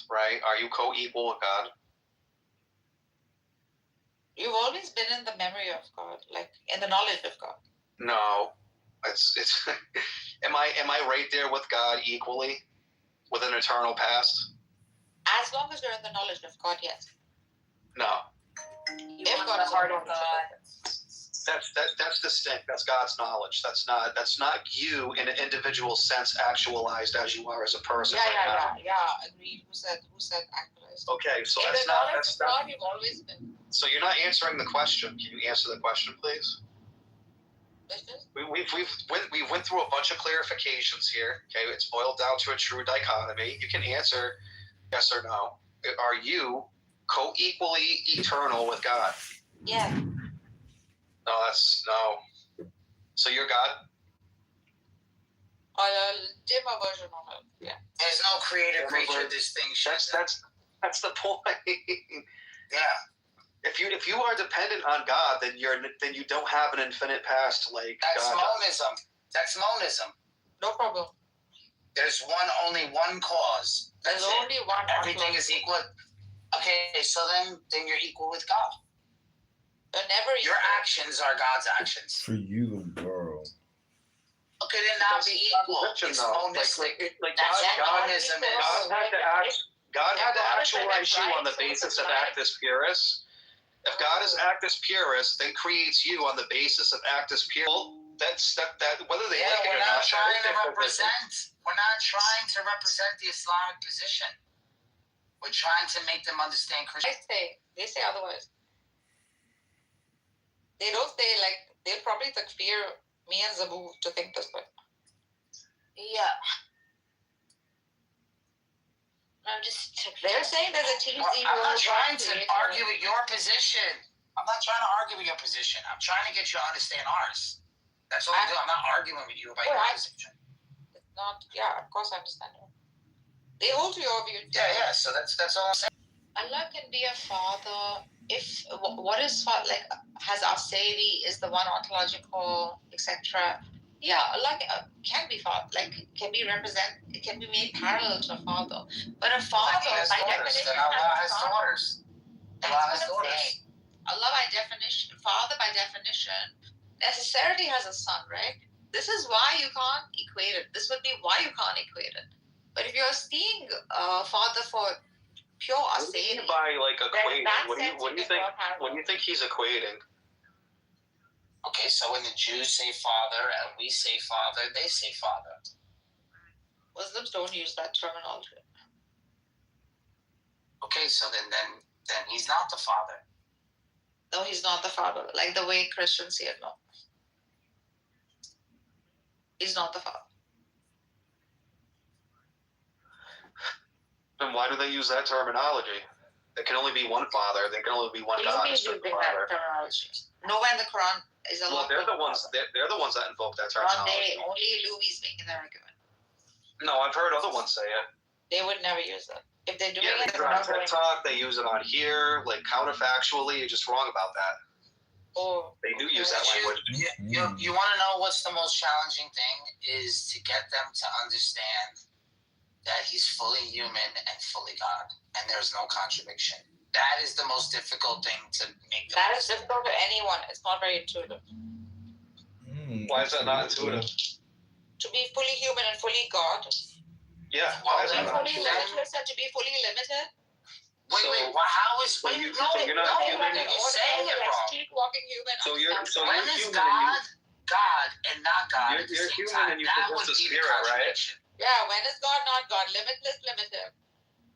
right? Are you co-equal with God? You've always been in the memory of God, like in the knowledge of God. No, it's. Am I right there with God equally, with an eternal past? As long as you're in the knowledge of God, yes. No. If God is the heart of God. That's distinct. That's God's knowledge. That's not you in an individual sense actualized as you are as a person. Yeah. Agreed. Who said actualized? Okay, so in that's the not. knowledge That's of not. God, you've always been. So you're not answering the question. Can you answer the question, please? We went through a bunch of clarifications here. Okay, it's boiled down to a true dichotomy. You can answer yes or no. Are you co-equally eternal with God? Yeah. No, that's no. So you're God? A dimmer version of it. Yeah. There's no creator creature distinction. That's the point. Yeah. If you are dependent on God, then you don't have an infinite past like that's God. monism. That's monism. No problem. There's only one cause. There's only one. Everything is equal. Okay, so then you're equal with God. Your actions are God's actions. For you, girl. Okay, then not be equal. It's monistic. God had to actualize you on the basis of actus purus. If God is actus purus, then creates you on the basis of actus purus. Well, that's whether they like it or not. We're not trying to represent the Islamic position. We're trying to make them understand Christianity. They say otherwise. They don't say they'll probably fear me and Zabu to think this way. Yeah. They're saying there's a team. I'm not trying to argue with your position. I'm trying to get you to understand ours. That's all I do. I'm not arguing with you about your position. It's not. Yeah, of course I understand it. They hold to your view. Yeah. So that's all I'm saying. Allah can be a father if what is like has Aseri is the one ontological, etc. Yeah, Allah can be father, can be made parallel to a father. But a father by definition Allah has daughters. Allah has daughters. Allah by definition, father by definition, necessarily has a son, right? This is why you can't equate it. This would be why you can't equate it. But if you're seeing father for pure Aseri, by equating, what do you think he's equating? Okay, so when the Jews say father and we say father, they say father. Muslims don't use that terminology. Okay, so then he's not the father. No, he's not the father. Like the way Christians see it, no. He's not the father. Then why do they use that terminology? There can only be one father. There can only be one God. Using that terminology. Nowhere in the Quran is a lot. Well, they're the ones that invoke that terminology. Only Louis making that argument. No, I've heard other ones say it. They would never use it. If they're doing it, they on TikTok, they use it on here, counterfactually. You're just wrong about that. Oh, they do use that language. You want to know what's the most challenging thing is to get them to understand that he's fully human and fully God, and there's no contradiction. That is the most difficult thing to make. That is difficult to anyone. It's not very intuitive. Why is that not intuitive? To be fully human and fully God. Yeah. Why is that not fully limitless and to be fully limited. Wait. How is when you're not human? You're saying it wrong. Keep walking human. So you're human. God and not God. You're human and you possess the spirit, right? Yeah. When is God not God? Limitless, limited.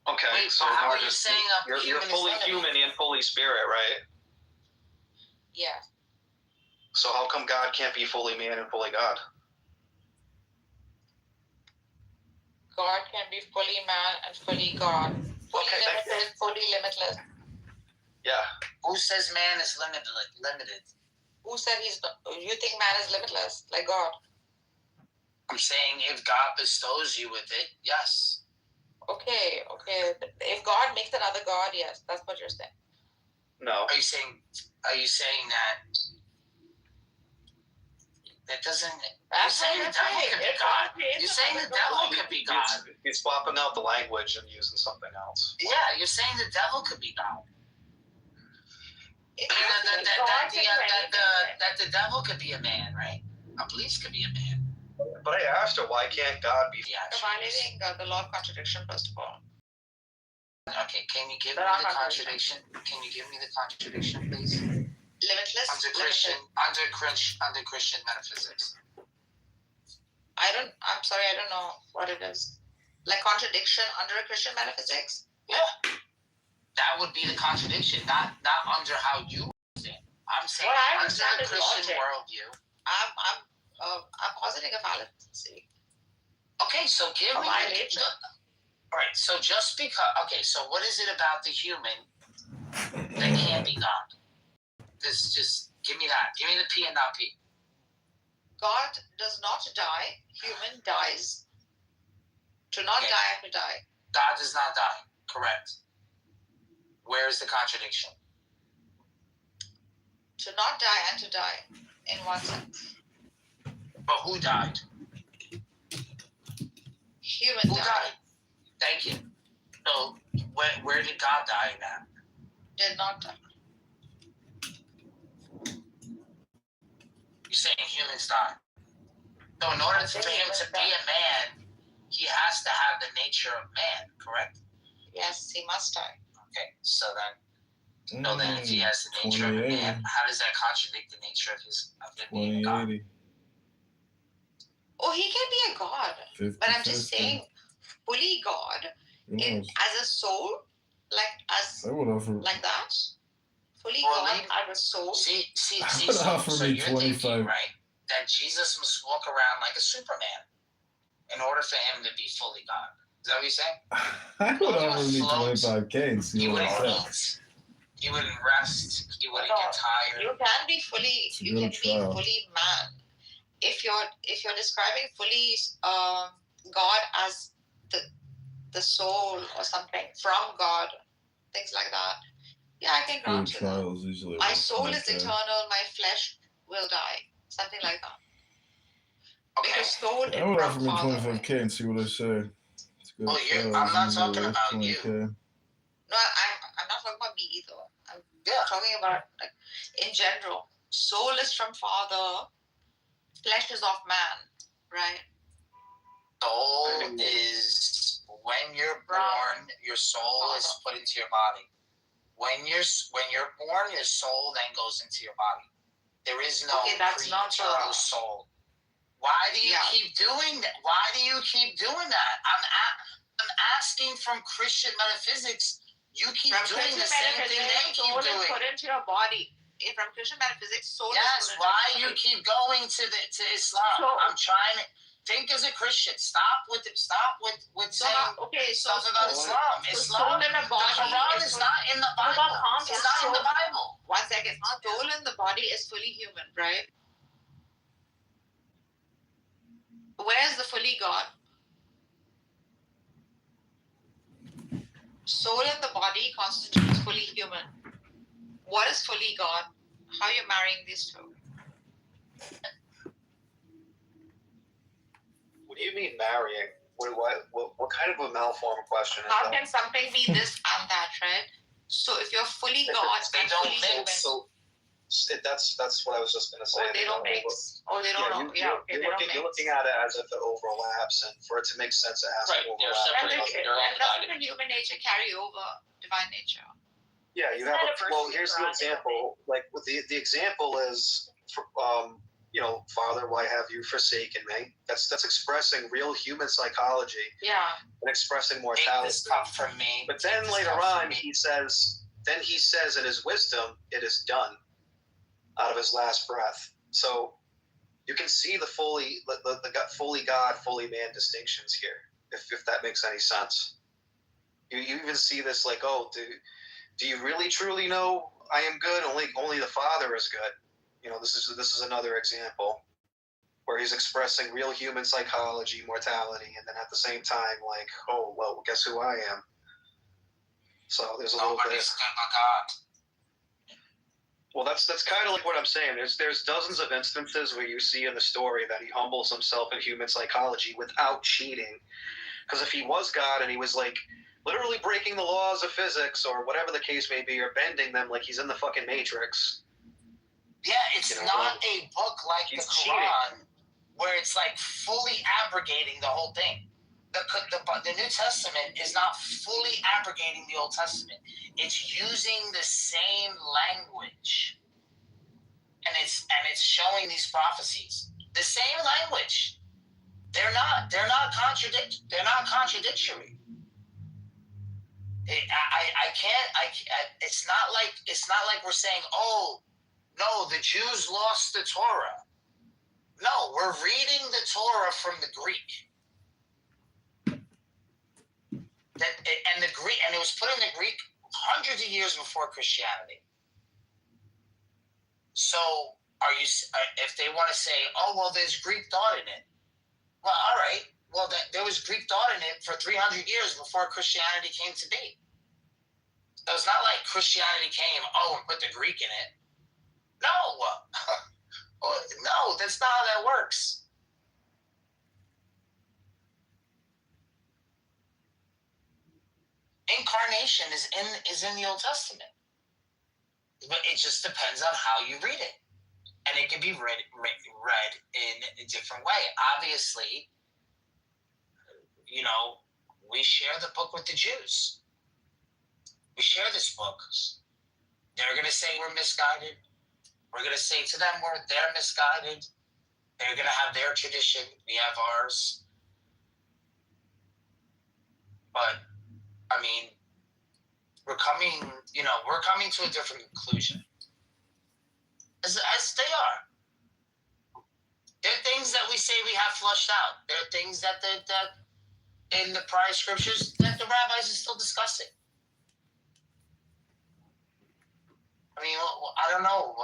Okay. Wait, so how are you saying you're fully human and fully spirit, right? Yeah. So how come God can't be fully man and fully God? God can be fully man and fully God. Fully limited, fully limitless. Yeah. Who says man is limited? Who said he's not? You think man is limitless, like God? I'm saying if God bestows you with it, yes. Okay. If God makes another God, yes, that's what you're saying. No. Are you saying that That doesn't. You're saying the devil could be God. You're saying the devil could be God. He's swapping out the language and using something else. Yeah, you're saying the devil could be God. That the devil could be a man, right? A police could be a man. But I asked her, why can't God be? You're violating the law of contradiction, first of all. Okay, can you give me the contradiction? Can you give me the contradiction, please? Limitless. Under Christian metaphysics. I'm sorry, I don't know what it is. Like contradiction under Christian metaphysics? Yeah. That would be the contradiction, not under how you understand. I'm saying under a Christian worldview. I'm positing a fallacy. Okay, so give me all right, so just because so what is it about the human that can't be God? Just give me that. Give me the P and not P. God does not die. Human dies. To not die and to die. God does not die. Correct. Where is the contradiction? To not die and to die, in one sense. But who died? Human died. Thank you. So, where did God die at? Did not die. You're saying humans die. So in order for him to be a man, he has to have the nature of man, correct? Yes, he must die. Okay, so then if he has the nature of a man, how does that contradict the nature of him being a God? Oh, he can be a God. 50, but I'm just saying, fully God, as a soul, like that. Fully God as a soul. See, so you're thinking, right, that Jesus must walk around like a Superman in order for him to be fully God. Is that what you're saying? I would offer me 25K and see what I said. He wouldn't rest. He wouldn't get tired. You can be fully man. If you're describing fully God as the soul or something from God, things like that. Yeah, I can grant you that. My soul is eternal, my flesh will die. Something like that. Okay. Because soul I would offer me 25K and see what I say. Well, I'm not talking about 20K. You. No, I'm not talking about me either. I'm talking about, like, in general. Soul is from Father, flesh is of man, right? Soul is when you're born, your soul is put into your body. When you're born, your soul then goes into your body. There is no pre-eternal soul. Why do you keep doing that? Why do you keep doing that? I'm asking from Christian metaphysics. You keep doing the same thing they keep doing. Soul is put into your body. From Christian metaphysics, soul is put into your body. Yes, why you keep going to Islam? So, I'm trying to think as a Christian. Stop with saying stuff about Islam. Islam in the body. The Quran is not in the Bible. It's not in the Bible. 1 second. Soul in the body is fully human, right? Where's the fully God? Soul in the body constitutes fully human. What is fully God? How are you marrying these two? What do you mean marrying? What kind of a malformed question is How that? can something be this and that, right? So if you're fully God and fully human, so that's what I was just going to say. They don't mix. They don't. You're looking at it as if it overlaps, and for it to make sense, it has to overlap. Doesn't the human nature carry over divine nature? Yeah, you have. Here's the example. Like the example is, Father, why have you forsaken me? That's expressing real human psychology. Yeah. And expressing mortality. Take this cup from me. But then later on, he says in his wisdom, it is done. Out of his last breath. So you can see the fully God, fully man distinctions here, if that makes any sense. You even see this like, do you really truly know I am good? Only the Father is good. This is another example where he's expressing real human psychology, mortality, and then at the same time, like, guess who I am? So there's a little bit. Nobody's good but God. Well, that's kind of like what I'm saying. There's dozens of instances where you see in the story that he humbles himself in human psychology without cheating. Because if he was God and he was like literally breaking the laws of physics or whatever the case may be, or bending them like he's in the fucking Matrix. Yeah, it's not a book like the Quran where it's like fully abrogating the whole thing. The New Testament is not fully abrogating the Old Testament. It's using the same language, and it's showing these prophecies. The same language. They're not contradictory. It's not like we're saying, oh no, the Jews lost the Torah. No, we're reading the Torah from the Greek. And it was put in the Greek hundreds of years before Christianity. So, if they want to say, oh well, there's Greek thought in it. Well, all right. Well, there was Greek thought in it for 300 years before Christianity came to be. So it's not like Christianity came, and put the Greek in it. No. No, that's not how that works. Incarnation is in the Old Testament. But it just depends on how you read it. And it can be read in a different way. Obviously, we share the book with the Jews. We share this book. They're going to say we're misguided. We're going to say to them they're misguided. They're going to have their tradition. We have ours. But, I mean, we're coming to a different conclusion. As they are. There are things that we say we have flushed out. There are things that in the prior scriptures that the rabbis are still discussing. I mean, I don't know.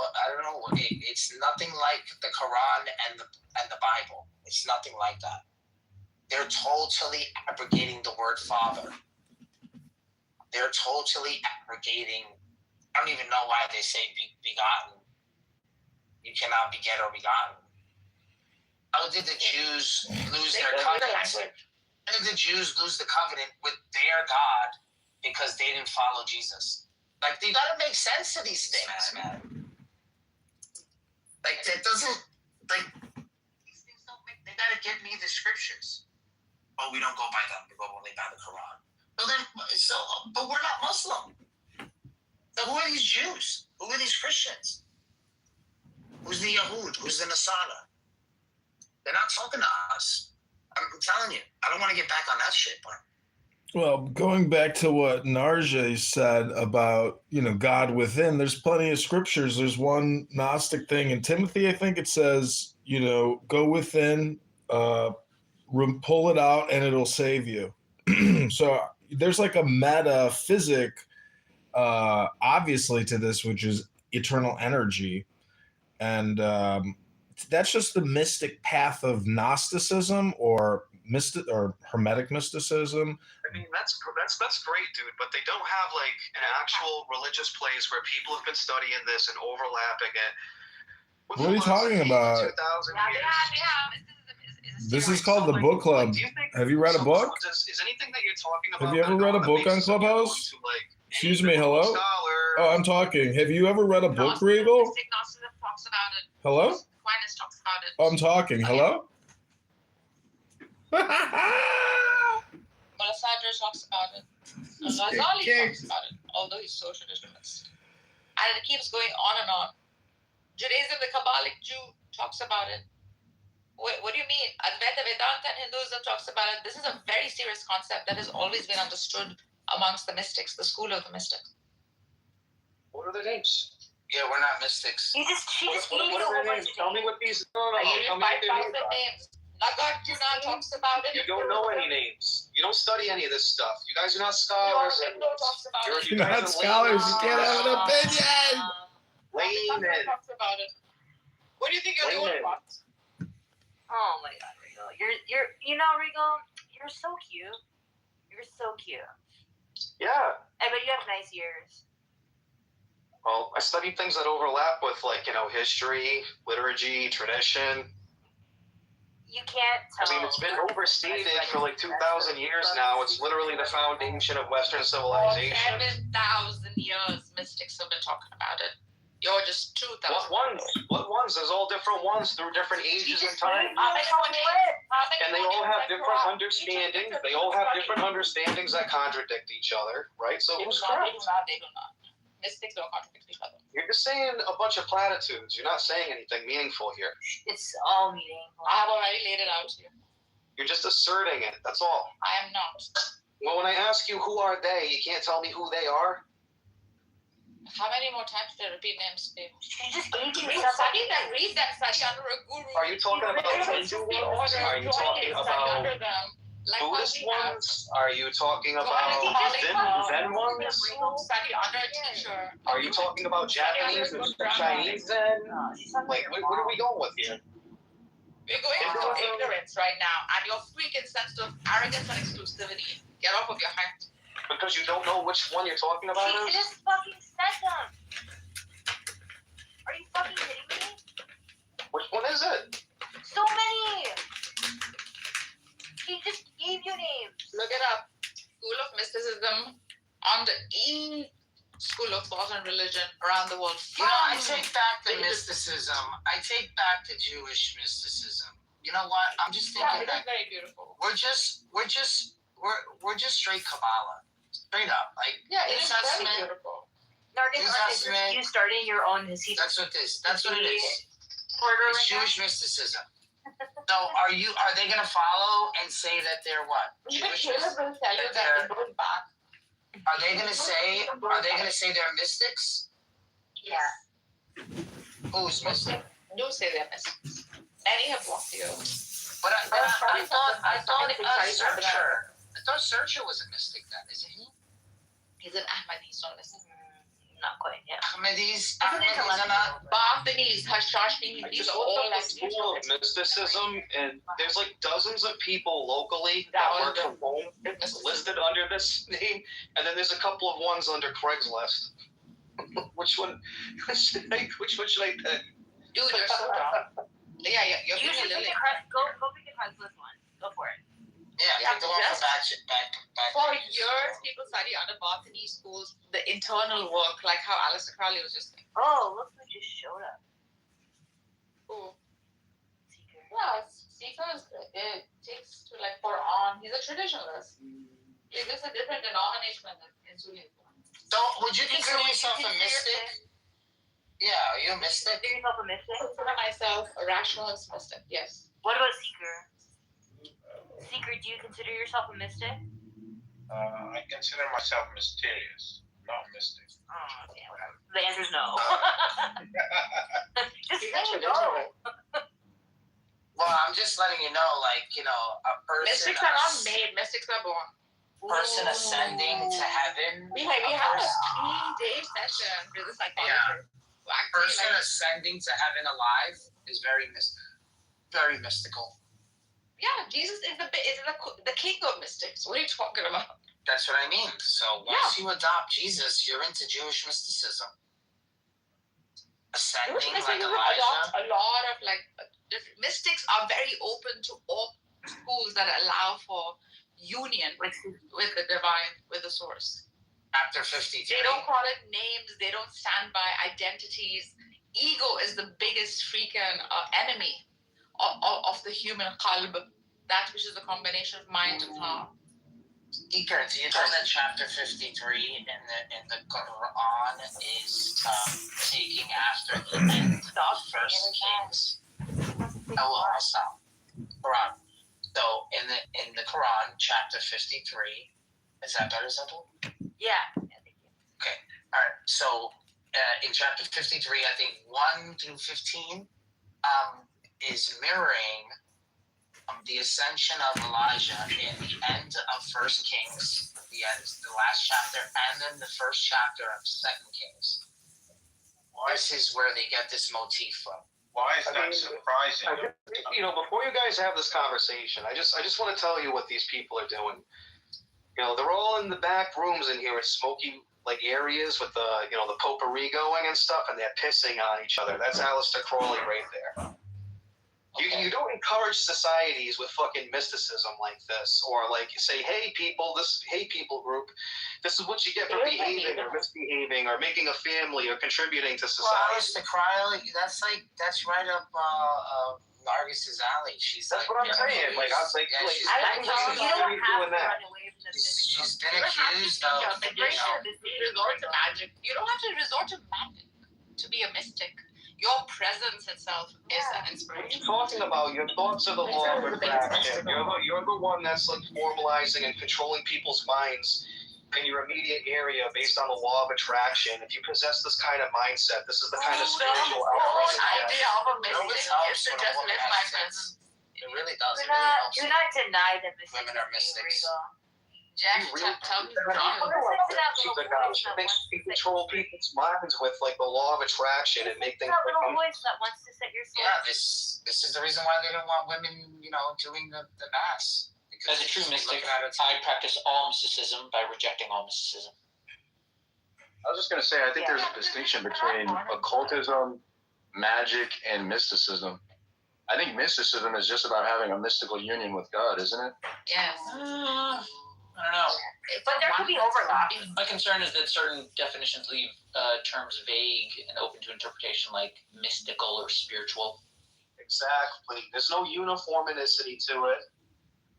It's nothing like the Quran and the Bible. It's nothing like that. They're totally abrogating the word Father. They're totally abrogating. I don't even know why they say begotten. You cannot beget or begotten. How did the Jews lose their covenant? How did the Jews lose the covenant with their God because they didn't follow Jesus? Like, you gotta make sense of these things, man. Like, that doesn't, like, these things don't make, they gotta give me the scriptures. Oh, we don't go by them, we go only by the Quran. But we're not Muslim. So who are these Jews? Who are these Christians? Who's the Yahud? Who's the Nasara? They're not talking to us. I'm telling you, I don't want to get back on that shit, but. Well, going back to what Narja said about, God within, there's plenty of scriptures. There's one Gnostic thing in Timothy, I think it says, go within, pull it out and it'll save you. So there's like a metaphysic, obviously, to this, which is eternal energy. And that's just the mystic path of Gnosticism or Hermetic mysticism. I mean, that's great, dude. But they don't have like an actual religious place where people have been studying this and overlapping it. What are you talking about? 2,000 years. This is called the book club. Have you read a book? Is anything that you're talking about? Have you ever read a book on Clubhouse? Excuse me, hello? Oh, I'm talking. Have you ever read a book, Regal? Hello? Aquinas talks about it. Oh, I'm talking. Hello? Sadr talks about it. Ghazali talks about it, although he's so traditionalist. And it keeps going on and on. Judaism, the Kabbalic Jew, talks about it. What do you mean? Advaita Vedanta and Hinduism talks about it. This is a very serious concept that has always been understood amongst the mystics, the school of the mystics. What are their names? Yeah, we're not mystics. She just what are their names? Tell me what these. I gave you 5,000 names. Nagarjuna talks about it. You don't know any names. You don't study any of this stuff. You guys are not scholars. Talks about it. You're not scholars. You can't have an opinion. Layman. Talks about it. What do you think you're doing, Fox? Oh my God, Regal. Regal, you're so cute. You're so cute. Yeah. I bet you have nice ears. Well, I studied things that overlap with, like, history, liturgy, tradition. You can't tell. I mean, it's been overstated for like 2,000 years now. It's literally the foundation of Western civilization. 7,000 years, mystics have been talking about it. You're just 2,000. What ones? There's all different ones through different ages and time. And they all have different understandings. They all have different understandings that contradict each other, right? So who's correct? They do not. Mystics don't contradict each other. You're just saying a bunch of platitudes. You're not saying anything meaningful here. It's all meaningful. I have already laid it out to you. You're just asserting it. That's all. I am not. Well, when I ask you who are they, you can't tell me who they are. How many more times did I repeat names? She just gave you Study them, read them, study under a guru. Are you talking about Hindu ones? Are you talking about like Buddhist ones? Are you talking about Zen ones? Study under a teacher. Are you talking about Japanese and Chinese Zen? Like, what are we going with here? We're going through ignorance right now, and your freaking sense of arrogance and exclusivity. Get off of your hype. Because you don't know which one you're talking about? She just fucking said them. Are you fucking kidding me? Which one is it? So many. She just gave you names. Look it up. School of Mysticism under any school of thought and religion around the world. I take back the mysticism. I take back the Jewish mysticism. You know what? I'm just thinking that very beautiful. We're just straight Kabbalah. Straight up. Like, it is very beautiful. You starting your own history. That's what it is. It's Jewish mysticism. So are they gonna follow and say that they're what? Jewish will tell you that it goes back. Are they gonna say they're mystics? Yeah. Who's mystic? Do say they're mystics. Many have walked you. But I thought Searcher was a mystic then, isn't he? He's an Ahmadi, he's not a mystic. Not quite, yeah. Ahmadis are not. Ba'athinis, Hashashis, I these just are all looked up like the school of mysticism, and there's like dozens of people locally that work from home listed under this name, and then there's a couple of ones under Craigslist. Which one should I pick? Dude, you're so dumb. Yeah, you're You should really go pick the Craigslist one. Go for it. Yeah, the one for back. For years, people study under Botany schools the internal work, like how Aleister Crowley was just saying. Oh, look who just showed up. Who? Seeker. Yeah, Seeker it takes to like Quran. He's a traditionalist. He's just a different denomination in Judaism. So, would you consider yourself a mystic? Yeah, are you a mystic? Consider yourself a mystic? I consider myself a rationalist mystic, yes. What about Seeker? Seeker, do you consider yourself a mystic? I consider myself mysterious, not mystic. Oh, yeah, whatever. The answer's no. Just He's say a no. Well, I'm just letting you know, like, a person. Mystics are not made, mystics are born. Person ascending to heaven. We had a 3-day session with the psychologist. Yeah. Person ascending to heaven alive is very mystical. Yeah, Jesus is the king of mystics. What are you talking about? That's what I mean. So once you adopt Jesus, you're into Jewish mysticism. Ascending like Elijah. A lot of different mystics are very open to all schools that allow for union with the divine, with the source. Chapter 53. They don't call it names. They don't stand by identities. Ego is the biggest freaking enemy of the human qalb, that which is the combination of mind and heart. Seeker, do you know that chapter 53 in the Quran is taking after the end of First Kings? I'll stop. Quran. So in the Quran, chapter 53, is that better, Zental? Yeah. Okay. All right. So in chapter 53, I think 1 through 15 is mirroring the ascension of Elijah in the end of First Kings, the last chapter, and then the first chapter of Second Kings. This is where they get this motif from. Why is that surprising? Before you guys have this conversation, I just want to tell you what these people are doing. they're all in the back rooms in here at smoky areas with the the potpourri going and stuff, and they're pissing on each other. That's Aleister Crowley right there. Okay. You don't encourage societies with fucking mysticism like this, or say, hey people group, this is what you get for behaving or misbehaving or making a family or contributing to society. Well, Aleister Crowley, that's right up Nargis's alley. She's That's what I'm saying. You don't have to run away from the She's been accused of resort to magic. You don't have to resort to magic to be a mystic. Your presence itself is an inspiration. What are you talking about? Your thoughts are the law of attraction. You're the one that's formalizing and controlling people's minds in your immediate area based on the law of attraction. If you possess this kind of mindset, this is the kind of spiritual outcome. Idea of a mystic is to just live my presence. It really does. Do not deny that women are mystics. Jack, tell me wrong. She control people's minds with the law of attraction and make things. That little voice that wants to set your soul. Yeah, this is the reason why they don't want women, doing the mass. As a true mystic, I practice all mysticism by rejecting all mysticism. I was just going to say, I think there's a distinction between occultism, magic, and mysticism. I think mysticism is just about having a mystical union with God, isn't it? Yes. I don't know. But there could be overlap. My concern is that certain definitions leave terms vague and open to interpretation, like mystical or spiritual. Exactly. There's no uniformity to it.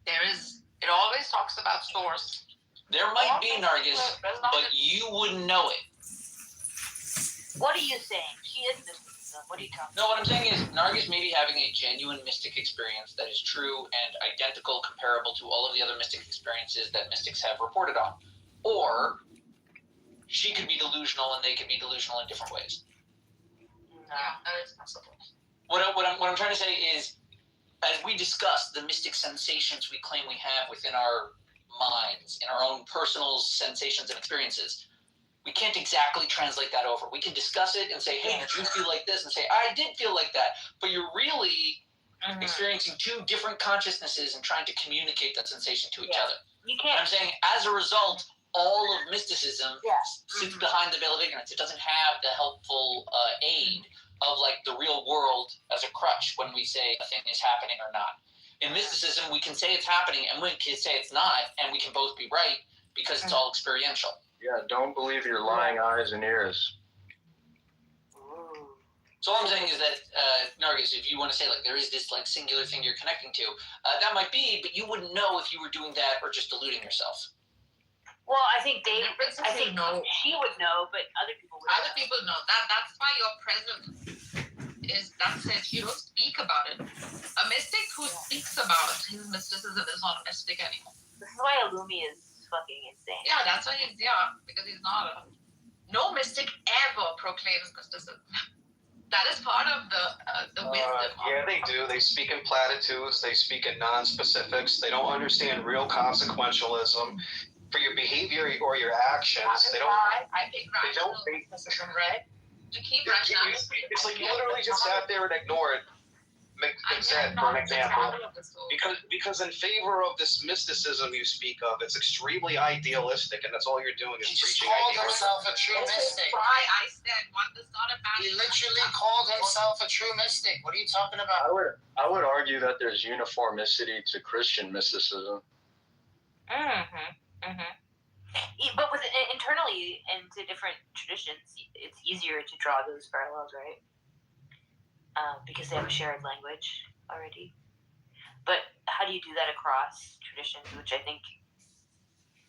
There is. It always talks about source. There might be, Nargis, but you wouldn't know it. What are you saying? She is mysticism. What are you talking about? No, what I'm saying is Nargis may be having a genuine mystic experience that is true and identical, comparable to all of the other mystic experiences that mystics have reported on. Or she could be delusional and they could be delusional in different ways. Yeah, that is possible. What I'm trying to say is, as we discuss the mystic sensations we claim we have within our minds, in our own personal sensations and experiences, we can't exactly translate that over. We can discuss it and say, hey, did you feel like this? And say, I did feel like that. But you're really experiencing two different consciousnesses and trying to communicate that sensation to each other. You And I'm can't. saying, as a result, all of mysticism sits behind the veil of ignorance. It doesn't have the helpful aid of the real world as a crutch when we say a thing is happening or not. In mysticism, we can say it's happening and we can say it's not, and we can both be right because it's all experiential. Yeah, don't believe your lying eyes and ears. So all I'm saying is that, Nargis, if you want to say there is this singular thing you're connecting to, that might be, but you wouldn't know if you were doing that or just deluding yourself. Well, I think she would know, but other people would. Other people know that. That's why your presence is. That's it. You don't speak about it. A mystic who speaks about his mysticism is not a mystic anymore. This is why Illumi is fucking insane. Yeah, that's why he's because he's not no mystic ever proclaims mysticism. That is part of the wisdom. Yeah, they do. They speak in platitudes. They speak in non-specifics. They don't understand real consequentialism for your behavior or your actions. They don't. I think rationalism, right? To keep rationality. It's you literally just sat there and ignored Zed, for an example. Because in favor of this mysticism you speak of, it's extremely idealistic, and that's all you're doing is He just preaching called idealism. himself a true mystic. Why I said one does not He imagine. literally called himself a true mystic. What are you talking about? I would argue that there's uniformicity to Christian mysticism. But with internally into different traditions, it's easier to draw those parallels, right? Because they have a shared language already. But how do you do that across traditions, which I think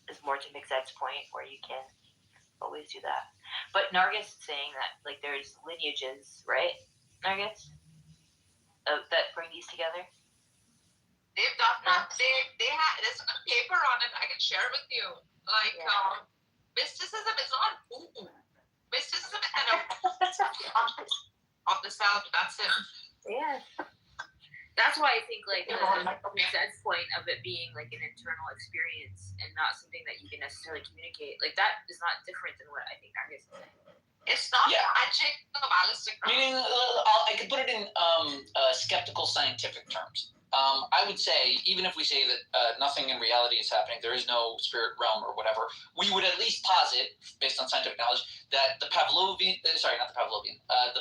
is more to Mixed's point, where you can always do that. But Nargis is saying that there's lineages, right, Nargis, that bring these together. They've done that. They have. There's a paper on it. I can share with you. Mysticism is not ooh. Mysticism and of the self. That's it. Yeah. That's why I think Mixed's point of it being an internal experience and not something that you can necessarily communicate, that is not different than what I think Nargis is saying. It's not magic, Kabbalistic. Meaning, I could put it in skeptical scientific terms. I would say, even if we say that nothing in reality is happening, there is no spirit realm or whatever, we would at least posit, based on scientific knowledge, that the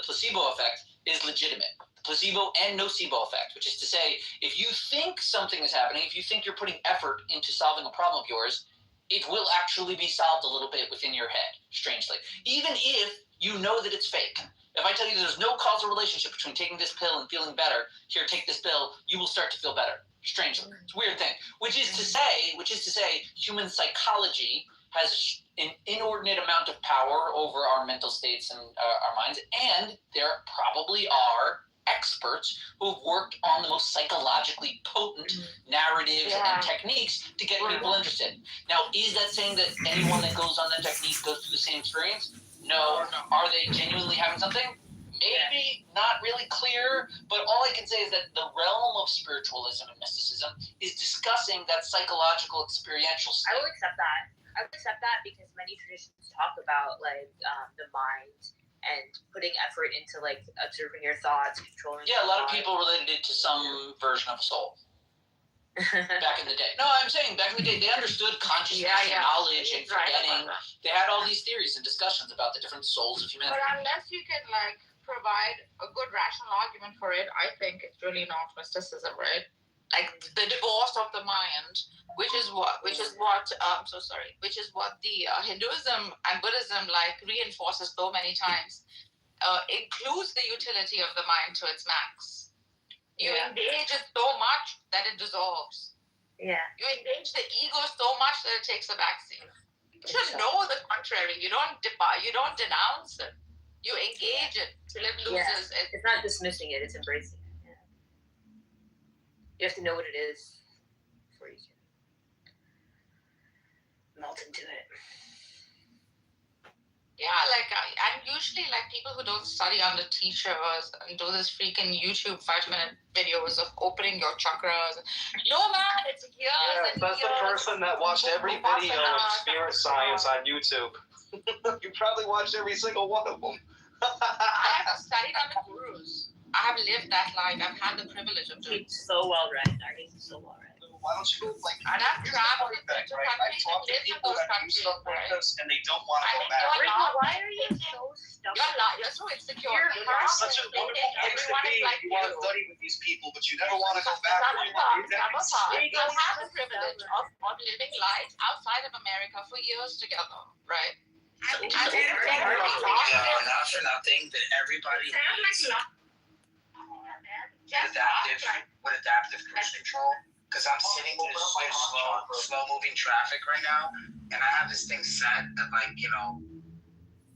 placebo effect is legitimate. The placebo and nocebo effect, which is to say, if you think something is happening, if you think you're putting effort into solving a problem of yours, it will actually be solved a little bit within your head, strangely. Even if you know that it's fake. If I tell you there's no causal relationship between taking this pill and feeling better, here, take this pill, you will start to feel better. Strangely. It's a weird thing. Which is to say, human psychology has an inordinate amount of power over our mental states and our minds, and there probably are experts who've worked on the most psychologically potent narratives and techniques to get people interested. Now, is that saying that anyone that goes on that technique goes through the same experience? No. Are they genuinely having something? Maybe, not really clear, but all I can say is that the realm of spiritualism and mysticism is discussing that psychological experiential state. I will accept that because many traditions talk about like the mind and putting effort into like observing your thoughts, controlling. Yeah, a lot of people related it to some version of a soul. Back in the day. No, I'm saying back in the day, they understood consciousness and knowledge and forgetting. They had all these theories and discussions about the different souls of humanity. But unless you can like provide a good rational argument for it, I think it's really not mysticism, right? Like the divorce of the mind, which is what the Hinduism and Buddhism like reinforces so many times, includes the utility of the mind to its max. You engage it so much that it dissolves. Yeah. You engage the ego so much that it takes a backseat. You should know the contrary. You don't denounce it. You engage it till it loses it. It's not dismissing it, it's embracing it. Yeah. You have to know what it is before you can melt into it. Yeah, like, and usually, like, people who don't study under teachers and do this freaking YouTube 5-minute videos of opening your chakras. No, man, it's years and that's years. the person that watched every video of spirit science on YouTube. You probably watched every single one of them. I have studied under gurus. I have lived that life. I've had the privilege of doing it. He's so well read. He's so well read. Why don't you go, like, and I've traveled to right? countries I talk to and lived in people those that do countries, stuff like right? this and they don't want to go I mean, back. Why are you so stubborn? You're so insecure. It's such a wonderful place to Everyone be. is like You want to study with these people, but you never want to go back. You have the privilege of living life outside of America for years together, right? Not for nothing, that everybody with adaptive cruise control, because I'm sitting through slow moving traffic right now, and I have this thing set at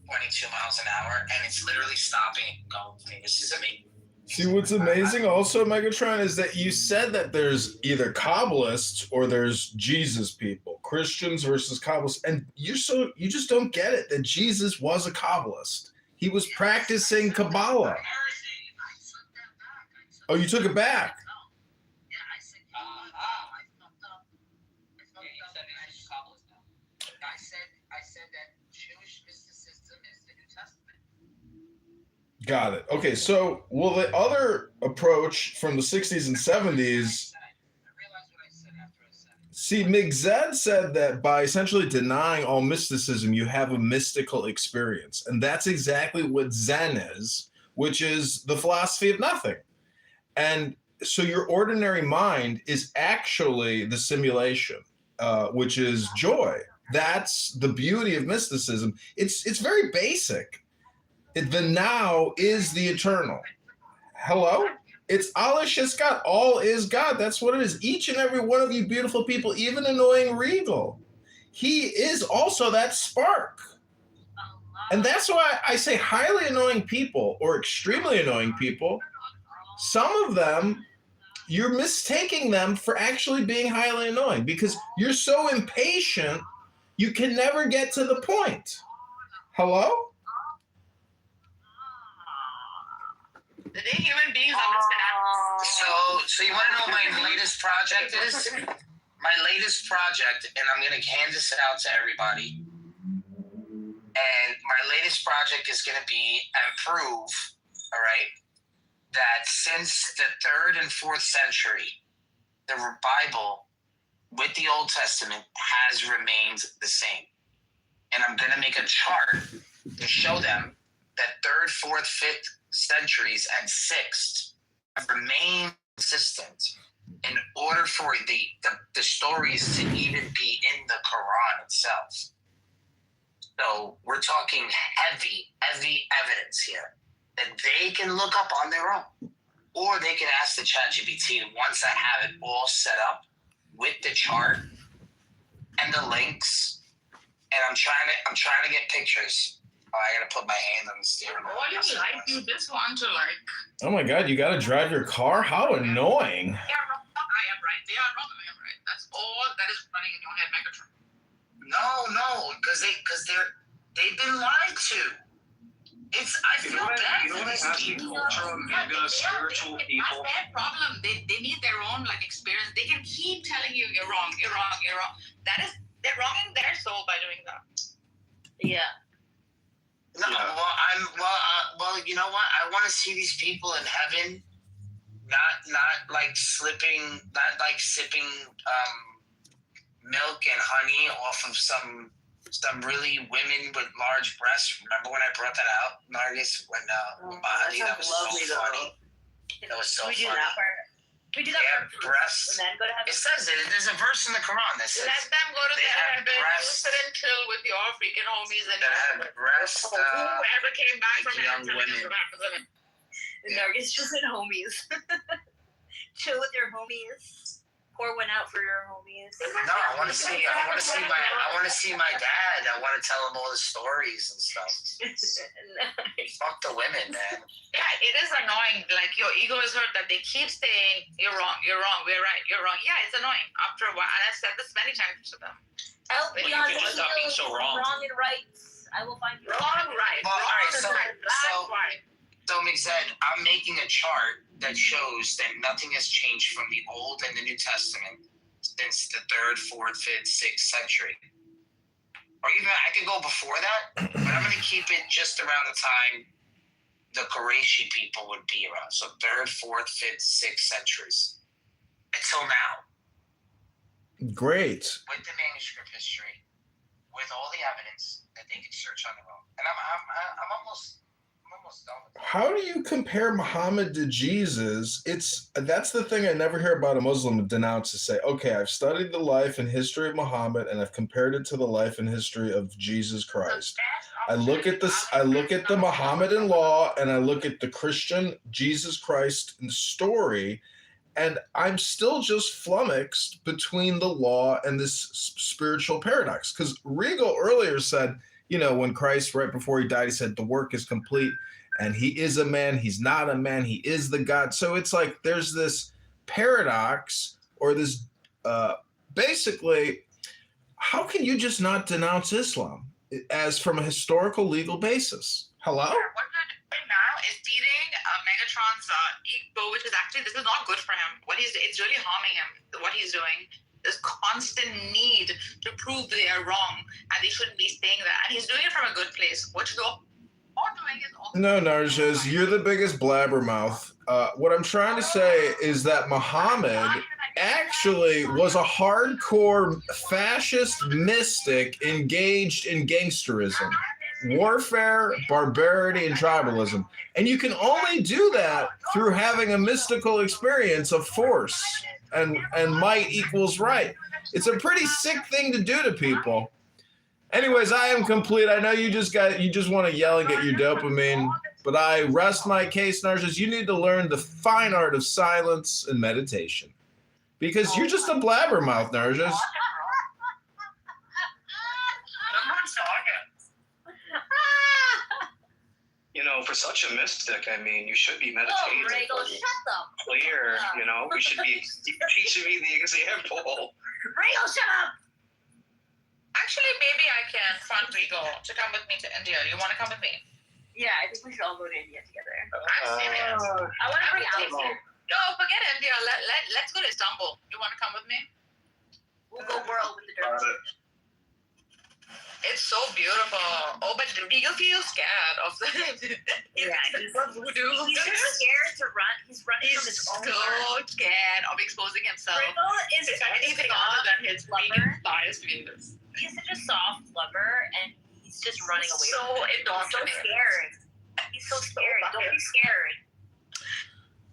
22 miles an hour, and it's literally stopping and going. This is amazing. See, what's amazing also, Megatron, is that you said that there's either Kabbalists or there's Jesus people, Christians versus Kabbalists, and you just don't get it that Jesus was a Kabbalist. He was practicing Kabbalah. Oh, you took it back. Yeah, I said, I fucked up. I said that Jewish mysticism is the New Testament. Got it. Okay, so the other approach from the 60s and 70s, see, Migzed said that by essentially denying all mysticism, you have a mystical experience. And that's exactly what Zen is, which is the philosophy of nothing. And so your ordinary mind is actually the simulation, which is joy. That's the beauty of mysticism. It's very basic. The now is the eternal. Hello? It's Allah Sheskat. All is God. That's what it is. Each and every one of you beautiful people, even annoying Regal, he is also that spark. And that's why I say highly annoying people or extremely annoying people, some of them, you're mistaking them for actually being highly annoying because you're so impatient, you can never get to the point. Hello? The day human beings understand. So you want to know what my latest project is? My latest project, and I'm going to hand this out to everybody. And my latest project is going to be and prove, all right, that since the 3rd and 4th century, the Bible with the Old Testament has remained the same. And I'm going to make a chart to show them that 3rd, 4th, 5th centuries and 6th have remained consistent in order for the stories to even be in the Quran itself. So we're talking heavy evidence here that they can look up on their own. Or they can ask the ChatGPT once I have it all set up with the chart and the links. And I'm trying to get pictures. Oh, I gotta put my hand on the steering wheel. What do you like? You just want to like. Oh my God, you got to drive your car? How annoying. They are wrong. I am right. They are wrong. I am right. That's all that is running in your head, Megatron. No, because they've been lied to. I feel bad for these people. Spiritual people. That's their problem. They need their own like experience. They can keep telling you you're wrong. They're wronging their soul by doing that. Yeah. No, well, you know what? I want to see these people in heaven, not like sipping milk and honey off of some really women with large breasts. Remember when I brought that out, Nargis? When Mahadi, that was so funny. That was so funny. We do that for breasts. and then go to heaven. It says it. There's a verse in the Quran that says Let them go to they have heaven. You breasts. sit and chill with your freaking homies and that have breasts. whoever came back from young heaven. women. The Nargis just in homies. Chill with your homies. Pour one out for your homies. No, I want to see my dad. I want to tell him all the stories and stuff. Fuck the women, man. Yeah, it is annoying. Like your ego is hurt that they keep saying you're wrong, we're right, you're wrong. Yeah, it's annoying after a while, and I've said this many times to them. Help me You on can the stop being so wrong. Wrong and right. I will find you. Wrong, right, Well, all right, wrong, so- right, black, white. So, Mixed, I'm making a chart that shows that nothing has changed from the Old and the New Testament since the 3rd, 4th, 5th, 6th century. Or even, I could go before that, but I'm going to keep it just around the time the Qurayshi people would be around. So 3rd, 4th, 5th, 6th centuries. Until now. Great. With the manuscript history, with all the evidence that they could search on their own. And I'm almost done with that. How do you compare Muhammad to Jesus? That's the thing I never hear about a Muslim denounce, to say, okay, I've studied the life and history of Muhammad and I've compared it to the life and history of Jesus Christ. I look at the Muhammadan law and I look at the Christian Jesus Christ story, and I'm still just flummoxed between the law and this spiritual paradox. Because Regal earlier said, when Christ, right before he died, he said, the work is complete. And he is a man, he's not a man, he is the God. So it's like there's this paradox, or this basically, how can you just not denounce Islam as from a historical legal basis? Hello? What we're doing now is feeding Megatron's ego, which is actually, this is not good for him. It's really harming him, what he's doing. This constant need to prove they are wrong and they shouldn't be saying that. And he's doing it from a good place, which though No, Narges, you're the biggest blabbermouth. What I'm trying to say is that Muhammad actually was a hardcore fascist mystic engaged in gangsterism, warfare, barbarity, and tribalism. And you can only do that through having a mystical experience of force and might equals right. It's a pretty sick thing to do to people. Anyways, I am complete. I know you just want to yell and get your dopamine, but I rest my case, Narcissus. You need to learn the fine art of silence and meditation, because you're just a blabbermouth, Narcissus. For such a mystic, I mean, you should be meditating. Regal, shut the Clear, we should be teaching me the example. Regal, shut up! Actually, maybe I can fund Regal to come with me to India. You want to come with me? Yeah, I think we should all go to India together. I'm serious. I want to bring Alex here. No, forget India. Let's go to Istanbul. You want to come with me? We'll go world with the dirt. It's so beautiful. Oh, but you feel scared of the. Yeah, he's voodoo. He's just scared to run. He's running from his own so scared of exposing himself. Riddle is It's anything other than his lover. biased views. He's such a soft lover, and he's just running away. So from it. He's so scared. He's so scared. Don't be scared.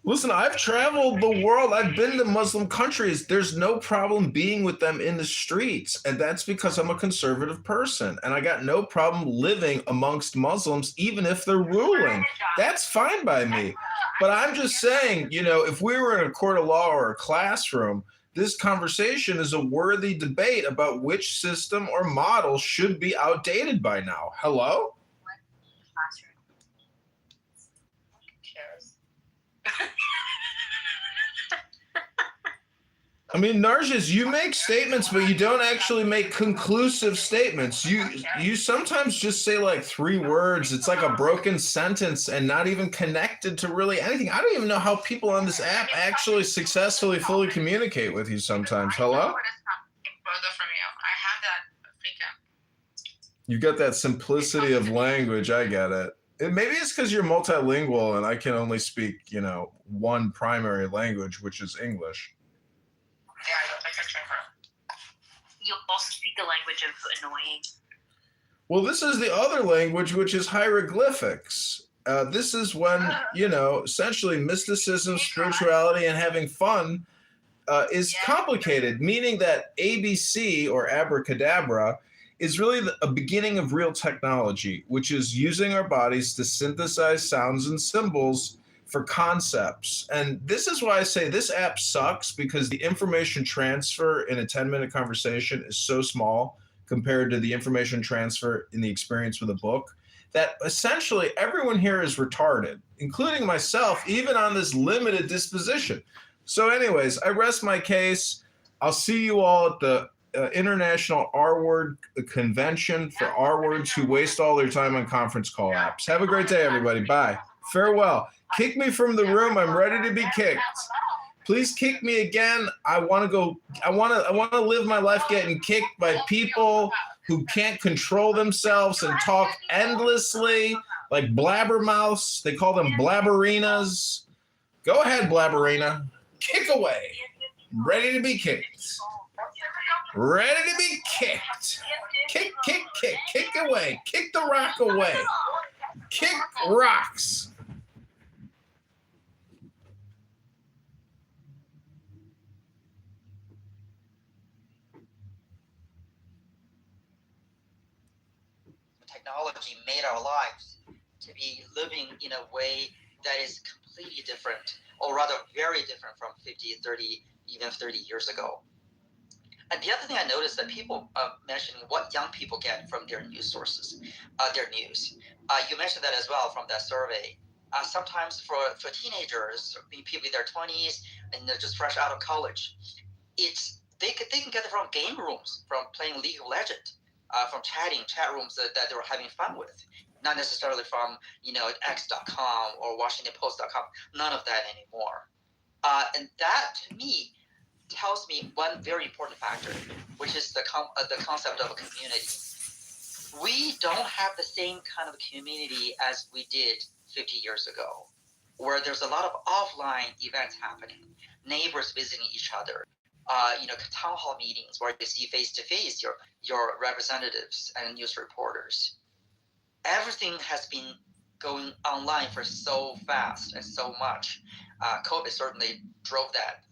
Listen, I've traveled the world. I've been to Muslim countries. There's no problem being with them in the streets. And that's because I'm a conservative person. And I got no problem living amongst Muslims, even if they're ruling. That's fine by me. But I'm just saying, you know, if we were in a court of law or a classroom, this conversation is a worthy debate about which system or model should be outdated by now. Hello? I mean, Narges, you make statements, but you don't actually make conclusive statements. You sometimes just say like 3 words. It's like a broken sentence and not even connected to really anything. I don't even know how people on this app actually successfully fully communicate with you sometimes. Hello? Further from you. I have that freaking. You got that simplicity of language. I get it. Maybe it's because you're multilingual and I can only speak, you know, one primary language, which is English. Yeah, I don't think I can. You also speak the language of annoying. Well, this is the other language, which is hieroglyphics. This is when, you know, essentially mysticism, spirituality, and having fun is complicated, meaning that ABC, or abracadabra, is really a beginning of real technology, which is using our bodies to synthesize sounds and symbols for concepts. And this is why I say this app sucks, because the information transfer in a 10-minute conversation is so small compared to the information transfer in the experience with a book, that essentially everyone here is retarded, including myself, even on this limited disposition. So anyways, I rest my case. I'll see you all at the International R-Word Convention for R-Words who waste all their time on conference call apps. Have a great day, everybody. Bye. Farewell. Kick me from the room. I'm ready to be kicked. Please kick me again. I want to live my life getting kicked by people who can't control themselves and talk endlessly, like blabbermouths. They call them blabberinas. Go ahead, blabberina. Kick away. Ready to be kicked. Ready to be kicked. Kick, kick, kick. Kick away. Kick the rock away. Kick rocks. Technology made our lives to be living in a way that is completely different, or rather very different from 50, 30, even 30 years ago. And the other thing I noticed that people mentioning what young people get from their news sources, their news. You mentioned that as well from that survey. Sometimes for teenagers, people in their 20s, and they're just fresh out of college, they can get it from game rooms, from playing League of Legends, from chat rooms that they were having fun with. Not necessarily from, X.com or WashingtonPost.com. None of that anymore. And that, to me, tells me one very important factor, which is the concept of a community. We don't have the same kind of community as we did 50 years ago, where there's a lot of offline events happening, neighbors visiting each other, town hall meetings where you see face-to-face your representatives and news reporters. Everything has been going online for so fast and so much. COVID certainly drove that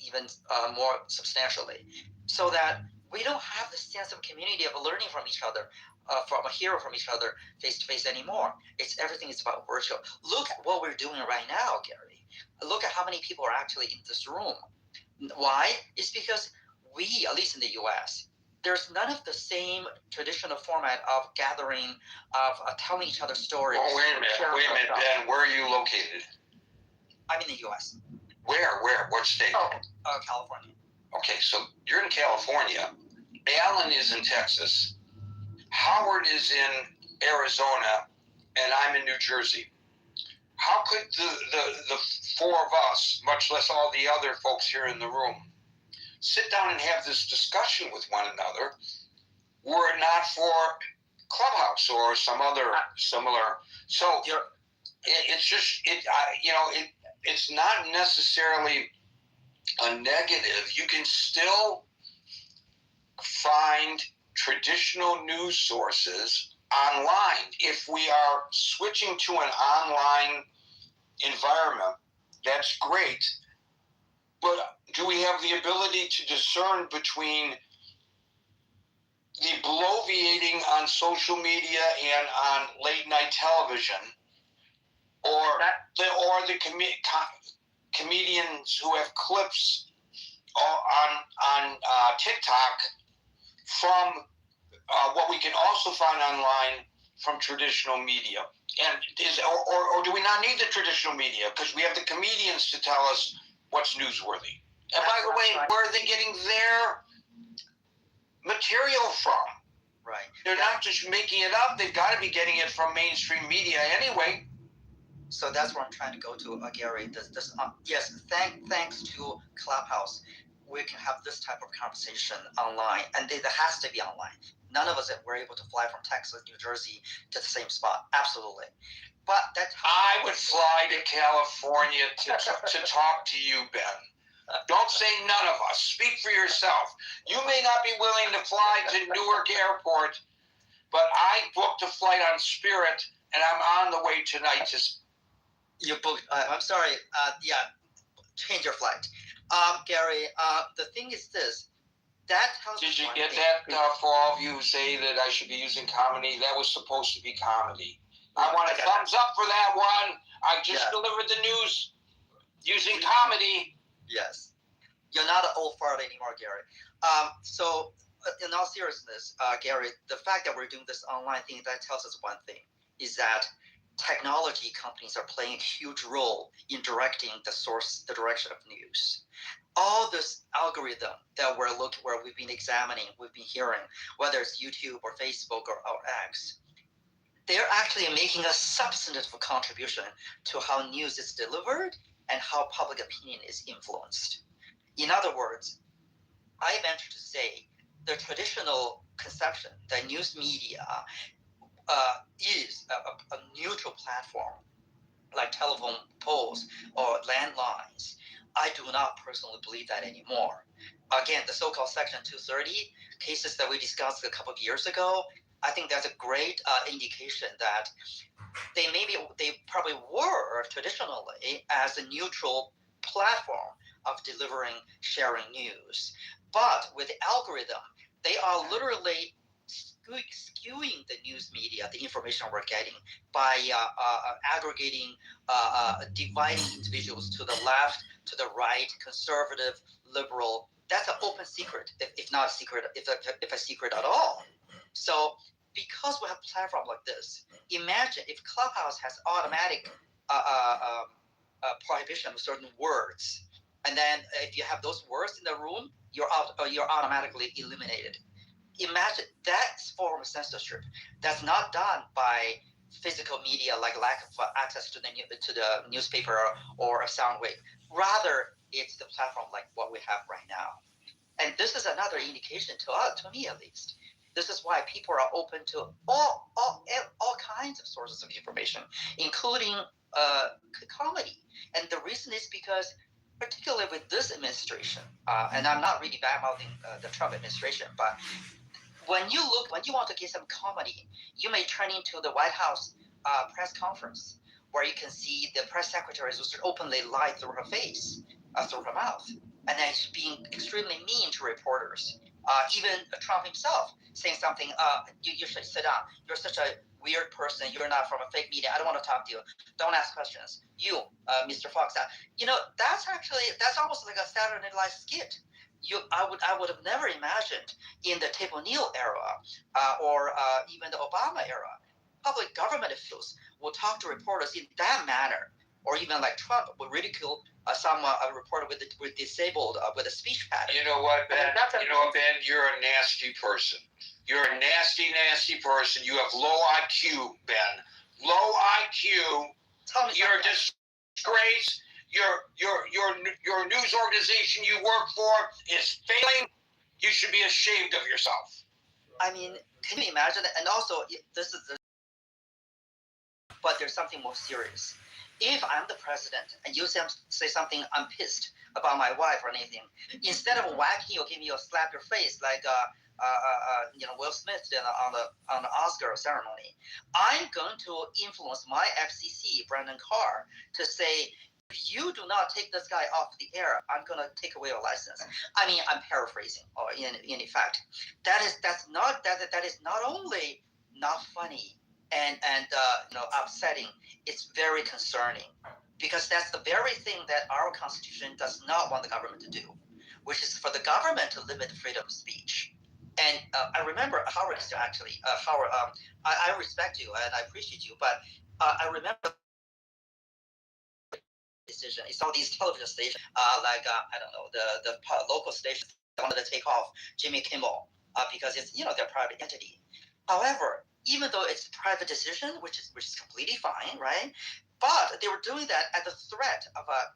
even more substantially, so that we don't have the sense of community of learning from each other, from each other face to face anymore. Everything is about virtual. Look at what we're doing right now, Gary. Look at how many people are actually in this room. Why? It's because we, at least in the U.S., there's none of the same traditional format of gathering, of telling each other stories. Oh, wait a minute, Ben. Where are you located? I'm in the U.S. Where? What state? California. Okay, so you're in California. Alan is in Texas. Howard is in Arizona, and I'm in New Jersey. How could the 4 of us, much less all the other folks here in the room, sit down and have this discussion with one another were it not for Clubhouse or some other similar. So it's not necessarily a negative. You can still find traditional news sources online. If we are switching to an online environment, that's great. But do we have the ability to discern between the bloviating on social media and on late night television, or the comedians who have clips on TikTok from what we can also find online from traditional media? And or do we not need the traditional media because we have the comedians to tell us what's newsworthy? And by the way, where are they getting their material from? Right. They're not just making it up. They've got to be getting it from mainstream media anyway. So that's where I'm trying to go to, Gary. Yes, thanks to Clubhouse, we can have this type of conversation online, and it has to be online. None of us were able to fly from Texas, New Jersey to the same spot. Absolutely. But I would fly to California to talk to you, Ben. Don't say none of us. Speak for yourself. You may not be willing to fly to Newark Airport, but I booked a flight on Spirit, and I'm on the way tonight to. You booked. I'm sorry. Change your flight, Gary. The thing is this. Did you get that? For all of you who say that I should be using comedy, that was supposed to be comedy. I want a thumbs up for that one. I just delivered the news using comedy. Yes. You're not an old fart anymore, Gary. So, in all seriousness, Gary, the fact that we're doing this online thing, that tells us one thing, is that technology companies are playing a huge role in directing the direction of news. All this algorithm that where we've been examining, we've been hearing, whether it's YouTube or Facebook or X, they're actually making a substantive contribution to how news is delivered and how public opinion is influenced. In other words, I venture to say the traditional conception that news media is a neutral platform like telephone poles or landlines. I do not personally believe that anymore. Again, the so-called Section 230 cases that we discussed a couple of years ago, I think that's a great indication that they probably were traditionally as a neutral platform of delivering, sharing news. But with the algorithm, they are literally skewing the news media, the information we're getting, by aggregating, dividing individuals to the left, to the right, conservative, liberal. That's an open secret, if not a secret, if a secret at all. So because we have a platform like this, imagine if Clubhouse has automatic prohibition of certain words, and then if you have those words in the room, you're automatically eliminated. Imagine that form of censorship that's not done by physical media, like lack of access to the newspaper or a sound wave. Rather, it's the platform like what we have right now. And this is another indication to me at least. This is why people are open to all kinds of sources of information, including comedy. And the reason is because, particularly with this administration, and I'm not really bad-mouthing the Trump administration, but when you want to get some comedy, you may turn into the White House press conference, where you can see the press secretary is openly lie through her face, through her mouth, and then she's being extremely mean to reporters. Even Trump himself saying something, you should sit down. You're such a weird person. You're not from a fake media. I don't want to talk to you. Don't ask questions. You, Mr. Fox. That's almost like a Saturday Night Live skit. I would have never imagined in the Ted O'Neill era or even the Obama era, public government officials will talk to reporters in that manner, or even like Trump would ridicule some reporter with disabled with a speech pattern. You know what, Ben? Ben, you're a nasty person. You're a nasty, nasty person. You have low IQ, Ben. Low IQ. You're a disgrace. Your news organization you work for is failing. You should be ashamed of yourself. I mean, can you imagine that? And also, but there's something more serious. If I'm the president and you say something, I'm pissed about my wife or anything, instead of whacking you, giving you a slap your face like Will Smith did on the Oscar ceremony, I'm going to influence my FCC, Brandon Carr, to say, if you do not take this guy off the air, I'm going to take away your license. I mean, I'm paraphrasing, or in effect, that is not only not funny and upsetting. It's very concerning, because that's the very thing that our Constitution does not want the government to do, which is for the government to limit freedom of speech. And I remember Howard actually, Howard, I respect you and I appreciate you, but I remember decision. It's all these television stations, I don't know, the local stations wanted to take off Jimmy Kimmel because it's their private entity. However, even though it's a private decision, which is completely fine, right? But they were doing that at the threat of a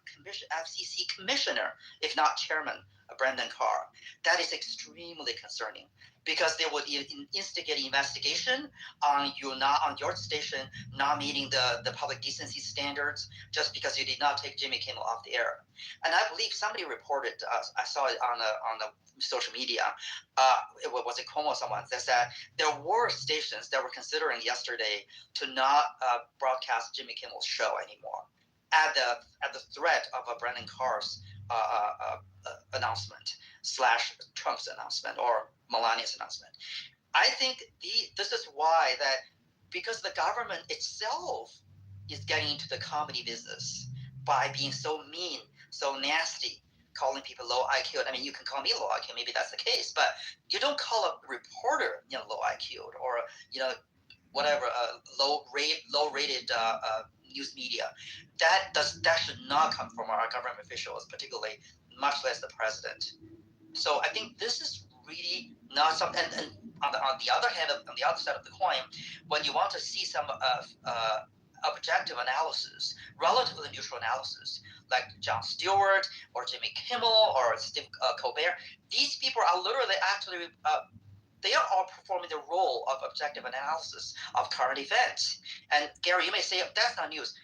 FCC commissioner, if not chairman, Brandon Carr. That is extremely concerning, because they would instigate investigation on your station not meeting the public decency standards just because you did not take Jimmy Kimmel off the air. And I believe somebody reported, I saw it on the social media, was it Como or someone, that said there were stations that were considering yesterday to not broadcast Jimmy Kimmel's show anymore at the threat of Brandon Carr's announcement / Trump's announcement or Melania's announcement. I think this is why that, because the government itself is getting into the comedy business by being so mean, so nasty, calling people low IQ. I mean, you can call me low IQ, maybe that's the case, but you don't call a reporter low IQ or whatever low rated news media. That should not come from our government officials, particularly, much less the president. So I think this is really not something. And on the other hand, on the other side of the coin, when you want to see some objective analysis, relatively neutral analysis, like Jon Stewart or Jimmy Kimmel or Steve Colbert, these people are literally actually they are all performing the role of objective analysis of current events. And Gary, you may say that's not news.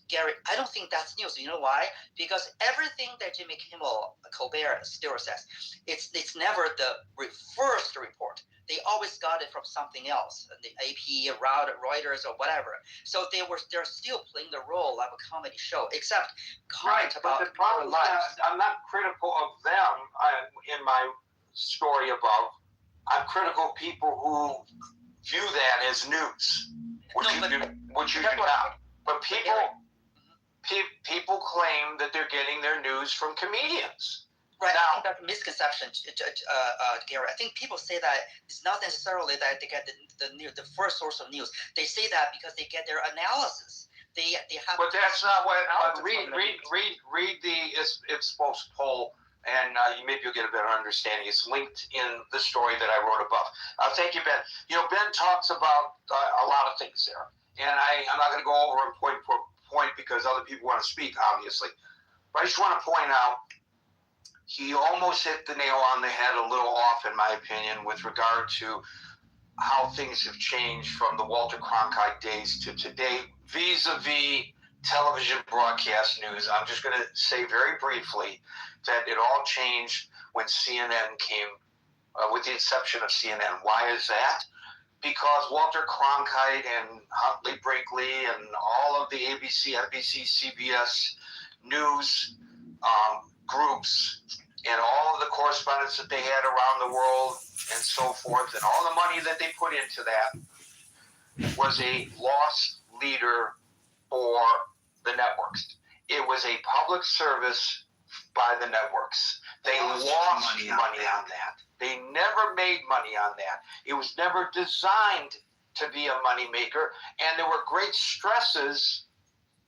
Gary, I don't think that's news. You know why? Because everything that Jimmy Kimmel, Colbert, Stewart says, it's never the first report. They always got it from something else, the AP, Reuters, or whatever. So they're still playing the role of a comedy show, except comment about the problem is I'm not critical of them in my story above. I'm critical of people who view that as news, which you do not. But people claim that they're getting their news from comedians. Right, I think that's a misconception, Gary. I think people say that it's not necessarily that they get the first source of news. They say that because they get their analysis. They have. But that's not what. Read the Ipsos poll, and maybe you'll get a better understanding. It's linked in the story that I wrote above. Thank you, Ben. Ben talks about a lot of things there, and I'm not going to go over them point for point because other people want to speak, obviously. But I just want to point out. He almost hit the nail on the head a little off, in my opinion, with regard to how things have changed from the Walter Cronkite days to today, vis-a-vis television broadcast news. I'm just going to say very briefly that it all changed when CNN came, with the inception of CNN. Why is that? Because Walter Cronkite and Huntley Brinkley and all of the ABC, NBC, CBS news groups and all of the correspondence that they had around the world and so forth, and all the money that they put into that was a lost leader for the networks. It was a public service by the networks. They lost money on that. They never made money on that. It was never designed to be a moneymaker, and there were great stresses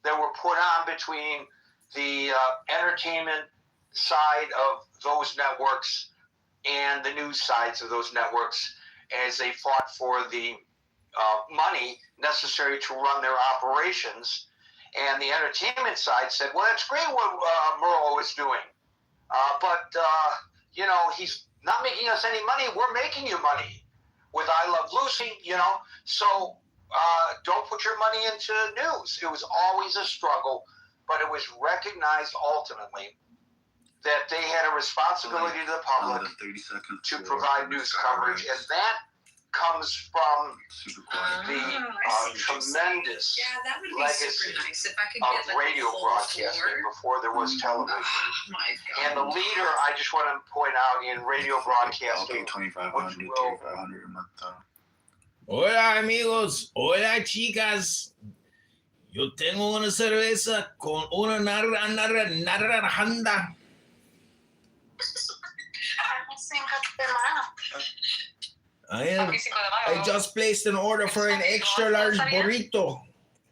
that were put on between the entertainment side of those networks and the news sides of those networks as they fought for the money necessary to run their operations. And the entertainment side said, well, that's great what Murrow is doing, but he's not making us any money. We're making you money. with I Love Lucy, So don't put your money into news. It was always a struggle, but it was recognized ultimately that they had a responsibility to the public to provide news coverage, and that comes from the tremendous legacy of radio broadcasting before there was television. And the leader, I just want to point out, in radio broadcasting, which will... Hola amigos, hola chicas. Yo tengo una cerveza con una naranja. I just placed an order for an extra large burrito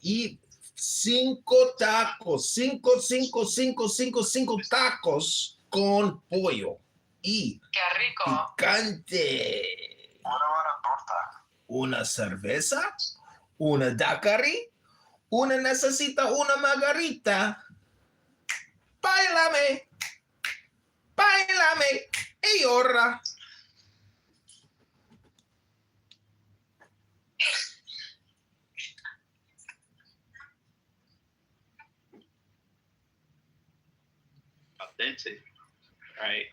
y 5 tacos, 5 tacos con pollo y picante. Una cerveza, una daiquiri, una necesita una margarita. Báilame, y ahora. Authentic, right?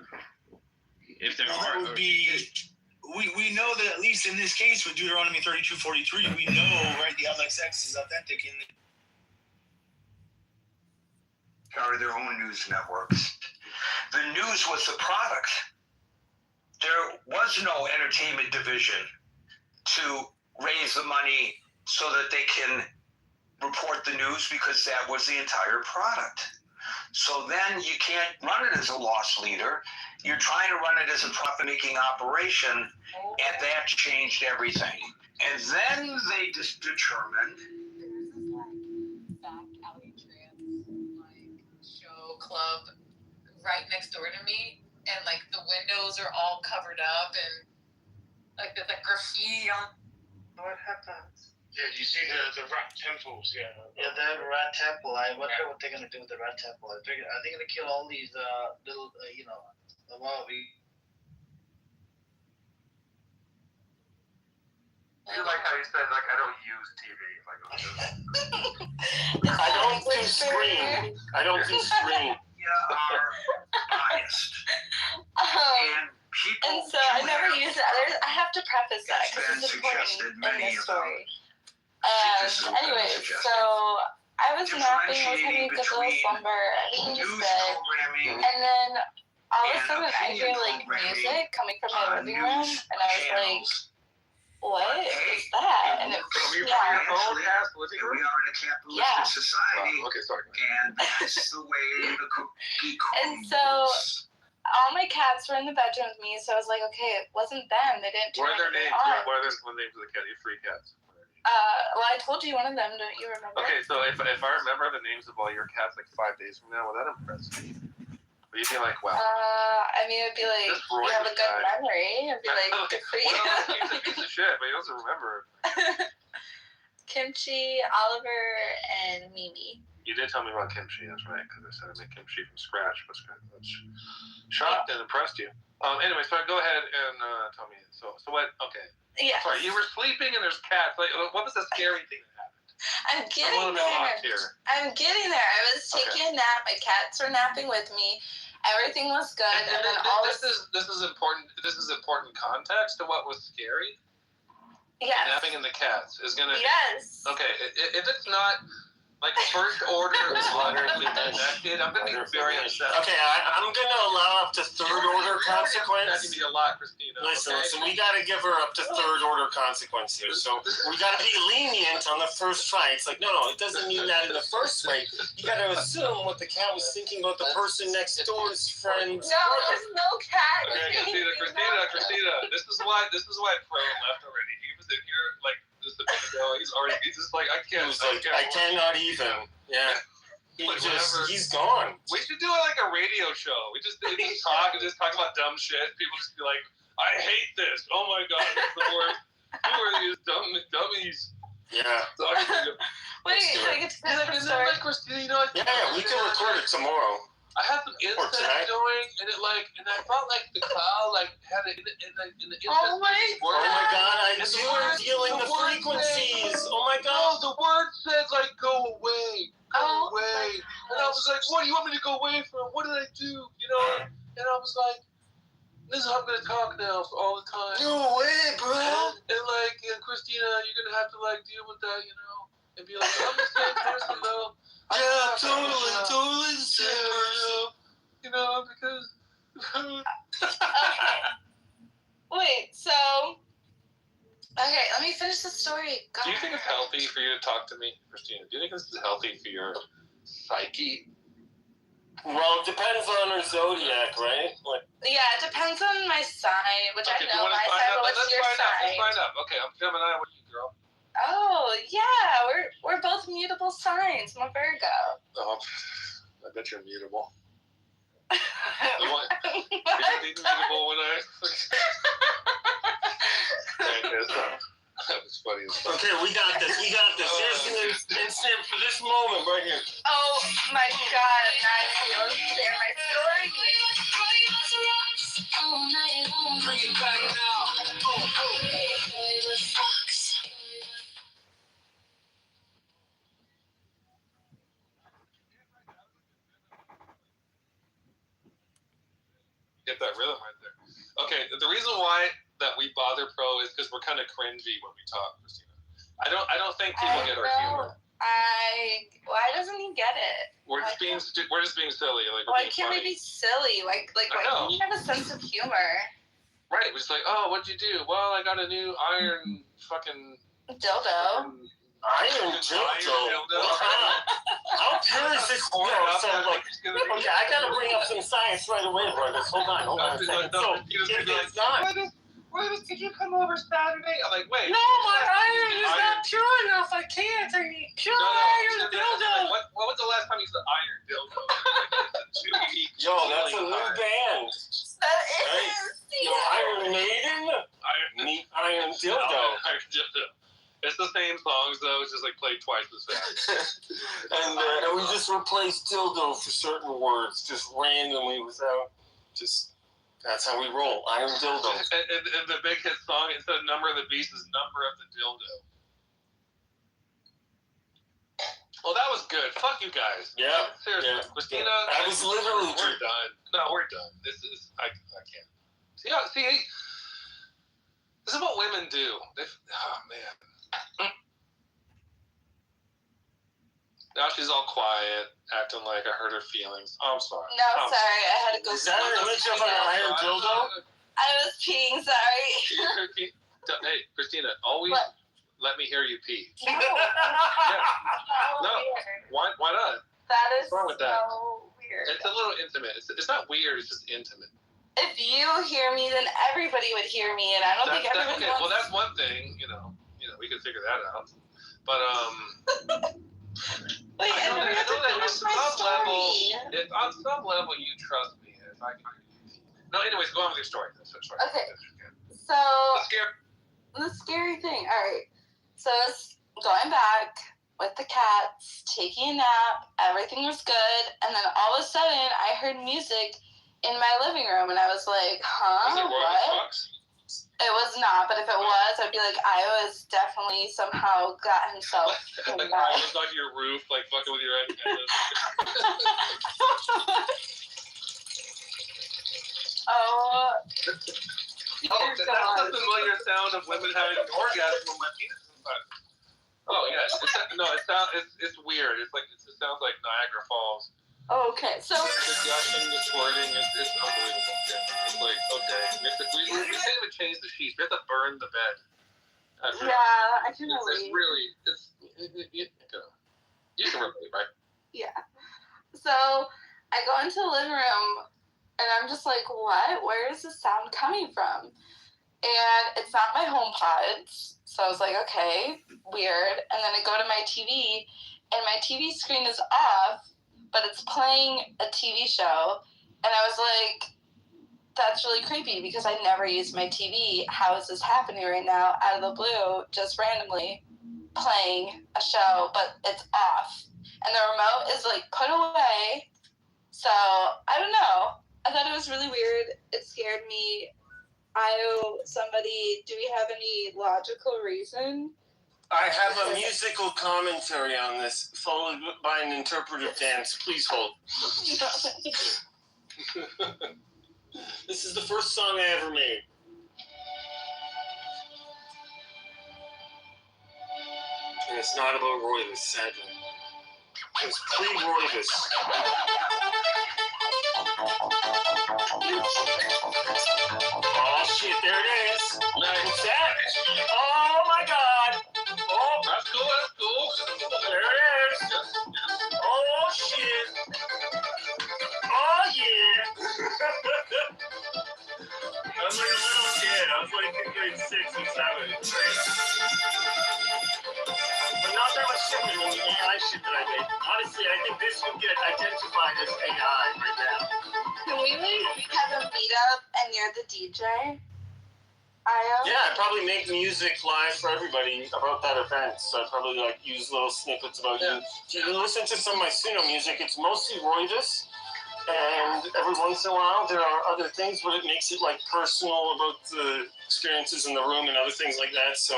If there Well, are, that would be. We know that at least in this case with Deuteronomy 32:43, we know, right, the LXX is authentic in carry their own news networks. The news was the product. There was no entertainment division to raise the money so that they can report the news, because that was the entire product. So then you can't run it as a loss leader. You're trying to run it as a profit-making operation, and that changed everything. And then they just determined... back alley trans show club right next door to me, and the windows are all covered up, and there's graffiti on. What happens? Yeah, you see the rat temples, yeah. Yeah, the rat temple. I wonder what they're gonna do with the rat temple. Are they gonna kill all these little, You like how you said, I don't use TV. I don't do screen. You are biased. And people... And so I never use it. I have to preface that because it's important in this story. Anyway, so I was napping, I was having a good little slumber, everything was good, and then all of a sudden I hear music coming from my living room, and I was like, what is that? And it freaked me out. We are in a capitalistic society, and that's the way the cookie crumbles. And so all my cats were in the bedroom with me, so I was like, okay, it wasn't them. They didn't turn anything on. What are the names of the cat? Your free cats. Well, I told you one of them. Don't you remember? Okay, so if I remember the names of all your cats 5 days from now, will that impress me? Will you be like, wow? I mean, it'd be like, you have a good memory. It'd be like, good for you. Well, he's a piece of shit, but he doesn't remember. Kimchi, Oliver, and Mimi. You did tell me about kimchi, that's right, because I said I make kimchi from scratch, which shocked and impressed you. Anyway, so go ahead and tell me. So what? Okay. Yeah. Sorry, you were sleeping and there's cats. What was the scary thing that happened? I'm getting there. I was taking a nap. My cats were napping with me. Everything was good. And then this is important. This is important context to what was scary. Yes. Napping in the cats is gonna. Yes. Okay. If it's not first order connected, I'm gonna be very upset. Okay, I'm gonna allow up to third order consequence. That can be a lot, Christina. Listen, we gotta give her up to third order consequence here. So we gotta be lenient on the first try. It's like, no, it doesn't mean that in the first way. You gotta assume what the cat was thinking about the person next door's friend's No, there's no cat. Okay, Christina. This is why Pro left already. He was in here just a minute ago. He's just like, I can't. I cannot even. Yeah. He's gone. We should do a radio show. We just talk about dumb shit. People just be like, I hate this. Oh my god, it's the worst. Who are these dummies? Yeah. Wait, I get to tell the story. Christina, yeah, we can record it tomorrow. I had some incense going, and I felt like the cloud had it in the incense. Oh my God! I do feeling the frequencies. Oh my God! No, the word said go away, go away, and I was like, what do you want me to go away from? What did I do? And I was like, this is how I'm gonna talk now for all the time. No way, bro. And Christina, you're gonna have to deal with that, and be like, I'm the same person though. Yeah, totally the same person. Because. Okay. Wait, so. Okay, let me finish the story. God. Do you think it's healthy for you to talk to me, Christina? Do you think this is healthy for your psyche? Well, it depends on her zodiac, right? Yeah, it depends on my sign, which I know my sign, but what's your sign? Let's find out. Okay, I'm Gemini. What are you, girl? Oh, yeah, we're both mutable signs. I'm a Virgo. Oh, I bet you're mutable. You're gonna be mutable when I... That was funny as fuck. Okay, we got this. Here's an instant for this moment right here. Oh my God, now you share my story. Bring it back now. Get that rhythm right there. Okay, the reason why that we bother Pro is because we're kind of cringy when we talk, Christina. I don't think people get our humor. Why doesn't he get it? We're just being silly. Why can't we be silly? Why can't you have a sense of humor? Right, we're just oh, what'd you do? Well, I got a new iron fucking dildo. Iron dildo? How pure is this? Okay, I gotta bring up some science right away, brothers. Hold on. It's not. Did you come over Saturday? I'm like, wait. No, my iron is not pure enough. I can't. I need pure iron dildo. What was the last time you said iron dildo? Yo, that's a new band. That is. Yo, Iron Maiden? Iron dildo. Iron dildo. It's the same songs though. It's just played twice as fast. and we just replaced dildo for certain words, just randomly without just. That's how we roll. Iron dildo. And the big hit song, instead of number of the beast, is number of the dildo. Well, that was good. Fuck you guys. Yeah. Seriously. Yeah. Christina. I was literally. We're done. No, we're done. This is. I can't. See, this is what women do. Oh, man. Now she's all quiet, acting like I hurt her feelings. Oh, I'm sorry. No, sorry. I had to go. Is that an image of an iron dildo? I was peeing, sorry. Hey, Christina, always let me hear you pee. No. No. Why not? That is What's wrong with that? so weird. It's a little intimate. It's not weird. It's just intimate. If you hear me, then everybody would hear me, and I don't think everybody wants. Well, that's one thing. We can figure that out. But Wait, I know that on some level you trust me. No, anyways, go on with your story. Okay. So the scary thing. All right. So it's going back with the cats, taking a nap. Everything was good, and then all of a sudden, I heard music in my living room, and I was like, "Huh? Was it What?" Fox? It was not, but if it was, I'd be like, I was definitely somehow got himself. I was on your roof, fucking with your antennas. That's the familiar sound of women having an orgasm when my penis is inside. Oh yeah, it's weird. It sounds like Niagara Falls. Oh, okay, so the gushing, the squirting, it's unbelievable. Yeah. It's okay. We can't even change the sheets. We have to burn the bed. Yeah, I can It's relate. really, you can relate, right? Yeah. So I go into the living room, and I'm just like, what? Where is this sound coming from? And it's not my HomePods. So I was like, okay, weird. And then I go to my TV, and my TV screen is off, but it's playing a TV show. And I was like, that's really creepy because I never use my TV. How is this happening right now out of the blue, just randomly playing a show, but it's off? And the remote is put away. So, I don't know. I thought it was really weird. It scared me. I owe somebody, do we have any logical reason? I have a musical commentary on this, followed by an interpretive dance. Please hold. This is the first song I ever made. And it's not about Roivus, sadly. It was pre-Roivus. Oh shit, there it is. What's that? Oh my god. Oh, That's cool. That's cool. there it is. Oh shit. Oh yeah. I was like a little kid. I was like in grade 6 and 7. But not that much shit in the AI shit that I made. Honestly, I think this would get identified as AI right now. Can we have a meetup and you're the DJ? Yeah, I'd probably make music live for everybody about that event. So I'd probably like use little snippets about you. If you listen to some of my Suno music, it's mostly Roivus. And every once in a while, there are other things, but it makes it like personal about the experiences in the room and other things like that. So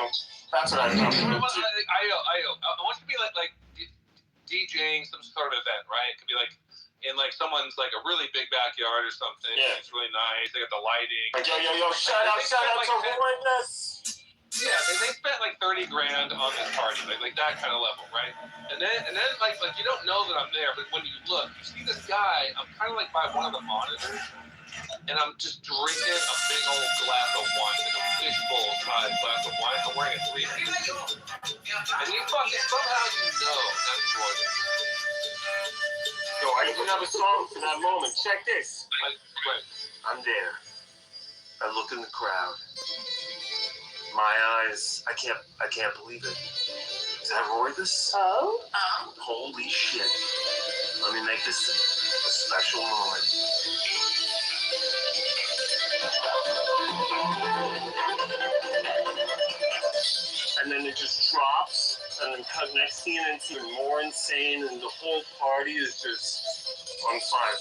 that's what I do. I want you to be like DJing some sort of event, right? It could be like in like someone's like a really big backyard or something. Yeah. It's really nice. They got the lighting. Like, yo, shout out to Roivus. Yeah, they spent like $30,000 on this party, like that kind of level, right? And then like you don't know that I'm there, but when you look, you see this guy. I'm kind of like by one of the monitors, and I'm just drinking a big old glass of wine, like a fishbowl-sized glass of wine. I'm wearing a 3-piece suit, and you fucking somehow that's Jordan. Yo, I even have a song for that moment. Check this. Right. I'm there. I look in the crowd. My eyes, I can't believe it. Is that Roivus? Oh? Holy shit. Let me make this a special moment. And then it just drops, and then cut next scene, and it's even more insane, and the whole party is just on fire.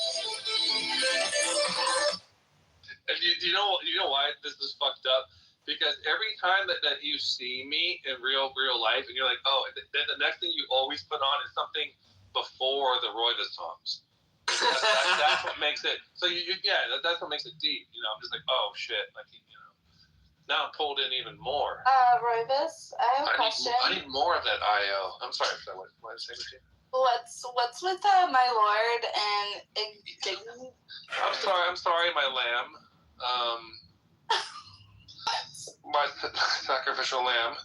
And you know why this is fucked up? Because every time that you see me in real life, and you're like, oh, then the next thing you always put on is something before the Roivus songs. That's what makes it. So that's what makes it deep. You know, I'm just like, oh shit, like now I'm pulled in even more. Roivus, I have a question. I need more of that IO. I'm sorry for that. What did I say with you? What's with my lord and indignant? I'm sorry, my lamb. My sacrificial lamb.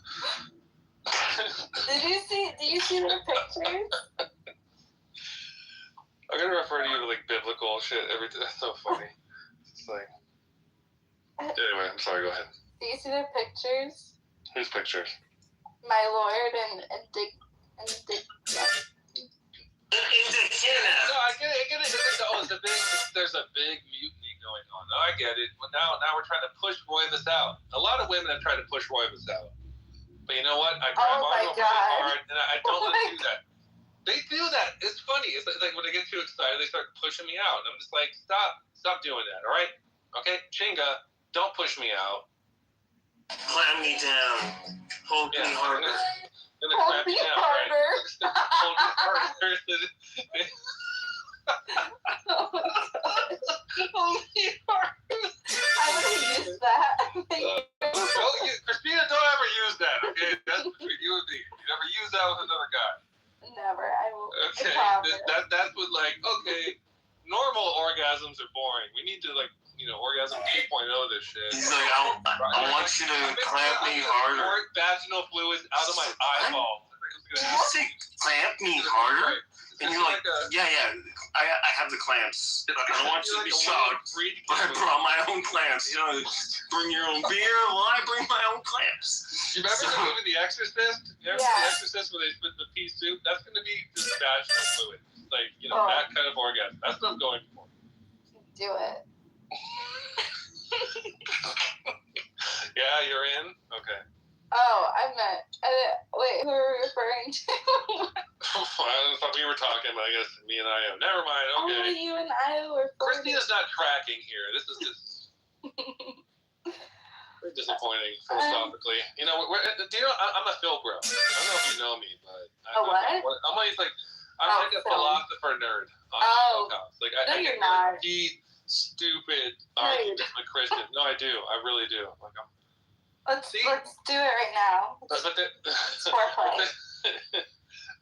Do you see the pictures? I'm gonna refer to you to like biblical shit every time. That's so funny. It's like. Anyway, I'm sorry. Go ahead. Do you see the pictures? Whose pictures? My lord and indignant. No, I get it. There's a big mutiny going on. No, I get it. Well, now we're trying to push Roivus out. A lot of women have tried to push Roivus out. But you know what? I grab on really hard, and I don't let them do that. They do that. It's funny. It's like when they get too excited, they start pushing me out. And I'm just like, stop doing that, all right? Okay? Chinga, don't push me out. Clam me down. Hold me harder. Hold me harder. Hold me harder. Hold me harder. I would use that. Christina, don't ever use that, okay? That's between you and me. You never use that with another guy. Never. I will. Okay. That's what, like, okay, normal orgasms are boring. We need to, like, orgasm 2.0 this shit. He's like, I want you to clamp me harder. Pour vaginal fluids out of my eyeball. Did you say clamp me harder? And you're like, yeah, I have the clamps. I don't want you to be shocked, but I brought my own clamps. You know, bring your own beer. Well, I bring my own clamps. You remember the movie The Exorcist? You remember The Exorcist where they split the pea soup? That's going to be just vaginal fluid. Like, that kind of orgasm. That's what I'm going for. Do it. Yeah, you're in? Okay. Oh, I meant. Wait, who are we referring to? I thought we were talking, but I guess me and I am. Never mind. Okay. Only you and I were. Christina's not tracking here. This is just very disappointing philosophically. You know, I'm a Phil bro. I don't know if you know me, but I'm always like, I'm like a philosopher nerd. Like no, I you're get not. deep, stupid arguments with Christian. No, I do. I really do. Like let's do it right now. It's foreplay.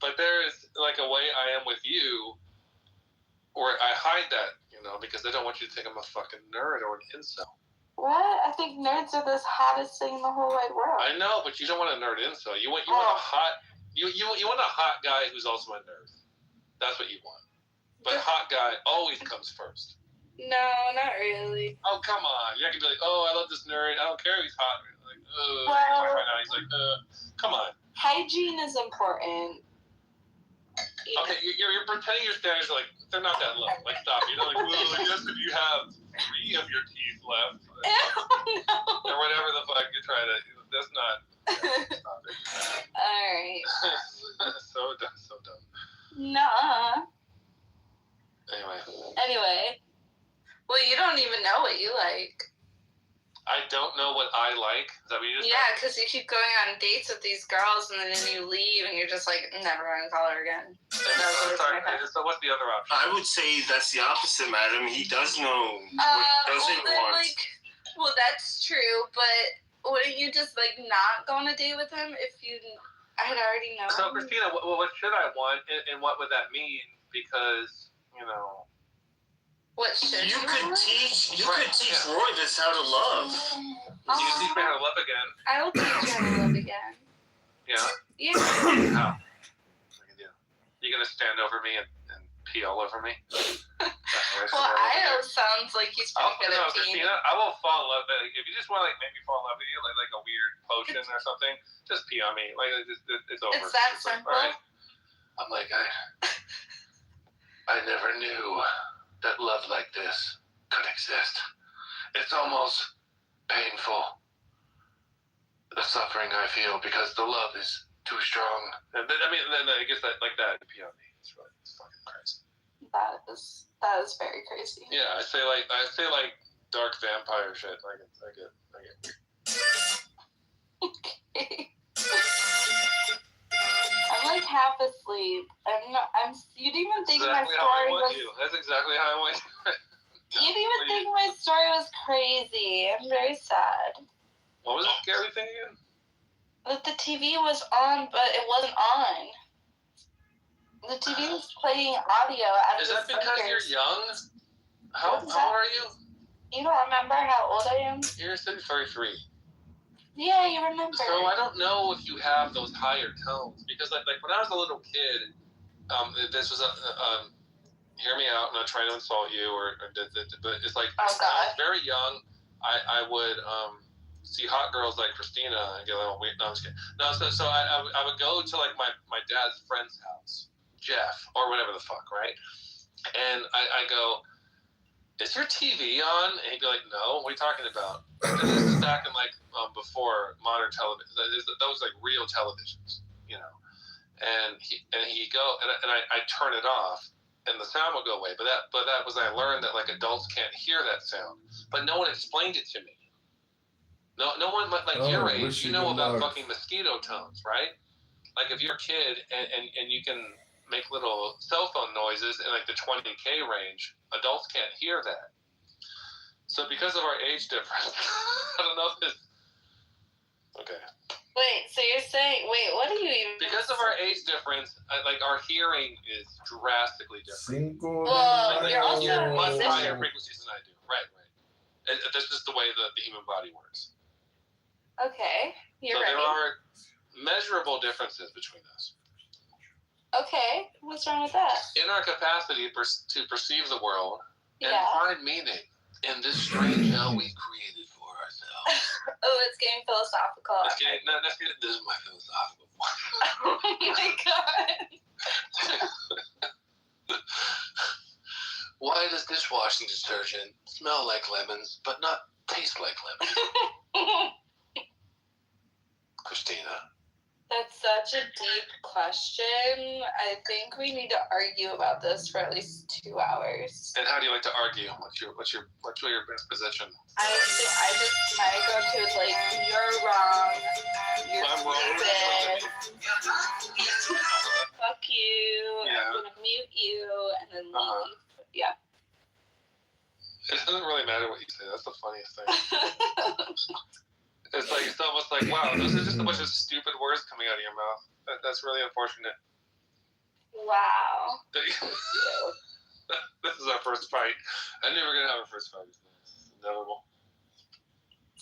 But there is like a way I am with you, or I hide that, because I don't want you to think I'm a fucking nerd or an incel. What? I think nerds are the hottest thing in the whole wide world. I know, but you don't want a nerd incel. You want a hot you want a hot guy who's also a nerd. That's what you want. But hot guy always comes first. No, not really. Oh, come on. You can be like, oh, I love this nerd. I don't care if he's hot. Like, he's like, come on. Hygiene is important. Okay, you're pretending your standards are like, they're not that low. Like, stop. You're not like, well, I guess if you have 3 of your teeth left. Or whatever the fuck you're trying to. That's not. Stop it. Alright. So dumb. Nah. Anyway. Well, you don't even know what you like. I don't know what I like. Is that what you just Yeah, because you keep going on dates with these girls and then you leave and you're just like, never going to call her again. So what's the other option? I would say that's the opposite, madam. He does know what doesn't want. Well, that's true, but wouldn't you just not go on a date with him if I had already known? So, Christina, what should I want, and what would that mean? Because, What should you could teach Roy this how to love. You can teach me how to love again. I will teach you how to love again. Yeah? Yeah. How? You gonna stand over me and pee all over me? Well, Io sounds like he's pretty good at peeing. Christina, I will fall in love. If you just want to make me fall in love with you, like a weird potion or something, just pee on me. Like it's over. It's that simple. Right. I'm like, I never knew that love like this could exist. It's almost painful, the suffering I feel, because the love is too strong. And then I guess that like that pee on me. It's fucking crazy. That is very crazy. Yeah, I say like dark vampire shit. I get weird. Okay. I'm like half asleep. You didn't even think my story was. That's exactly how I want you. You didn't even think my story was crazy. I'm very sad. What was the scary thing again? That the TV was on, but it wasn't on. The TV was playing audio out of the speakers. Is that because you're young? How old are you? You don't remember how old I am? You're 33. Yeah, you remember. So I don't know if you have those higher tones, because like when I was a little kid, this was hear me out, I'm not trying to insult you, but it's like when I was very young, I would see hot girls like Christina and go, oh wait, no, I'm just kidding. No, so I would go to like my dad's friend's house, Jeff, or whatever the fuck, right? And I go, is your TV on? And he'd be like, no, what are you talking about? And this is back in like before modern television. Those like real televisions, And he'd go, and I turn it off, and the sound would go away. But that was, I learned that like adults can't hear that sound. But no one explained it to me. No one like your age, you know about fucking mosquito tones, right? Like if you're a kid and you can make little cell phone noises in like the 20K range, adults can't hear that. So because of our age difference, I don't know if this. Okay. Wait, so you're saying? Wait, what are you even? Because of our age difference, like our hearing is drastically different. Well, you're also a much musician. higher frequencies than I do. Right. That's just the way the human body works. Okay, you're so ready. There are measurable differences between us. Okay, what's wrong with that? In our capacity to perceive the world and Yeah. find meaning in this strange hell we've created for ourselves. Oh, it's getting philosophical. This is my philosophical one. Oh my god. Why does dishwashing detergent smell like lemons but not taste like lemons? Christina, That's such a deep question. I think we need to argue about this for at least 2 hours. And how do you like to argue? What's your best position? I just my go-to is like, you're wrong. You're stupid. Fuck you. Yeah. I'm gonna mute you and then leave. Yeah. It doesn't really matter what you say. That's the funniest thing. It's like, it's almost like, wow, those are just a bunch of stupid words coming out of your mouth. That's really unfortunate. Wow. This is our first fight. I knew we were going to have our first fight. It's inevitable.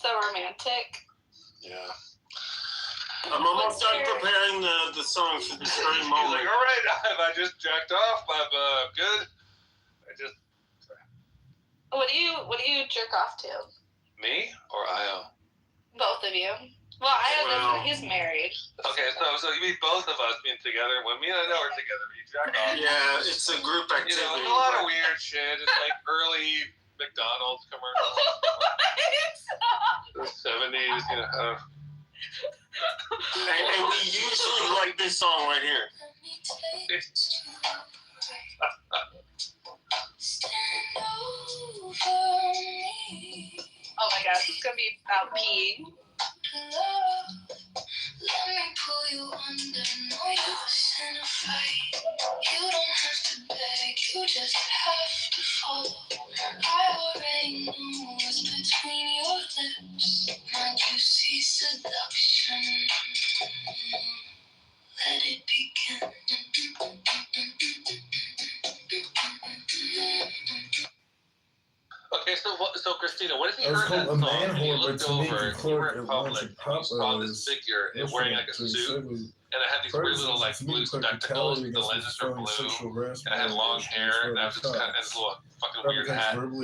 So romantic. Yeah. I'm almost done preparing the song for this very moment. He's like, all right, I just jacked off. I'm good. What do you jerk off to? Me or Io? Both of you. Well, Io doesn't. He's married. Okay, so you mean both of us being together. When me and I know we're together, you jack off. Yeah, it's a group activity. You know, it's a lot of weird shit. It's like early McDonald's commercials. The 70s, you know. And we usually like this song right here. Oh my gosh, it's gonna be about peeing. Let me pull you under, no use in a fight. You don't have to beg, you just have to fall. I already know what's between your lips. My juicy seduction. Let it begin. Okay, so Christina, what if you It's heard that called song a man and you whore, looked but to me, over, the you were clerk in at public, Lunch and you saw this figure wearing like a suit, and it had these weird little like blue spectacles, the lenses are blue, and it had long hair, and I was just kind of, and this little fucking weird hat, you know, and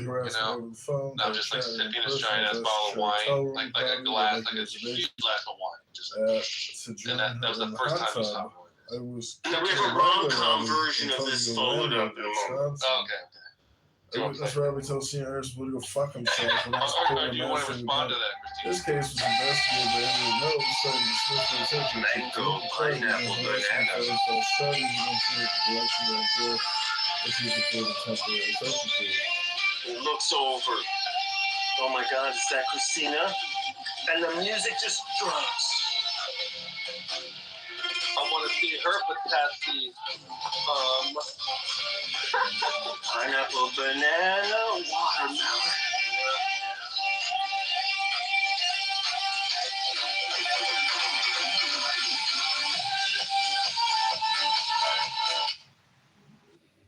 I was just like sipping this giant ass bottle of wine, like a glass, like a huge glass of wine, just, and that was the first time you saw me. We have a rom-com version of this followed up in a moment. Oh, okay. That's why we told Senior Harrison to go fuck himself. Do you want to respond to that, Christina? This case was investigated by Edward Mills, citing dismissal attention to Mango, pineapple, banana. studies against the collection of their issues reported temporary substitutes. It looks over. Oh my God, is that Christina? And the music just drops. I want to see her past the pineapple, banana, watermelon.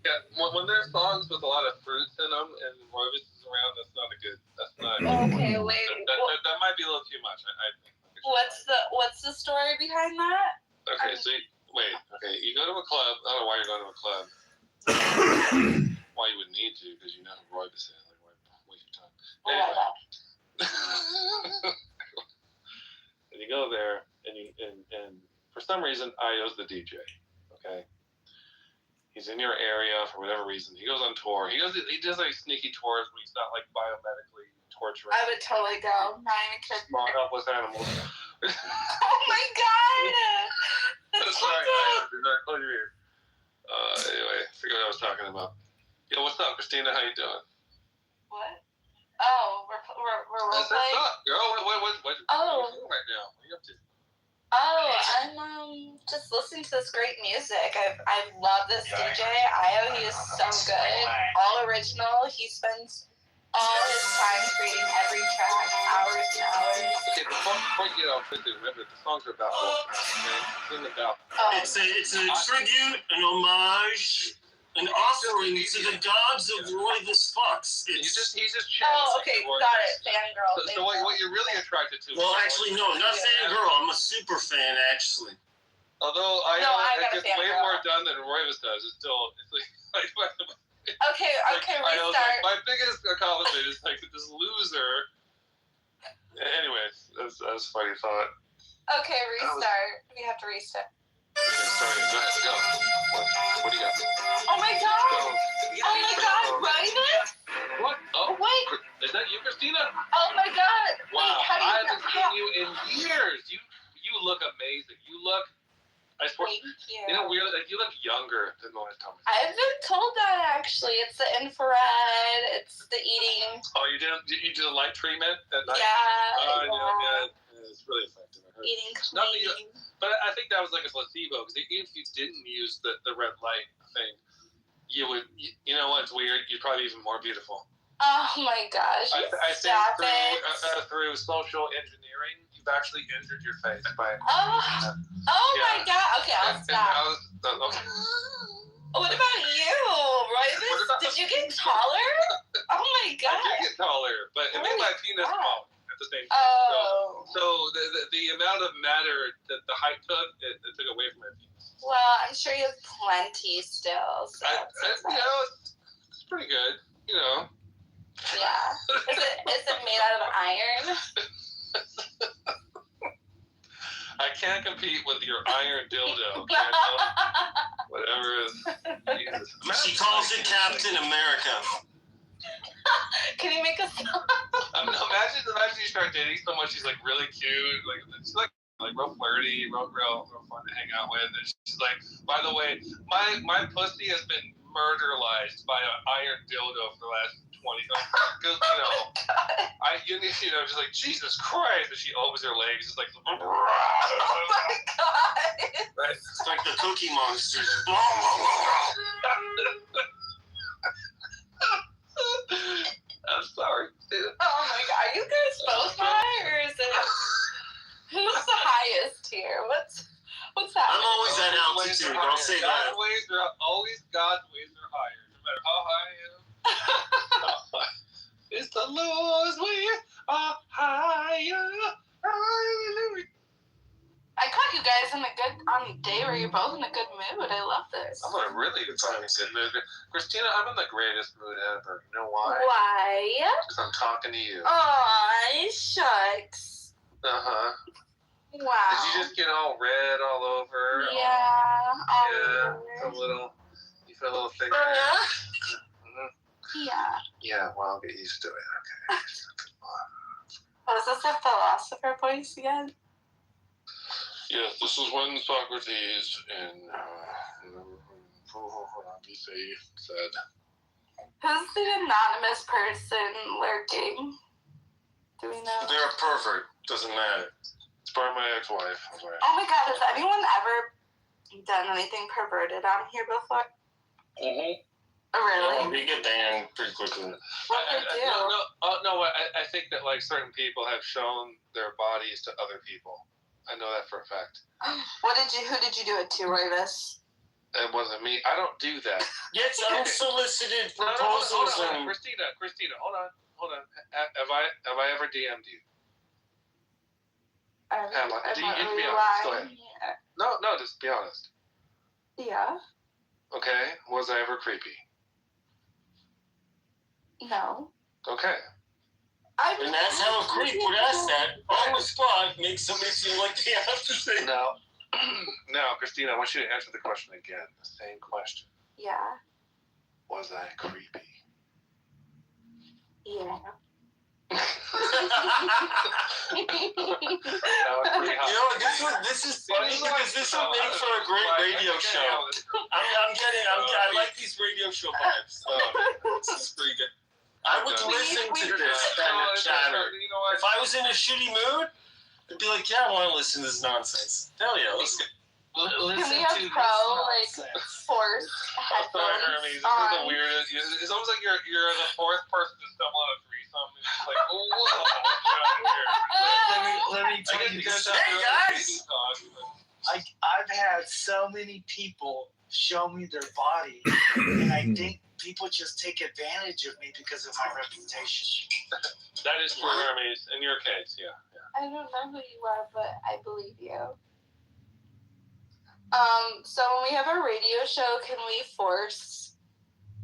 Yeah, when there's songs with a lot of fruits in them and Royvis is around, that's not a good. That's not. Okay, wait. That might be a little too much. I think. What's the story behind that? Okay, so you go to a club. I don't know why you're going to a club. Why you would need to, because you know who Royvis is. Like, why waste your time? Anyway. And you go there, and for some reason, Io's the DJ. Okay. He's in your area for whatever reason. He goes on tour. He does like sneaky tours where he's not like biomedically torturing. I would totally go. Ryan could. Small helpless animals. Oh my God! That's sorry. Close your ears. Anyway, I forget what I was talking about. Yo, what's up, Christina? How you doing? What? Oh, we're role playing. What's up, girl? What are you doing right now? What are you up to? Oh, I'm just listening to this great music. I love this DJ. Io, he is so good. All original. He spends all his time creating every track, hours and hours. Okay, before you get off, remember the songs are about love. Okay, it's about. It's a tribute, an homage, an offering to the gods of Roy the Fox. He's just Oh, okay, got it. Fangirl. So what you're really attracted to? Well, actually, no, not fangirl. I'm a super fan, actually. Although I gets way more done than Royvis does. It's like Okay, restart. Like, my biggest accomplishment is like this loser. Anyways, that's a funny thought. Okay, restart. We have to restart. Okay, sorry, go ahead, go. What do you got? Oh my God! Oh my God, Royvis? What? Oh, wait. Is that you, Christina? Oh my God! Wow, Wait, I haven't seen you in years. You look amazing. You look You know, weird. Like, you look younger than the last time. I've been told that actually. It's the infrared. It's the eating. Oh, you did a light treatment at night? Yeah. Yeah. It's really effective. Eating Not clean. that but I think that was like a placebo, because even if you didn't use the red light thing, you would. You know what's weird? You'd probably be even more beautiful. Oh my gosh! I think Stop through social engineering, you've actually injured your face by. My god! Okay, I'll stop. Okay. What about you, Royvis? Did you get taller? Oh my god! I did get taller, but it made my penis small at the same time. Oh. So the amount of matter that the height took, it took away from my penis. Well, I'm sure you have plenty still. So it's pretty good. You know. Yeah. Is it made out of iron? I can't compete with your iron dildo. Whatever is. Jesus. She calls it Captain America. Can you make a song? Imagine you start dating someone, she's like really cute, like she's like real flirty, real fun to hang out with, and she's like, by the way, my pussy has been murderized by an iron dildo for the last 20 times. Because just like, Jesus Christ, and she opens her legs, it's like, oh my god! Right? It's like the Cookie Monsters. I'm sorry. Oh my god, are you guys both high, or is it who's the highest here? What's that? I'm always at altitude. Don't say that. God's ways are higher, no matter how high I am. It's the Lord's ways are higher. I caught you guys on a day where you're both in a good mood. I love this. I'm in a really good mood. Christina, I'm in the greatest mood ever. You know why? Why? Because I'm talking to you. Aw, shucks. Uh-huh. Wow. Did you just get all red all over? Yeah. You feel a little thicker. Yeah. Yeah, well, I'll get used to it. Okay. Was this a philosopher voice again? Yes, this is when Socrates in said. Who's the anonymous person lurking? Do we know? They're a pervert. Doesn't matter. It's probably my ex-wife. Oh my god, has anyone ever done anything perverted on here before? Mm-hmm. Oh, really? They get banned pretty quickly. What did they do? I think that like certain people have shown their bodies to other people. I know that for a fact. Who did you do it to, Royvis? It wasn't me. I don't do that. Get unsolicited proposals. Hold on. Christina, hold on. Have I ever DM'd you? Am I be honest. Go ahead. No, just be honest. Yeah. Okay. Was I ever creepy? No. Okay. And that's how a creep would ask that on the spot, make somebody feel like they have to say. Now, Christina, I want you to answer the question again. The same question. Yeah. Was I creepy? Yeah. This is funny because this will make for a great radio show. I like these radio show vibes. This is pretty good. I would listen to this kind of chatter. If I was in a shitty mood, I'd be like, yeah, I want to listen to this nonsense. Hell yeah, let's go. Can we have forced headphones Hermes, this is the weirdest. It's almost like you're the fourth person to stumble on a threesome. It's like, let me tell you this. Hey guys! I've had so many people show me their body, and I think people just take advantage of me because of my reputation. That is true, Hermes. In your case, yeah. I don't know who you are, but I believe you. So when we have a radio show, can we force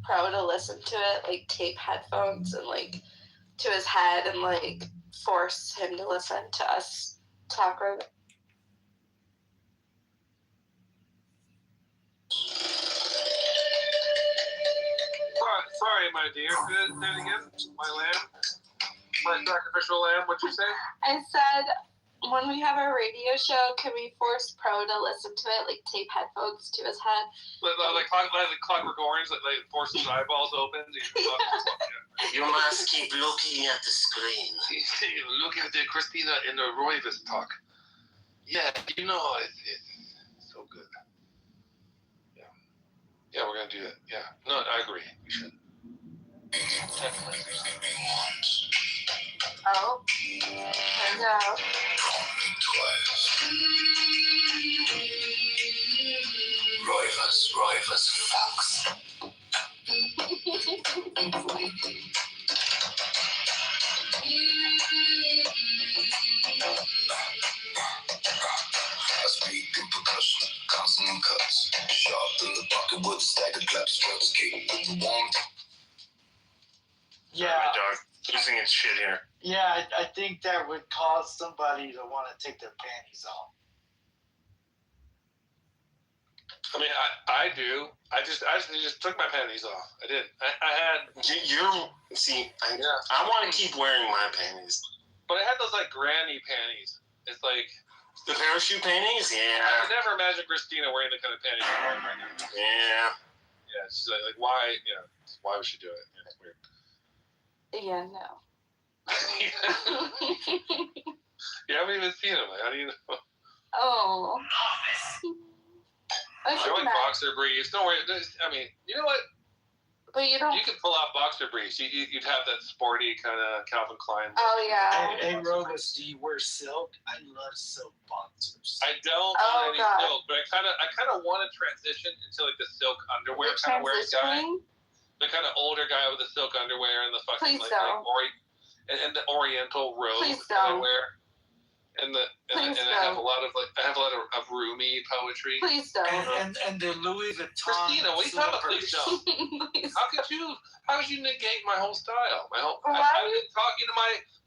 Pro to listen to it, like tape headphones and like to his head and like force him to listen to us talk over? Sorry, my dear. Say it again. My lamb. My sacrificial lamb. What'd you say? I said, when we have our radio show, can we force Pro to listen to it, like tape headphones to his head? Like Clockwork Orange, like force his eyeballs open. You must keep looking at the screen. Look at the Christina and the Roivas talk. Yeah, you know, it's so good. Yeah. Yeah, we're going to do that. Yeah. No, I agree. We should. Oh. Turns out. Roivas fucks. I speak in percussion, consonant cuts. Sharp in the pocket with a stack of clap struts. Kick with the warm. Yeah. My dog losing its shit here. Yeah, I think that would cause somebody to want to take their panties off. I mean, I do. I just took my panties off. I did. I had. I want to keep wearing my panties. But I had those like granny panties. It's like the parachute panties. Yeah. I could never imagine Christina wearing the kind of panties I'm wearing right now. Yeah. Yeah. She's like why? You know, why would she do it? Yeah, it's weird. Yeah, no. You haven't even seen them. How do you know? Oh. I like boxer briefs. Don't worry. I mean, you know what? But you don't. You could pull off boxer briefs. You'd have that sporty kind of Calvin Klein. Oh yeah. Hey, Rovis, do you wear silk? I love silk boxers. I don't own any silk, but I kind of want to transition into like the silk underwear kind of wearing guy. The kind of older guy with the silk underwear and the fucking and the Oriental robe that I wear. And I have a lot of Rumi poetry. Please don't. And the Louis Vuitton. Christina, what are you talking about? Please don't. How could you negate my whole style? I've been talking to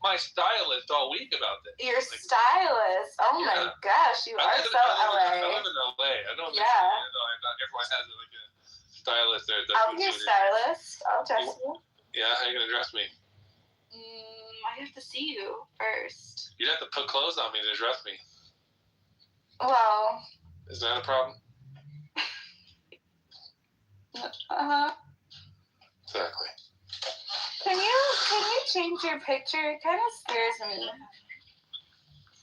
my stylist all week about this. Your stylist? Oh my gosh, you are so LA. I live in LA. I don't. Yeah. Everyone has like a stylist there. I'll be your stylist. I'll dress you. Yeah, how are you gonna dress me? I have to see you first. You'd have to put clothes on me to dress me. Well. Is that a problem? Exactly. Can you change your picture? It kind of scares me.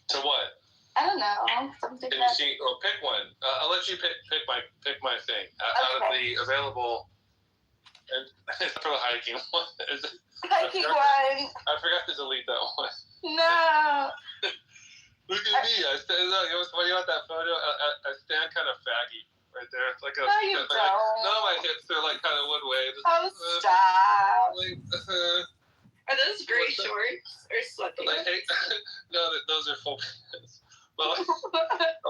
To what? I don't know. Something. Can you see? Or pick one. I'll let you pick my thing out of the available. And for the hiking one. Hiking one. I forgot to delete that one. No. Look at me. What do you want that photo? I stand kind of faggy right there. It's like a. No, you don't. None of my hips are like kind of wood waved. Oh, stop. Are those gray shorts or sweatpants? No, those are full pants. Well, I'm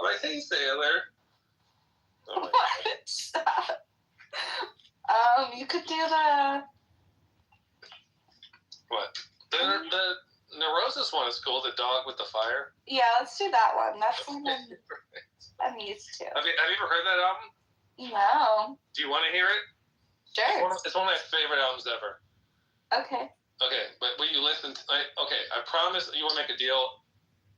like, hey, sailor. Oh, what? Stop. You could do the. What? The Neurosis one is cool. The dog with the fire. Yeah, let's do that one. That's one I'm used to. Have you ever heard that album? No. Do you want to hear it? Sure. It's one of my favorite albums ever. Okay. Okay, but will you listen? Okay, I promise you want to make a deal.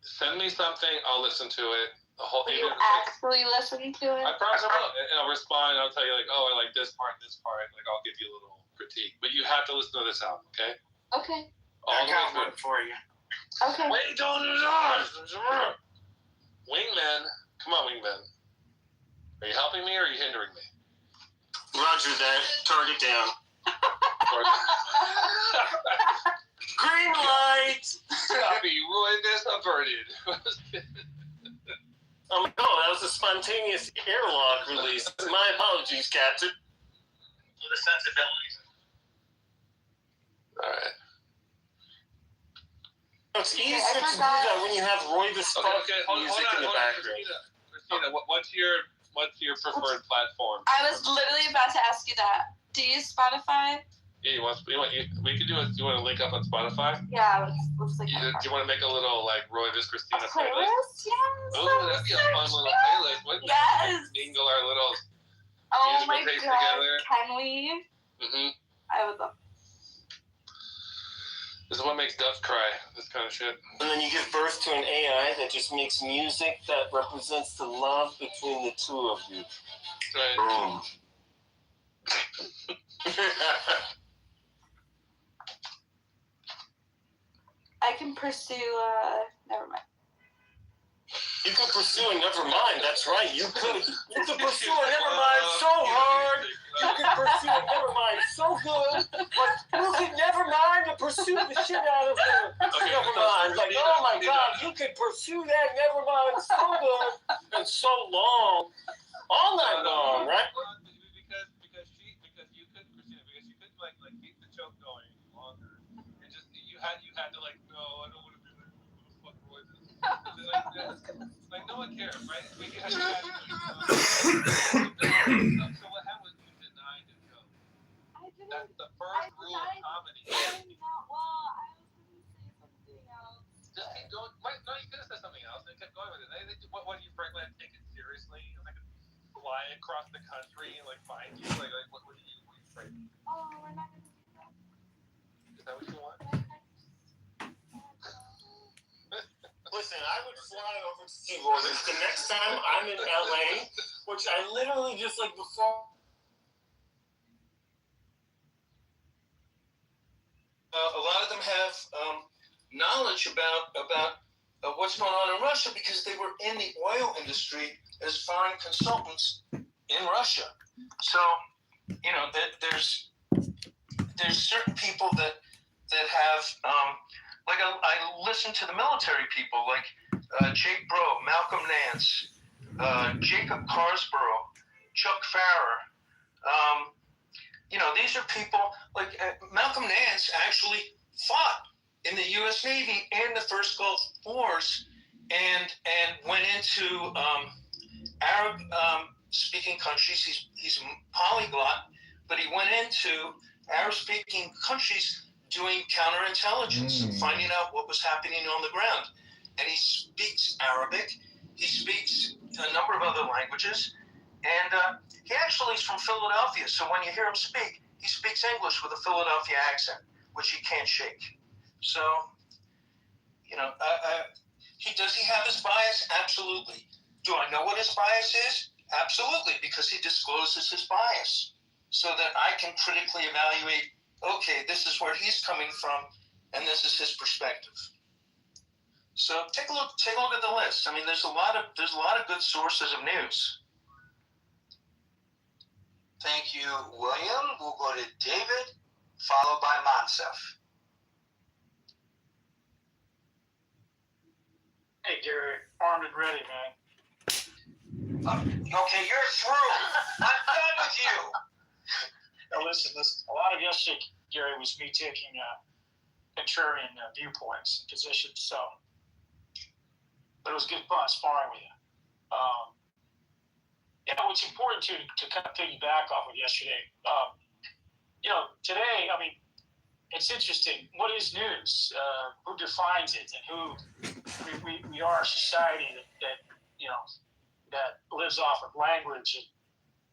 Send me something. I'll listen to it. Will you actually listen to it? I promise I will. And I'll respond. I'll tell you like, oh, I like this part and this part. Like I'll give you a little critique. But you have to listen to this album, okay? Okay. I got one for you. Okay. Wait, don't do that. Wingman. Come on, Wingman. Are you helping me or are you hindering me? Roger that. Target down. Green light! Copyright averted. Oh no, that was a spontaneous airlock release. My apologies, Captain. For the sensibilities. Alright. It's easy to do that when you have Roy the Spark music in the background. Christina, what's your preferred platform? I was literally about to ask you that. Do you use Spotify? Yeah, we could do it. You want to link up on Spotify? Yeah, let's link up. Do you want to make a little like Roy Vis Christina playlist? Yes. Oh, that'd be a fun little playlist. Yes. Mingle our little. Oh my god! Together. Can we? Mhm. I would love. This is what makes doves cry. This kind of shit. And then you give birth to an AI that just makes music that represents the love between the two of you. Right. I can pursue. Never mind. You could pursue a never mind. That's right. You could pursue a never mind so hard. You could pursue a never mind so good. But you could never mind to pursue the shit out of the never mind. Like, oh my God, you could pursue that never mind so good and so long, all night long, right? Because you couldn't, Christina, because you couldn't like keep the joke going longer. And just you had to like, no, I don't want to be like, fuck boy. Like no one cares, right? We had so what happened was you denied the joke. That's the first rule of comedy. Well, I was going to say something else. Just keep going. No, you could have said something else. They kept going with it. What do you frankly take it seriously? Like fly across the country and like find you? Like what are you afraid of? Oh, we're not going to do that. Is that what you want? Listen, I would fly over to Kitover the next time I'm in LA, which I literally just like before. A lot of them have knowledge about what's going on in Russia because they were in the oil industry as foreign consultants in Russia. So, you know, there's certain people that have like I listen to the military people like Jake Bro, Malcolm Nance, Jacob Carsborough, Chuck Farrer. You know, these are people like Malcolm Nance actually fought in the U.S. Navy in the first Gulf Wars and went into Arab speaking countries. He's polyglot, but he went into Arab speaking countries doing counterintelligence, finding out what was happening on the ground. And he speaks Arabic. He speaks a number of other languages. And he actually is from Philadelphia, so when you hear him speak, he speaks English with a Philadelphia accent, which he can't shake. So, you know, does he have his bias? Absolutely. Do I know what his bias is? Absolutely, because he discloses his bias so that I can critically evaluate, okay, this is where he's coming from, and this is his perspective. So take a look at the list. I mean, there's a lot of good sources of news. Thank you, William. We'll go to David, followed by Monsef. Hey, Gary, armed and ready, man. Okay, you're through. I'm done with you. Now, listen. A lot of yesterday, Gary, was me taking contrarian viewpoints and positions. So, but it was good fun sparring with you. What's important to kind of piggyback off of yesterday. Today, I mean, it's interesting. What is news? Who defines it, and who we are a society that lives off of language and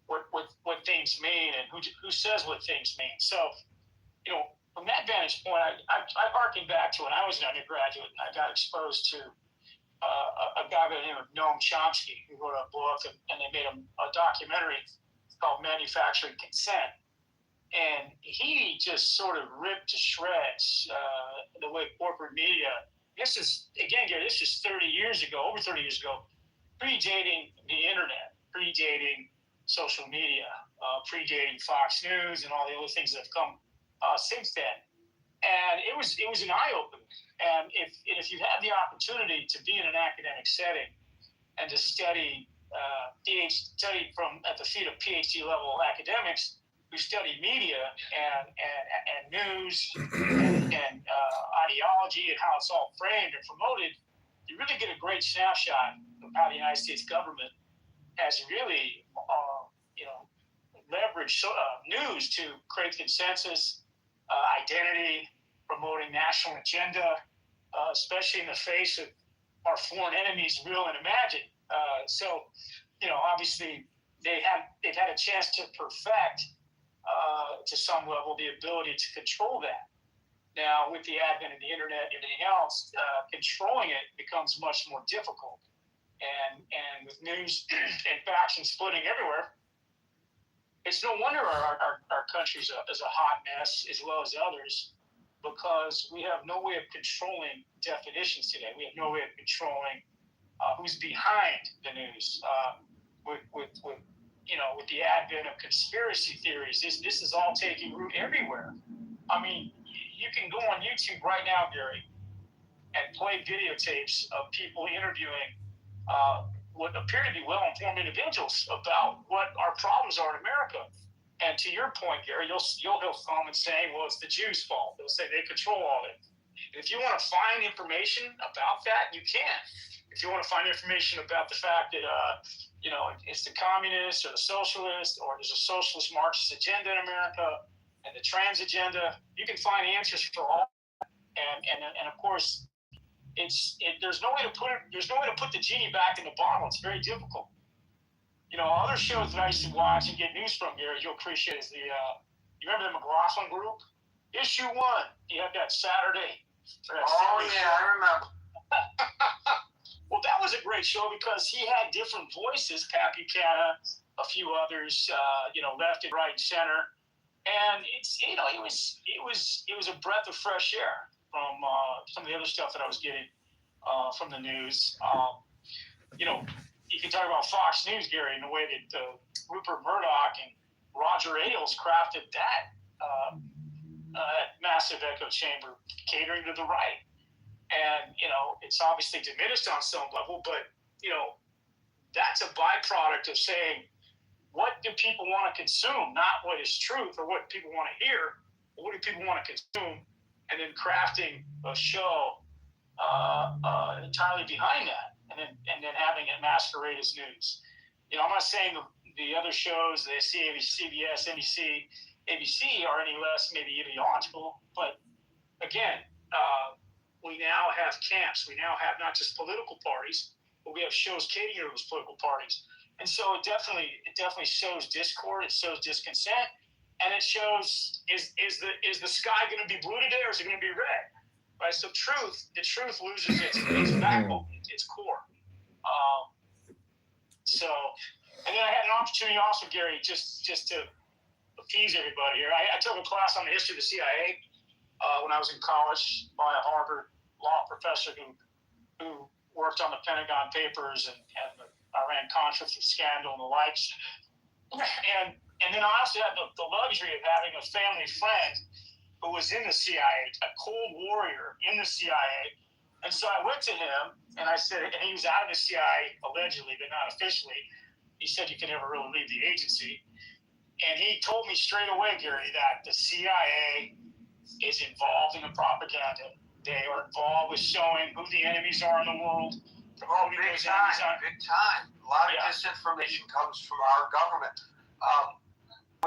what things mean, and who says what things mean. So, from that vantage point, I harken back to when I was an undergraduate and I got exposed to a guy by the name of Noam Chomsky, who wrote a book, and they made a documentary called Manufacturing Consent. And he just sort of ripped to shreds the way corporate media, this is 30 years ago, over 30 years ago, predating the internet, predating social media, predating Fox News and all the other things that have come since then. And it was an eye-opener. And if you have the opportunity to be in an academic setting and to study from at the feet of PhD level academics who study media and news and ideology and how it's all framed and promoted, you really get a great snapshot of how the United States government has really leveraged news to create consensus, identity, promoting national agenda, especially in the face of our foreign enemies, real and imagined. Obviously, they've had a chance to perfect, to some level, the ability to control that. Now, with the advent of the internet and everything else, controlling it becomes much more difficult. And with news and factions splitting everywhere, it's no wonder our country is a hot mess, as well as others, because we have no way of controlling definitions today. We have no way of controlling who's behind the news. With the advent of conspiracy theories, this is all taking root everywhere. I mean, you can go on YouTube right now, Gary, and play videotapes of people interviewing what appear to be well-informed individuals about what our problems are in America. And to your point, Gary, you'll hear comments saying, well, it's the Jews' fault. They'll say they control all of it. And if you want to find information about that, you can. If you want to find information about the fact that, it's the communists or the socialists, or there's a socialist Marxist agenda in America and the trans agenda, you can find answers for all. And of course, there's no way to put the genie back in the bottle. It's very difficult. Other shows that I used to watch and get news from, Gary, you'll appreciate is you remember the McLaughlin Group? Issue 1, you had that Saturday. I remember. Well, that was a great show because he had different voices, Pat Buchanan, a few others, left and right and center. And it was a breath of fresh air from some of the other stuff that I was getting from the news. You can talk about Fox News, Gary, in the way that Rupert Murdoch and Roger Ailes crafted that massive echo chamber, catering to the right. And, it's obviously diminished on some level, but, that's a byproduct of saying, what do people want to consume? Not what is truth or what people want to hear, but what do people want to consume? And then crafting a show entirely behind that, and then having it masquerade as news. I'm not saying the other shows, the CBS, NBC, ABC, are any less maybe ideological, but again, we now have camps. We now have not just political parties, but we have shows catering to those political parties. And so it definitely sows discord. It sows discontent, and it shows is the sky going to be blue today, or is it going to be red? Right. So the truth loses its backbone, its core. And then I had an opportunity also, Gary, just to appease everybody here. I took a class on the history of the CIA when I was in college by a Harvard law professor who worked on the Pentagon Papers and the Iran-Contra scandal and the likes. And then I also had the luxury of having a family friend who was in the CIA, a Cold Warrior in the CIA. And so I went to him and I said, and he was out of the CIA allegedly, but not officially. He said you can never really leave the agency. And he told me straight away, Gary, that the CIA is involved in the propaganda. They are involved with showing who the enemies are in the world. Big time. A lot of disinformation comes from our government.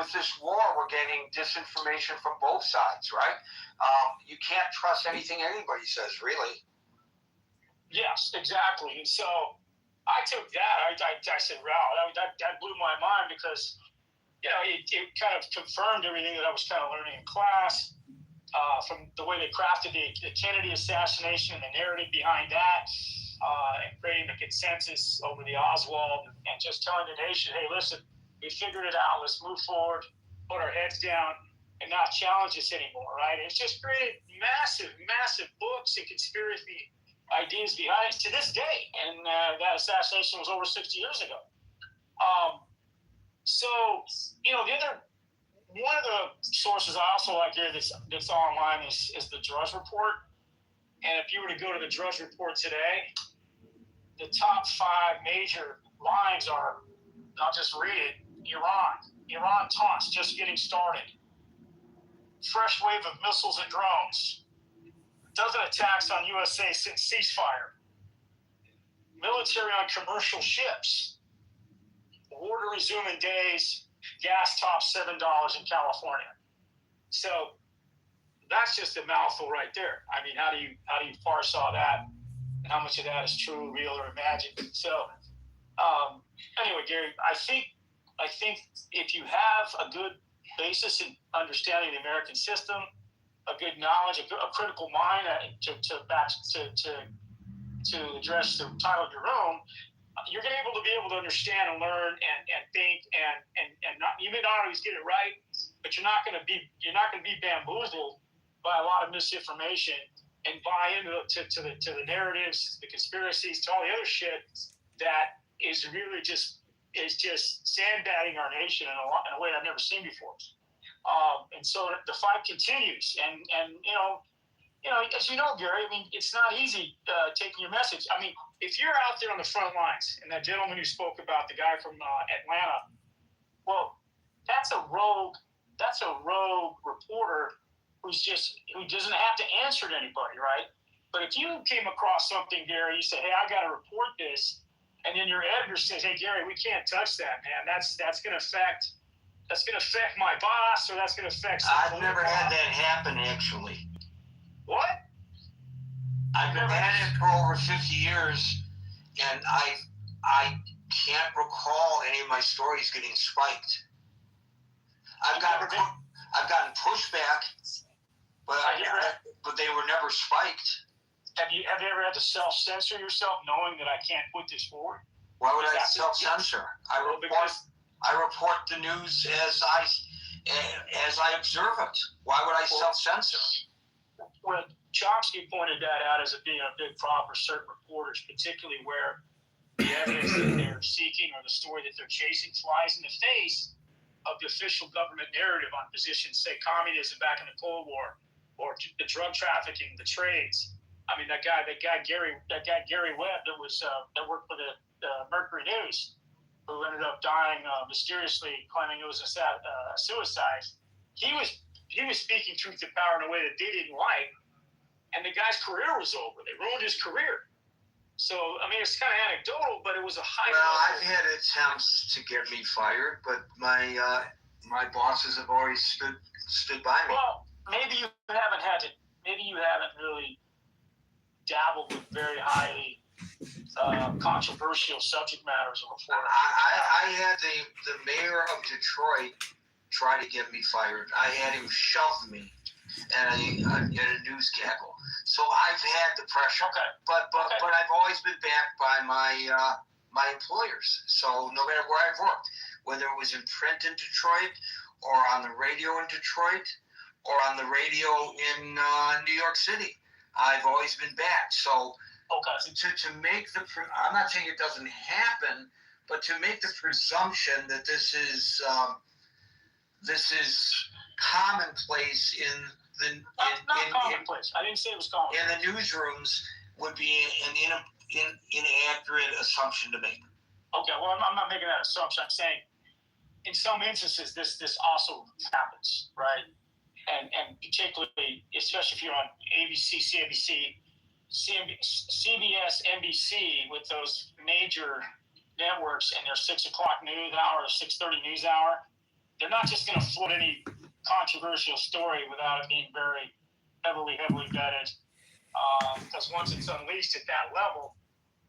With this war, we're getting disinformation from both sides, right? You can't trust anything anybody says, really. Yes, exactly. And so I took that. I said, wow, that blew my mind because, it kind of confirmed everything that I was kind of learning in class. From the way they crafted the Kennedy assassination and the narrative behind that, and creating the consensus over the Oswald, and just telling the nation, hey, listen, we figured it out. Let's move forward, put our heads down, and not challenge this anymore, right? It's just created massive, massive books and conspiracy ideas behind it to this day. And that assassination was over 60 years ago. One of the sources I also like here that's online is the Drudge Report. And if you were to go to the Drudge Report today, the top 5 major lines are, I'll just read it, Iran taunts just getting started. Fresh wave of missiles and drones. Dozen attacks on USA since ceasefire. Military on commercial ships. War to resume in days. Gas tops $7 in California. So that's just a mouthful right there. I mean, how do you parse all that? And how much of that is true, real, or imagined? So anyway, Gary, I think if you have a good basis in understanding the American system, a good knowledge, a critical mind to address the title of your room, you're going to be able to understand and learn and think and not, you may not always get it right, but you're not going to be bamboozled by a lot of misinformation and buy into the narratives, the conspiracies, to all the other shit that is really just sandbagging our nation in a way I've never seen before. And so the fight continues, and as you know, Gary, I mean, it's not easy taking your message. I mean, if you're out there on the front lines, and that gentleman who spoke about the guy from Atlanta, well, that's a rogue reporter who doesn't have to answer to anybody, right? But if you came across something, Gary, you say, hey, I got to report this, and then your editor says, hey, Gary, we can't touch that, man. That's going to affect my boss, or that's going to affect. I've never had that happen, actually. What? I've been at it for over 50 years, and I can't recall any of my stories getting spiked. I've gotten pushback, but they were never spiked. Have you ever had to self-censor yourself, knowing that I can't put this forward? Why would I self-censor? I report the news as I observe it. Why would I self-censor? Well, Chomsky pointed that out as being a big problem for certain reporters, particularly where the evidence that they're seeking or the story that they're chasing flies in the face of the official government narrative on positions, say communism back in the Cold War, or the drug trafficking, the trades. I mean, that guy Gary Webb that worked for the Mercury News, who ended up dying mysteriously, claiming it was a suicide. He was speaking truth to power in a way that they didn't like, and the guy's career was over. They ruined his career. So, I mean, it's kind of anecdotal, but it was a high level. I've had attempts to get me fired, but my bosses have always stood by me. Well, maybe you haven't really dabbled with very highly controversial subject matters of reporting. I had the mayor of Detroit try to get me fired. I had him shove me at a news gaggle. So I've had the pressure, but I've always been backed by my employers. So no matter where I've worked, whether it was in print in Detroit, or on the radio in Detroit, or on the radio in New York City, I've always been backed. So to make I'm not saying it doesn't happen, but to make the presumption that this is commonplace not commonplace. I didn't say it was commonplace. In the newsrooms would be an inaccurate assumption to make. Okay, well, I'm not making that assumption. I'm saying in some instances this also happens, right? And particularly, especially if you're on ABC, CBS, NBC, with those major networks and their 6 o'clock news hour or 6:30 news hour, they're not just going to float any controversial story without it being very heavily vetted. Because once it's unleashed at that level,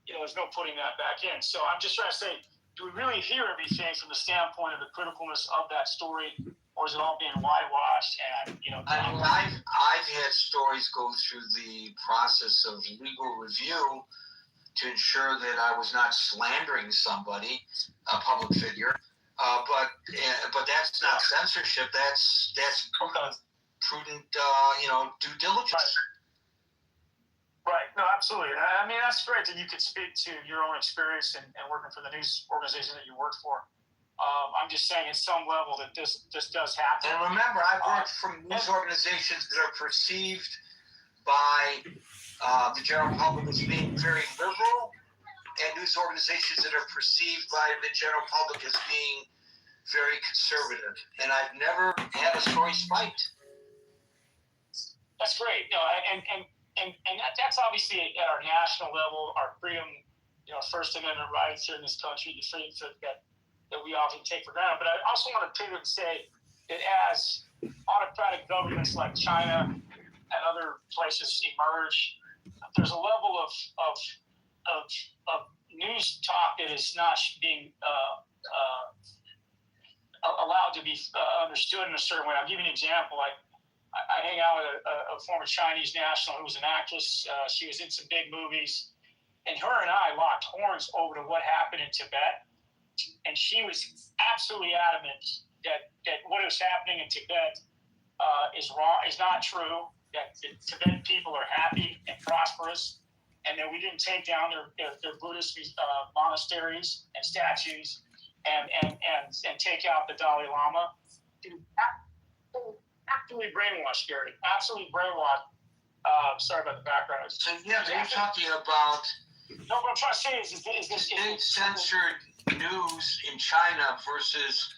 there's no putting that back in. So I'm just trying to say, do we really hear everything from the standpoint of the criticalness of that story, or is it all being whitewashed? And I've had stories go through the process of legal review to ensure that I was not slandering somebody, a public figure. But that's not censorship. That's prudent, due diligence. Right. No, absolutely. I mean, that's great that you could speak to your own experience and working for the news organization that you work for. I'm just saying at some level that this does happen. And remember, I've worked from news organizations that are perceived by the general public as being very liberal, and news organizations that are perceived by the general public as being very conservative. And I've never had a story spiked. That's great. And that's obviously at our national level, our freedom, First Amendment rights here in this country, the freedoms that we often take for granted. But I also want to pivot and say that as autocratic governments like China and other places emerge, there's a level of news talk that is not being allowed to be understood in a certain way. I'll give you an example. I I hang out with a former Chinese national who was an actress. She was in some big movies, and her and I locked horns over to what happened in Tibet. And she was absolutely adamant that what is happening in Tibet is wrong, is not true. That the Tibetan people are happy and prosperous, and that we didn't take down their Buddhist monasteries and statues, and take out the Dalai Lama. Dude, absolutely brainwashed, Gary. Absolutely brainwashed. Sorry about the background. So yeah, you're talking about. No, what I'm trying to say is this censored news in China versus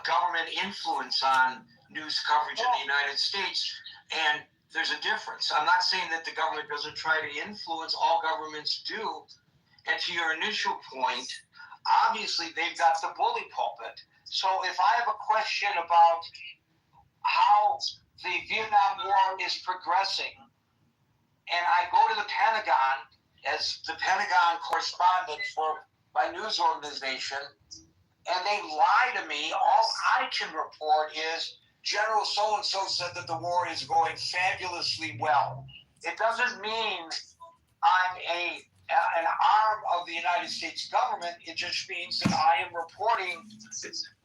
government influence on news coverage in the United States, and there's a difference. I'm not saying that the government doesn't try to influence. All governments do. And to your initial point, obviously they've got the bully pulpit. So if I have a question about how the Vietnam War is progressing, and I go to the Pentagon as the Pentagon correspondent for my news organization, and they lie to me, all I can report is General so-and-so said that the war is going fabulously well. It doesn't mean I'm an arm of the United States government. It just means that I am reporting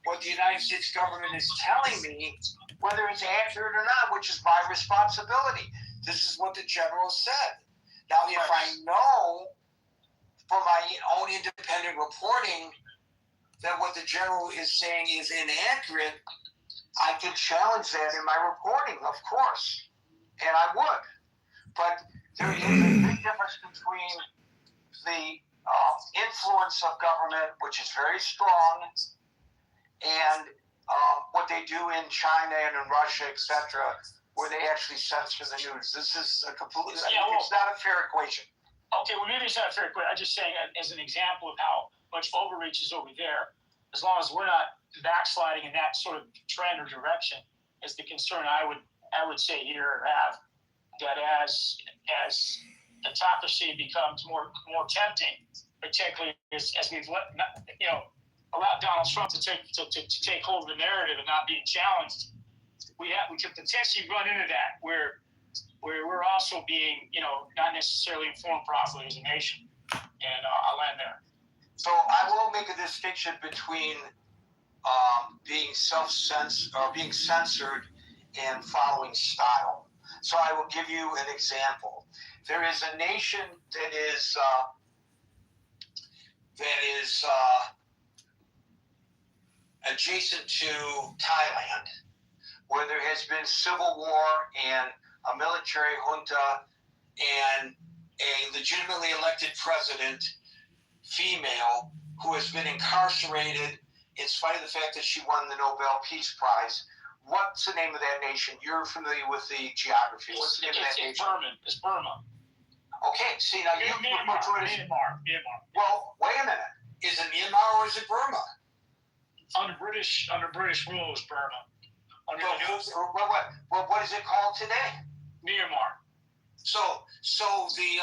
what the United States government is telling me, whether it's accurate or not, which is my responsibility. This is what the general said. Now, if I know from my own independent reporting that what the general is saying is inaccurate, I could challenge that in my reporting, of course, and I would. But there is a big difference between the influence of government, which is very strong, and what they do in China and in Russia, etc., where they actually censor the news. This is a completely, it's not a fair equation. Okay, well, maybe it's not a fair equation. I'm just saying as an example of how much overreach is over there, as long as we're not backsliding in that sort of trend or direction, is the concern I would say here, have that as autocracy becomes more tempting, particularly as we've allowed Donald Trump to take hold of the narrative and not being challenged, we could potentially run into that where we're also being not necessarily informed properly as a nation. And I'll end there. So I will make a distinction between being being censored and following style. So I will give you an example. There is a nation that is adjacent to Thailand, where there has been civil war and a military junta and a legitimately elected president, female, who has been incarcerated in spite of the fact that she won the Nobel Peace Prize. What's the name of that nation? You're familiar with the geography. What's the name of that nation? It's Burma. Okay, see, now you refer to it as Myanmar. Well, wait a minute. Is it Myanmar or is it Burma? Under British rule, it was Burma. What is it called today? Myanmar. So the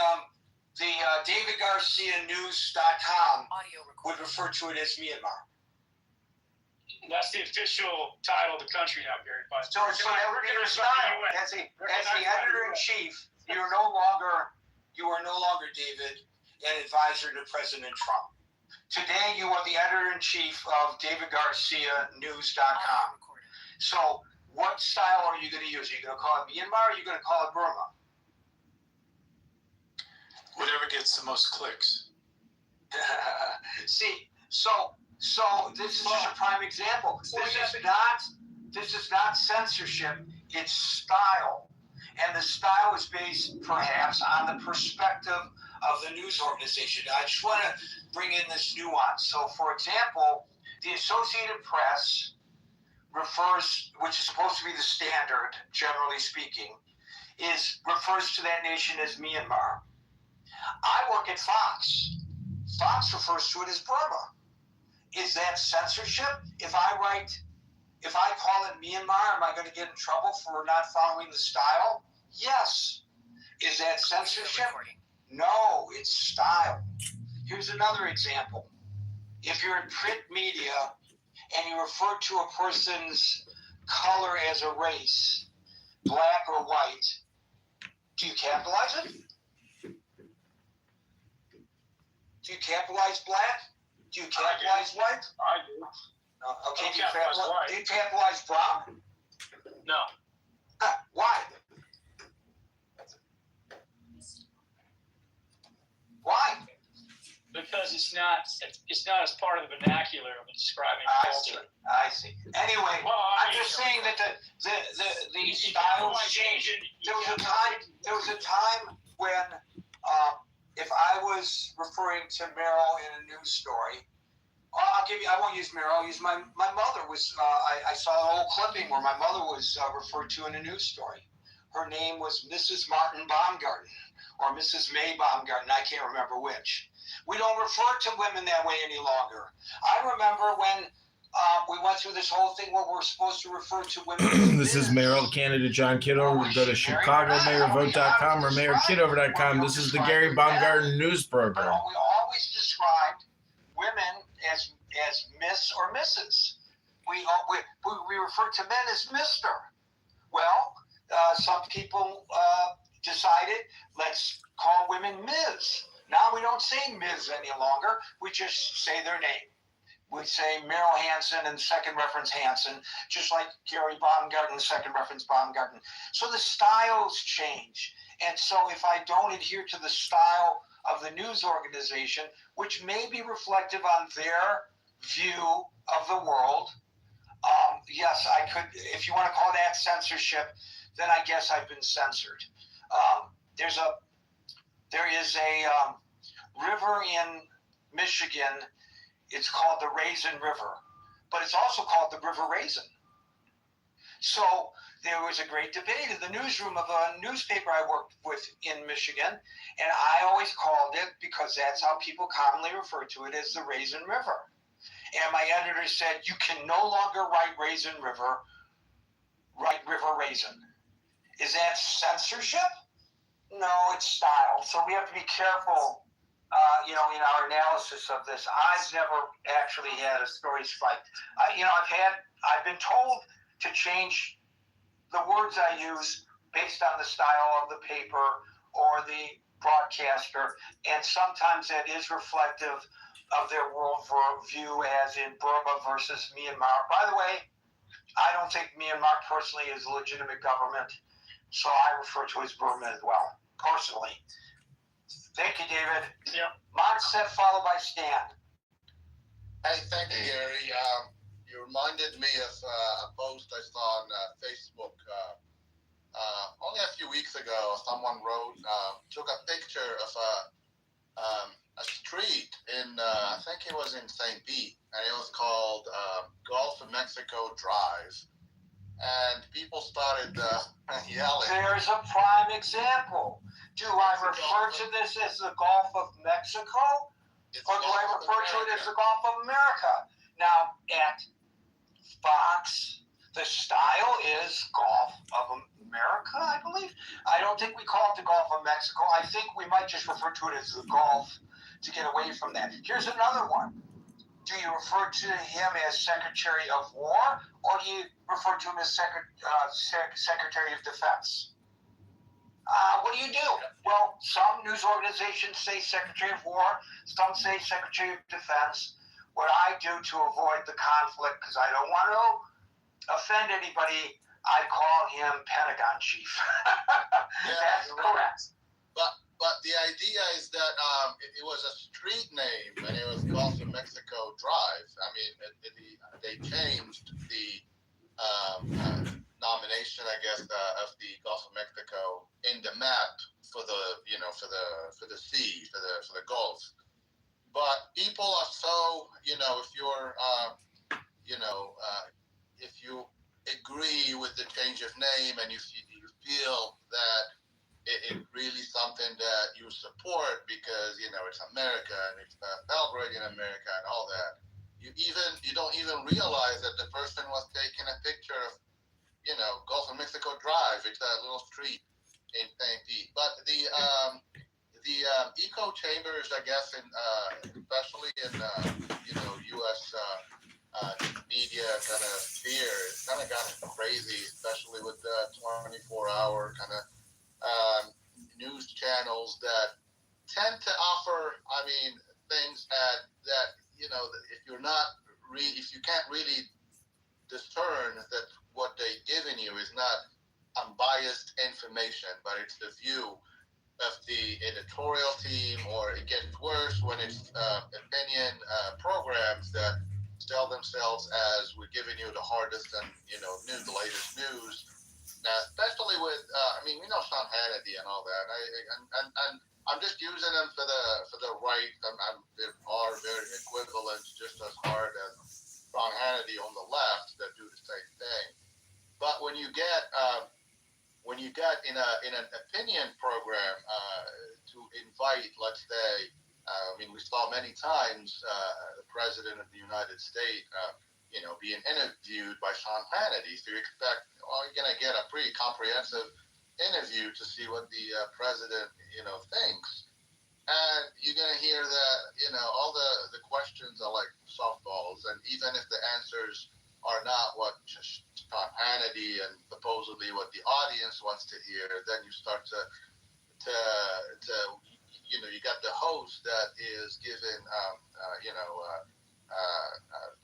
David Garcia News.com would refer to it as Myanmar. That's the official title of the country now, Gary. So that would be your style. As the editor-in-chief, you are no longer, David, an advisor to President Trump. Today, you are the editor-in-chief of David Garcia News.com. So what style are you going to use? Are you going to call it Myanmar or are you going to call it Burma? Whatever gets the most clicks. See, so this is just a prime example. This is not censorship, it's style. And the style is based perhaps on the perspective of the news organization. I just want to bring in this nuance. So for example, the Associated Press refers, which is supposed to be the standard, generally speaking, refers to that nation as Myanmar. I work at Fox. Fox refers to it as Burma. Is that censorship? If I call it Myanmar, am I going to get in trouble for not following the style? Yes. Is that censorship? No, it's style. Here's another example. If you're in print media and you refer to a person's color as a race, black or white, do you capitalize it? Do you capitalize black? Do you capitalize white? I do. Okay, I do you capitalize white. do you capitalize brown? No. Why? Why? Because it's not as part of the vernacular of describing culture. I see. Anyway, Well, I'm just saying that the styles change. There was a time when if I was referring to Meryl in a news story, I won't use Meryl. I'll use my mother was. I saw an old clipping where my mother was referred to in a news story. Her name was Mrs. Martin Baumgarten or Mrs. May Baumgarten. I can't remember which. We don't refer to women that way any longer. I remember when we went through this whole thing where we're supposed to refer to women. This is Merrill, candidate John Kitover. Go to ChicagoMayorVote.com or MayorKitover.com. This is the Gary Baumgarten News Program. We always described women as Miss or Mrs. We refer to men as Mr. Well, some people decided let's call women Ms. Now we don't say Ms. any longer. We just say their name. We say Meryl Hansen and second reference Hansen, just like Gary Baumgarten, second reference Baumgarten. So the styles change. And so if I don't adhere to the style of the news organization, which may be reflective on their view of the world, yes, I could, if you want to call that censorship, then I guess I've been censored. There is a river in Michigan. It's called the Raisin River, but it's also called the River Raisin. So there was a great debate in the newsroom of a newspaper I worked with in Michigan, and I always called it, because that's how people commonly refer to it, as the Raisin River. And my editor said, you can no longer write Raisin River, write River Raisin. Is that censorship? No, it's style. So we have to be careful, in our analysis of this. I've never actually had a story spiked. I've been told to change the words I use based on the style of the paper or the broadcaster, and sometimes that is reflective of their worldview, as in Burma versus Myanmar. By the way, I don't think Myanmar personally is a legitimate government, so I refer to it as Burma as well, personally. Thank you, David. Yeah. Mindset followed by Stan. Hey, thank you, Gary. You reminded me of a post I saw on Facebook. Only a few weeks ago, someone took a picture of a street in, I think it was in St. Pete, and it was called Gulf of Mexico Drive. And people started yelling. There's a prime example. Do I refer to this as the Gulf of Mexico? Or do I refer to it as the Gulf of America? Now, at Fox, the style is Gulf of America, I believe. I don't think we call it the Gulf of Mexico. I think we might just refer to it as the Gulf to get away from that. Here's another one. Do you refer to him as Secretary of War, or do you refer to him as Secretary of Defense? What do you do? Well, some news organizations say Secretary of War, some say Secretary of Defense. What I do to avoid the conflict, because I don't want to offend anybody, I call him Pentagon Chief. That's correct. But the idea is that it was a street name, and it was Gulf of Mexico Drive. I mean, they changed the nomination, I guess, of the Gulf of Mexico in the map for the sea, for the Gulf. But people are so, if you agree with the change of name and you feel that it's really something that you support because, it's America and it's celebrating America and all that, you don't even realize that the person was taking a picture of, Gulf of Mexico Drive. It's a little street in St. Pete. But the echo chambers, I guess, especially in U.S. media kind of sphere, it's kind of gotten crazy. crazy, especially with the 24-hour kind of news channels that tend to offer, I mean, things that if you're not if you can't really discern that what they've given you is not unbiased information, but it's the view of the editorial team, or it gets worse when it's opinion programs that sell themselves as we're giving you the hardest and the latest news. Especially with we know Sean Hannity and all that. And I'm just using them for the right. They are very equivalent, just as hard as Sean Hannity on the left that do the same thing. But when you get in an opinion program to invite, let's say, we saw many times the President of the United States, being interviewed by Sean Hannity. So you expect, you're going to get a pretty comprehensive interview to see what the president, thinks. And you're going to hear that, all the questions are like softballs. And even if the answers are not what Sean Hannity and supposedly what the audience wants to hear, then you start to you got the host that is given,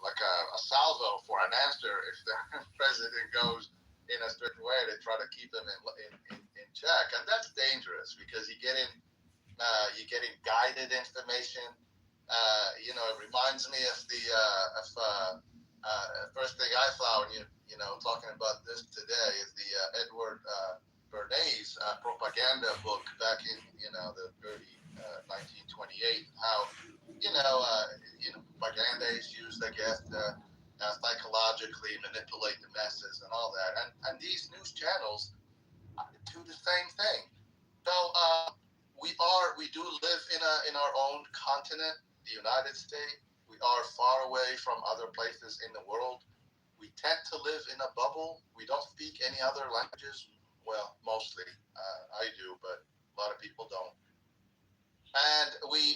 like a salvo for an answer. If the president goes in a certain way, they try to keep him in check. And that's dangerous because you're getting guided information. It reminds me of the first thing I saw when talking about this today is the Edward Bernays propaganda book back in the early 1928. How propaganda is used, I guess, to psychologically manipulate the masses and all that. And these news channels do the same thing. So we do live in our own continent, the United States. We are far away from other places in the world. We tend to live in a bubble. We don't speak any other languages. Well, mostly I do, but a lot of people don't. And we,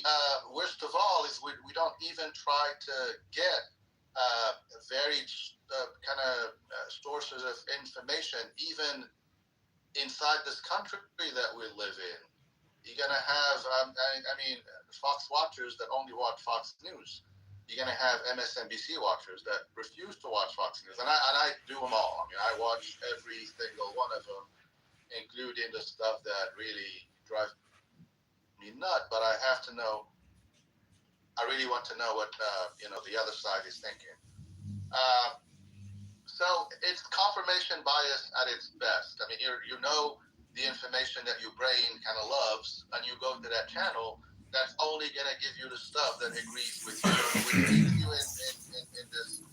worst of all, is we don't even try to get varied kind of sources of information, even inside this country that we live in. You're going to have, Fox watchers that only watch Fox News. You're going to have MSNBC watchers that refuse to watch Fox News. And I do them all. I watch every single one of them, including the stuff that really drives me nuts. But I really want to know what, the other side is thinking. So it's confirmation bias at its best. The information that your brain kind of loves, and you go to that channel, that's only going to give you the stuff that agrees with you, which keeps you in this,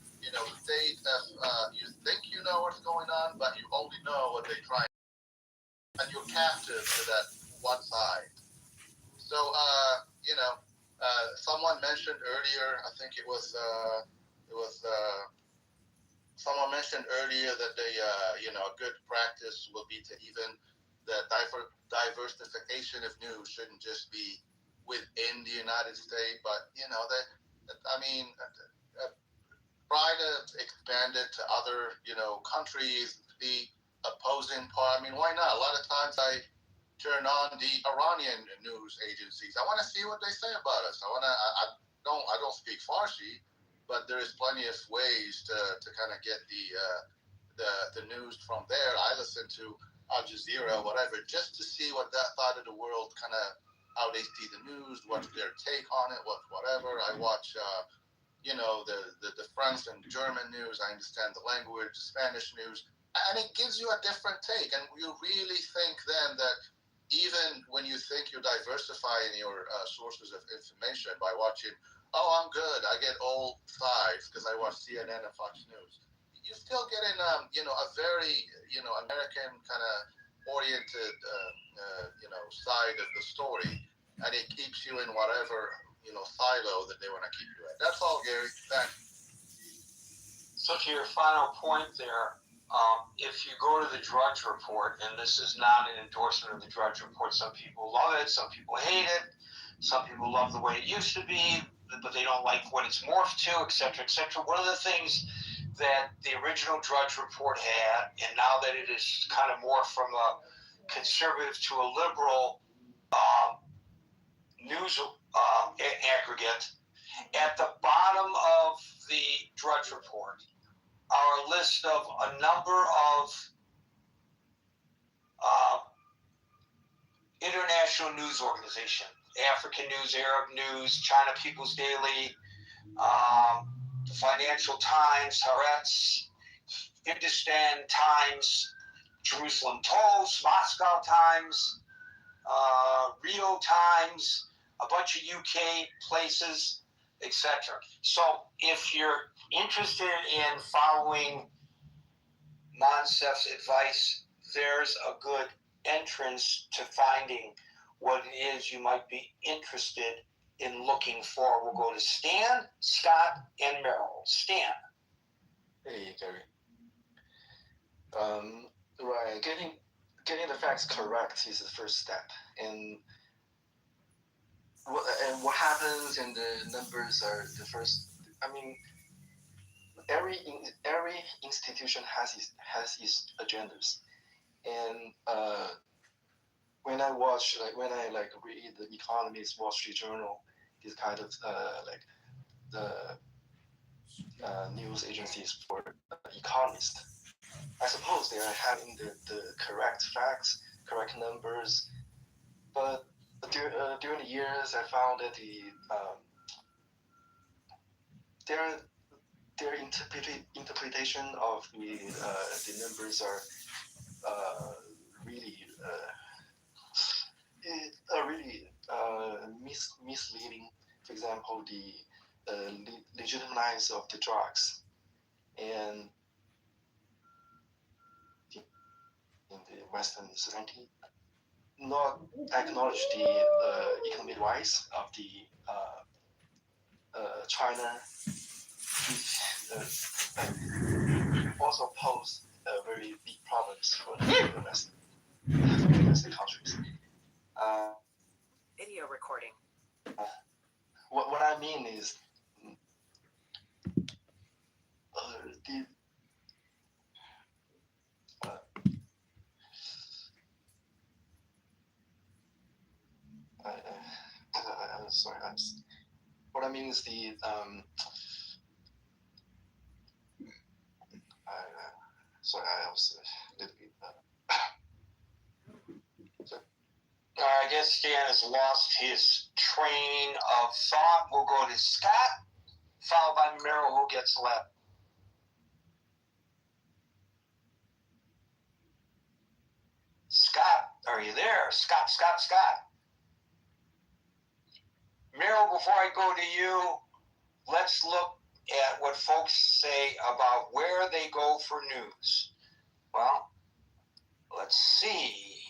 state of you think you know what's going on, but you only know what they try, and you're captive to that one side. So, someone mentioned earlier, I think it was someone mentioned earlier that a good practice will be to even the diversification of news shouldn't just be within the United States, but try to expand it to other countries. The opposing part. Why not? A lot of times I turn on the Iranian news agencies. I want to see what they say about us. I don't speak Farsi, but there is plenty of ways to kind of get the news from there. I listen to Al Jazeera, whatever, just to see what that side of the world kind of, how they see the news, what's their take on it, whatever. I watch, the French and German news. I understand the language, the Spanish news, and it gives you a different take. And you really think then that even when you think you're diversifying your sources of information by watching, I'm good, I get all sides because I watch CNN and Fox News. You're still getting, a very, American kind of oriented, side of the story, and it keeps you in whatever, silo that they want to keep you at. That's all, Gary. Thanks. So to your final point there, if you go to the Drudge Report, and this is not an endorsement of the Drudge Report, some people love it, some people hate it, some people love the way it used to be, but they don't like what it's morphed to, et cetera, et cetera. One of the things that the original Drudge Report had, and now that it is kind of more from a conservative to a liberal news aggregate, at the bottom of the Drudge Report are a list of a number of international news organizations: African News, Arab News, China People's Daily, the Financial Times, Haaretz, Hindustan Times, Jerusalem Post, Moscow Times, Rio Times, a bunch of UK places, etc. So if you're interested in following Monsef's advice, there's a good entrance to finding what it is you might be interested in looking for. We'll go to Stan, Scott, and Merrill. Stan. Hey, Gary. Right, getting the facts correct is the first step, and what happens and the numbers are the first. I mean, every institution has its agendas, and when I read the Economist, Wall Street Journal, this kind of the news agencies for economists, I suppose they are having the correct facts, correct numbers, but during the years, I found that their interpretation of the numbers are really misleading. For example, the legitimize of the drugs and in the Western society not acknowledge the economic rise of the China, which also pose very big problems for the Western countries. Video recording. What I mean is I'm sorry. What I mean is sorry, I was a little bit. I guess Stan has lost his train of thought. We'll go to Scott, followed by Merrill, who gets left. Scott, are you there? Scott. Merrill, before I go to you, let's look at what folks say about where they go for news. Well, let's see.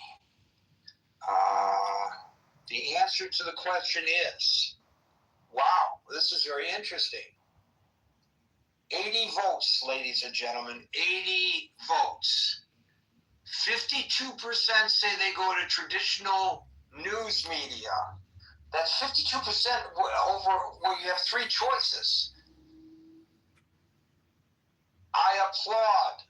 The answer to the question is, wow, this is very interesting. 80 votes, ladies and gentlemen, 80 votes. 52% say they go to traditional news media. That's 52% over where you have three choices. I applaud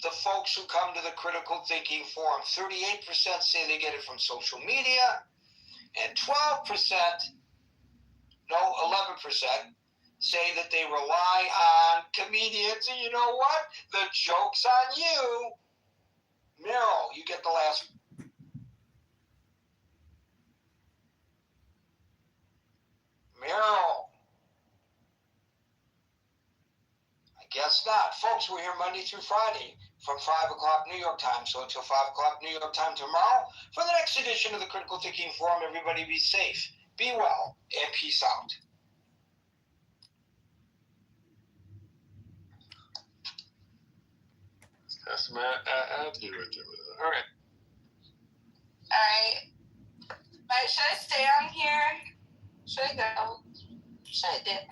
the folks who come to the Critical Thinking Forum. 38% say they get it from social media, and 11% say that they rely on comedians. And you know what? The joke's on you. Merrill, you get the last. Merrill. I guess not. Folks, we're here Monday through Friday from 5 o'clock New York time. So until 5 o'clock New York time tomorrow, for the next edition of the Critical Thinking Forum, everybody be safe, be well, and peace out. That's my attitude right there. All right. Should I stay on here? Should I go? Should I dip?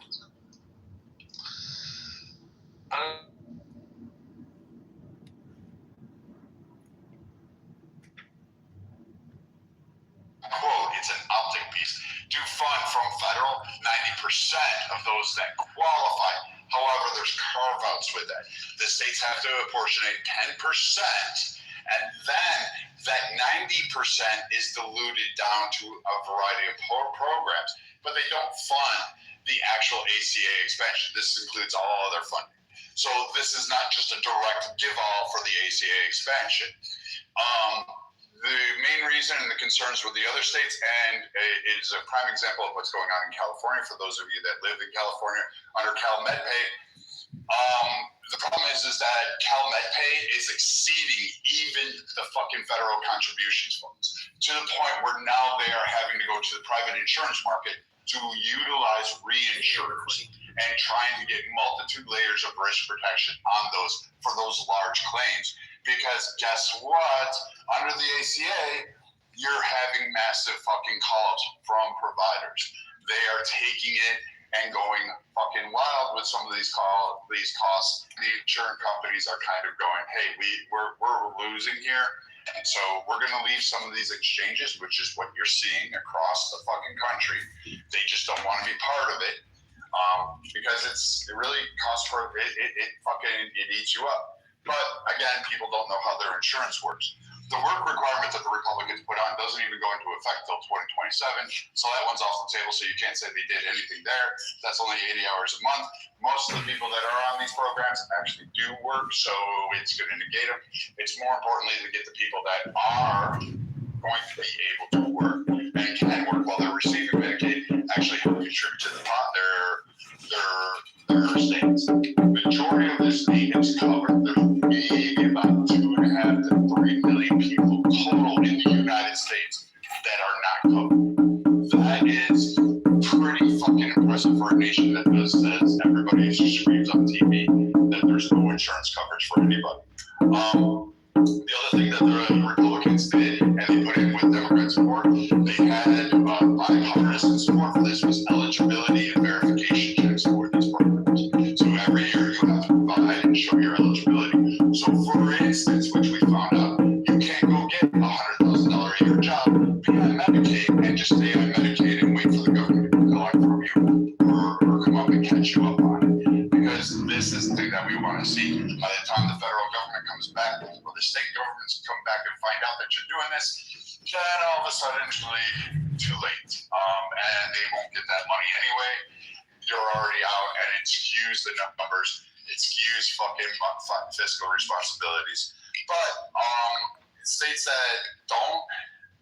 Quote, it's an optic piece. Do fund from federal, 90% of those that qualify. However, there's carve with that. The states have to apportionate 10%, and then that 90% is diluted down to a variety of programs, but they don't fund the actual ACA expansion. This includes all other funding. So this is not just a direct give-all for the ACA expansion. The main reason and the concerns with the other states, and it is a prime example of what's going on in California, for those of you that live in California under CalMedPay, the problem is that CalMedPay is exceeding even the fucking federal contributions funds, to the point where now they are having to go to the private insurance market to utilize reinsurers and trying to get multitude layers of risk protection on those for those large claims. Because guess what? Under the ACA, you're having massive fucking calls from providers. They are taking it and going fucking wild with some of these costs. The insurance companies are kind of going, hey, we're losing here. And so we're going to leave some of these exchanges, which is what you're seeing across the fucking country. They just don't want to be part of it because it really costs for it eats you up. But again, people don't know how their insurance works. The work requirement that the Republicans put on doesn't even go into effect till 2027. So that one's off the table. So you can't say they did anything there. That's only 80 hours a month. Most of the people that are on these programs actually do work. So it's going to negate them. It's more importantly to get the people that are going to be able to work and can work while they're receiving Medicaid actually help contribute to the pot their states. The majority of the state is covered. There's maybe about 2.5 to 3 million people total in the United States that are not covered. That is pretty fucking impressive for a nation that says everybody screams on TV that there's no insurance coverage for anybody. The other thing that the Republicans did, and they put in with Democrat support, they had bipartisan support for this, was eligibility and verification checks for these programs. So every year you have to provide and show your eligibility. So for instance, which we found out, you can't go get a $100,000 a year job, be on Medicaid, and just stay on Medicaid and wait for the government to collect from you or come up and catch you up on it. Because this is the thing that we want to see. By the time the federal government comes back, or the state governments come back and find out that you're doing this, then all of a sudden it's really too late. And they won't get that money anyway. You're already out, and it skews the numbers. It skews fucking fiscal responsibilities. But states that don't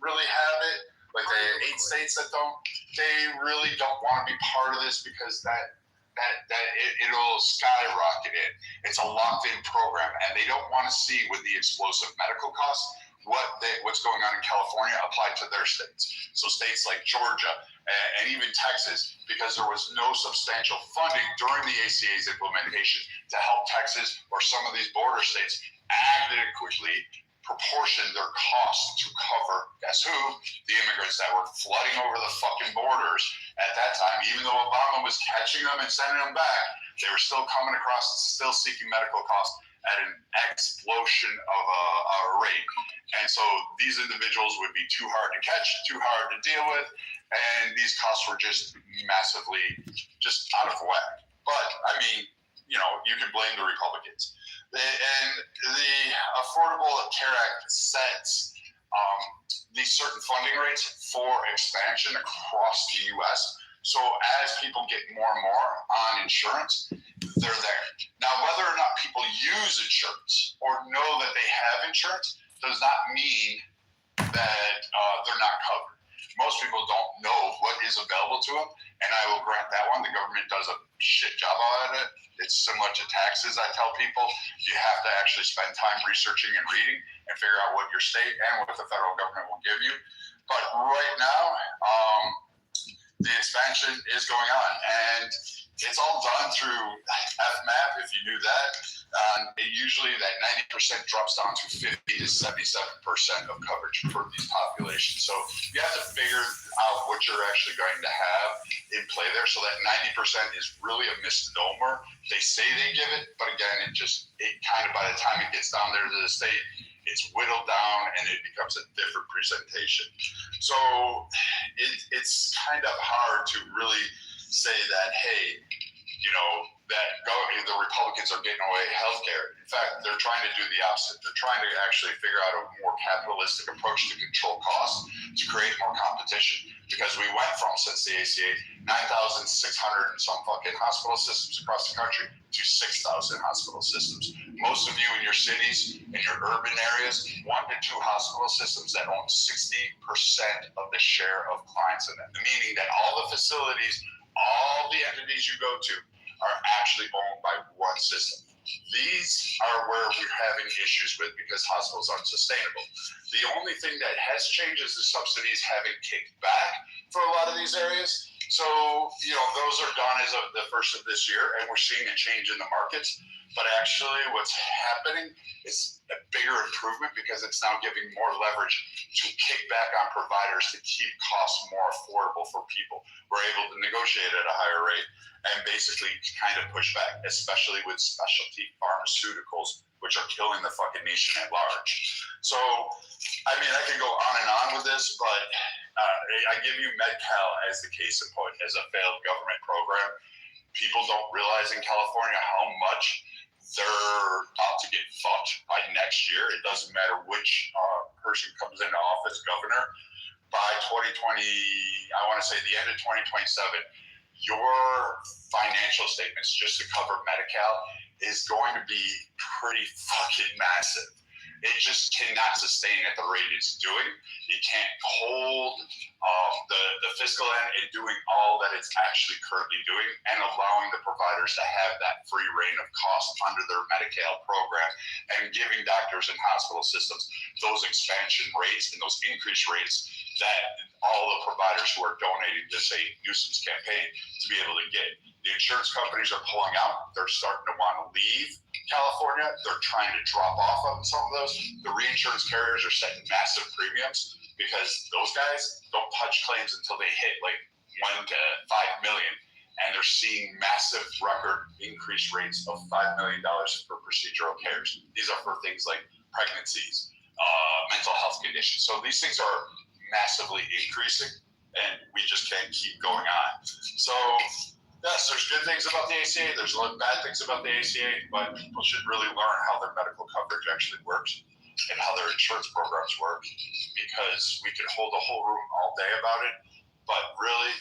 really have it, like the 8 states that don't, they really don't want to be part of this because it'll skyrocket it. It's a locked-in program, and they don't want to see with the explosive medical costs what's going on in California applied to their states. So states like Georgia and even Texas, because there was no substantial funding during the ACA's implementation to help Texas or some of these border states adequately proportion their costs to cover, guess who? The immigrants that were flooding over the fucking borders at that time. Even though Obama was catching them and sending them back, they were still coming across, still seeking medical costs at an explosion of a rate. And so these individuals would be too hard to catch, too hard to deal with, and these costs were just massively just out of whack. But, I mean, you can blame the Republicans. And the Affordable Care Act sets these certain funding rates for expansion across the U.S. So as people get more and more on insurance, they're there. Now, whether or not people use insurance or know that they have insurance does not mean that they're not covered. Most people don't know what is available to them, and I will grant that one. The government does a shit job at it. It's similar to taxes. I tell people you have to actually spend time researching and reading and figure out what your state and what the federal government will give you. But right now, the expansion is going on, and it's all done through FMAP, if you knew that. Usually that 90% drops down to 50 to 77% of coverage for these populations. So you have to figure out what you're actually going to have in play there. So that 90% is really a misnomer. They say they give it, but again, it kind of, by the time it gets down there to the state, it's whittled down and it becomes a different presentation. So it's kind of hard to really say that, hey, that the Republicans are getting away with health care. In fact, they're trying to do the opposite. They're trying to actually figure out a more capitalistic approach to control costs, to create more competition. Because we went from, since the ACA, 9,600 and some fucking hospital systems across the country to 6,000 hospital systems. Most of you in your cities, in your urban areas, 1 to 2 hospital systems that own 60% of the share of clients in it. Meaning that all the facilities, all the entities you go to are actually owned by one system. These are where we're having issues with because hospitals aren't sustainable. The only thing that has changed is the subsidies haven't kicked back for a lot of these areas. So, those are done as of the first of this year, and we're seeing a change in the markets. But actually, what's happening is a bigger improvement because it's now giving more leverage to kick back on providers to keep costs more affordable for people. We're able to negotiate at a higher rate and basically kind of push back, especially with specialty pharmaceuticals, which are killing the fucking nation at large. So, I can go on and on with this, but I give you Med-Cal as the case in point, as a failed government program. People don't realize in California how much they're about to get fucked by next year. It doesn't matter which person comes into office, governor. By 2020, I want to say the end of 2027, your financial statements just to cover Medi-Cal is going to be pretty fucking massive. It just cannot sustain at the rate it's doing. You can't hold the fiscal end in doing all that it's actually currently doing and allowing the providers to have that free reign of cost under their Medi-Cal program and giving doctors and hospital systems those expansion rates and those increased rates that all the providers who are donating this a nuisance campaign to be able to get. The insurance companies are pulling out. They're starting to want to leave California. They're trying to drop off on some of those. The reinsurance carriers are setting massive premiums because those guys don't touch claims until they hit like 1 to 5 million. And they're seeing massive record increase rates of $5 million for procedural cares. These are for things like pregnancies, mental health conditions. So these things are massively increasing, and we just can't keep going on. So, yes, there's good things about the ACA. There's bad things about the ACA, but people should really learn how their medical coverage actually works and how their insurance programs work, because we could hold a whole room all day about it. But really,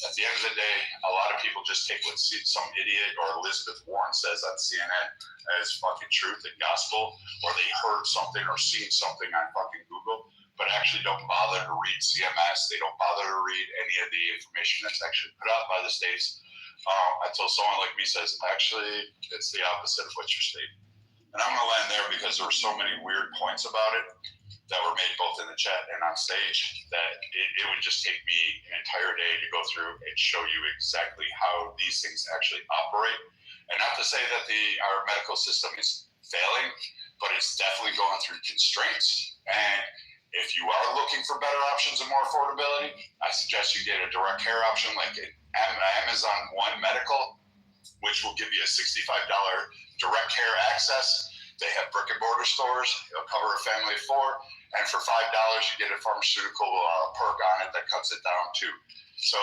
at the end of the day, a lot of people just take what some idiot or Elizabeth Warren says on CNN as fucking truth and gospel, or they heard something or seen something on fucking Google, but actually don't bother to read CMS. They don't bother to read any of the information that's actually put out by the states until someone like me says, actually, it's the opposite of what you're stating. And I'm going to land there because there were so many weird points about it that were made both in the chat and on stage that it would just take me an entire day to go through and show you exactly how these things actually operate. And not to say that our medical system is failing, but it's definitely going through constraints. And if you are looking for better options and more affordability, I suggest you get a direct care option like an Amazon One Medical, which will give you a $65 direct care access. They have brick and mortar stores. It'll cover a family of 4. And for $5, you get a pharmaceutical perk on it that cuts it down too. So,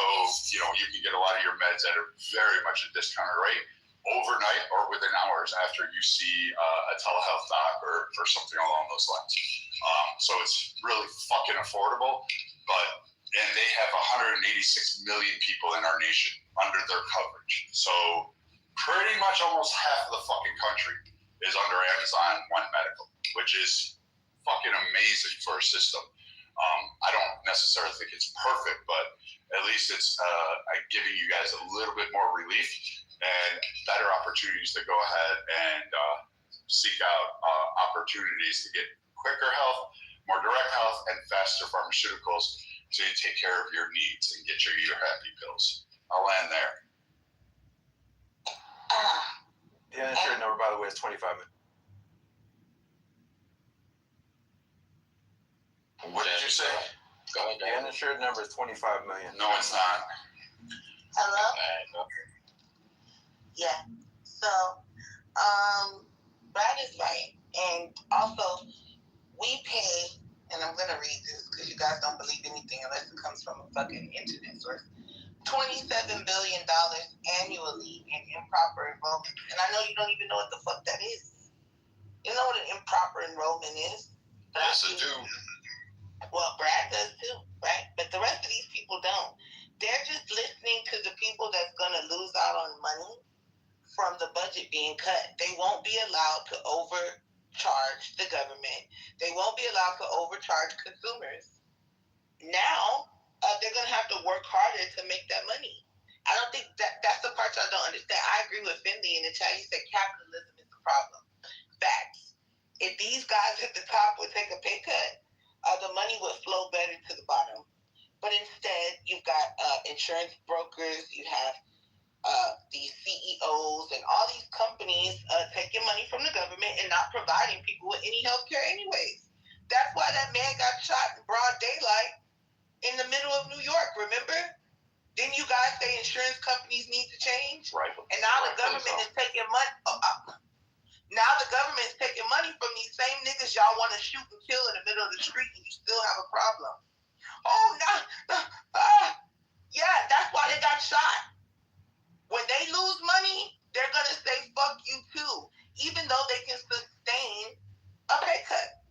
you can get a lot of your meds at a very much a discounted rate overnight or within hours after you see a telehealth doc or something along those lines. So it's really fucking affordable, and they have 186 million people in our nation under their coverage. So pretty much almost half of the fucking country is under Amazon One Medical, which is fucking amazing for a system. I don't necessarily think it's perfect, but at least it's giving you guys a little bit more relief and better opportunities to go ahead and seek out opportunities to get quicker health, more direct health, and faster pharmaceuticals so you take care of your needs and get your happy pills. I'll land there. The uninsured number, by the way, is 25 million. What did you say? The uninsured number is 25 million. No, it's not. Hello? Yeah. So, Brad is right. And also, we pay, and I'm going to read this because you guys don't believe anything unless it comes from a fucking internet source. $27 billion annually in improper enrollment. And I know you don't even know what the fuck that is. You know what an improper enrollment is? Yes, I do. Well, Brad does too, right? But the rest of these people don't. They're just listening to the people that's going to lose out on money from the budget being cut. They won't be allowed to overcharge the government. They won't be allowed to overcharge consumers. Now, they're going to have to work harder to make that money. I don't think that's the part I don't understand. I agree with Finley in the chat. He said capitalism is the problem. Facts. If these guys at the top would take a pay cut, the money would flow better to the bottom. But instead, you've got insurance brokers, you have these CEOs and all these companies taking money from the government and not providing people with any health care anyways. That's why that man got shot in broad daylight in the middle of New York, remember? Didn't you guys say insurance companies need to change? Right. And now the government is taking money. Now the government's taking money from these same niggas y'all want to shoot and kill in the middle of the street, and you still have a problem. Oh, no. Yeah, that's why they got shot. When they lose money, they're going to say, fuck you too, even though they can sustain a pay cut,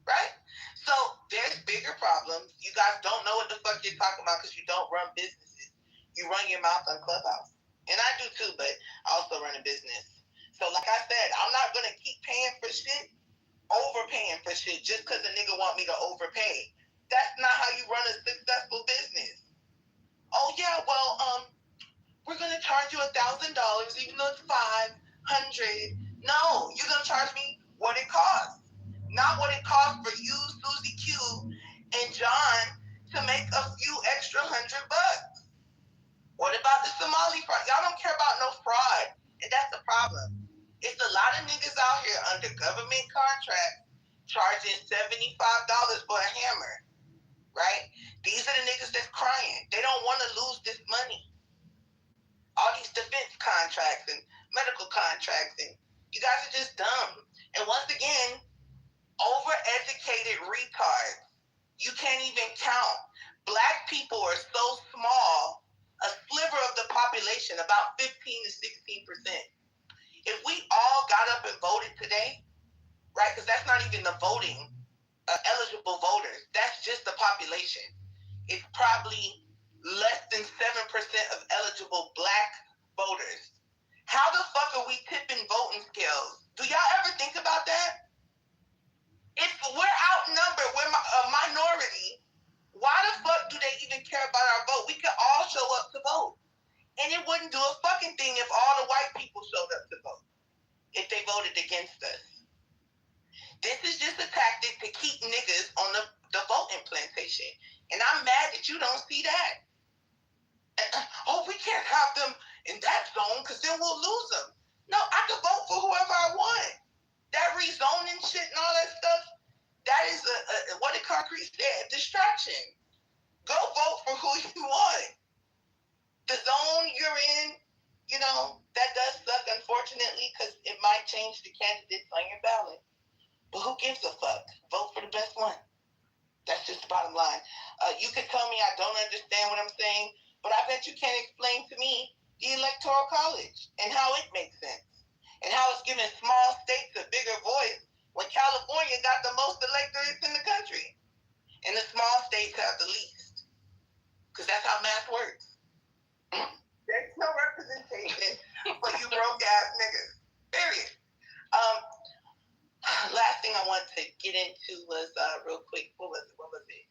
right? So there's bigger problems. You guys don't know what the fuck you're talking about because you don't run businesses. You run your mouth on Clubhouse. And I do too, but I also run a business. So like I said, I'm not going to keep paying for shit, overpaying for shit just because a nigga want me to overpay. That's not how you run a successful business. Oh yeah, well, we're going to charge you $1,000 even though it's $500. No, you're going to charge me what it costs. Not what it costs for you, Susie Q, and John to make a few extra $100. What about the Somali fraud? Y'all don't care about no fraud. And that's the problem. It's a lot of niggas out here under government contract charging $75 for a hammer, right? These are the niggas that's crying. They don't want to lose this money. All these defense contracts and medical contracts, and you guys are just dumb. And once again, overeducated retards. You can't even count. Black people are so small, a sliver of the population, about 15 to 16%. If we all got up and voted today, right, because that's not even the voting, eligible voters, that's just the population. It's probably less than 7% of eligible Black voters. How the fuck are we tipping voting scales? Do y'all ever think about that? If we're outnumbered, we're a minority, why the fuck do they even care about our vote? We could all show up to vote. And it wouldn't do a fucking thing if all the white people showed up to vote, if they voted against us. This is just a tactic to keep niggas on the voting plantation. And I'm mad that you don't see that. Oh, we can't have them in that zone because then we'll lose them. No, I can vote for whoever I want. That rezoning shit and all that stuff, that is what did Concrete say? A distraction. Go vote for who you want. The zone you're in, you know, that does suck, unfortunately, because it might change the candidates on your ballot. But who gives a fuck? Vote for the best one. That's just the bottom line. You could tell me I don't understand what I'm saying, but I bet you can't explain to me the Electoral College and how it makes sense and how it's giving small states a bigger voice when California got the most electorates in the country and the small states have the least, because that's how math works. There's no representation for you broke ass niggas. Period. Last thing I want to get into was real quick. What was it?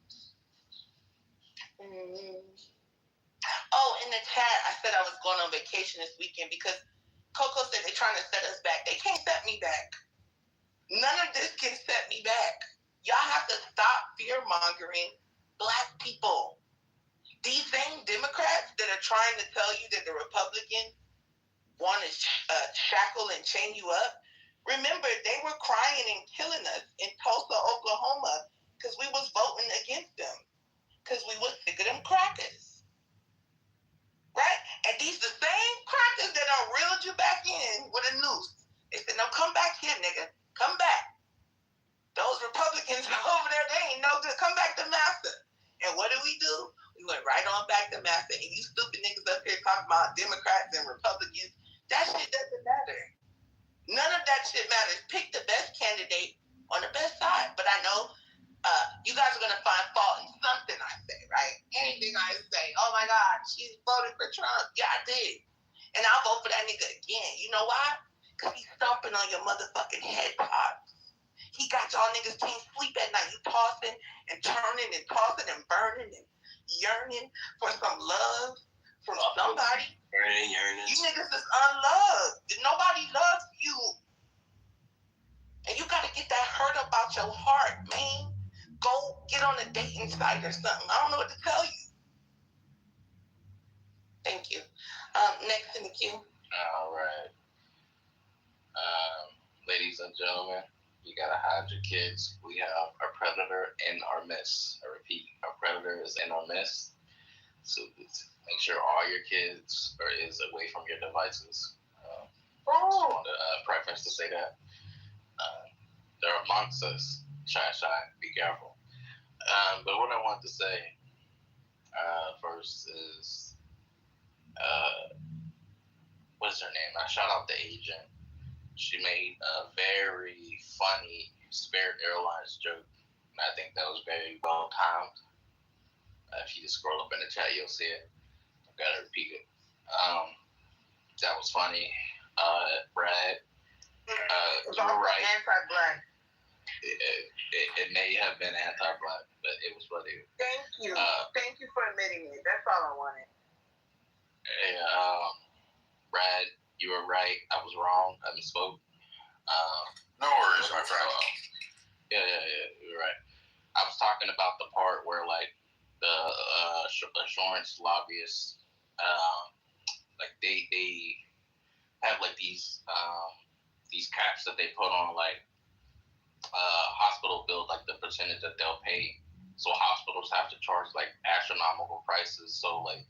Oh, in the chat, I said I was going on vacation this weekend because Coco said they're trying to set us back. They can't set me back. None of this can set me back. Y'all have to stop fear-mongering Black people. These same Democrats that are trying to tell you that the Republicans want to shackle and chain you up, remember, they were crying and killing us in Tulsa, Oklahoma, because we was voting against them, because we was sick of them crackers. Right? And these the same crackers that done reeled you back in with a noose. They said, no, come back here, nigga. Come back. Those Republicans over there, they ain't no good. Come back to Master. And what do? We went right on back to Massa, and you stupid niggas up here talking about Democrats and Republicans. That shit doesn't matter. None of that shit matters. Pick the best candidate on the best side. But I know you guys are gonna find fault in something I say, right? Anything I say, oh my God, she voted for Trump. Yeah, I did. And I'll vote for that nigga again. You know why? Because he's stomping on your motherfucking head, Pop. He got y'all niggas can't sleep at night. You tossing and turning and tossing and burning and yearning for some love from somebody. You niggas is unloved. Nobody loves you. And you gotta get that hurt about your heart, man. Go get on a dating site or something. I don't know what to tell you. Thank you. Next in the queue. All right. Ladies and gentlemen, you gotta hide your kids. We have our predator in our midst. I repeat, our predator is in our midst. So make sure all your kids is away from your devices. Just want to preference to say that. They're amongst us. Shy, be careful. But what I want to say first is, what's her name? I shout out the agent. She made a very funny Spirit Airlines joke, and I think that was very well timed. If you just scroll up in the chat, you'll see it. I've got to repeat it. That was funny. Brad, you were right. Anti-black. It may have been anti-black, but it was funny. Thank you. Thank you for admitting it. That's all I wanted. Brad, you were right. I was wrong. I misspoke. No worries, my friend. Yeah, you're right. I was talking about the part where, like, the insurance lobbyists, like, they have, like, these caps that they put on, like, hospital bills, like the percentage that they'll pay. So hospitals have to charge like astronomical prices. So like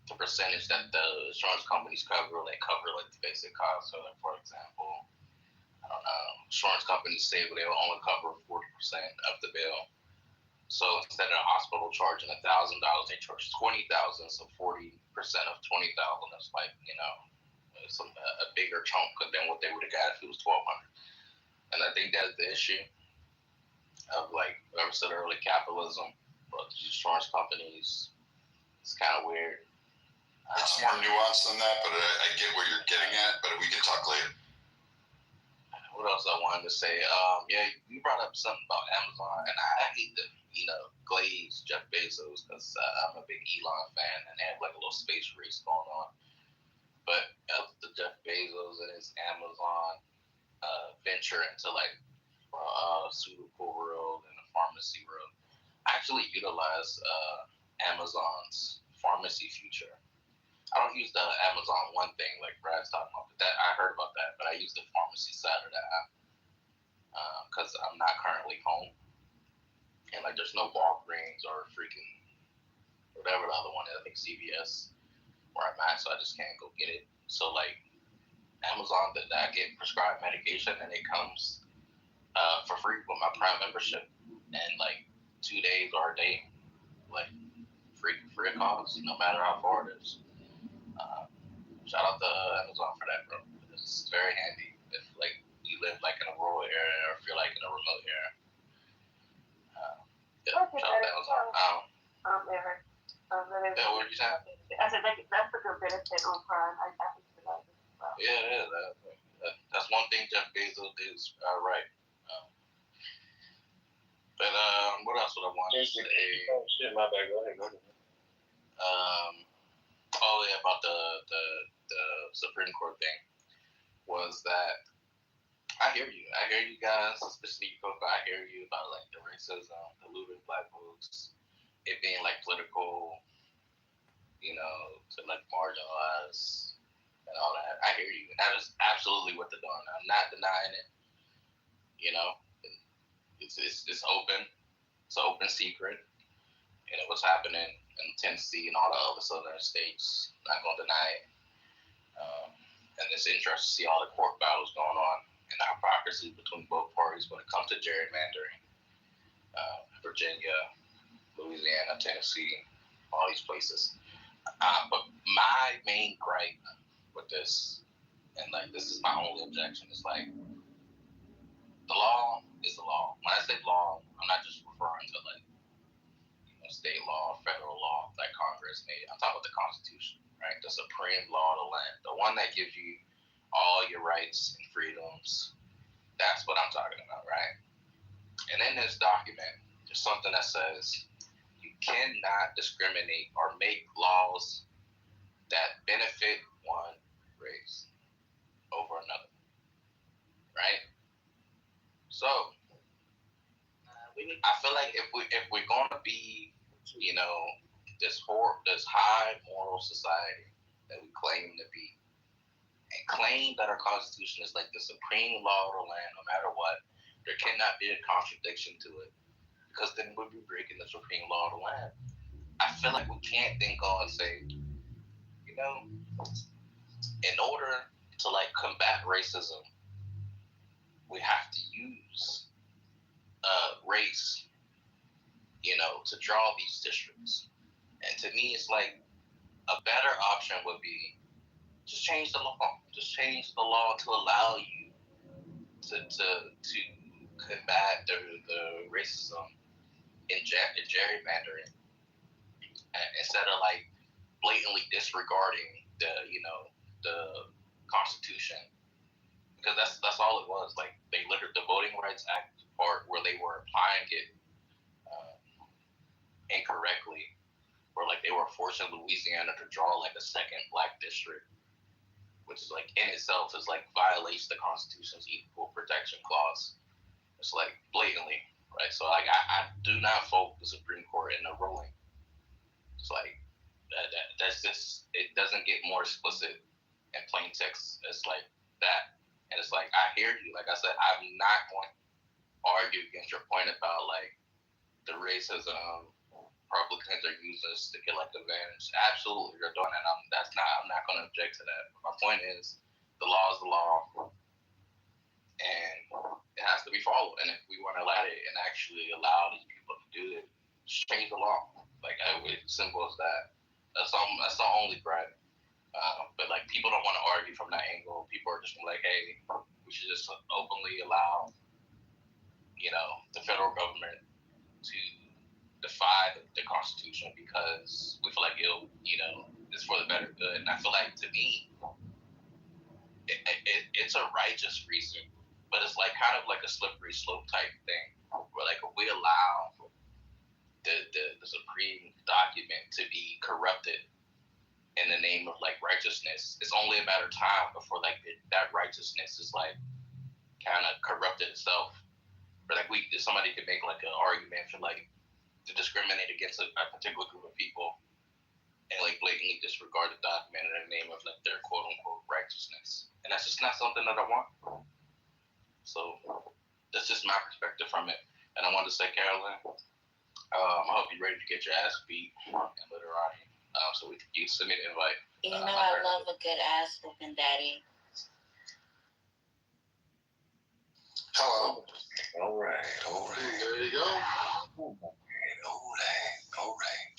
the percentage that the insurance companies cover, like the basic cost. So like, for example, I don't know, insurance companies say they'll only cover 40% of the bill. So instead of a hospital charging $1,000, they charge $20,000. So 40% of $20,000 is like, it's a bigger chunk than what they would have got if it was $1,200. And I think that's the issue of, like, whoever said early capitalism, but the insurance companies, it's kind of weird. It's more nuanced than that, but I get where you're getting at, but we can talk later. What else I wanted to say? Yeah, you brought up something about Amazon, and I hate to, glaze Jeff Bezos, because I'm a big Elon fan, and they have, like, a little space race going on. But the Jeff Bezos and his Amazon venture into like pharmaceutical world and the pharmacy world, I actually utilize Amazon's pharmacy future. I don't use the Amazon One thing like Brad's talking about, but I heard about that, but I use the pharmacy side of that app because I'm not currently home, and like there's no Walgreens or freaking whatever the other one is, I think CVS where I'm at, so I just can't go get it. So like Amazon, that I get prescribed medication and it comes for free with my Prime membership, and like 2 days or a day, like free of cost, no matter how far it is. Shout out to Amazon for that, bro. It's very handy if like you live like in a rural area or if you're like in a remote area. Shout out to Amazon. Yeah, what did you say? I said that's a good benefit on Prime. I think that as well. Yeah, it is. That's one thing Jeff Bezos did right. But what else would I want to say? Shit, my bad. Go ahead. Oh yeah, about the Supreme Court thing was that I hear you guys, especially you folks. I hear you about like the racism, the looting black votes, it being like political, to like marginalize and all that. I hear you. That is absolutely what they're doing. I'm not denying it. It's open. It's an open secret. What's happening in Tennessee and all the other southern states. Not gonna deny it. And it's interesting to see all the court battles going on and the hypocrisy between both parties when it comes to gerrymandering. Virginia, Louisiana, Tennessee. all these places. But my main gripe with this, and like this is my only objection, is like the law is the law. When I say law, I'm not just referring to like state law, federal law that Congress made. I'm talking about the Constitution, right? The supreme law of the land, the one that gives you all your rights and freedoms. That's what I'm talking about, right? And in this document, there's something that says you cannot discriminate or make laws that benefit one race over another, right? So I feel like if we're gonna be, this high moral society that we claim to be, and claim that our Constitution is like the supreme law of the land, no matter what, there cannot be a contradiction to it, because then we'd be breaking the supreme law of the land. I feel like we can't then go and say, in order to like combat racism, we have to use race, to draw these districts. And to me, it's like a better option would be just change the law. Just change the law to allow you to combat the racism in gerrymandering, instead of like blatantly disregarding the Constitution, because that's all it was. Like they looked at the Voting Rights Act part where they were applying it incorrectly, where like they were forcing Louisiana to draw like a second black district, which is like in itself is like violates the Constitution's equal protection clause. It's like blatantly, right? So like I do not fault the Supreme Court in the ruling. It's like that's just, it doesn't get more explicit in plain text. It's like that, and it's like I hear you. Like I said, I'm not going to argue against your point about like the racism Republicans are using this to get like advantage. Absolutely, they're doing that. I'm not going to object to that. But my point is, the law is the law, and it has to be followed. And if we want to allow it and actually allow these people to do it, just change the law. Like it's simple as that. That's the only gripe. But like people don't want to argue from that angle. People are just like, hey, we should just openly allow, the federal government to defy the Constitution because we feel like it's for the better good. And I feel like, to me, it's a righteous reason, but it's like kind of like a slippery slope type thing, where like if we allow the supreme document to be corrupted in the name of like righteousness, it's only a matter of time before like that righteousness is like kind of corrupted itself. Or like somebody could make like an argument for like to discriminate against a particular group of people and like blatantly disregard the document in the name of like their quote unquote righteousness. And that's just not something that I want. So that's just my perspective from it. And I wanted to say, Carolyn, I hope you're ready to get your ass beat in literati. So you send me the invite. I love a good ass whooping, daddy. Hello. All right. There you go. All right.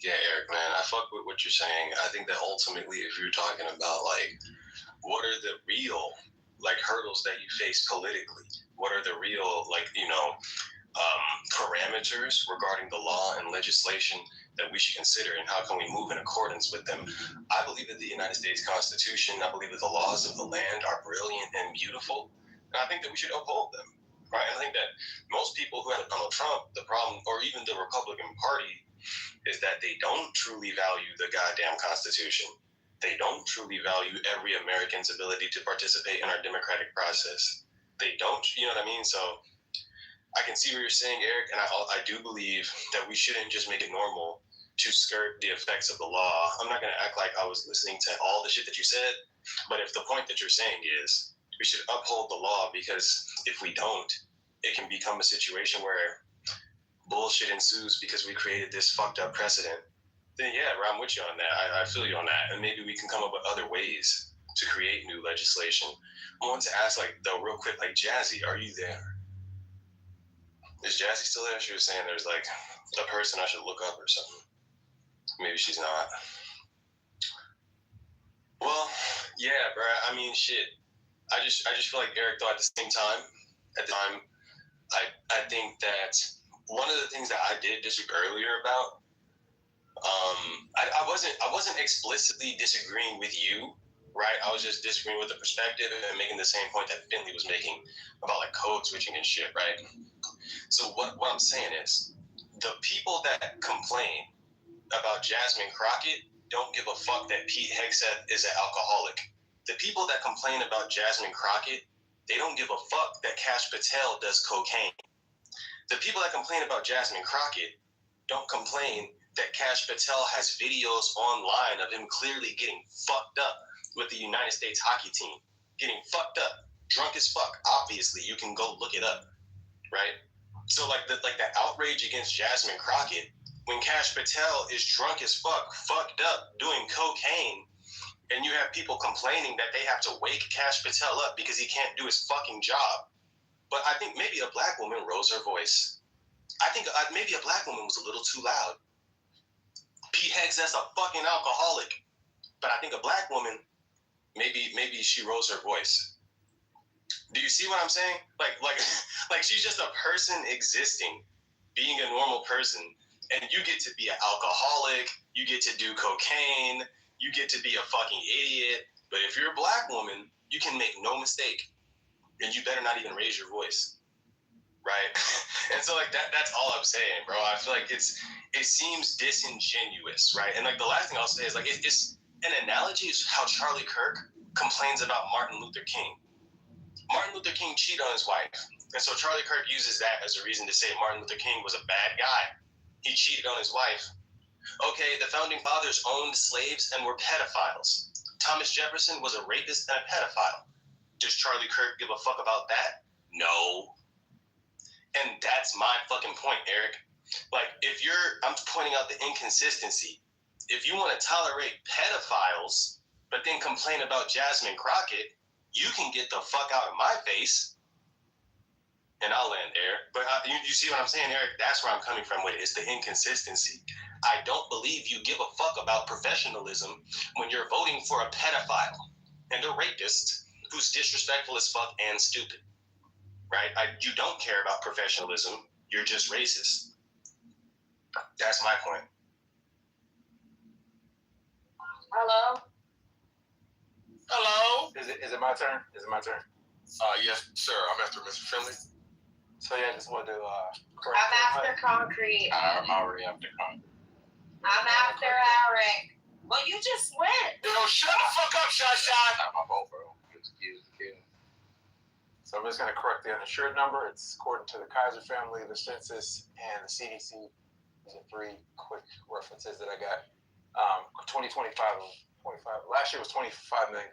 Yeah, Eric, man, I fuck with what you're saying. I think that ultimately, if you're talking about like, what are the real like hurdles that you face politically? What are the real parameters regarding the law and legislation that we should consider, and how can we move in accordance with them? I believe that the United States Constitution, I believe that the laws of the land are brilliant and beautiful, and I think that we should uphold them. Right? And I think that most people who have Donald Trump, the problem, or even the Republican Party, is that they don't truly value the goddamn Constitution. They don't truly value every American's ability to participate in our democratic process. They don't, you know what I mean? So I can see what you're saying, Eric, and I do believe that we shouldn't just make it normal to skirt the effects of the law. I'm not going to act like I was listening to all the shit that you said, but if the point that you're saying is we should uphold the law, because if we don't, it can become a situation where bullshit ensues because we created this fucked up precedent, then yeah, I'm with you on that. I feel you on that. And maybe we can come up with other ways to create new legislation. I want to ask, though, real quick, Jazzy, are you there? Is Jazzy still there? She was saying there's a person I should look up or something. Maybe she's not. Well, yeah, bro. I mean, shit. I just feel like Eric, though, at the time, I think that one of the things that I did disagree earlier about, I wasn't explicitly disagreeing with you, right? I was just disagreeing with the perspective and making the same point that Finley was making about like code switching and shit, right? So what I'm saying is, the people that complain about Jasmine Crockett don't give a fuck that Pete Hegseth is an alcoholic. The people that complain about Jasmine Crockett, they don't give a fuck that Kash Patel does cocaine. The people that complain about Jasmine Crockett don't complain that Kash Patel has videos online of him clearly getting fucked up with the United States hockey team. Getting fucked up, drunk as fuck. Obviously, you can go look it up, right? So like the outrage against Jasmine Crockett, when Kash Patel is drunk as fuck, fucked up, doing cocaine, and you have people complaining that they have to wake Kash Patel up because he can't do his fucking job. But I think maybe a black woman rose her voice. I think maybe a black woman was a little too loud. Pete Hegseth's a fucking alcoholic. But I think a black woman, maybe she rose her voice. Do you see what I'm saying? Like she's just a person existing, being a normal person, and you get to be an alcoholic, you get to do cocaine, you get to be a fucking idiot. But if you're a black woman, you can make no mistake, and you better not even raise your voice, right? And so like that's all I'm saying, bro. I feel like it seems disingenuous, right? And like the last thing I'll say is like it's an analogy is how Charlie Kirk complains about Martin Luther King. Martin Luther King cheated on his wife. And so Charlie Kirk uses that as a reason to say Martin Luther King was a bad guy. He cheated on his wife. Okay, the founding fathers owned slaves and were pedophiles. Thomas Jefferson was a rapist and a pedophile. Does Charlie Kirk give a fuck about that? No. And that's my fucking point, Eric. Like, I'm pointing out the inconsistency. If you want to tolerate pedophiles, but then complain about Jasmine Crockett, you can get the fuck out of my face. And I'll land there. But you see what I'm saying, Eric? That's where I'm coming from with it. It's the inconsistency. I don't believe you give a fuck about professionalism when you're voting for a pedophile and a rapist who's disrespectful as fuck and stupid. Right? You don't care about professionalism. You're just racist. That's my point. Hello? Hello? Is it my turn? Yes, sir. I'm after Mr. Finley. So yeah, I just wanted to I'm after concrete. I'm already after concrete. I'm after Eric. Well, you just went. Yo, shut the fuck up, Shot. Not my fault, bro. Excuse the kid. So I'm just going to correct the uninsured number. It's according to the Kaiser family, the census, and the CDC. These are three quick references that I got. 2025. Last year was 25 million.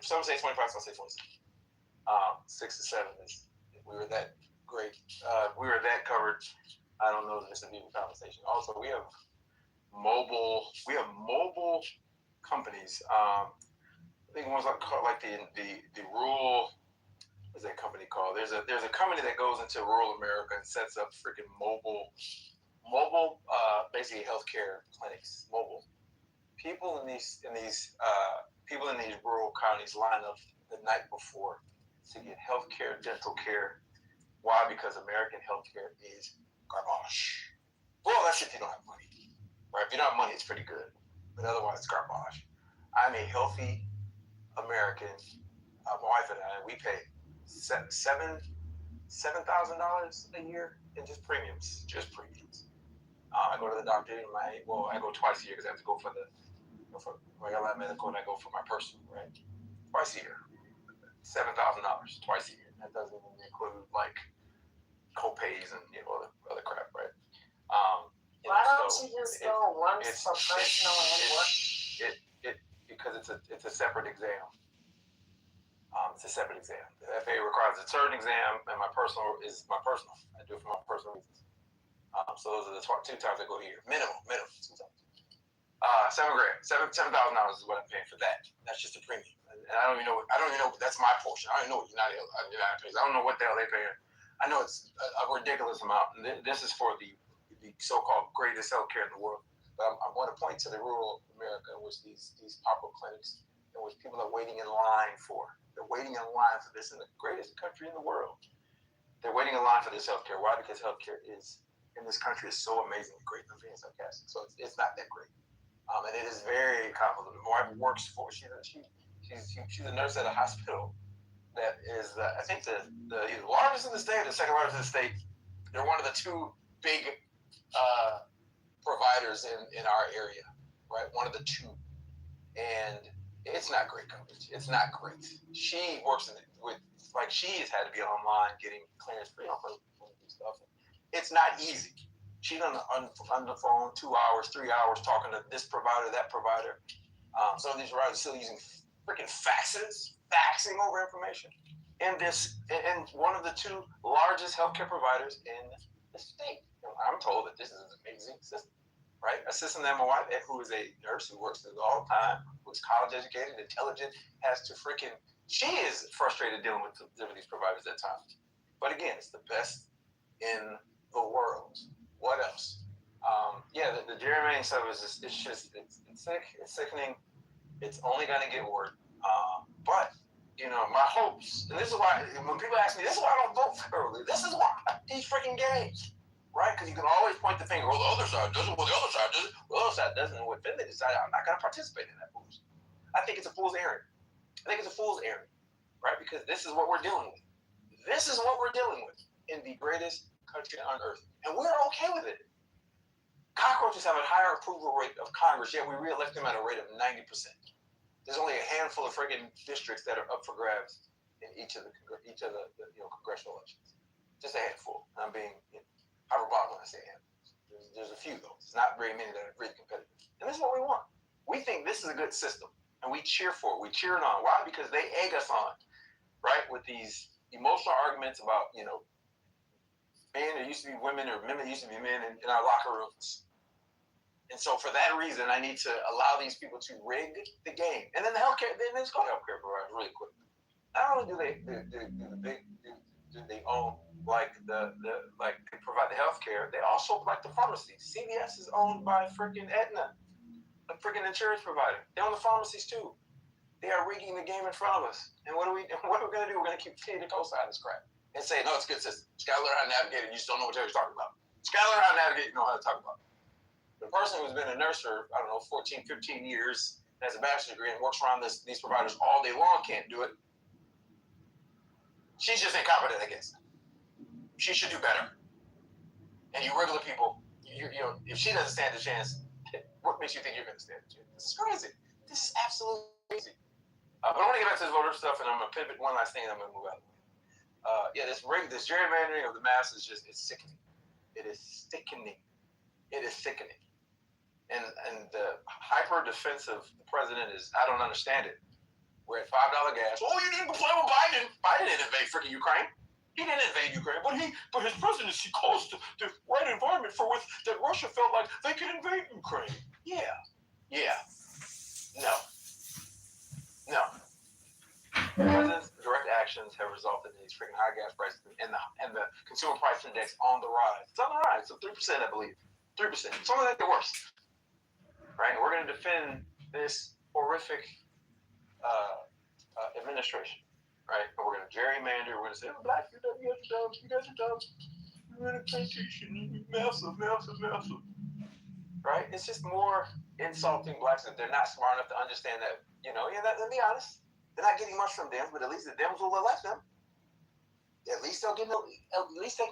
Some say 25, some say 26. 6 to 7 is we were that great. We were that covered. I don't know if this would be a conversation. Also, we have mobile companies. I think one's like the rural. What's that company called? There's a company that goes into rural America and sets up freaking mobile basically healthcare clinics. Mobile people in these rural counties line up the night before to get healthcare, dental care. Why? Because American healthcare is garbage. Well, that's if you don't have money, right? If you don't have money, it's pretty good, but otherwise, it's garbage. I'm a healthy American. My wife and I, we pay $7,000 a year in just premiums. I go to the doctor I go twice a year because I have to go for I got a lot of medical and I go for my personal, right? Twice a year. $7,000 twice a year. That doesn't even include like co-pays and other crap, right? Why don't you just go once for personal and work? Because it's a separate exam. It's a separate exam. The FAA requires a certain exam, and my personal is my personal. I do it for my personal reasons. So those are the 2 times I go a year. Minimum 2 times. $7,000 is what I'm paying for that. That's just a premium, and I don't even know. That's my portion. I don't even know what United pays. I don't know what the hell they pay. I know it's a ridiculous amount. And this is for the so-called greatest healthcare in the world. But I want to point to the rural America in which these pop-up clinics, in which people are waiting in line for. They're waiting in line for this in the greatest country in the world. They're waiting in line for this healthcare. Why? Because healthcare is in this country is so amazing and great. I'm being sarcastic. So it's not that great. And it is very convoluted. My wife works for she's a nurse at a hospital that is I think the largest in the state, the second largest in the state. They're one of the two big providers in our area, right? One of the two, and it's not great coverage. It's not great. She works she has had to be online getting clearance for stuff. It's not easy. She's on the phone 2 hours, 3 hours talking to this provider, that provider. Some of these providers are still using freaking faxing over information. And one of the two largest healthcare providers in the state. I'm told that this is an amazing system, right? A system that my wife, who is a nurse who works all the time, who's college educated, intelligent, she is frustrated dealing with these providers at times. But again, it's the best in the world. What else? The gerrymandering stuff is just, it's sick, it's sickening. It's only going to get worse. But my hopes, and this is why, when people ask me, this is why I don't vote federally. This is why these freaking games, right? Because you can always point the finger, well, the other side doesn't, well, the other side doesn't, well, the other side doesn't, and what then they decide, I'm not going to participate in that bullshit. I think it's a fool's errand. Right? Because this is what we're dealing with. This is what we're dealing with in the greatest country on earth. And we're okay with it. Cockroaches have a higher approval rate of Congress, yet we re-elect them at a rate of 90%. There's only a handful of friggin' districts that are up for grabs in each of the congressional elections. Just a handful. I'm being hyperbolic when I say handful. There's a few though. It's not very many that are really competitive. And this is what we want. We think this is a good system, and we cheer for it. We cheer it on. Why? Because they egg us on, right? With these emotional arguments about men there used to be women or women used to be men in our locker rooms. And so for that reason, I need to allow these people to rig the game. And then let's go to healthcare providers really quick. Not only do they own they provide the healthcare, they also like the pharmacies. CVS is owned by freaking Aetna, a freaking insurance provider. They own the pharmacies too. They are rigging the game in front of us. And what are we going to do? We're going to keep taking the co-side of this crap and say, no, it's a good system. You got to learn how to navigate it. You just don't know what you're talking about. You got to learn how to navigate. You know how to talk about it. The person who's been a nurse for, 14, 15 years, has a bachelor's degree and works around these providers all day long can't do it. She's just incompetent, I guess. She should do better. And you regular people, if she doesn't stand a chance, what makes you think you're going to stand a chance? This is crazy. This is absolutely crazy. But I want to get back to this voter stuff, and I'm going to pivot one last thing, and I'm going to move out of the way. This gerrymandering of the mass is it's sickening. It is sickening. It is sickening. And the hyper defensive the president is, I don't understand it. We're at $5 gas. Oh, you didn't play with Biden. Biden didn't invade freaking Ukraine. He didn't invade Ukraine, but his presidency caused the right environment for which that Russia felt like they could invade Ukraine. Yeah. No. The president's direct actions have resulted in these freaking high gas prices and the consumer price index on the rise. It's on the rise, so 3%, I believe. 3%. Some of that get worse. Right? And we're going to defend this horrific administration. Right? And we're going to gerrymander. We're going to say, oh, black people, you guys are dumb. We're in a plantation. Massive. Right? It's just more insulting blacks that they're not smart enough to understand that, let's be honest. They're not getting much from Dems, but at least the Dems will elect them. At least they can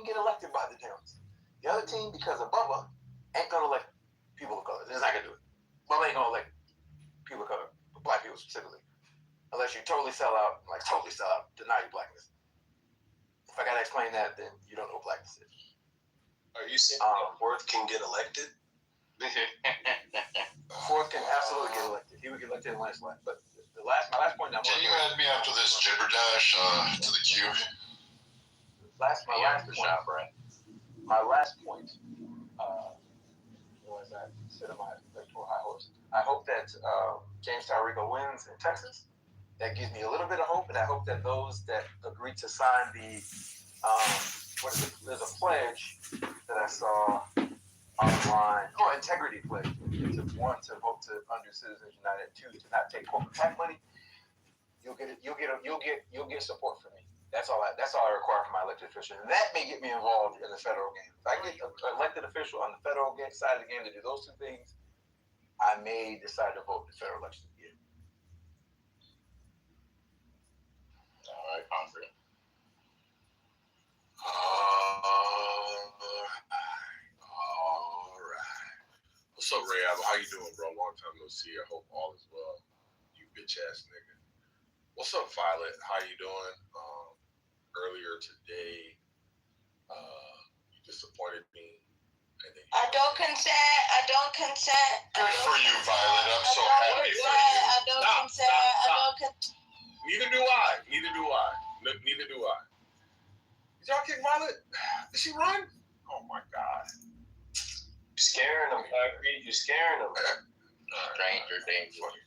get elected by the Dems. The other team, because of Bubba, ain't going to elect people of color. They're not going to do it. Bubba ain't going to elect people of color, black people specifically. Unless you totally sell out, deny your blackness. If I got to explain that, then you don't know what blackness is. Are you saying Worth can get elected? Worth can absolutely get elected. He would get elected in landslide. But my last point. Can you add me after this jibberdash to the queue? My last point was I sit on my electoral high horse. I hope that James Tallarico wins in Texas. That gives me a little bit of hope, and I hope that those that agreed to sign the there's a pledge that I saw online. Oh, integrity pledge. to vote to under Citizens United, 2 to not take corporate PAC money, you'll get support from me. That's all I require from my elected official. And that may get me involved in the federal game. If I get an elected official on the federal side of the game to do those two things, I may decide to vote in the federal election again. All right, Andre. All right. What's up, Ray Allen? How you doing, bro? Long time no see. I hope all is well. You bitch ass nigga. What's up, Violet? How you doing? Earlier today, you disappointed me. I don't consent. Good for you, Violet. I'm so happy for you. I don't consent. Neither do I. Neither do I. Did y'all kick Violet? Did she run? Oh my God. Scaring them. I agree. You're scaring them. Stranger danger. Funny.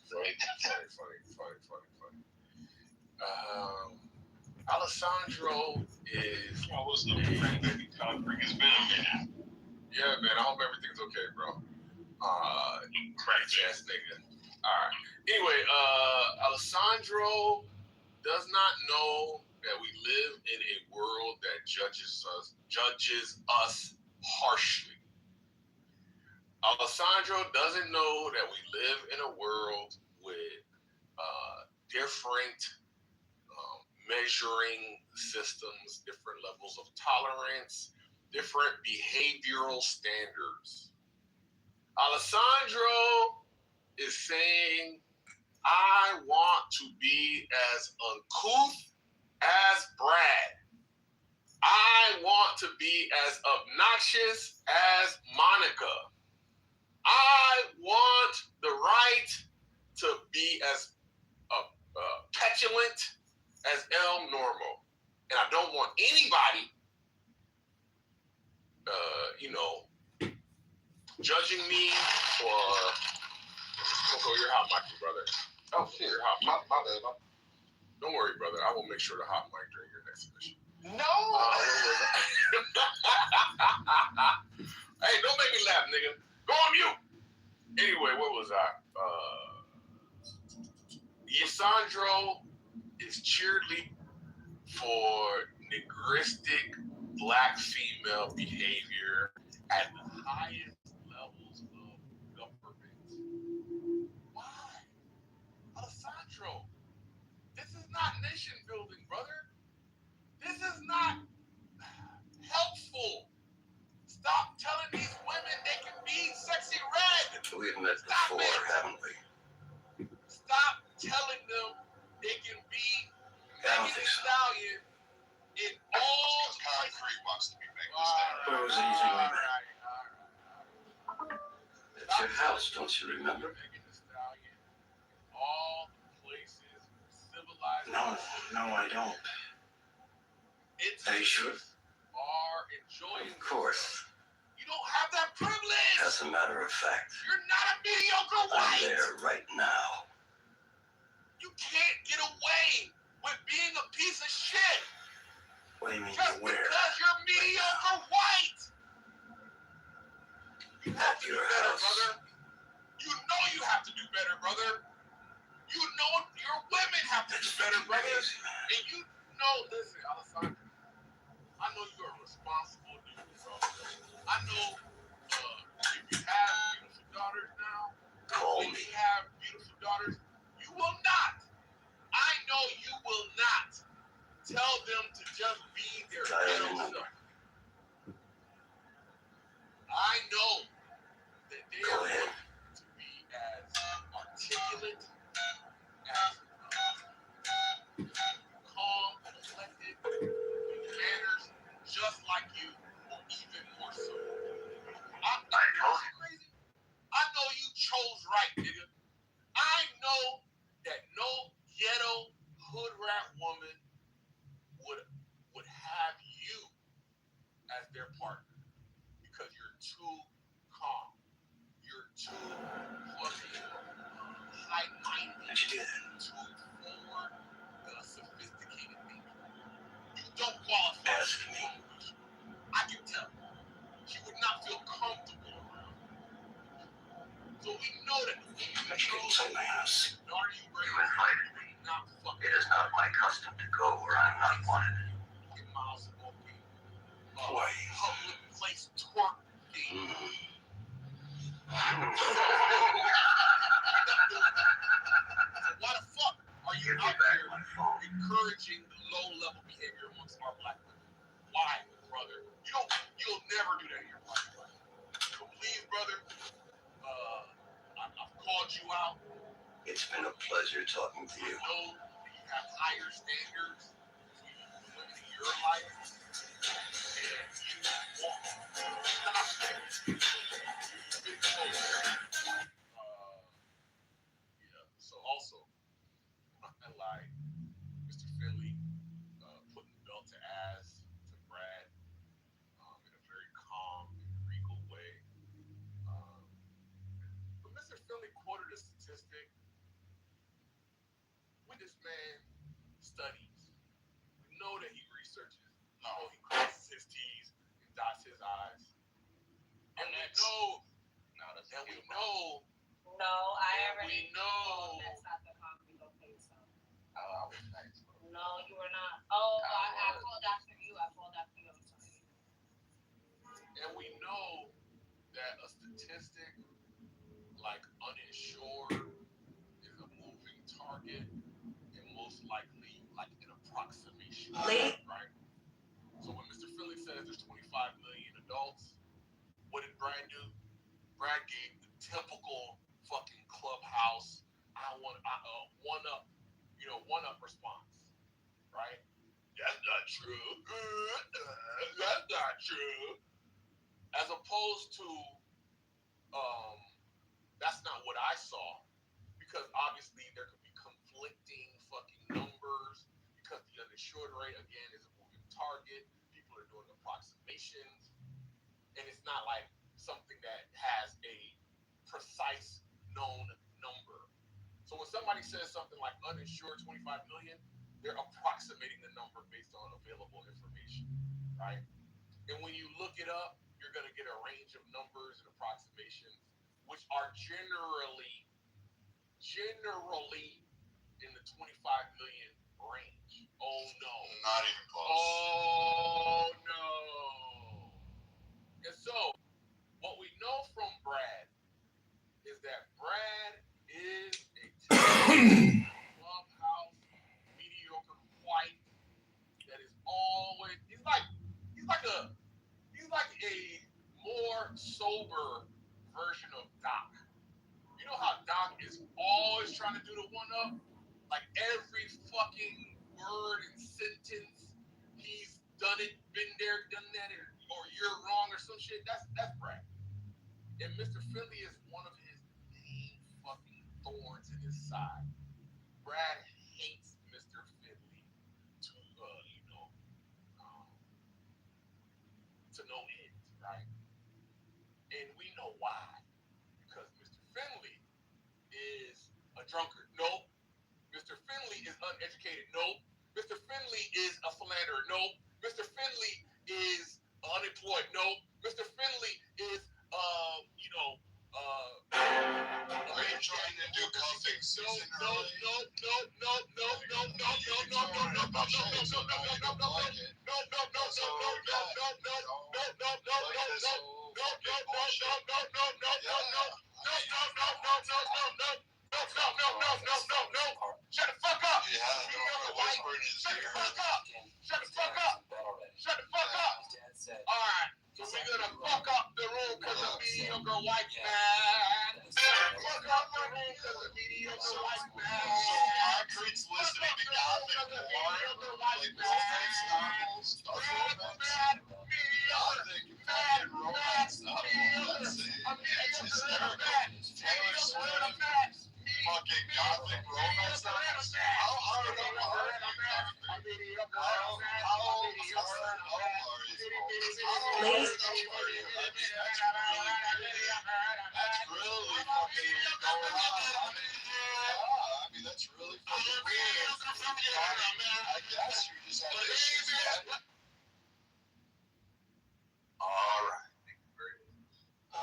Alessandro is. What's up, friend? Baby Concrete. It's been a minute. Yeah, man. I hope everything's okay, bro. Crazy ass nigga. All right. Anyway, Alessandro does not know that we live in a world that judges us harshly. Alessandro doesn't know that we live in a world with different measuring systems, different levels of tolerance, different behavioral standards. Alessandro is saying, I want to be as uncouth as Brad. I want to be as obnoxious as Monica. I want the right to be as petulant as El Normo. And I don't want anybody, judging me or... Oh, you're hot mic, brother. Oh, shit. You're hot mic. My bad. Don't worry, brother. I will make sure to hot mic during your next submission. No! Hey, don't make me laugh, nigga. Go on mute. Anyway, what was I? Alessandro is cheerleading for negristic black female behavior at the highest levels of government. Why? Alessandro, this is not nation building, brother. This is not helpful. Stop telling these women they can be sexy red. We've met before, haven't we? Stop telling them they can be Megan Thee Stallion in all Concrete wants to be Megan Thee Where was it easy, It's your house, don't you remember? Megan Thee Stallion in all the places civilized. No, I don't. Are you sure? Are enjoying. Of course. You don't have that privilege. As a matter of fact, You're not a mediocre white. I'm there right now. You can't get away with being a piece of shit. What do you mean just where? Because you're mediocre white. You have to do better, brother. You know you have to do better, brother. You know your women have to do better, brother. And you know, listen, Alessandro, I know you're a responsible dude, bro. I know if you have beautiful daughters now, Call when me. you have beautiful daughters, you will not. I know you will not tell them to just be their ghetto self. I know that they are going to be as articulate, as calm, collected, with manners, just like you, or even more so. I know you chose right, nigga. I know that no ghetto hood rat woman would have you as their partner because you're too calm. You're too fucking high-minded. How'd you do that? Too forward, sophisticated thinking. You don't qualify. Ask me. I can tell. She would not feel comfortable around you. So You'll never do that in your life. So please, brother, I've called you out. It's been a pleasure talking to you. I know you have higher standards for the women in your life, and you won't stop that. So also, I'm not gonna lie, Mr. Finley putting the belt to ass to Brad in a very calm and regal way. But Mr. Finley quoted a statistic. When this man studies, we know that he researches, we know he crosses his T's and dots his I's. And we know, and we know. No, I We already know. That's not the concrete okay, so. I was nice, bro. No, you were not. Oh, I called after you. I'm sorry. And we know that a statistic like uninsured is a moving target and most likely like an approximation. Late. Right? So when Mr. Finley says there's 25 million adults, what did Brad do? Brad gave the typical fucking clubhouse, one up response. Right? That's not true. That's not true. As opposed to, that's not what I saw, because obviously there could be conflicting fucking numbers, because the uninsured rate again is a moving target. People are doing approximations, and it's not like something that has a precise known number. So when somebody says something like uninsured 25 million, they're approximating the number based on available information, right? And when you look it up, you're going to get a range of numbers and approximations, which are generally in the 25 million range. Oh no. Not even close. Oh no. And so, what we know from Brad is that Brad is a clubhouse mediocre white that is always he's like a more sober version of Doc. You know how Doc is always trying to do the one up? Like every fucking word and sentence, he's done it, been there, done that, or you're wrong or some shit. That's Brad. And Mr. Finley is one of his main fucking thorns in his side. Brad hates Mr. Finley to no end, right? And we know why. Because Mr. Finley is a drunkard. Nope. Mr. Finley is uneducated. Nope. Mr. Finley is a philanderer. Nope. Mr. Finley is unemployed. Nope. Mr. Finley is, Are you trying to do cuffing season early? Shut the fuck up! Yeah, the whisper in his ear. Shut the fuck up! Shut the fuck up! Alright, so we're gonna fuck up the room because of mediocre white man. Fuck up the room because of mediocre white man. So Concrete's listening to Gothic porn, like romance novels, Gothic fucking romance novels. That's hysterical. Taylor Swift, fucking Gothic romance novels. How hard up are you? How hard up are you? That's really fucking going on. I mean, that's really fucking weird. I guess you just have issues, man. All right.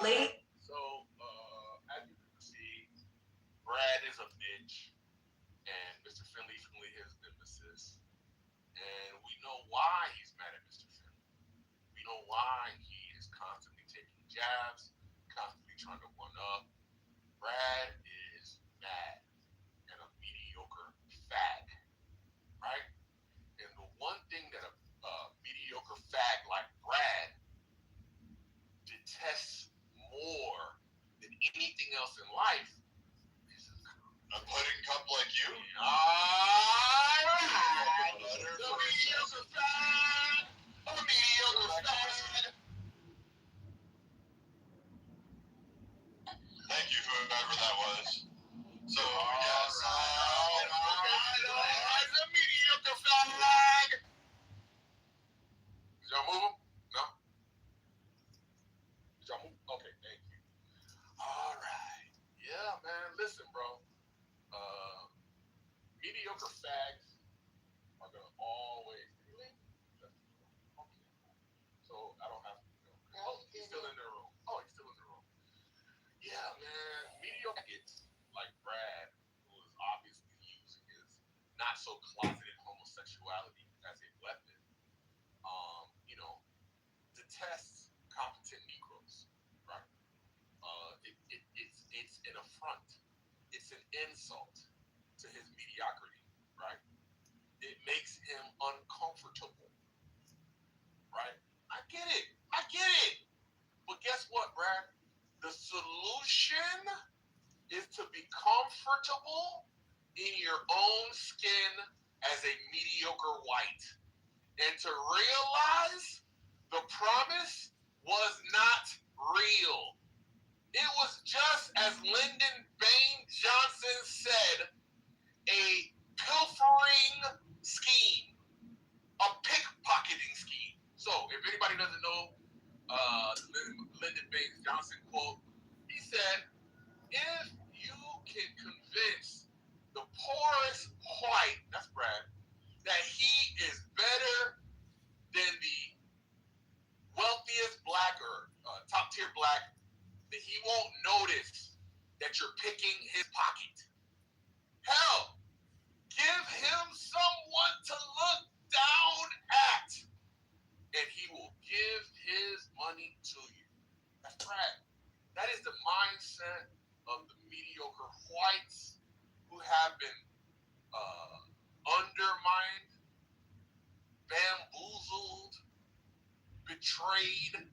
Late. So, as you can see, Brad is a bitch, and Mr. Finley is nemesis. And we know why he's mad at Mr. Finley. We know why he is constantly taking jabs, constantly trying to one up. Brad is mad and a mediocre fag, right? And the one thing that a mediocre fag like Brad else in life. A pudding cup like you? Thank you, whoever that was. So, yes. The mediocre flag. Did y'all move him? No? Did y'all move? Okay, thank you. All right. Yeah, man. Listen, bro. Mediocre fags are gonna always. Okay. So I don't have to. He's still in the room. Oh, he's still in the room. Yeah, man. Mediocre gets like Brad, who is obviously using his not so closeted homosexuality as a weapon. Detests competent Negroes, right? It's an affront. It's an insult to his mediocrity, right? It makes him uncomfortable, right? I get it. But guess what, Brad? The solution is to be comfortable in your own skin as a mediocre white and to realize the promise was not real. It was just as Lyndon Baines Johnson said, a pilfering scheme, a pickpocketing scheme. So, if anybody doesn't know Lyndon Baines Johnson quote, he said, if you can convince the poorest white, that's Brad, that he is better than the wealthiest black or top tier black, that he won't notice that you're picking his pocket. Hell, give him someone to look down at, and he will give his money to you. That's right. That is the mindset of the mediocre whites who have been undermined, bamboozled, betrayed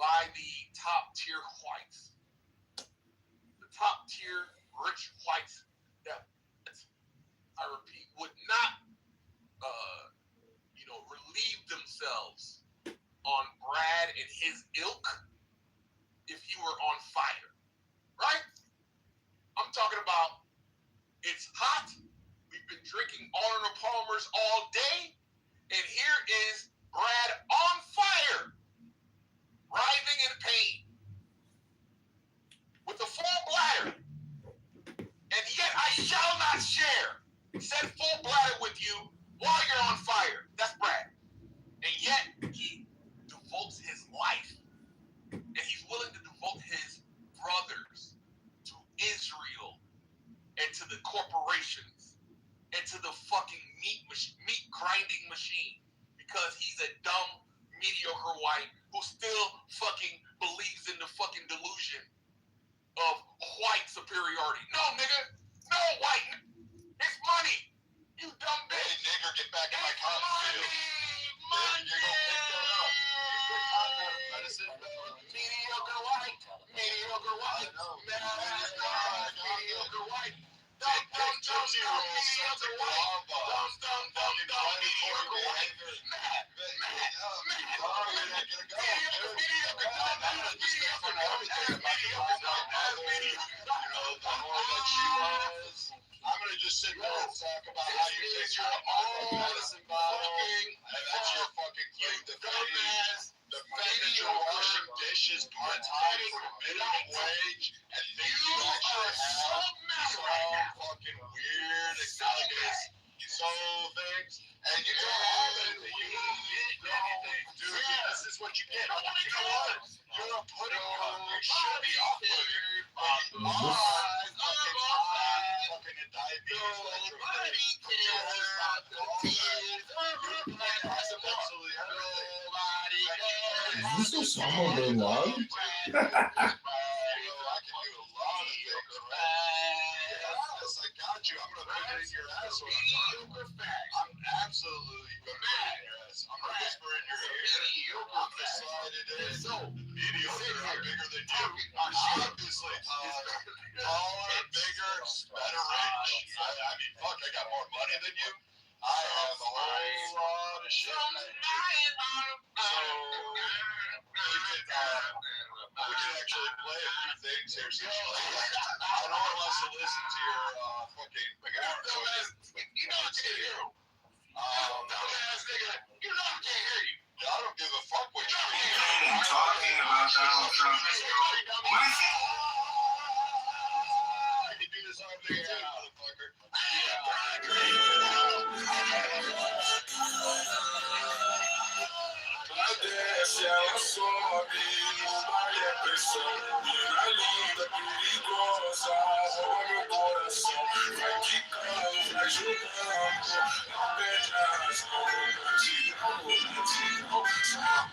by the top tier whites. The top tier rich whites that, I repeat, would not relieve themselves on Brad and his ilk if he were on fire, right? I'm talking about it's hot. We've been drinking Arnold Palmer's all day, and here is Brad on fire, writhing in pain, with a full bladder, and yet I shall not share said full bladder with you while you're on fire. That's Brad. And yet, he devotes his life, and he's willing to devote his brothers to Israel and to the corporations and to the fucking meat grinding machine because he's a dumb, mediocre white who still fucking believes in the fucking delusion of white superiority. No, nigga. No, white. It's money. You dumb bitch. Hey, nigger, get back in my cotton field. Money. You're gonna pick that up. Mediocre white. Mediocre white. Mediocre white. Dumb, mediocre white. Dumb, mediocre white. Mad. I'm gonna just sit there and talk about how you take your own medicine bottle, and that's your fucking claim to fame. The fact that you're washing dishes part-time for minimum wage, and think you actually have some fucking weird economist soul things, and you don't have anything. You don't need anything. Dude, this is what you get. You know what? You're a pudding cup. You should be off pudding. Fucking diabetes. Is this Osama bin Laden? Absolutely gonna put it in your ass. I'm gonna whisper in your ear. I'm gonna slide it in. So, mediocre. I'm bigger than you. Obviously, taller, bigger, better rich. I mean, fuck, I got more money than you. I have a whole lot of shit. So we can actually play a few things here. So I don't want us to listen to your fucking. You know what you hear. Dumbass nigga, you know I can't hear you. I don't give a fuck what you hear. I'm talking about Donald Trump. What is it? I can do this all day too, motherfucker. Desce ela sobe, não vale a pressão. Mina linda, perigosa, rouba meu coração. Vai quicando, vai jogando, não perde a razão. Batidão,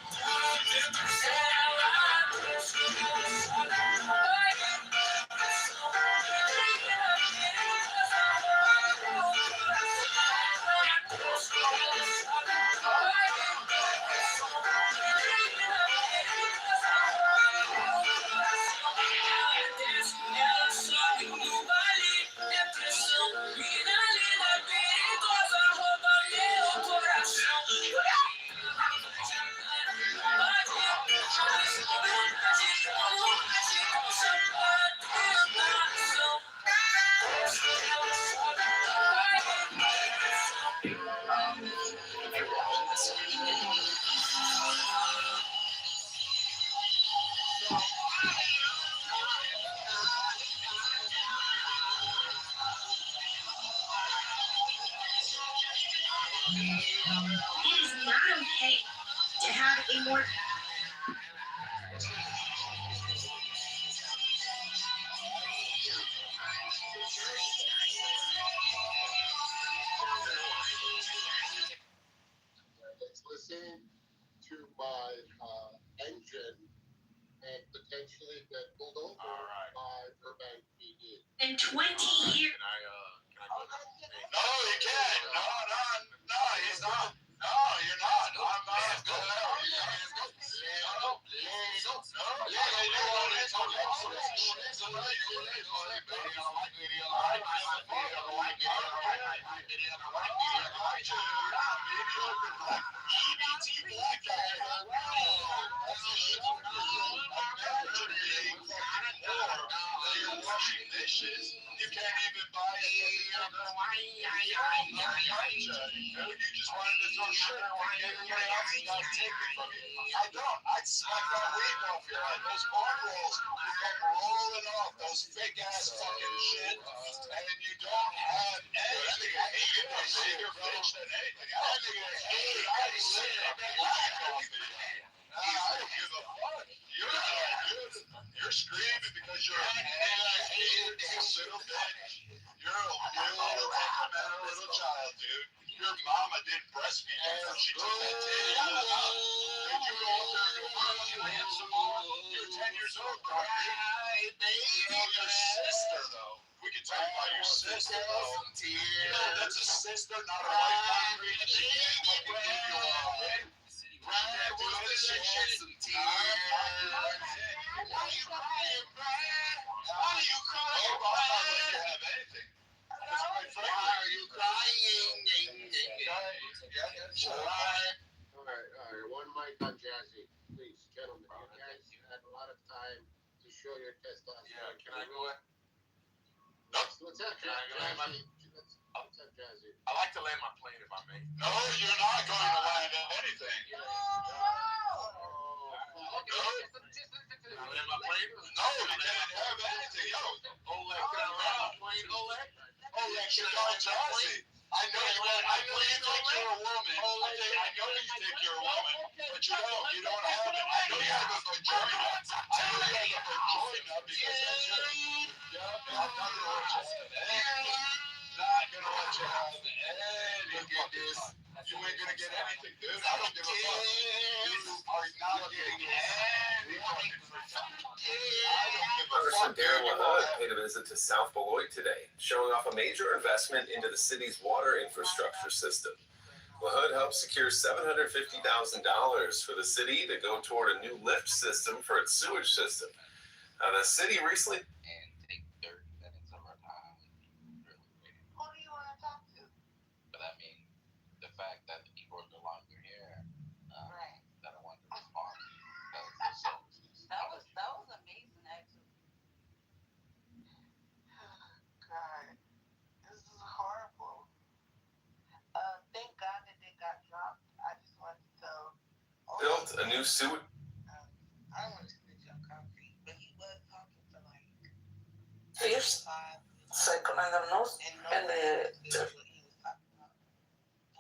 saudade ela sobe no vale, é pressão. Mina linda, perigosa, rouba meu coração. It is not okay to have a more Let's listen to my engine and potentially get pulled over by Burbank PD. than 20 years. Can I go? No, you can't. No, he's not. No, you're not. I'm not. Go. Dishes. You can't even buy it. You just wanted to throw shit away. Everybody else is not taking from you. I don't. I'd smack that weed off your head. Those corn rolls, you come rolling off those fake ass fucking shit, and you don't have anything. I hate it. I see your bitch than anything. I don't hate it. I sit I don't give a fuck. You're screaming because you're a hated little bitch. You're a little little child, dude. Your mama didn't breastfeed you. She took that titty out of the house. And you go up there and go, you're 10 years old, bro. You know your sister, though. We can talk about your sister, though. You know that's a sister, not a wife. Concrete. She can't fucking give you a why are you crying, Why are you crying? All right. One mic on Jazzy. Please, gentlemen, you guys had a lot of time to show your testosterone. Yeah, can I go in? Let's have Jazzy. Let's have Jazzy. I like to land my plane if I may. No, you're not going to land anything. No. Land my plane? No, you can't have anything. Yo, Oleg, can I land my plane, Oleg? Oleg, you're going Jazzy. I know you think you're a woman. I know you think you're a woman, but you don't. You don't have it. I know you have a vagina. I know you have a vagina because that's your. Yeah, I'm not gonna let you have anything. Not gonna let you have any of this. You ain't gonna get anything, dude. I don't give a fuck. You are not getting any fucking free time. I don't give a fuck. Congressman Darren LaHood paid a visit to South Beloit today, showing off a major investment into the city's water infrastructure system. LaHood helped secure $750,000 for the city to go toward a new lift system for its sewage system. The city recently. And take 30 minutes of our time really waiting. Who do you want to talk to? But I mean, the fact that the people are no longer here, Right. that I want to respond. That was amazing, actually. God, this is horrible. Thank God that they got dropped. I just wanted to tell. Built a new sewage. I don't want to snitch on Concrete, but he was talking for like. Ellos se conectan, ¿no? And what he was talking about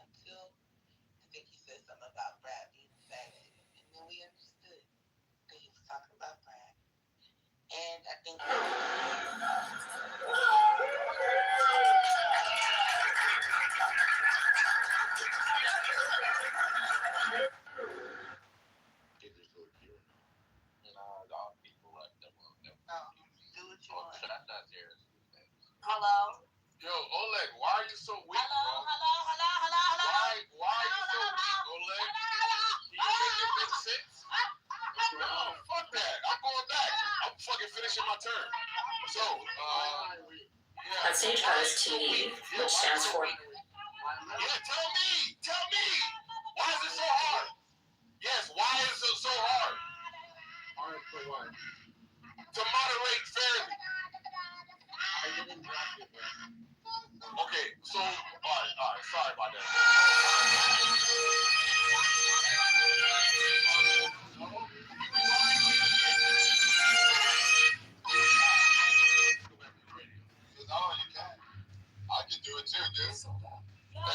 until I think he said something about Brad being a faggot, and then we understood that he was talking about Brad. And I think. Hello? Yo, Oleg, why are you so weak, Hello? bro? Hello? Hello? Hello? Hello? Why are you so weak, Oleg? Can you make it make sense? No, fuck that. I'm going back. I'm fucking finishing my turn. So, yeah. At Sage has TD, which stands for. Yeah, tell me. Why is it so hard? Yes, why is it so hard? Hard for what? To moderate fairly. Okay, so, alright, sorry about that. Oh, you can. I can do it too, dude.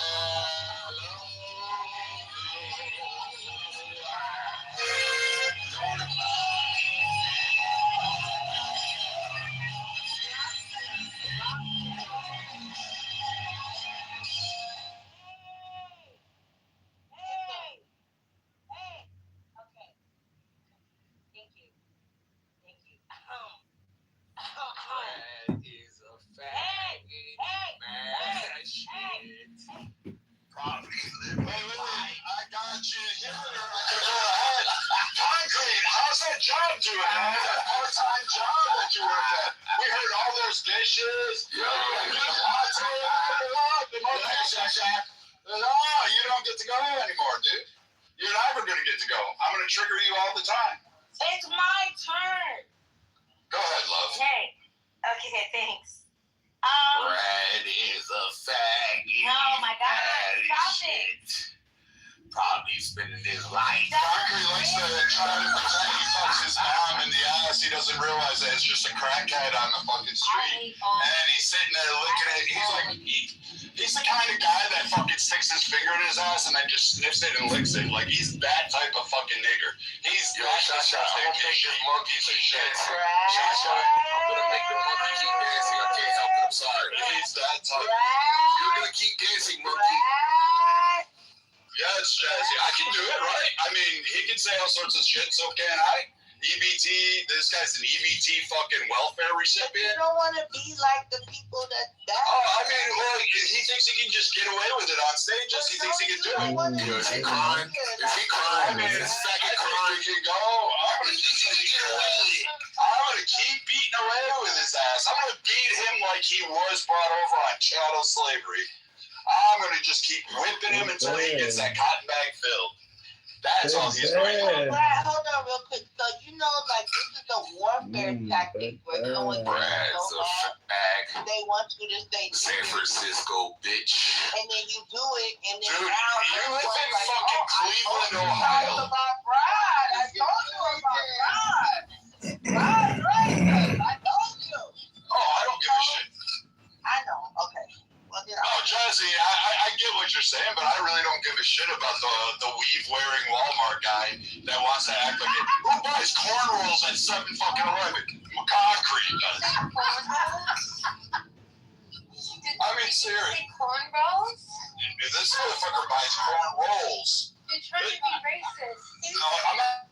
Brad is a faggot, man. Shit. Probably live. Wait, I got you here. Go ahead. Concrete, how's that job doing? That part-time job that you worked at. We heard all those dishes. No, you don't get to go anymore, dude. You're never going to get to go. I'm going to trigger you all the time. It's my turn. Go ahead, love. Hey. Okay, thanks. Brad is a faggot. Oh my God. Stop it. Probably spending his life. Concrete likes to try to pretend he fucks his mom in the ass. He doesn't realize that it's just a crackhead on the fucking street. And he's sitting there licking it. He's like, he's the kind of guy that fucking sticks his finger in his ass and then just sniffs it and licks it. Like, he's that type of fucking nigger. He's that disgusting. I'm gonna make this monkey keep dancing. I'm gonna make the monkey keep dancing. I can't help it. I'm sorry. He's that type. You're gonna keep dancing, monkey. Yeah, it's jazzy. I can do it, right? I mean, he can say all sorts of shit, so can I. EBT, this guy's an EBT fucking welfare recipient. You don't want to be like the people that. Oh, I mean, well, he thinks he can just get away with it on stages. He thinks he can do it. Is he crying? Is he crying? I mean, it's second crying. He can go. I'm gonna keep beating away with his ass. I'm gonna beat him like he was brought over on chattel slavery. I'm gonna just keep whipping him until he gets that cotton bag filled. That's all he's doing. Brad, hold on real quick. So you know, like this is a warfare tactic where someone Brad's a fag. they want you to say San Francisco bitch. and then you do it, and then Dude, now you live in like, fucking Cleveland, Ohio. About Brad, I told you about Brad. Brad, right? I told you. Oh, I don't give a shit. I know. Okay. Oh, Jesse, I get what you're saying, but I really don't give a shit about the weave-wearing Walmart guy that wants to act like it. Who buys cornrows at 7 fucking 11? Concrete does. I mean, seriously. Cornrows? This motherfucker buys corn rolls. You're trying to be racist. No, I'm not.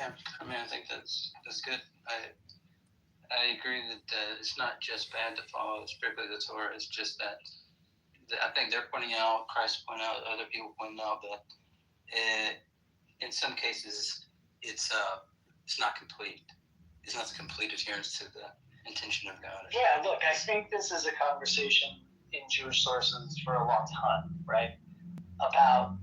Yeah, I mean, I think that's good. I agree that it's not just bad to follow strictly the Torah. It's just that I think they're pointing out, Christ pointing out, other people pointing out that in some cases it's not complete. It's not the complete adherence to the intention of God. Yeah, look, I think this is a conversation in Jewish sources for a long time, right? About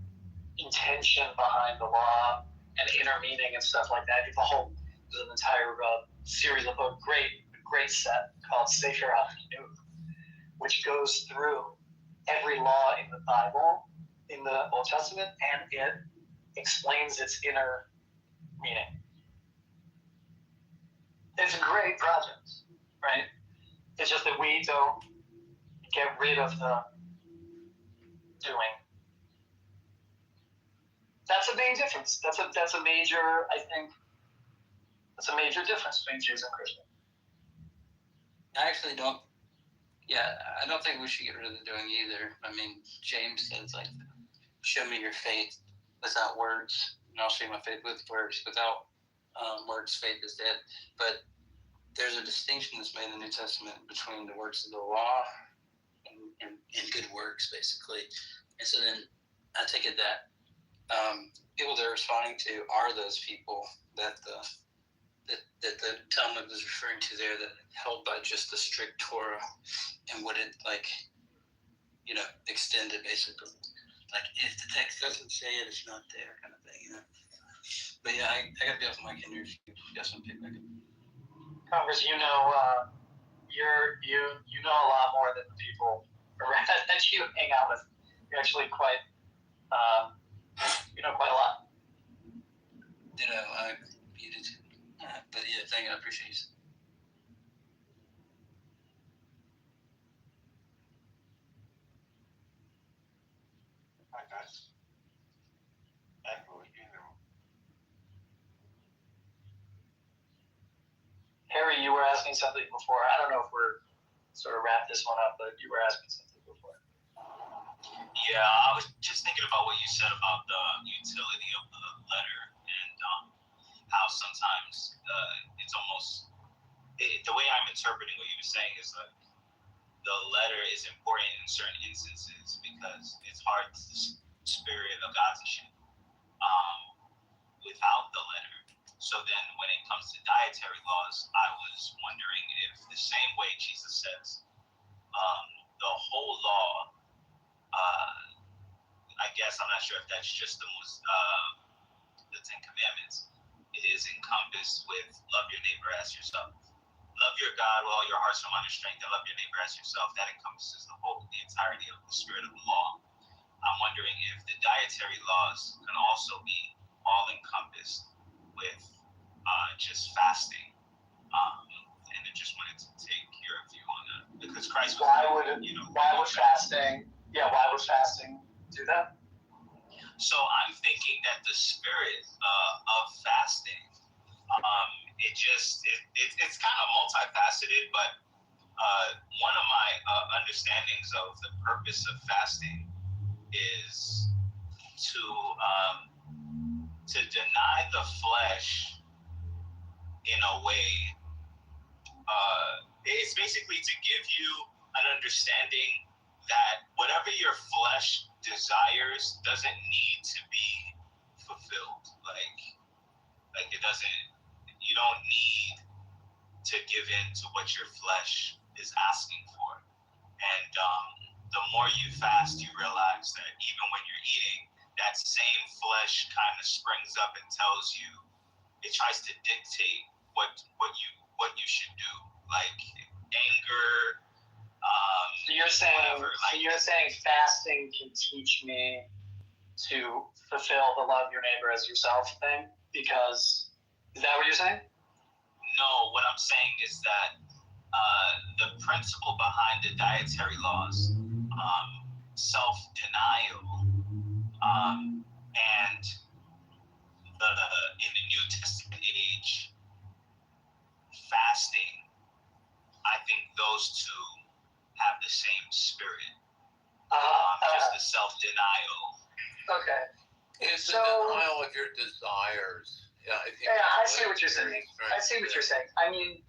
intention behind the law and inner meaning and stuff like that. There's an entire series of a great set called Sefer HaChinuch, which goes through every law in the Bible, in the Old Testament, and it explains its inner meaning. It's a great project, right? It's just that we don't get rid of the doing. That's a main difference. That's a major, I think, that's a major difference between Jews and Christians. I actually don't. Yeah, I don't think we should get rid of the doing either. I mean, James says, like, show me your faith without words, and I'll show you my faith with words. Without words, faith is dead. But there's a distinction that's made in the New Testament between the works of the law and good works, basically. And so then I take it that people they're responding to are those people that the Talmud was referring to there, that held by just the strict Torah and wouldn't, extend it, basically. Like, if the text doesn't say it, it's not there, kind of thing, But yeah, I gotta be off my Henry if you got some feedback. Congress, you know a lot more than the people around that you hang out with. You're actually quite, you know quite a lot. You did too. But yeah, thank you, I appreciate you. Hi guys. Harry, you were asking something before. I don't know if we're sort of wrap this one up, but you were asking something before. Yeah, I was just thinking about what you said about the utility of the letter and how sometimes it's almost the way I'm interpreting what you were saying is like the letter is important in certain instances because it's hard to the spirit of God's issue without the letter. So then when it comes to dietary laws, I was wondering if the same way Jesus says the whole law, I guess I'm not sure if that's just the Ten Commandments, it is encompassed with love your neighbor as yourself. Love your God with all your heart, soul, mind, and strength, and love your neighbor as yourself. That encompasses the entirety of the spirit of the law. I'm wondering if the dietary laws can also be all encompassed with just fasting. And I just wanted to take your view on that because Christ was. Why would fasting do that? So I'm thinking that the spirit of fasting, it's kind of multifaceted, but one of my understandings of the purpose of fasting is to deny the flesh in a way. It's basically to give you an understanding that whatever your flesh desires doesn't need to be fulfilled. Like it doesn't. You don't need to give in to what your flesh is asking for. And the more you fast, you realize that even when you're eating, that same flesh kind of springs up and tells you. It tries to dictate what you should do, like anger. So you're saying fasting can teach me to fulfill the love your neighbor as yourself thing? Because is that what you're saying? No, what I'm saying is that the principle behind the dietary laws, self-denial, and in the New Testament age, fasting, I think those two have the same spirit. Just the self-denial. Okay. It's the denial of your desires I see what you're saying. Right. I see what you're saying. I mean,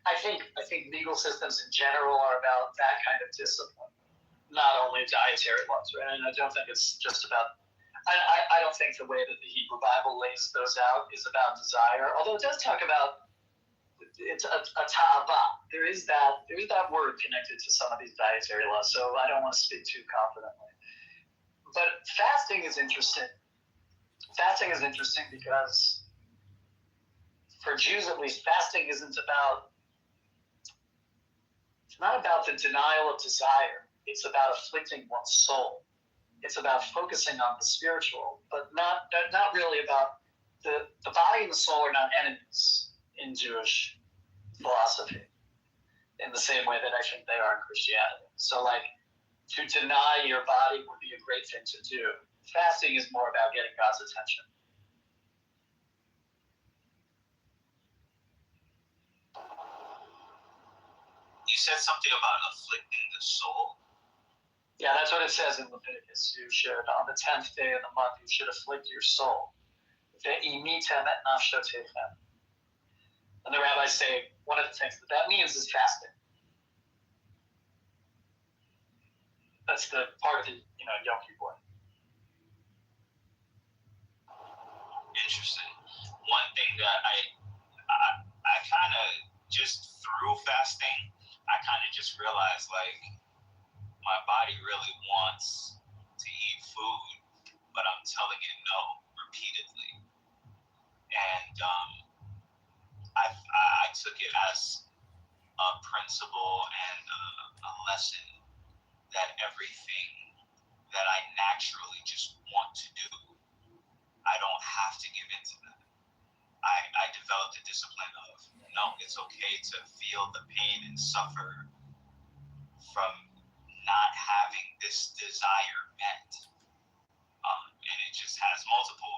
I think legal systems in general are about that kind of discipline, not only dietary laws, right? And I don't think it's just about. I don't think the way that the Hebrew Bible lays those out is about desire, although it does talk about it's a ta'ava. There is that word connected to some of these dietary laws, so I don't want to speak too confidently. But fasting is interesting. Fasting is interesting because for Jews at least, fasting isn't about. It's not about the denial of desire. It's about afflicting one's soul. It's about focusing on the spiritual, but not really about the body and the soul are not enemies in Jewish philosophy in the same way that I think they are in Christianity. So like to deny your body would be a great thing to do. Fasting is more about getting God's attention. You said something about afflicting the soul. Yeah, that's what it says in Leviticus. You should, on the 10th day of the month, you should afflict your soul. Ve'imitem et nafshotechem. And the rabbis say one of the things that means is fasting. That's the part of the Yom Kippur. Interesting. One thing that I kind of just through fasting, I kind of just realized like my body really wants to eat food, but I'm telling it no repeatedly. And I took it as a principle and a lesson that everything that I naturally just want to do, I don't have to give in to that. I developed a discipline of, no, it's okay to feel the pain and suffer from not having this desire met. And it just has multiple,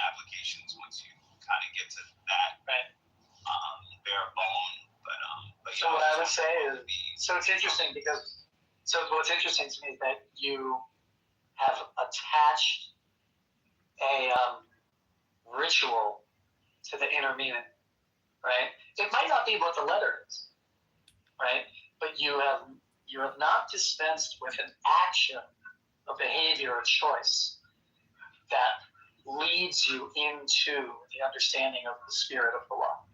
applications once you kind of get to that bare bone. But so what I would say is, so it's interesting because, what's interesting to me is that you have attached a ritual to the inner meaning, right? It might not be what the letter is, right? But you have not dispensed with an action, a behavior, a choice that leads you into the understanding of the spirit of the law.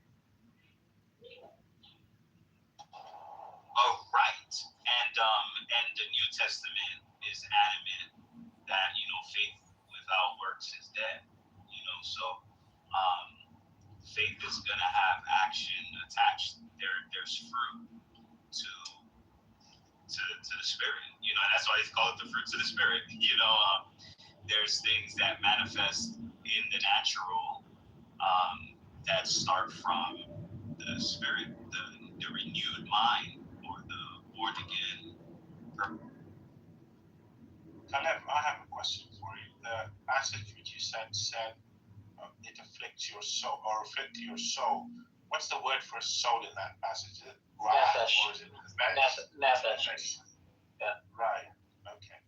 Oh, right. And the New Testament is adamant that, faith without works is dead. So faith is going to have action attached. There's fruit to the spirit, and that's why they call it the fruits of the spirit. There's things that manifest in the natural that start from the spirit, the renewed mind, or the born again. I have a question for you. The passage which you said it afflicts your soul or afflict your soul. What's the word for soul in that passage? Is it Nefesh. or is it nefesh? Nefesh. Yeah. Right. Okay.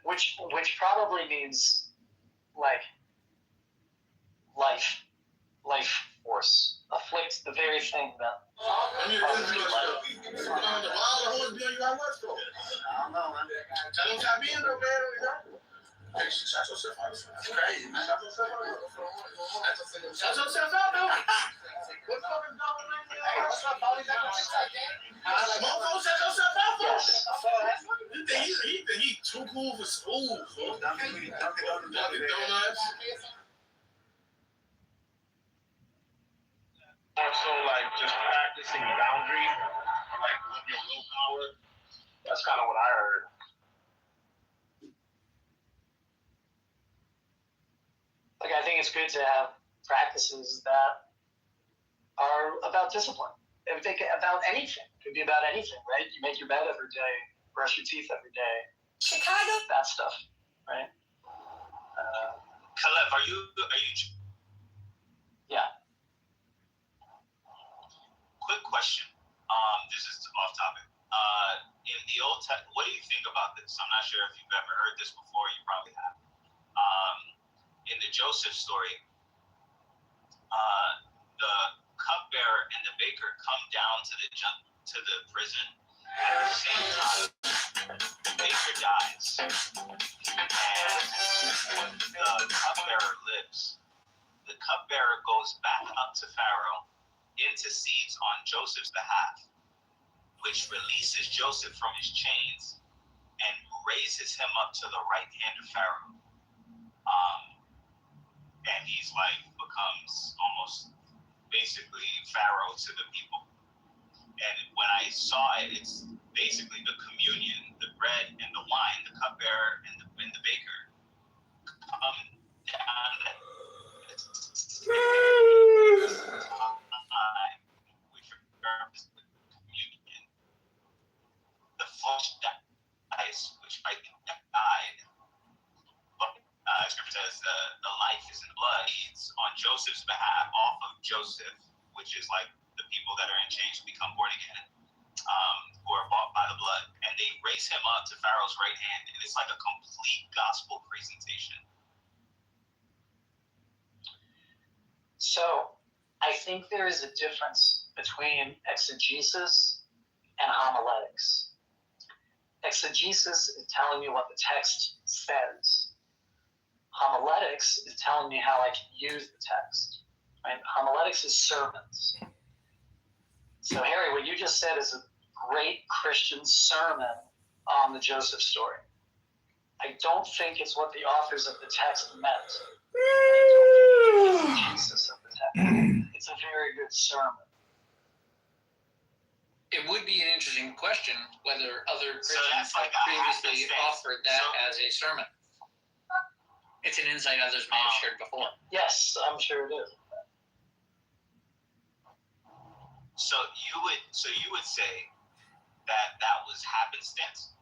Which probably means like life force. Afflict the very thing that. It's crazy, man. Shut yourself out, though. What fucking government? Mofo, shut yourself out, folks. He think he too cool for school, folks. Dunkin' Donuts. Also, like just practicing boundaries, like with your willpower. That's kind of what I heard. Like I think it's good to have practices that are about discipline. If they can, about anything, it could be about anything, right? You make your bed every day, brush your teeth every day. Chicago. That stuff, right? Caleb, are you? Yeah. Quick question. This is off topic. In the So I'm not sure if you've ever heard this before. You probably have. In the Joseph story, the cupbearer and the baker come down to the prison at the same time. The baker dies, and the cupbearer lives. The cupbearer goes back up to Pharaoh, intercedes on Joseph's behalf, which releases Joseph from his chains and raises him up to the right hand of Pharaoh. And he's like becomes almost basically Pharaoh to the people. And when I saw it, it's basically the communion, the bread and the wine, the cupbearer and the baker come down at the same time, which represents the communion. The flesh dies, which I think died. But scripture says the life is in blood. It's on Joseph's behalf, off of Joseph, which is like the people that are in chains who become born again, who are bought by the blood, and they raise him up to Pharaoh's right hand, and it's like a complete gospel presentation. So I think there is a difference between exegesis and homiletics. Exegesis is telling me what the text says. Homiletics is telling me how I can use the text. Right? Homiletics is sermons. So Harry, what you just said is a great Christian sermon on the Joseph story. I don't think it's what the authors of the text meant. I don't think it's the exegesis of the text. It's a very good sermon. It would be an interesting question whether other So Christians that's like have previously offered that as a sermon. It's an insight others may have shared before. Yes, I'm sure it is. So you would say that was happenstance?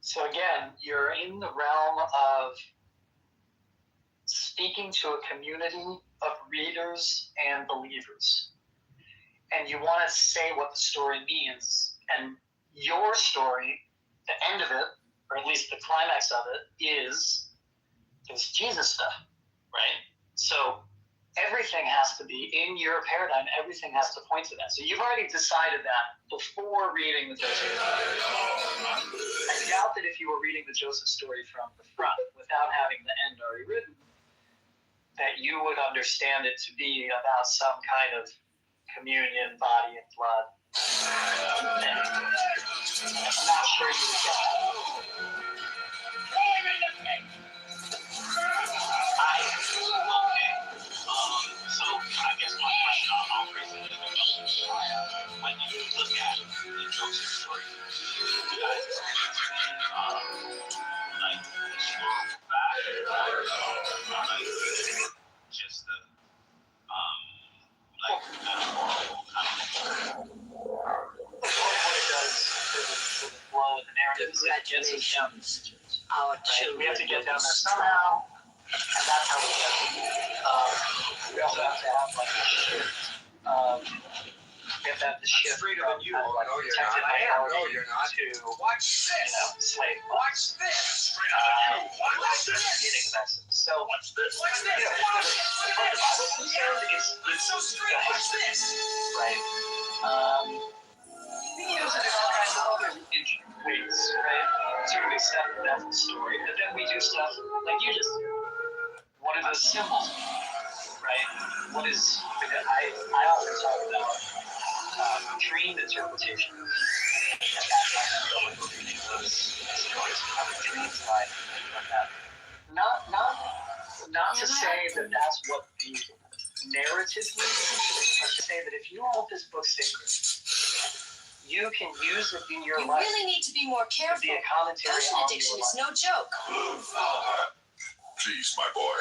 So again, you're in the realm of speaking to a community of readers and believers. And you want to say what the story means. And your story, the end of it, or at least the climax of it, is Jesus stuff, right? So everything has to be, in your paradigm, everything has to point to that. So you've already decided that before reading the Joseph story. I doubt that if you were reading the Joseph story from the front, without having the end already written, that you would understand it to be about some kind of communion, body and blood. I'm not sure you would get that. So I guess my question, I'll phrase it when you look at the Joseph story, you guys like historical fact, like just the like metaphorical kind of. What it does for the flow of the narrative is it gets us down the stairs. We have to get down there somehow, and that's how we get it. We also have to have like a shift. We have to have the shift from kind of like protected minority to Watch this. Slave. Watch this. Watch this. Beginning of Exodus. So Watch this. Watch this. Watch this. It's so straight. Watch this. Right. We can use it in all kinds of other ways, right? To accept that that's the story. But then we do stuff like you just did. What are those symbols, right? What is, I often talk about dream interpretation. And that's how I feel like reading those stories, how the dreams like that. Not to say that that's what the narrative means, but to say that if you hold this book sacred, you can use it in your life. You really need to be more careful. To be a commentary Potion on addiction your is life. no joke. Please, my boy.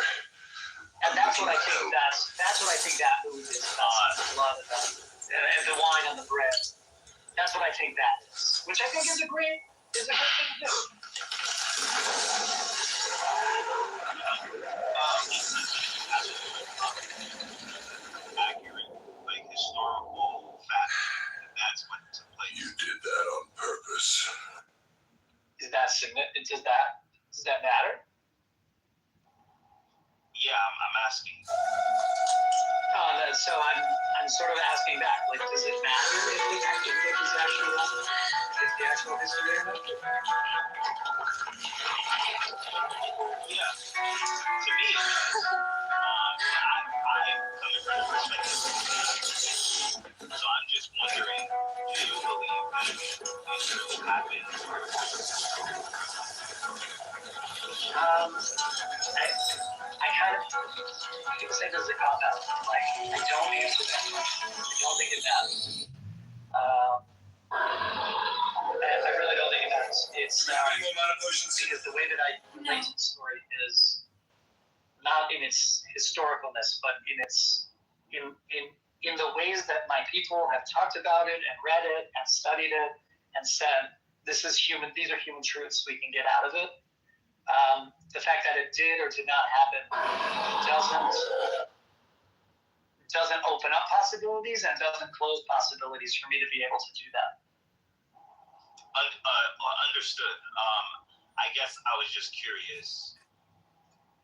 And that's what I think. That's what I think that movie is about. A lot of that, and the wine and the bread. That's what I think that is. Which I think is a good thing to do. Accurate, like historical fact. That's what took place. You did that on purpose. asking. So I'm sort of asking back, like, does it matter if the book is actually if the actual history or not? Yeah, to me, I'm coming from the perspective. So I'm just wondering, do you believe that it really happened? I kind of people say there's a cop out. Like, I don't answer that question. I don't think it matters. I really don't think it matters. It's because the way that I relate to the story is not in its historicalness, but in its in the ways that my people have talked about it and read it and studied it and said, this is human. These are human truths we can get out of it. The fact that it did or did not happen doesn't open up possibilities and doesn't close possibilities for me to be able to do that. Understood. I guess I was just curious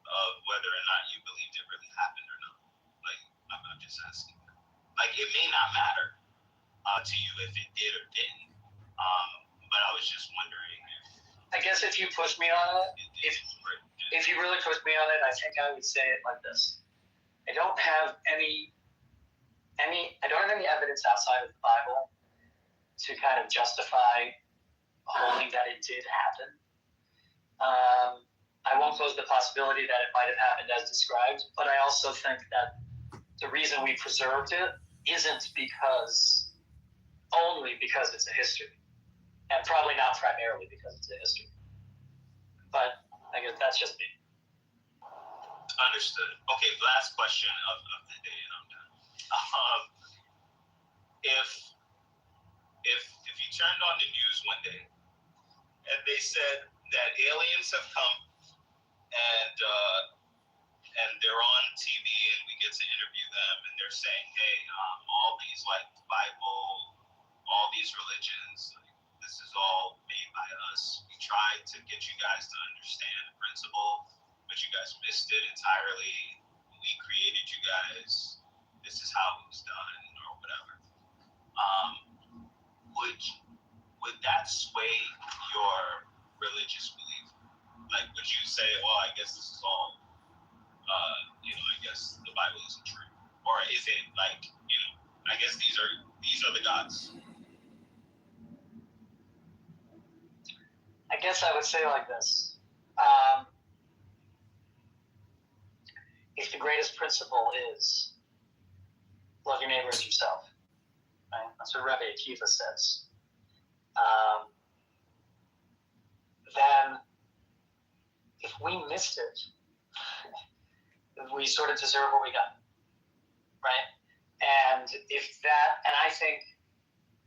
of whether or not you believed it really happened or not. Like, I'm just asking. Like, it may not matter to you if it did or didn't. But I was just wondering if. I guess if you push me on it, if you really push me on it, I think I would say it like this. I don't have any evidence outside of the Bible to kind of justify holding that it did happen. I won't close the possibility that it might have happened as described, but I also think that the reason we preserved it isn't only because it's a history, and probably not primarily because it's a history. But I guess that's just me. Understood. Okay, last question of the day, and I'm done. If you turned on the news one day and they said that aliens have come and they're on TV and we get to interview them and they're saying, hey, all these like the Bible, all these religions, this is all made by us. We tried to get you guys to understand the principle, but you guys missed it entirely. We created you guys. This is how it was done, or whatever. Would that sway your religious belief? Like, would you say, well, I guess this is all, I guess the Bible isn't true, or is it like, I guess these are the gods? I guess I would say like this. If the greatest principle is love your neighbor as yourself, right? That's what Rabbi Akiva says. Then if we missed it, we sort of deserve what we got, right? And I think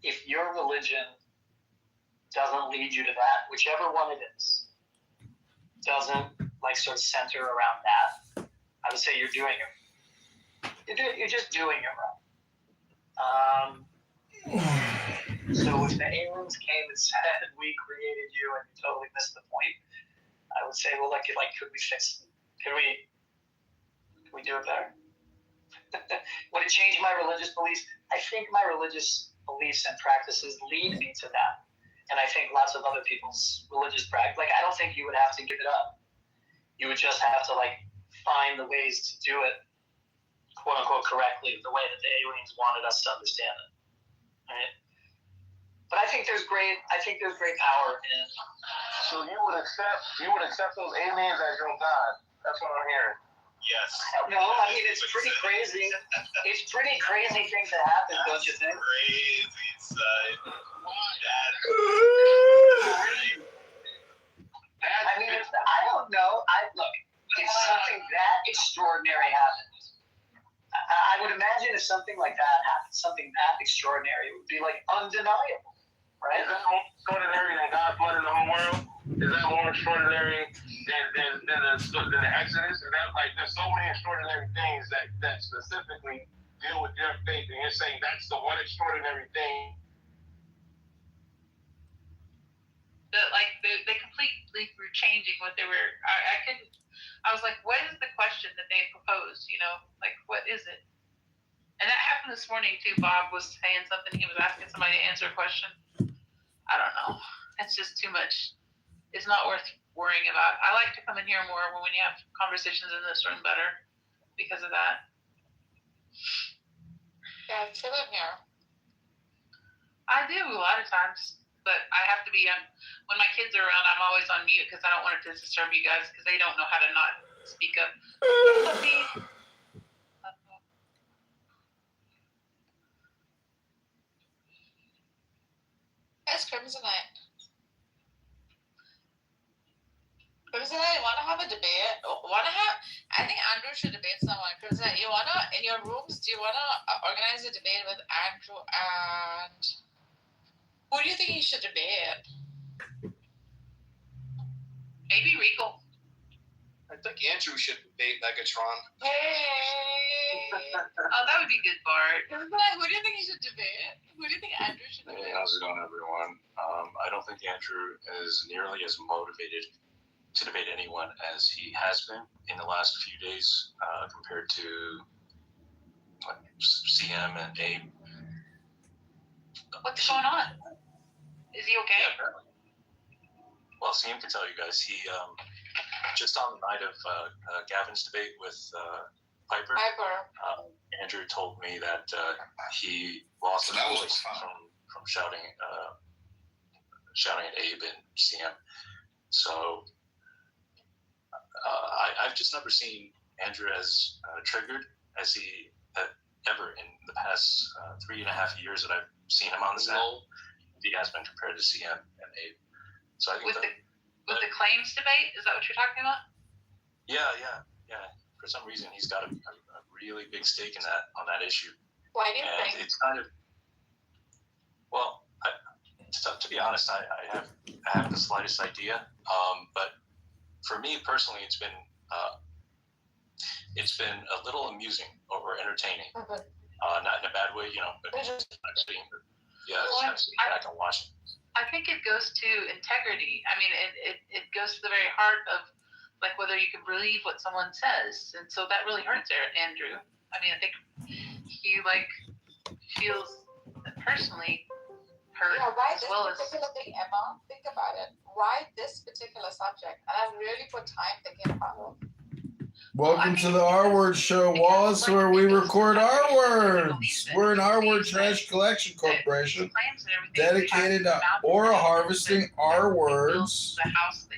if your religion doesn't lead you to that, whichever one it is, doesn't like sort of center around that, I would say you're doing it. You're just doing it wrong. So if the aliens came and said we created you and you totally missed the point, I would say, well, could we fix it? Could we do it better? Would it change my religious beliefs? I think my religious beliefs and practices lead me to that. And I think lots of other people's religious practice, I don't think you would have to give it up. You would just have to find the ways to do it, quote unquote, correctly, the way that the aliens wanted us to understand it. Right? But I think there's great power in. So you would accept those aliens as your God? That's what I'm hearing. Yes. I don't know. I mean, it's pretty crazy. It's pretty crazy things that happen, don't you think? Crazy, son. I mean, I don't know. Look, if something that extraordinary happened, I would imagine if something like that happened, something that extraordinary, it would be undeniable, right? Is that more extraordinary than God flooding the whole world? Is that more extraordinary than the Exodus? And there's so many extraordinary things that specifically deal with your faith, and you're saying that's the one extraordinary thing. They completely were changing what they were. I couldn't. I was like, what is the question that they proposed? You know, like, what is it? And that happened this morning too. Bob was saying something. He was asking somebody to answer a question. I don't know. It's just too much. It's not worth worrying about. I like to come in here more when you have conversations in this room better because of that. Yeah, chill in here. I do a lot of times, but I have to be on. When my kids are around, I'm always on mute because I don't want it to disturb you guys because they don't know how to not speak up. Puppy. Yes, Crimsonite. Crimsonite, you want to have a debate? I think Andrew should debate someone. Crimsonite, you want to, in your rooms, do you want to organize a debate with Andrew and... Who do you think he should debate? Maybe Regal. I think Andrew should debate Megatron. Hey! Oh, that would be good, Bart. Who do you think he should debate? Who do you think Andrew should debate? Hey, how's it going, everyone? I don't think Andrew is nearly as motivated to debate anyone as he has been in the last few days compared to CM and Abe. What's going on? Is he okay? Yeah, well, CM can tell you guys. He just on the night of Gavin's debate with Piper. Andrew told me that he lost his voice from shouting at Abe and CM. So I've just never seen Andrew as triggered as he ever in the past 3.5 years that I've seen him on this app. He has been compared to CM and Abe. So I think with the claims debate, is that what you're talking about? Yeah. For some reason, he's got a really big stake in that on that issue. Why do you think? It's kind of to be honest, I haven't the slightest idea. But for me personally, it's been a little amusing or entertaining. Okay. Not in a bad way, but just sitting back and watching. I think it goes to integrity. I mean, it goes to the very heart of like whether you can believe what someone says, and so that really hurts Andrew. I mean, I think he feels personally hurt as well as. Why this particular thing, Emma? Think about it. Why this particular subject? And I've really put time thinking about it. Welcome to the R Word Show, Wallace, where we record R words. We're an R Word Trash Collection Corporation dedicated to oral harvesting R words. The house of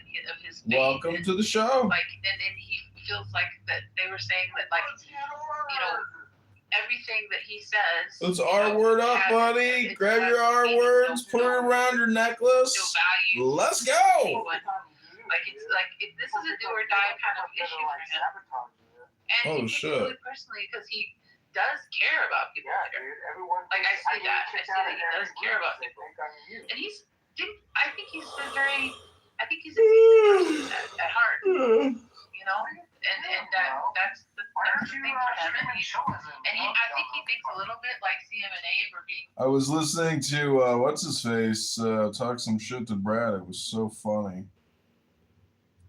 his faith. Welcome to the show. Like, and he feels like that they were saying that, like, everything that he says. Let's R word up, buddy. Grab your R words, put it around your necklace. Let's go. This is a do or die kind of issue for him. And he takes it really personally because he does care about people there. Like I see that. I see that he does care about people. And I think he's a decent person at heart. And that's the thing for him. And I think he thinks a little bit like CM and Abe are being. I was listening to what's his face talk some shit to Brad. It was so funny.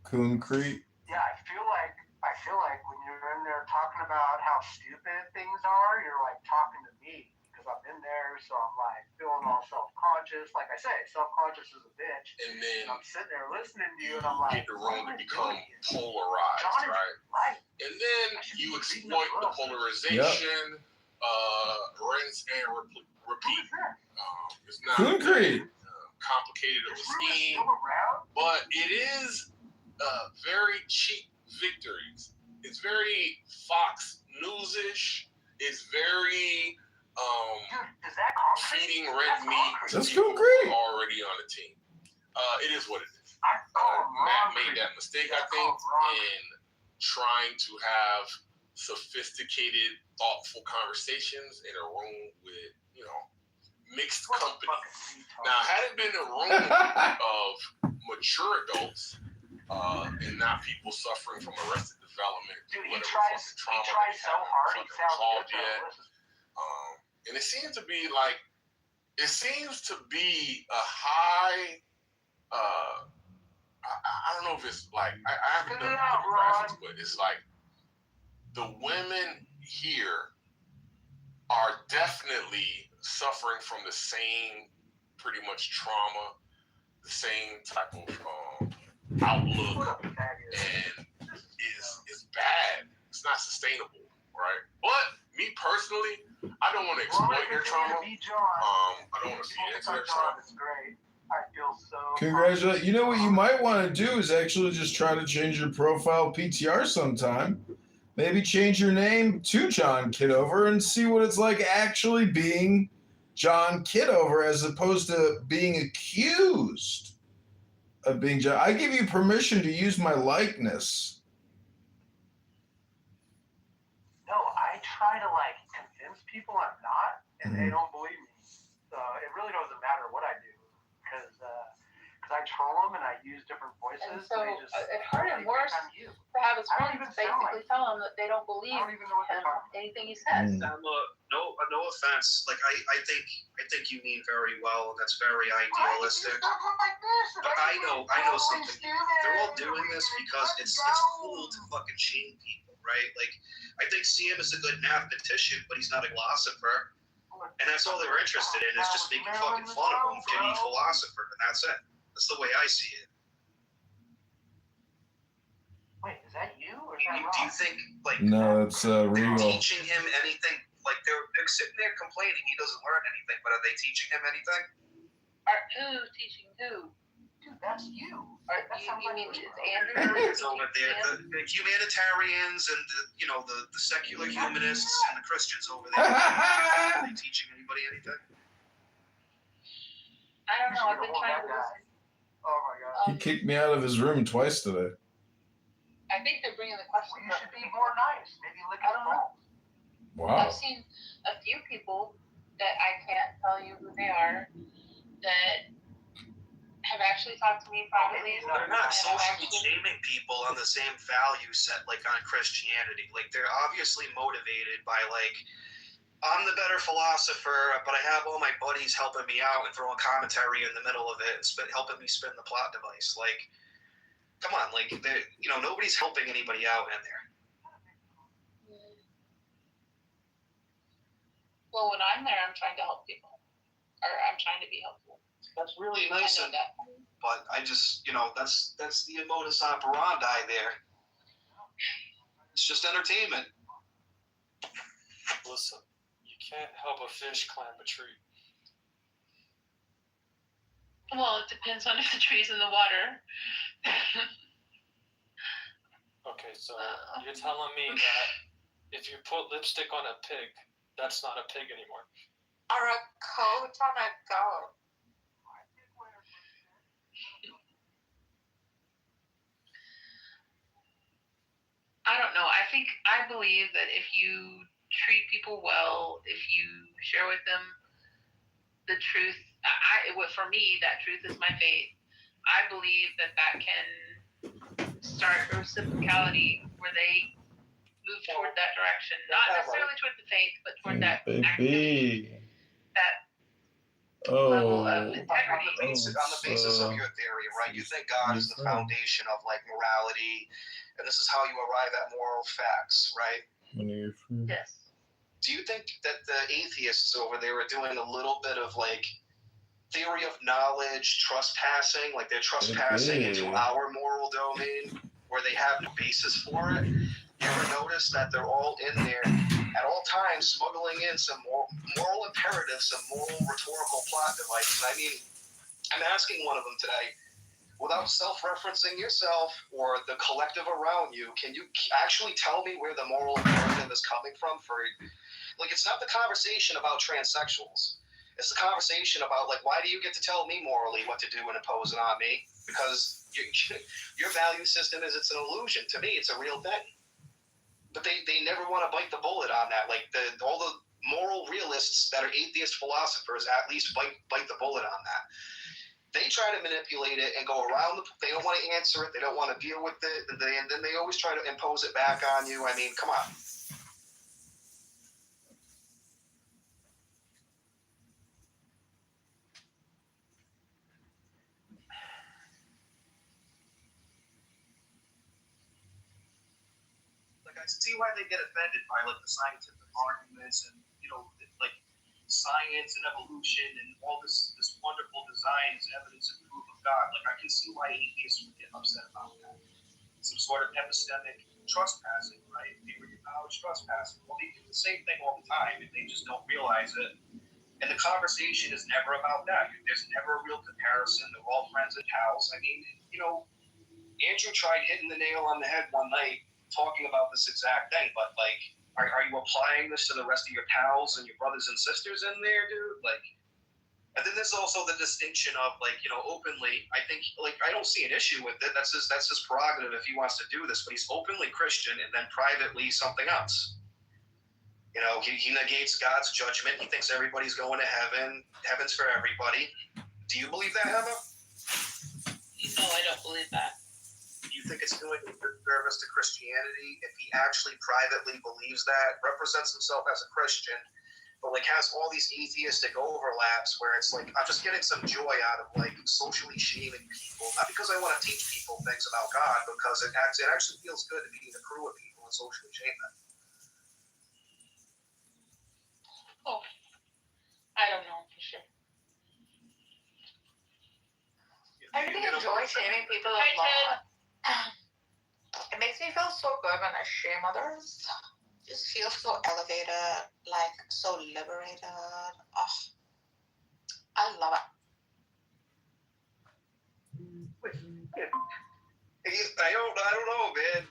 Concrete. Yeah, I feel like when you're in there talking about how stupid things are, you're like talking to me because I've been there, so I'm like feeling all self-conscious. Like I say, self-conscious is a bitch. And then I'm sitting there listening to you, and I'm like, get the room to become polarized, right? And then you exploit the polarization, rinse and repeat. It's not complicated of a scheme, but it is very cheap victories. It's very Fox News-ish. It's very feeding red meat to people who are already on the team. It is what it is. Matt made that mistake, I think, in trying to have sophisticated, thoughtful conversations in a room with, mixed company. Now, had it been a room of mature adults, and not people suffering from arrested development. Dude, he tries so hard. He sounds good. And it seems to be a high I don't know if it's like I haven't done demographics, but it's like the women here are definitely suffering from the same pretty much trauma, the same type of outlook, and is bad. It's not sustainable, right? But me personally, I don't want to exploit their trauma. I don't want to feed into their trauma. It's great. I feel so. Congratulations. You know what you might want to do is actually just try to change your profile PTR sometime. Maybe change your name to John Kitover and see what it's like actually being John Kitover as opposed to being accused of being John. I give you permission to use my likeness. No, I try to like convince people I'm not, and they don't believe me. So it really doesn't matter what I do, because I troll them and I use different voices. And so they just it's hard and worse to have his friends basically tell him that they don't believe anything he says. No offense. Like I think you mean very well, and that's very idealistic. But I know something. They're all doing this because it's cool to fucking shame people, right? Like I think Sam is a good mathematician, but he's not a philosopher. And that's all they're interested in, is just making fucking fun of him for being a philosopher, and that's it. That's the way I see it. Wait, is that you? Or is do you think, like, No, it's Regal. teaching him anything? Like, they're sitting there complaining he doesn't learn anything, but are they teaching him anything? Who's teaching who? Dude, that's you. You mean it's Andrew? It's over there. The humanitarians and the secular humanists and the Christians over there. Are they teaching anybody anything? I don't know. I've been trying to listen. Oh my god. He kicked me out of his room twice today. I think they're bringing the questions You should be more nice. Maybe look at them. Wow. I've seen a few people that I can't tell you who they are that have actually talked to me privately. They're not socially shaming people on the same value set like on Christianity. Like they're obviously motivated by like, I'm the better philosopher, but I have all my buddies helping me out and throwing commentary in the middle of it and helping me spin the plot device. Like, come on, like nobody's helping anybody out in there. Well, when I'm there, I'm trying to help people, or I'm trying to be helpful. That's really nice, but I just, that's the modus operandi there. It's just entertainment. Listen, you can't help a fish climb a tree. Well, it depends on if the tree's in the water. Okay, so you're telling me that if you put lipstick on a pig, that's not a pig anymore. Or a coat on a goat. I don't know. I believe that if you treat people well, if you share with them the truth, for me, that truth is my faith. I believe that can start a reciprocality where they move toward that direction, not necessarily toward the faith, but toward that activity, that level of integrity. On the basis of your theory, right? You think God is the foundation of like morality, and this is how you arrive at moral facts, right? Yes. Do you think that the atheists over there are doing a little bit of like theory of knowledge, trespassing, like they're trespassing into our moral domain where they have no basis for it? You ever notice that they're all in there at all times smuggling in some moral imperatives, some moral rhetorical plot devices? I mean, I'm asking one of them today, without self-referencing yourself or the collective around you, can you actually tell me where the moral imperative is coming from? Like, it's not the conversation about transsexuals. It's the conversation about, like, why do you get to tell me morally what to do and impose it on me? Because your value system it's an illusion. To me, it's a real thing. But they never want to bite the bullet on that. Like, all the moral realists that are atheist philosophers at least bite the bullet on that. They try to manipulate it and go around. They don't want to answer it. They don't want to deal with it. And then they always try to impose it back on you. I mean, come on. I see why they get offended by like the scientific arguments and like science and evolution and all this wonderful design is evidence and proof of God. Like I can see why atheists would get upset about that. Some sort of epistemic trespassing, right? They were acknowledged trespassing. Well, they do the same thing all the time, and they just don't realize it. And the conversation is never about that. There's never a real comparison. They're all friends and pals. I mean, Andrew tried hitting the nail on the head one night talking about this exact thing, but like, are you applying this to the rest of your pals and your brothers and sisters in there, dude? Like, and then there's also the distinction of like, openly, I think like I don't see an issue with it. That's his prerogative if he wants to do this, but he's openly Christian and then privately something else. He negates God's judgment. He thinks everybody's going to heaven. Heaven's for everybody. Do you believe that, Heather? No, I don't believe that. Do you think it's doing a good service to Christianity if he actually privately believes that, represents himself as a Christian, but like has all these atheistic overlaps where it's like, I'm just getting some joy out of like socially shaming people, not because I want to teach people things about God, because it actually feels good to be in a crew of people and socially shame them. Oh, I don't know for sure. I really enjoy shaming people a lot. It makes me feel so good when I shame others. Just feel so elevated, like so liberated. Oh, I love it. I don't know, man.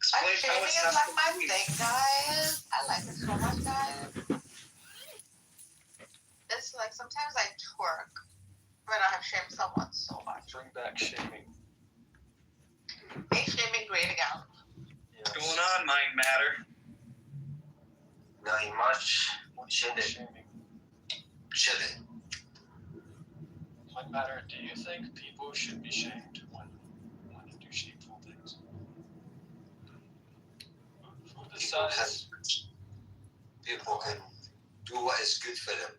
Shaming is like my thing, guys. I like it so much, guys. It's like sometimes I twerk when I have shamed someone so much. Bring back shaming. Make shaming great again. What's going on, Mind Matter? Nothing much. Chilling. Mind Matter, do you think people should be shamed when they do shameful things? Who decides? People can do what is good for them.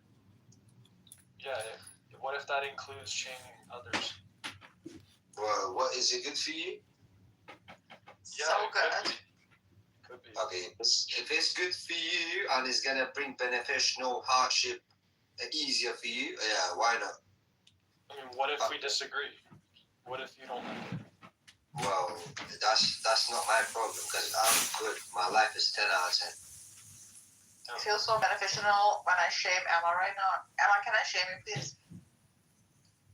Yeah, what if that includes shaming others? Well, what is it good for you? Yeah, so good. Could be. Okay, if it's good for you and it's gonna bring beneficial hardship easier for you, yeah, why not? I mean, what if we disagree? What if you don't like it? Well, that's not my problem because I'm good. My life is 10 out of 10. It feels so beneficial when I shame Emma right now. Emma, can I shame you, please?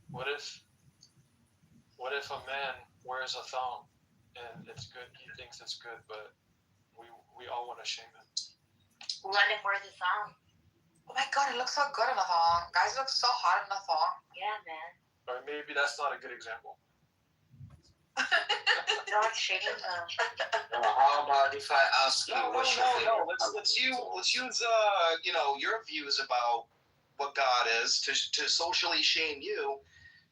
What if a man wears a thong and it's good? He thinks it's good, but we all want to shame him. Let him wear the thong. Oh my god, it looks so good in a thong. Guys look so hot in a thong. Yeah, man. Or maybe that's not a good example. Don't shame them. How about if I ask you what's your favorite? Let's use your views about what God is to socially shame you,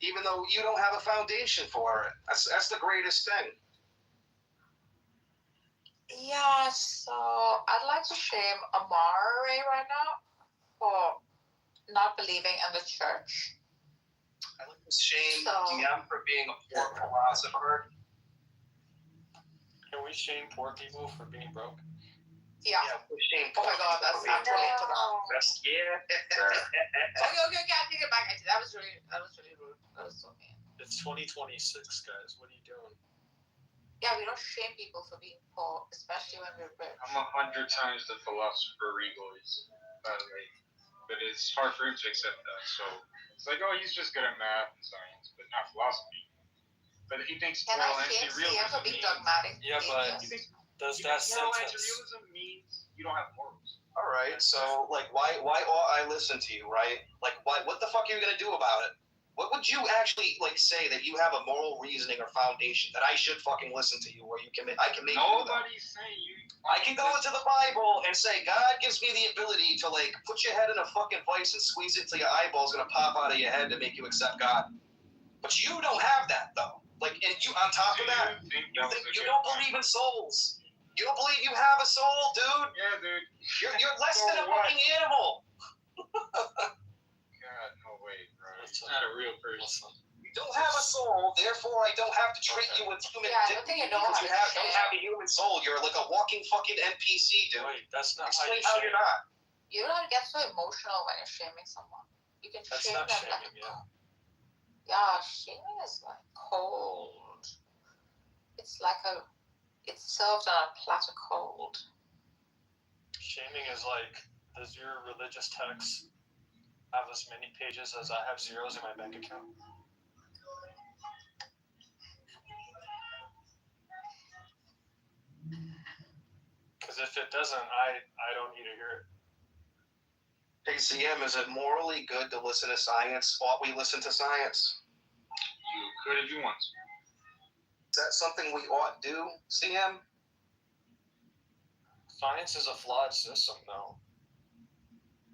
even though you don't have a foundation for it. That's the greatest thing. Yeah, so I'd like to shame Amari right now for not believing in the church. I like to shame DM for being a poor philosopher. Can we shame poor people for being broke? Yeah. Shame. Oh my god, I'm really into that. Yeah. Okay, I take it back. That was really rude. That was so mean. It's 2026, guys. What are you doing? Yeah, we don't shame people for being poor, especially when we're rich. I'm 100 times the philosopher Regal is, by the way. But it's hard for him to accept that. So it's like, oh, he's just good at math and science, but not philosophy. But he thinks anti-realism means... dogmatic. Yeah, but does that sentence... Anti-realism means you don't have morals. All right, so like, why ought I listen to you, right? Like, what the fuck are you gonna do about it? What would you actually like say that you have a moral reasoning or foundation that I should fucking listen to you, or I can make Nobody's saying you. I can go into the Bible and say God gives me the ability to like put your head in a fucking vice and squeeze it till your eyeball's gonna pop out of your head to make you accept God. But you don't have that though. Like, and you on top of that, you don't believe in souls. You don't believe you have a soul, dude. Yeah, dude. You're less than a fucking animal. God, no way, bro. It's not a real person. don't have a soul, therefore I don't have to treat you with human dignity because you don't have a human soul. You're like a walking fucking NPC, dude. Wait, that's not Explain how how you're not. You don't get so emotional when you're shaming someone. You can That's shame not them shaming, like, yeah, shaming is like cold. It's like it's served on a platter cold. Shaming is like, does your religious text have as many pages as I have zeros in my bank account? Because if it doesn't, I don't need to hear it. Hey, CM, is it morally good to listen to science? Ought we listen to science? You could if you want to. Is that something we ought do, CM? Science is a flawed system, though.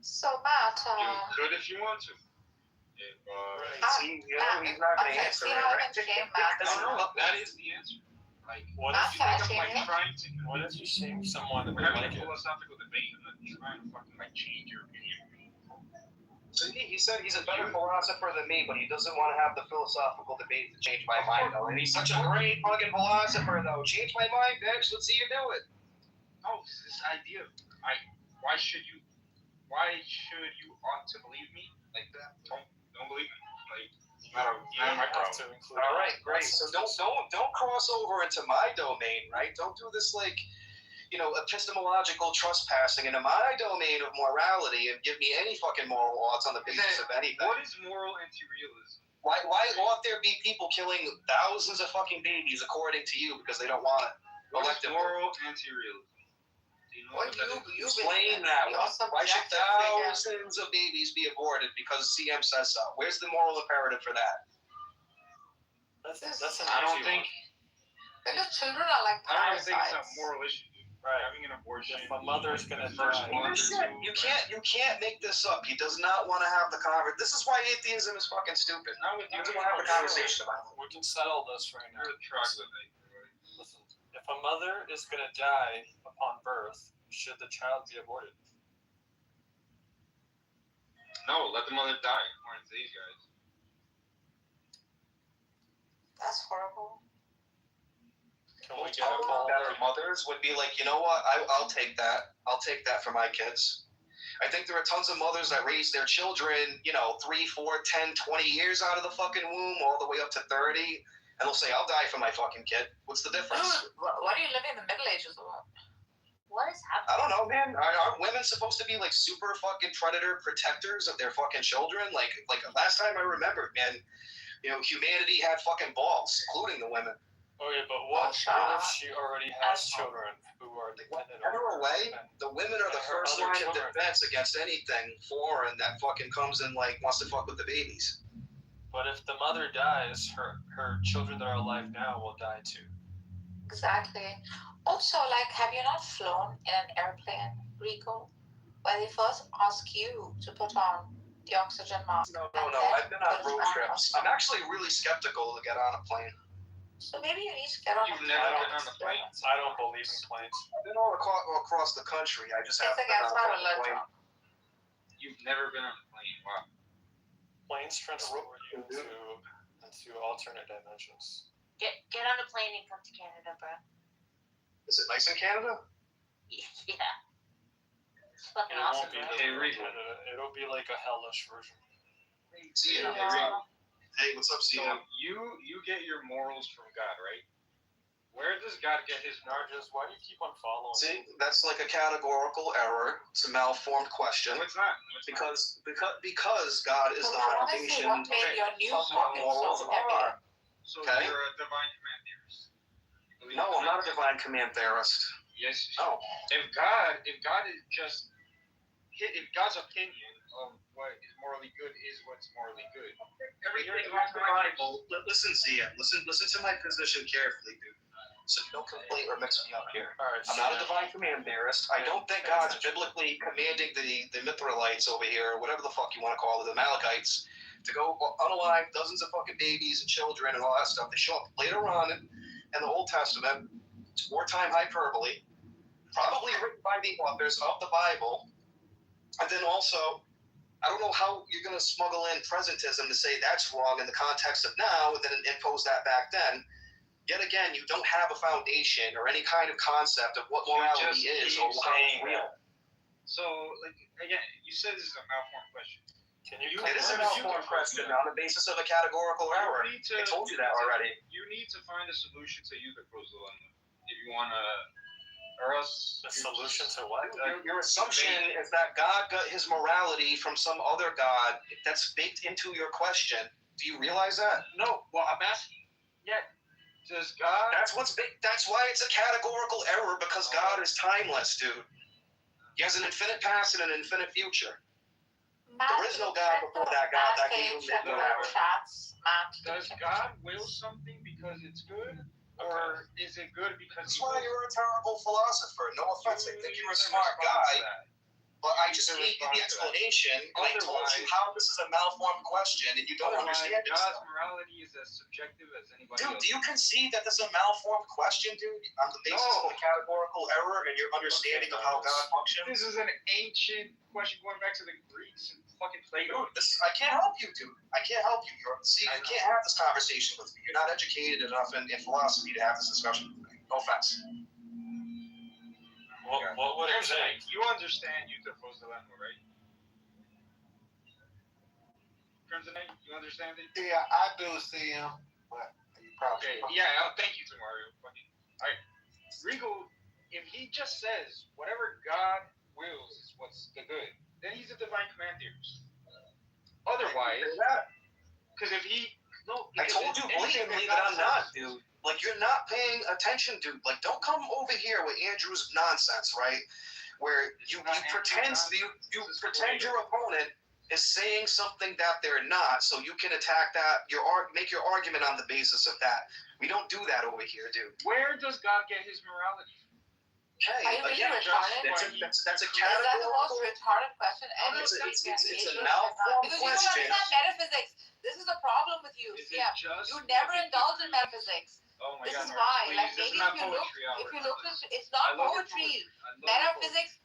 So, Matt, You could if you want to. If, he's not going to answer it, right? No, that is the answer. Like, what if you think of like trying to? What if you shame someone and we're having like a philosophical debate and then trying to fucking like change your opinion? So he said he's a better philosopher than me, but he doesn't want to have the philosophical debate to change my mind, though. And he's such a great fucking philosopher, though. Change my mind, bitch. Let's see you do it. No, this idea of why should you ought to believe me like that? Don't believe me. Like, not my problem. All right, great. So don't cross over into my domain, right? Don't do this like, epistemological trespassing into my domain of morality and give me any fucking moral odds on the basis of anything. What is moral anti-realism? Why ought there be people killing thousands of fucking babies according to you because they don't want it? What is moral anti-realism? Explain that one. Why should thousands of babies be aborted because CM says so? Where's the moral imperative for that? That's an I don't think. Because children are like parasites. I don't think it's a moral issue. Right. Having an abortion. If a mother's gonna die. You can't make this up. He does not want to have the conversation. This is why atheism is fucking stupid. He doesn't want to have a conversation about it. We can settle this right now. Listen, if a mother is gonna die upon birth, should the child be aborted? No, let the mother die, according to these guys. That's horrible. Can we get a better mothers would be like, you know what? I'll take that. I'll take that for my kids. I think there are tons of mothers that raise their children, 3, 4, 10, 20 years out of the fucking womb, all the way up to 30, and they'll say, I'll die for my fucking kid. What's the difference? What are you living in the Middle Ages or what? What is happening? I don't know, man. Are women supposed to be like super fucking predator protectors of their fucking children? Like last time I remembered, man, humanity had fucking balls, including the women. Okay, but what if she already has children who are dependent on her? Way, the women are the first line of defense against anything foreign that fucking comes and wants to fuck with the babies. But if the mother dies, her children that are alive now will die too. Exactly. Also, have you not flown in an airplane, Rico, where they first ask you to put on the oxygen mask? No. I've been on road trips. I'm actually really skeptical to get on a plane. So maybe you need to get on You've never been on a plane? I don't believe in planes. I've been all across the country. I just haven't been on a plane. You've never been on a plane? Wow. Planes transport you into alternate dimensions. Get on a plane and come to Canada, bro. Is it nice in Canada? Yeah. It's fucking It awesome, won't be bro. Canada. It'll be like a hellish version. See ya. Hey, what's up, So you get your morals from God, right? Where does God get his Narjas, why do you keep on following? See, that's like a categorical error. It's a malformed question. No, it's not. Because God is the foundation What made your new of what morals are. So Okay. you're a divine command theorist. No, I'm not a divine command theorist. Yes. No. If God is just, if God's opinion of what is morally good is what's morally good. Everything in the Bible. Listen to my position carefully, dude. So you don't complete or mix me up here. Right, I'm not a divine command theorist. I don't think God's biblically commanding the Mithrilites over here, or whatever the fuck you want to call it, the Amalekites, to go unalive dozens of fucking babies and children and all that stuff. They show up later on in the Old Testament. It's wartime hyperbole, probably written by the authors of the Bible. And then also, I don't know how you're going to smuggle in presentism to say that's wrong in the context of now and then impose that back then. Yet again, you don't have a foundation or any kind of concept of what morality is or how it's real. So, like, again, you said this is a malformed question. It is a malformed question on the basis of a categorical error. I told you that already. You need to find a solution to the dilemma if you want to, or else a solution to what? Your assumption is that God got his morality from some other God. That's baked into your question. Do you realize that? No. Well, I'm asking. Yeah. Does God? That's what's big. That's why it's a categorical error, because God is timeless, dude. He has an infinite past and an infinite future. There is no God before that God that gave him that power. Does God will something because it's good, or is it good because? That's why you're a terrible philosopher. No offense, I think you're a smart guy, but I just gave you the explanation, and I told you how this is a malformed question, and you don't understand it. God's morality is as subjective as anybody else. Dude, do you concede that this is a malformed question, dude, on the basis of a categorical error and your understanding of how God functions? This is an ancient question going back to the Greeks and fucking Plato. Dude, I can't help you, dude. I can't help you. You can't have this conversation with me. You're not educated enough in philosophy to have this discussion with me. No offense. What would it take? You understand Euthyphro's dilemma, right? Crimson Knight, you understand it? Yeah, I do see him, but you probably. Okay, yeah, thank you, Mario. Alright, Regal, if he just says whatever God wills is what's the good, then he's a divine command theorist. Otherwise, because if he I told you blatantly that I'm not, dude. Like, you're not paying attention, dude. Like, don't come over here with Andrew's nonsense, right? Where you pretend your opponent is saying something that they're not, so you can attack that. Make your argument on the basis of that. We don't do that over here, dude. Where does God get his morality? Okay, again, that's a categorical. Is that the most retarded question ever? It's a malformed question. Because you don't understand metaphysics. This is a problem with you. You never indulge in metaphysics. Oh my this God, is why. please, Like maybe if you look, it's not poetry. Metaphysics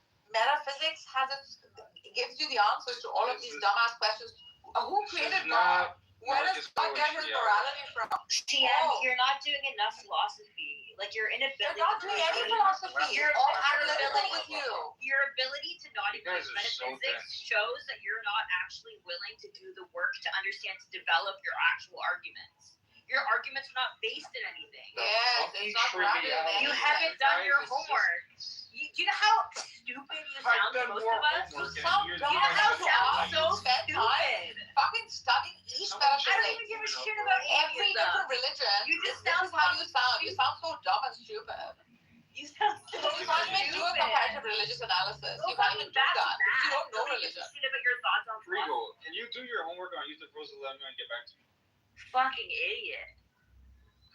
gives you the answers to all of these dumbass questions. Who created God? Where does God get his morality from? TM, you're not doing enough philosophy. Like your inability. You're not doing any philosophy. You're all analytical with you. Your ability to not engage metaphysics shows that you're not actually willing to do the work to understand, to develop your actual arguments. Your arguments are not based in anything. Yes, it's not grounded in anything. You haven't done your homework. Do you know how stupid you sound to most of us? You sound dumb. You know how you sound so stupid. Fucking studying each metaphysics. I don't even give a shit about every different religion. You just this is how you sound. You sound so dumb and stupid. You sound so stupid. You can't even do a comparative religious analysis. You can't even do that because you don't know religion. Shit about your thoughts on philosophy. Regal, can you do your homework on Euthyphro's dilemma and get back to me? Fucking idiot.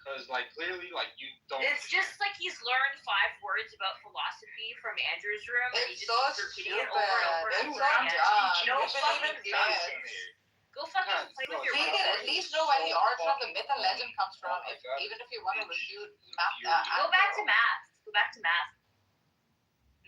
Because, clearly, you don't. It's just like he's learned 5 words about philosophy from Andrew's room, and he just keeps repeating it over and over and over again. No fucking sense. Go fucking play with your We can at least know where the origin of the myth and legend comes from, even if you want to refute math. Go back to math. Go back to math.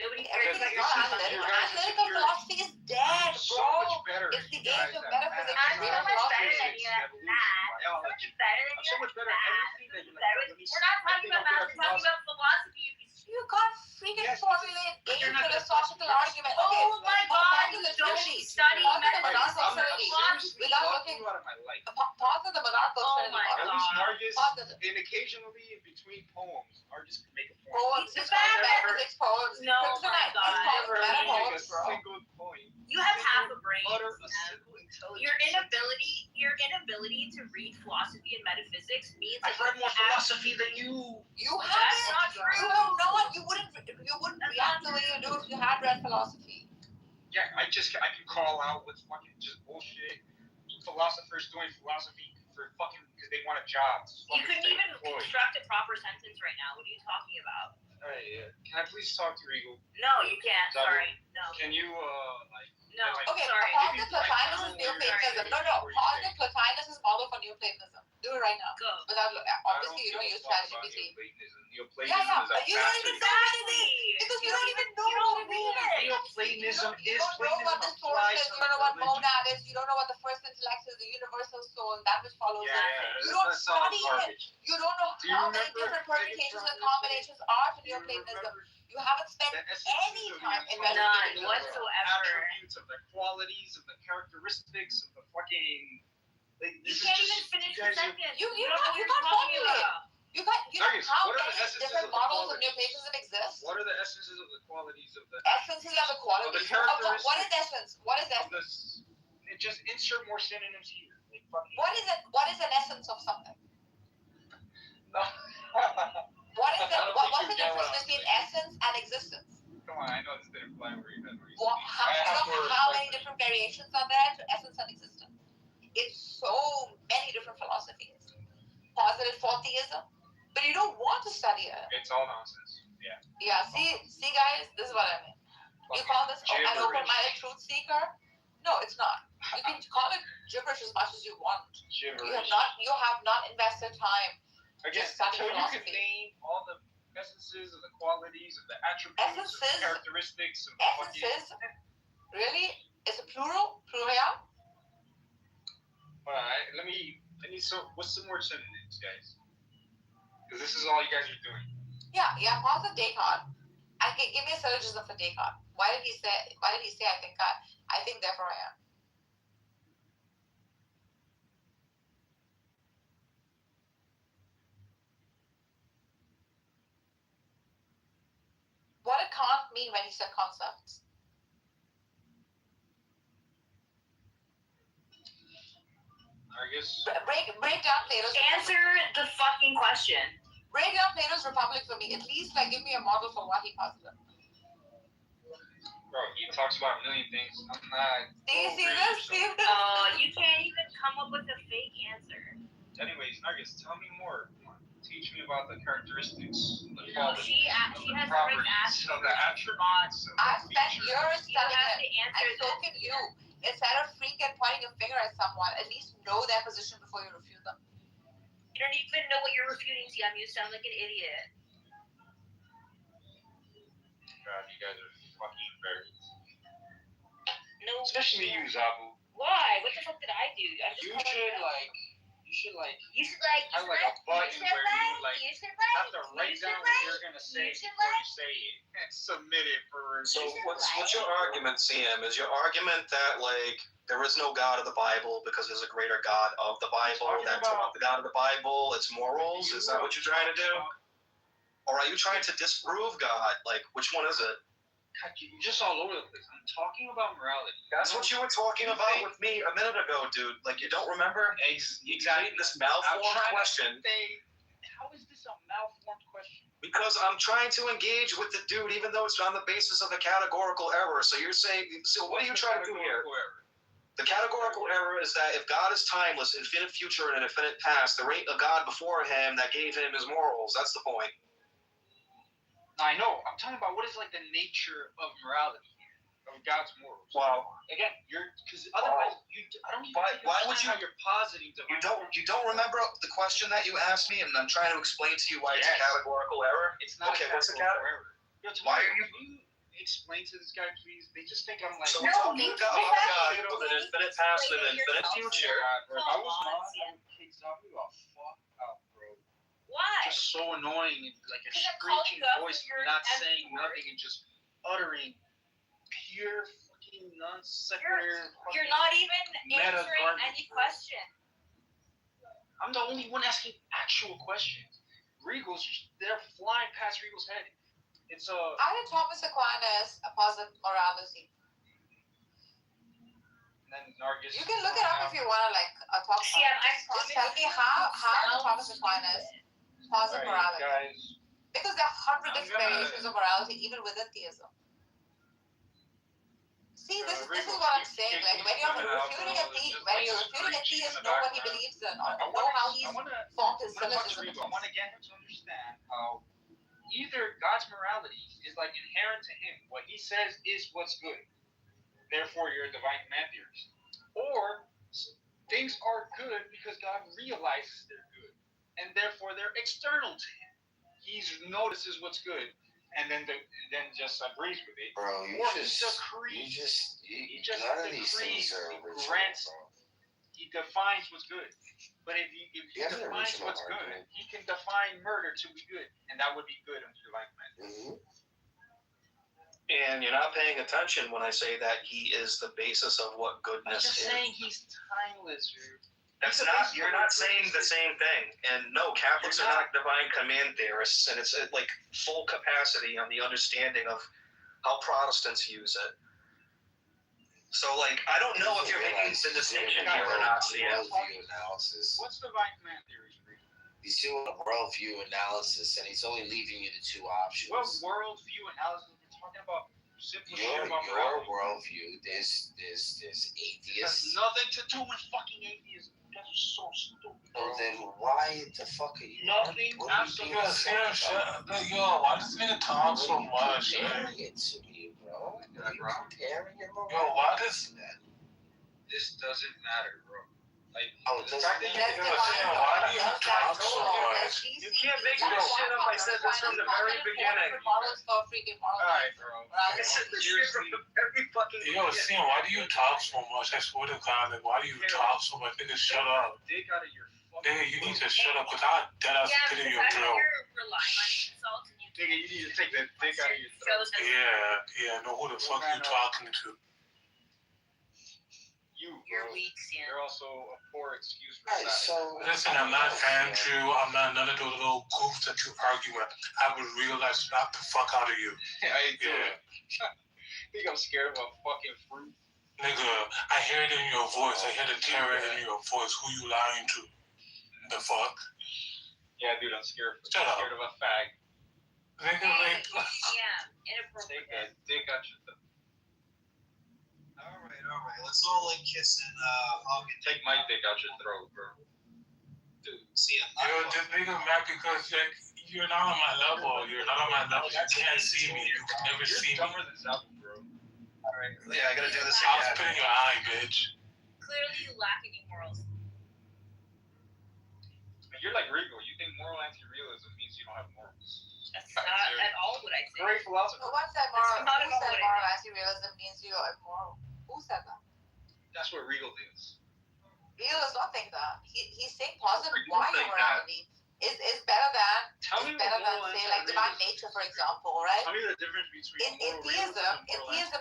Nobody cares about your analytical. Analytical philosophy is dead, bro. It's the age of metaphysics. I'm so much better than you at math. So much better than you at math. We're not talking about math. We're talking about philosophy. You can't freaking formulate a philosophical argument. Oh my God! You don't study philosophy without looking. Pause the monarchical trinity. At least Marcus, and occasionally in between poems, Marcus can make a point. Poems. It's metaphysics poems. No, my God. Meta poems, bro. Single point. You have half a brain. Utter a simple intelligence. Your inability to read philosophy and metaphysics means I've read more philosophy than you. You haven't. That's not true. You have not. You wouldn't react the way you do if you had read philosophy. Yeah, I can call out with fucking just bullshit. Philosophers doing philosophy for fucking because they want a job. You couldn't even construct a proper sentence right now. What are you talking about? Hey, can I please talk to Regal? No, you can't. Sorry. No. Can you No. Okay, sorry. Positive Plotinus is Neoplatonism. No. Positive Plotinus is model for Neoplatonism. Do it right now. Go. Without obviously you don't use ChatGPT. Neoplatonism Yeah, is a you don't even know what it is because you don't even know what it is. Neoplatonism You don't know what the source is. You don't know what monad is. You don't know what the first intellect is. The universal soul, that which follows it. You don't study it. You don't know how many different permutations and combinations are to Neoplatonism. You haven't spent any time investigating. None whatsoever. Attributes of the qualities of the characteristics of the fucking. You can't even finish the sentence. You can't formulate. You know how many different models of Neoplatonism exist? What are the essences of the qualities of the? Essences of the qualities. What is essence? What is essence? Just insert more synonyms here. What is it? What is an essence of something? What is it? What's the difference between essence and existence? Come on, I know this didn't fly where you had. How many different variations are there to essence and existence? It's so many different philosophies. Positive for theism, but you don't want to study it. It's all nonsense. Yeah. Yeah. See, guys, this is what I mean. You call this an open-minded truth seeker? No, it's not. You can call it gibberish as much as you want. Gibberish. You have not invested time. Again, until you can name all the essences of the qualities of the attributes, of the characteristics of the essences. Really? It's a plural? Plural? Alright, let me what's some more synonyms, guys? Because this is all you guys are doing. Yeah, pause the Descartes. Give me a syllogism for Descartes. Why did he say I think therefore I am? What did Kant mean when he said concepts? I guess. Break down Plato's. Answer the fucking question. Break down Plato's Republic for me. At least give me a model for what he posited. Bro, he talks about a million things. I'm not. See this? Oh, you can't even come up with a fake answer. Anyways, Nargis, tell me more. Teach me about the characteristics, the qualities, she has already asked of the attributes. I've spent years studying it, and so can you. Instead of freaking pointing a finger at someone, at least know their position before you refute them. You don't even know what you're refuting, Siam. You sound like an idiot. God, you guys are fucking embarrassed. No. Especially you, Zabu. Why? What the fuck did I do? You should have like a button where you have to write down what you're gonna say before you say it and submit it for review. So what's your argument, CM? Is your argument that there is no God of the Bible because there's a greater God of the Bible that's about the God of the Bible, it's morals? Is that what you're trying to do? Or are you trying to disprove God? Which one is it? God, you're just all over the place. I'm talking about morality. That's what you were talking about with me a minute ago, dude. You don't remember? Exactly. This malformed question. How is this a malformed question? Because I'm trying to engage with the dude, even though it's on the basis of a categorical error. So you're saying, what are you trying to do here? The categorical error is that if God is timeless, infinite future and infinite past, there ain't a God before him that gave him his morals. That's the point. I know. I'm talking about what is the nature of morality here, of God's morals. Wow. Again, because otherwise I don't even why would you? How you're positing You don't remember the question that you asked me, and I'm trying to explain to you why it's a categorical error. It's not. Okay, what's a categorical error? Why are you? Can you explain to this guy, please? They just think I'm So we're talking about God with an infinite past and an infinite future. I was not. I would kick Zabu the fuck out, bro. Why? Just so annoying, a screeching voice, not saying nothing and just uttering pure fucking non sequitur. You're not even answering any question. I'm the only one asking actual questions. Regal's, they're flying past Regal's head. It's a. How did Thomas Aquinas posit morality? Then Nargis. You can look it up if you want to talk. See, just tell me how did Thomas Aquinas posit morality? Guys. Because there are 100 different variations of morality even within theism. See, this is what I'm saying. When you're refuting a theist, know what he believes in, or know how he's formed his syllogism. I want to get him to understand how either God's morality is inherent to him. What he says is what's good. Therefore, you're a divine command theorist. Or things are good because God realizes they're good, and therefore they're external to Him. He notices what's good, and then just agrees with it. Bro, none of these things are original, grants, bro. He defines what's good. But if he defines what's good, he can define murder to be good, and that would be good unto your life, man. Mm-hmm. And you're not paying attention when I say that he is the basis of what goodness is. I'm just saying he's timeless, dude. You're not saying the same thing. And no, Catholics are not divine command theorists, and it's like full capacity on the understanding of how Protestants use it. So, like, I don't know if you're making the distinction here or not. Worldview analysis. What's divine command theory? He's doing a worldview analysis, and he's only leaving you the two options. What worldview analysis? We're talking about simply your worldview. There's atheists. It has nothing to do with fucking atheism. That's so stupid. Well, then why the fuck are you? Nothing. Absolutely. Yo, why does this nigga talk so much? Comparing it to me, bro. Comparing it, bro. Yo, why does this doesn't matter, bro? Like, the fact that you why do you talk so much? You can't make this shit up. I said this from the very beginning. Alright, bro. I said this shit from the very fucking beginning. Yo, Sam, why do you talk so much? I swear to God, like, why do you talk so much? Nigga, shut up. Dick out of your Nigga, you need to shut up, because I'll dead ass get in your throat. You're relying on insults and you Nigga, you need to take that dick out of your throat. Yeah, know who the fuck you talking to. You're weak, Sam. You're also a poor excuse for that. So listen, I'm not Andrew. I'm not none of those little goofs that you argue with. I would realize knock the fuck out of you. Yeah, I do. Think I'm scared of a fucking fruit? Nigga, I hear it in your voice. I hear the terror in your voice. Who you lying to? The fuck? Yeah, dude, I'm scared. Shut up. Scared of a fag. Nigga, like. Yeah, inappropriate. Take that dick out your throat. Alright. Let's all like kiss and hug and take my dick out your throat, bro. Dude, see it. Yo, this nigga mad because like, you're not on my level. You're not on my level. You can't see me. You can never see me. You're dumber than Zappa, bro. Alright. Yeah, I gotta do this I'll again. spit in your eye, bitch. Clearly you lack any morals. You're like Regal. You think moral anti-realism means you don't have morals. That's not at all what I say. Great philosopher. But what's that moral? Who said moral anti-realism means you are immoral? Who said that? That's what Regal thinks. Regal does not think that. He's saying positive morality is better than say like divine nature, for example, right? Tell me the difference between in theism, please,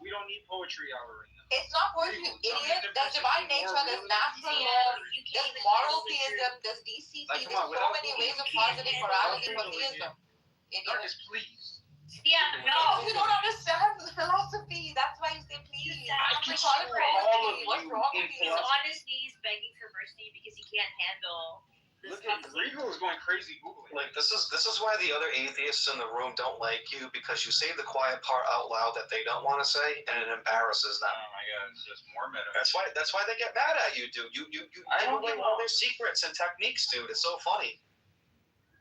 we don't need poetry hour right now. It's not poetry, idiot. There's divine nature, there's natural law, there's moral theism, there's DCT. There's so many ways of positing morality for theism. Idiot. Please. Yeah, no. You don't understand the philosophy. That's why you say please. What's wrong with you? He's on his knees begging for mercy because he can't handle this. Look at Regal is going crazy googling. Like this is why the other atheists in the room don't like you, because you say the quiet part out loud that they don't want to say, and it embarrasses them. Oh my god, it's just more meta. That's why they get mad at you, dude. You give away all their secrets and techniques, dude. It's so funny.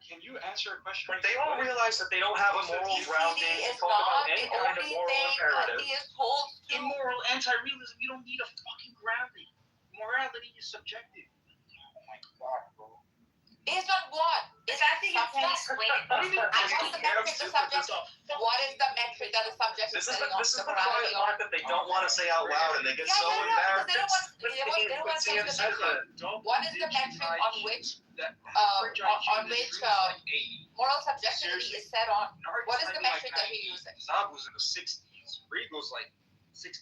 Can you answer a question? But they don't realize that they don't have a moral grounding to talk about any kind of moral imperative. Immoral anti-realism, you don't need a fucking grounding. Morality is subjective. Oh my god, bro. Based on what? It's actually you can't explain it. What is the metric that is subject This is the quiet part that they don't want to say out loud, and they get so embarrassed. What is the metric on which moral subjectivity is set on? What is the metric that you're using? Zab was in the 60s. Regal's like 65.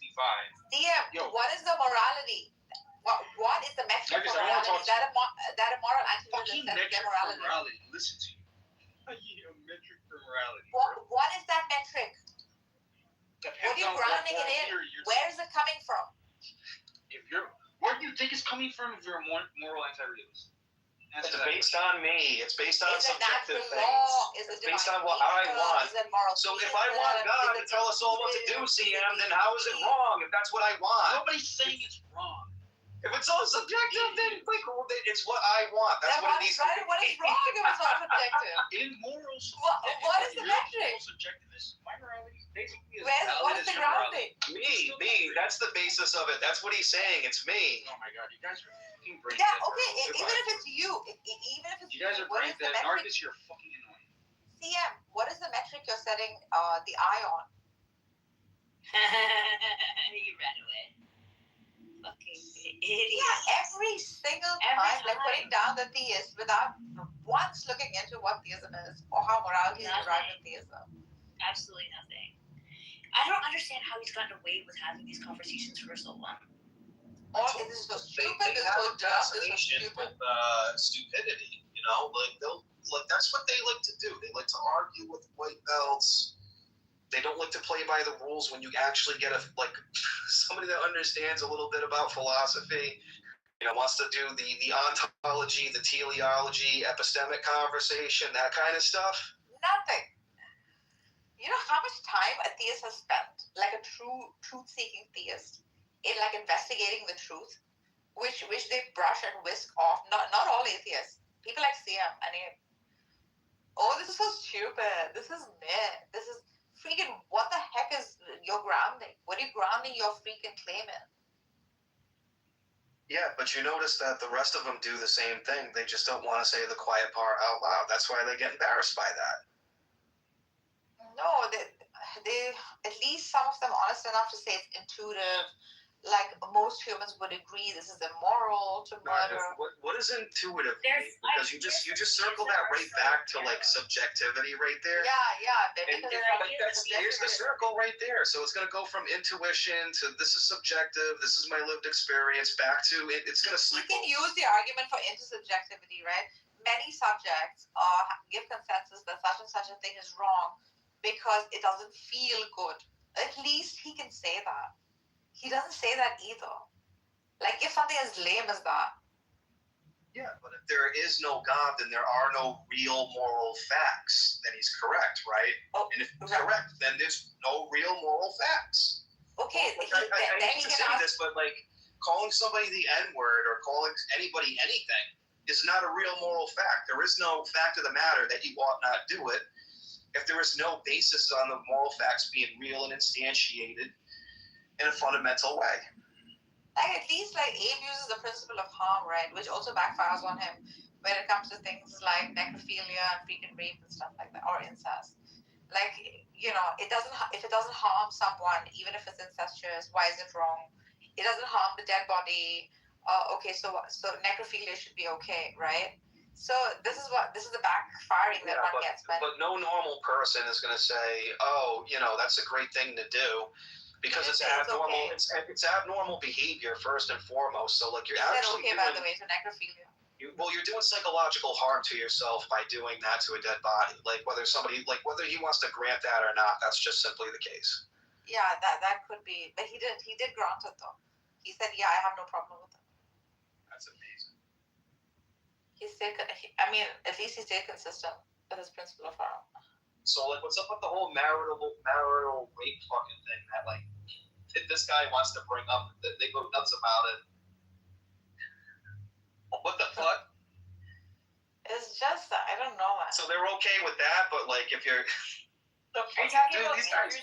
DM, what is the morality? What is the metric for morality? Is that a moral anti-realism? Morality. Listen to you. A metric for morality. What is that metric? What are you grounding it in? Where is it coming from? Where do you think it's coming from if you're a moral anti-realist? It's based on me. It's based on subjective things. It's based on what I want. So if I want God to tell us all what to do, CM, then how is it wrong if that's what I want? Nobody's saying it's wrong. If it's all subjective, then it's what I want. That's what it needs to be. What is wrong if it's all subjective? In morals, what is the metric? Subjectivist. My morality basically is what is the grounding? Me. That's the basis of it. That's what he's saying. It's me. Oh my god, you guys are fucking brain Yeah, dead. okay, even if it's you, even if it's You guys are brain dead. Narcus, you're fucking annoying. CM, what is the metric you're setting the eye on? You ran away. Fucking idiot. Yeah, every single time they're putting down the theist without once looking into what theism is or how morality is derived in theism. Absolutely nothing. I don't understand how he's gotten away with having these conversations for so long. Or is this so stupid? They have a fascination with stupidity. You know, that's what they like to do. They like to argue with white belts. They don't like to play by the rules when you actually get somebody that understands a little bit about philosophy. You know, wants to do the ontology, the teleology, epistemic conversation, that kind of stuff. Nothing. You know how much time a theist has spent, like a true truth-seeking theist, in like investigating the truth, which they brush and whisk off. Not all atheists. People like CM and this is so stupid. This is meh. This is freaking. What the heck is your grounding? What are you grounding your freaking claim in? Yeah, but you notice that the rest of them do the same thing. They just don't want to say the quiet part out loud. That's why they get embarrassed by that. No, they at least some of them honest enough to say it's intuitive. Like most humans would agree, this is immoral to murder. What is intuitive? Because you just circle that right back to like subjectivity right there. Yeah. Here's the circle right there. So it's gonna go from intuition to this is subjective. This is my lived experience. Back to it. It's gonna. You can use the argument for intersubjectivity, right? Many subjects give consensus that such and such a thing is wrong because it doesn't feel good. At least he can say that. He doesn't say that either. Like, if something as lame as that. Yeah, but if there is no God, then there are no real moral facts. Then he's correct, right? Oh, and if he's correct, then there's no real moral facts. Okay, I hate to say this, but like calling somebody the N-word or calling anybody anything is not a real moral fact. There is no fact of the matter that you ought not do it if there is no basis on the moral facts being real and instantiated in a fundamental way. Like, at least, like, Abe uses the principle of harm, right? Which also backfires on him when it comes to things like necrophilia and freaking rape and stuff like that, or incest. Like, you know, if it doesn't harm someone, even if it's incestuous, why is it wrong? It doesn't harm the dead body. Okay, so necrophilia should be okay, right? So this is the backfiring that one gets. But no normal person is going to say, oh, you know, that's a great thing to do. Because it's abnormal. Okay. It's abnormal behavior first and foremost. So like you're actually okay, by the way, to necrophilia. You're doing psychological harm to yourself by doing that to a dead body. Like whether he wants to grant that or not, that's just simply the case. Yeah, that could be. But he did grant it though. He said, yeah, I have no problem with it. That's amazing. At least he stayed consistent with his principle of harm. So like, what's up with the whole marital rape fucking thing that like this guy wants to bring up? That they go nuts about it. What the fuck? It's just I don't know. So they're okay with that, but like if you're, are you talking about these guys?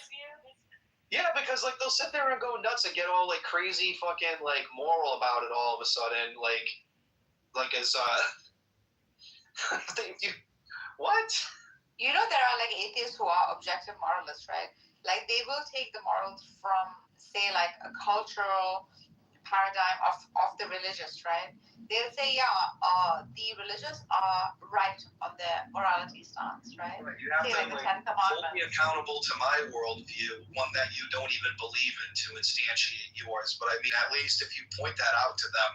Yeah, because like they'll sit there and go nuts and get all like crazy fucking like moral about it all of a sudden, like as what? You know, there are like atheists who are objective moralists, right? Like they will take the morals from, say, like a cultural paradigm of the religious, right? They'll say, the religious are right on their morality stance, right? You have to hold me accountable to my worldview, one that you don't even believe in, to instantiate yours. But I mean, at least if you point that out to them,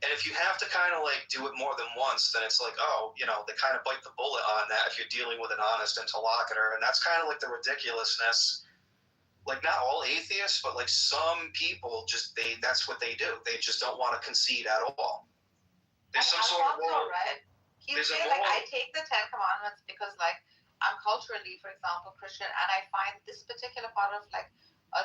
and if you have to kind of like do it more than once, then it's like, oh, you know, they kind of bite the bullet on that if you're dealing with an honest interlocutor. And that's kind of like the ridiculousness. Like not all atheists, but like some people that's what they do. They just don't want to concede at all. There's some sort of moral, right? He'll say like, I take the 10 Commandments because like I'm culturally, for example, Christian, and I find this particular part of like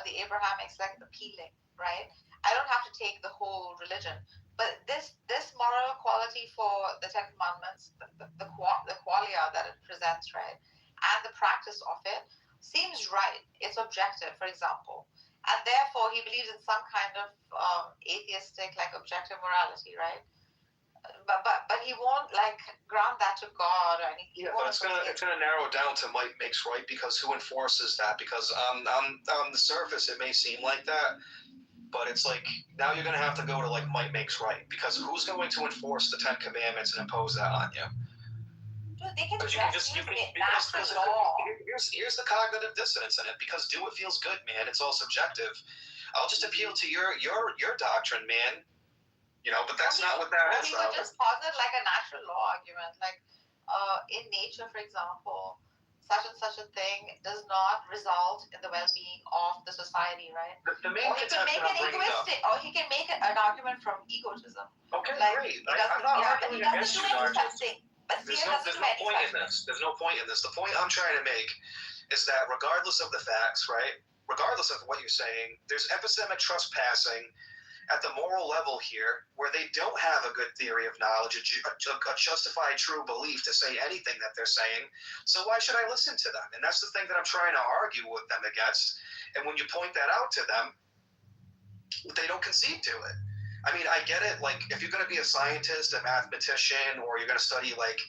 the Abrahamics like appealing, right? I don't have to take the whole religion. But this moral quality for the 10 Commandments, the qualia that it presents, right, and the practice of it seems right. It's objective, for example. and therefore he believes in some kind of atheistic, like objective morality, right? But he won't like grant that to God or anything. Yeah, but it's gonna narrow down to might makes right, because who enforces that? Because on the surface it may seem like that, but it's like now you're gonna have to go to like might makes right, because who's going to enforce the 10 Commandments and impose that on you? Dude, they can Because here's the cognitive dissonance in it. Because do it feels good, man. It's all subjective. I'll just appeal to your doctrine, man. You know, but that's not what that is. We could just posit like a natural law argument, like in nature, for example, such and such a thing does not result in the well-being of the society, right? The main contention I'm bringing up. Or he can make an argument from egotism. Okay, like, great. I'm not arguing against you, Narja. There's no point in this. There's no point in this. The point I'm trying to make is that regardless of the facts, right? Regardless of what you're saying, there's epistemic trespassing at the moral level here, where they don't have a good theory of knowledge, a justified true belief to say anything that they're saying. So why should I listen to them? And that's the thing that I'm trying to argue with them against. And when you point that out to them, they don't concede to it. I mean, I get it. Like, if you're going to be a scientist, a mathematician, or you're going to study like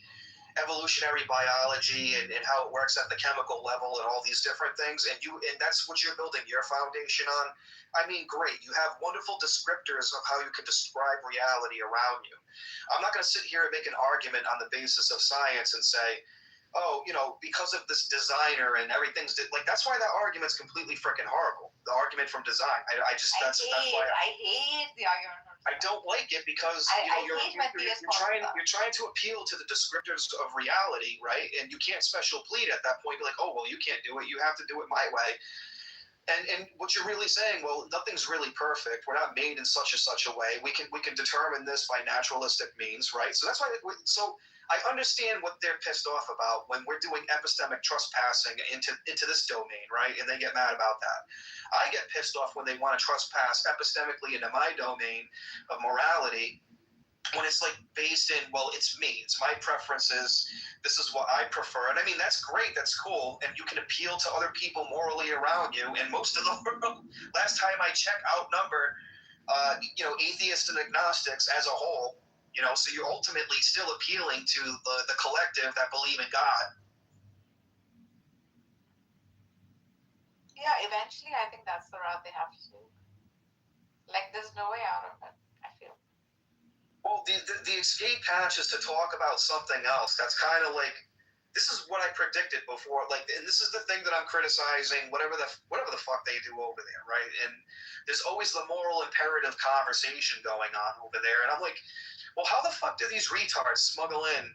evolutionary biology and how it works at the chemical level and all these different things, and that's what you're building your foundation on, I mean, great. You have wonderful descriptors of how you can describe reality around you. I'm not going to sit here and make an argument on the basis of science and say, oh, you know, because of this designer and everything's like, that's why that argument's completely freaking horrible. The argument from design. That's why I hate the argument. I don't like it because you're trying to appeal to the descriptors of reality, right? And you can't special plead at that point. Be like, oh, well, you can't do it. You have to do it my way. And what you're really saying, well, nothing's really perfect. We're not made in such a way. We can determine this by naturalistic means, right? So that's why. So I understand what they're pissed off about when we're doing epistemic trespassing into this domain, right? And they get mad about that. I get pissed off when they want to trespass epistemically into my domain of morality, when it's like based in, well, it's me, it's my preferences, this is what I prefer. And I mean, that's great, that's cool, and you can appeal to other people morally around you, and most of the world, last time I checked, outnumber atheists and agnostics as a whole, so you're ultimately still appealing to the collective that believe in God. Yeah, eventually I think that's the route they have to do. Like, there's no way out of it, I feel. Well, the escape hatch is to talk about something else. That's kind of like, this is what I predicted before. Like, and this is the thing that I'm criticizing, whatever the fuck they do over there, right? And there's always the moral imperative conversation going on over there. And I'm like, well, how the fuck do these retards smuggle in?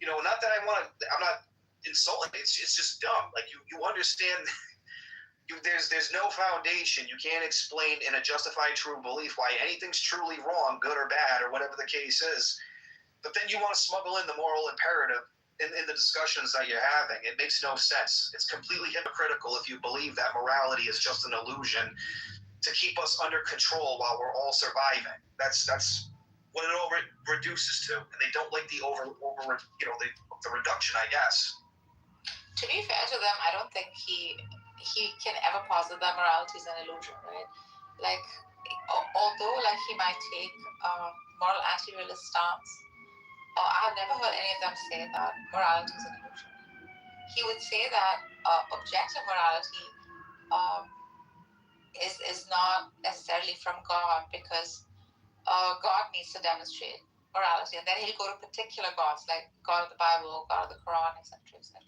Not that I'm not insulting. It's just dumb. Like, you understand. There's no foundation. You can't explain in a justified true belief why anything's truly wrong, good or bad, or whatever the case is. But then you want to smuggle in the moral imperative in the discussions that you're having. It makes no sense. It's completely hypocritical if you believe that morality is just an illusion to keep us under control while we're all surviving. That's what it all reduces to. And they don't like the the reduction, I guess. To be fair to them, I don't think he can ever posit that morality is an illusion, right? Like, although like he might take a moral anti-realist stance, I've never heard any of them say that morality is an illusion. He would say that objective morality is not necessarily from God, because God needs to demonstrate morality, and then he'll go to particular gods, like God of the Bible, God of the Quran, etc., etc.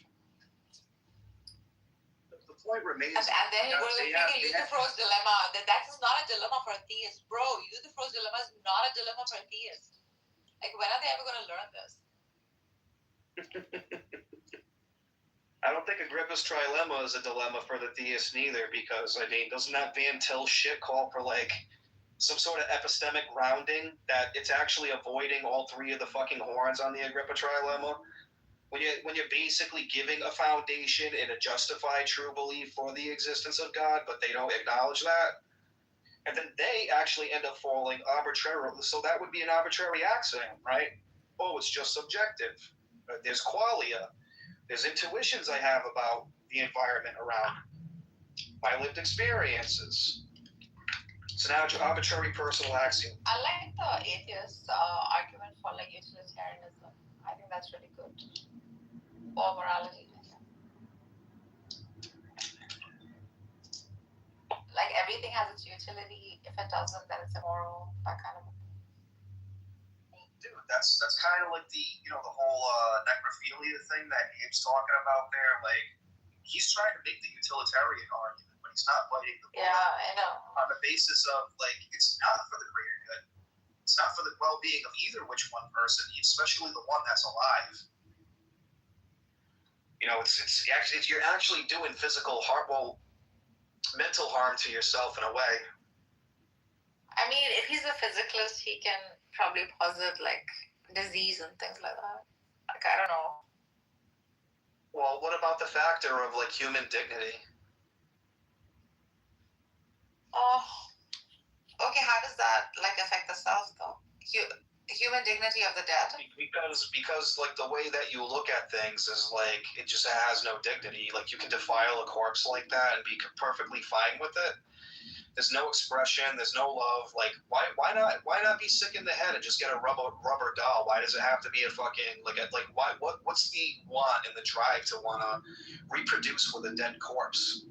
Point remains, and then you go to the freaking Euthyphro's dilemma. That is not a dilemma for a theist, bro. Euthyphro's dilemma is not a dilemma for a theist. Like, when are they ever going to learn this? I don't think Agrippa's trilemma is a dilemma for the theist neither, because I mean, doesn't that Van Til shit call for like some sort of epistemic grounding that it's actually avoiding all three of the fucking horns on the Agrippa trilemma? When you're basically giving a foundation and a justified true belief for the existence of God, but they don't acknowledge that, and then they actually end up falling arbitrarily. So that would be an arbitrary accident, right? Oh, it's just subjective. There's qualia. There's intuitions I have about the environment around my lived experiences. It's an arbitrary personal axiom. I like the atheist argument for like utilitarianism. I think that's really good. Or morality. Like everything has its utility. If it doesn't, then it's immoral. That kind of a thing. Dude, that's kind of like the the whole necrophilia thing that Abe's talking about there. Like he's trying to make the utilitarian argument, but he's not fighting the bullet. Yeah, I know. On the basis of like it's not for the greater good. It's not for the well-being of either which one person, especially the one that's alive. It's actually you're actually doing physical harm. Well, mental harm to yourself in a way. I mean, if he's a physicalist, he can probably posit like disease and things like that. Like I don't know. Well, what about the factor of like human dignity? Oh, okay. How does that like affect the self though? Human dignity of the dead? Because like the way that you look at things is like it just has no dignity. Like you can defile a corpse like that and be perfectly fine with it. There's no expression. There's no love. Like why not be sick in the head and just get a rubber doll? Why does it have to be a fucking what's the want and the drive to want to reproduce with a dead corpse?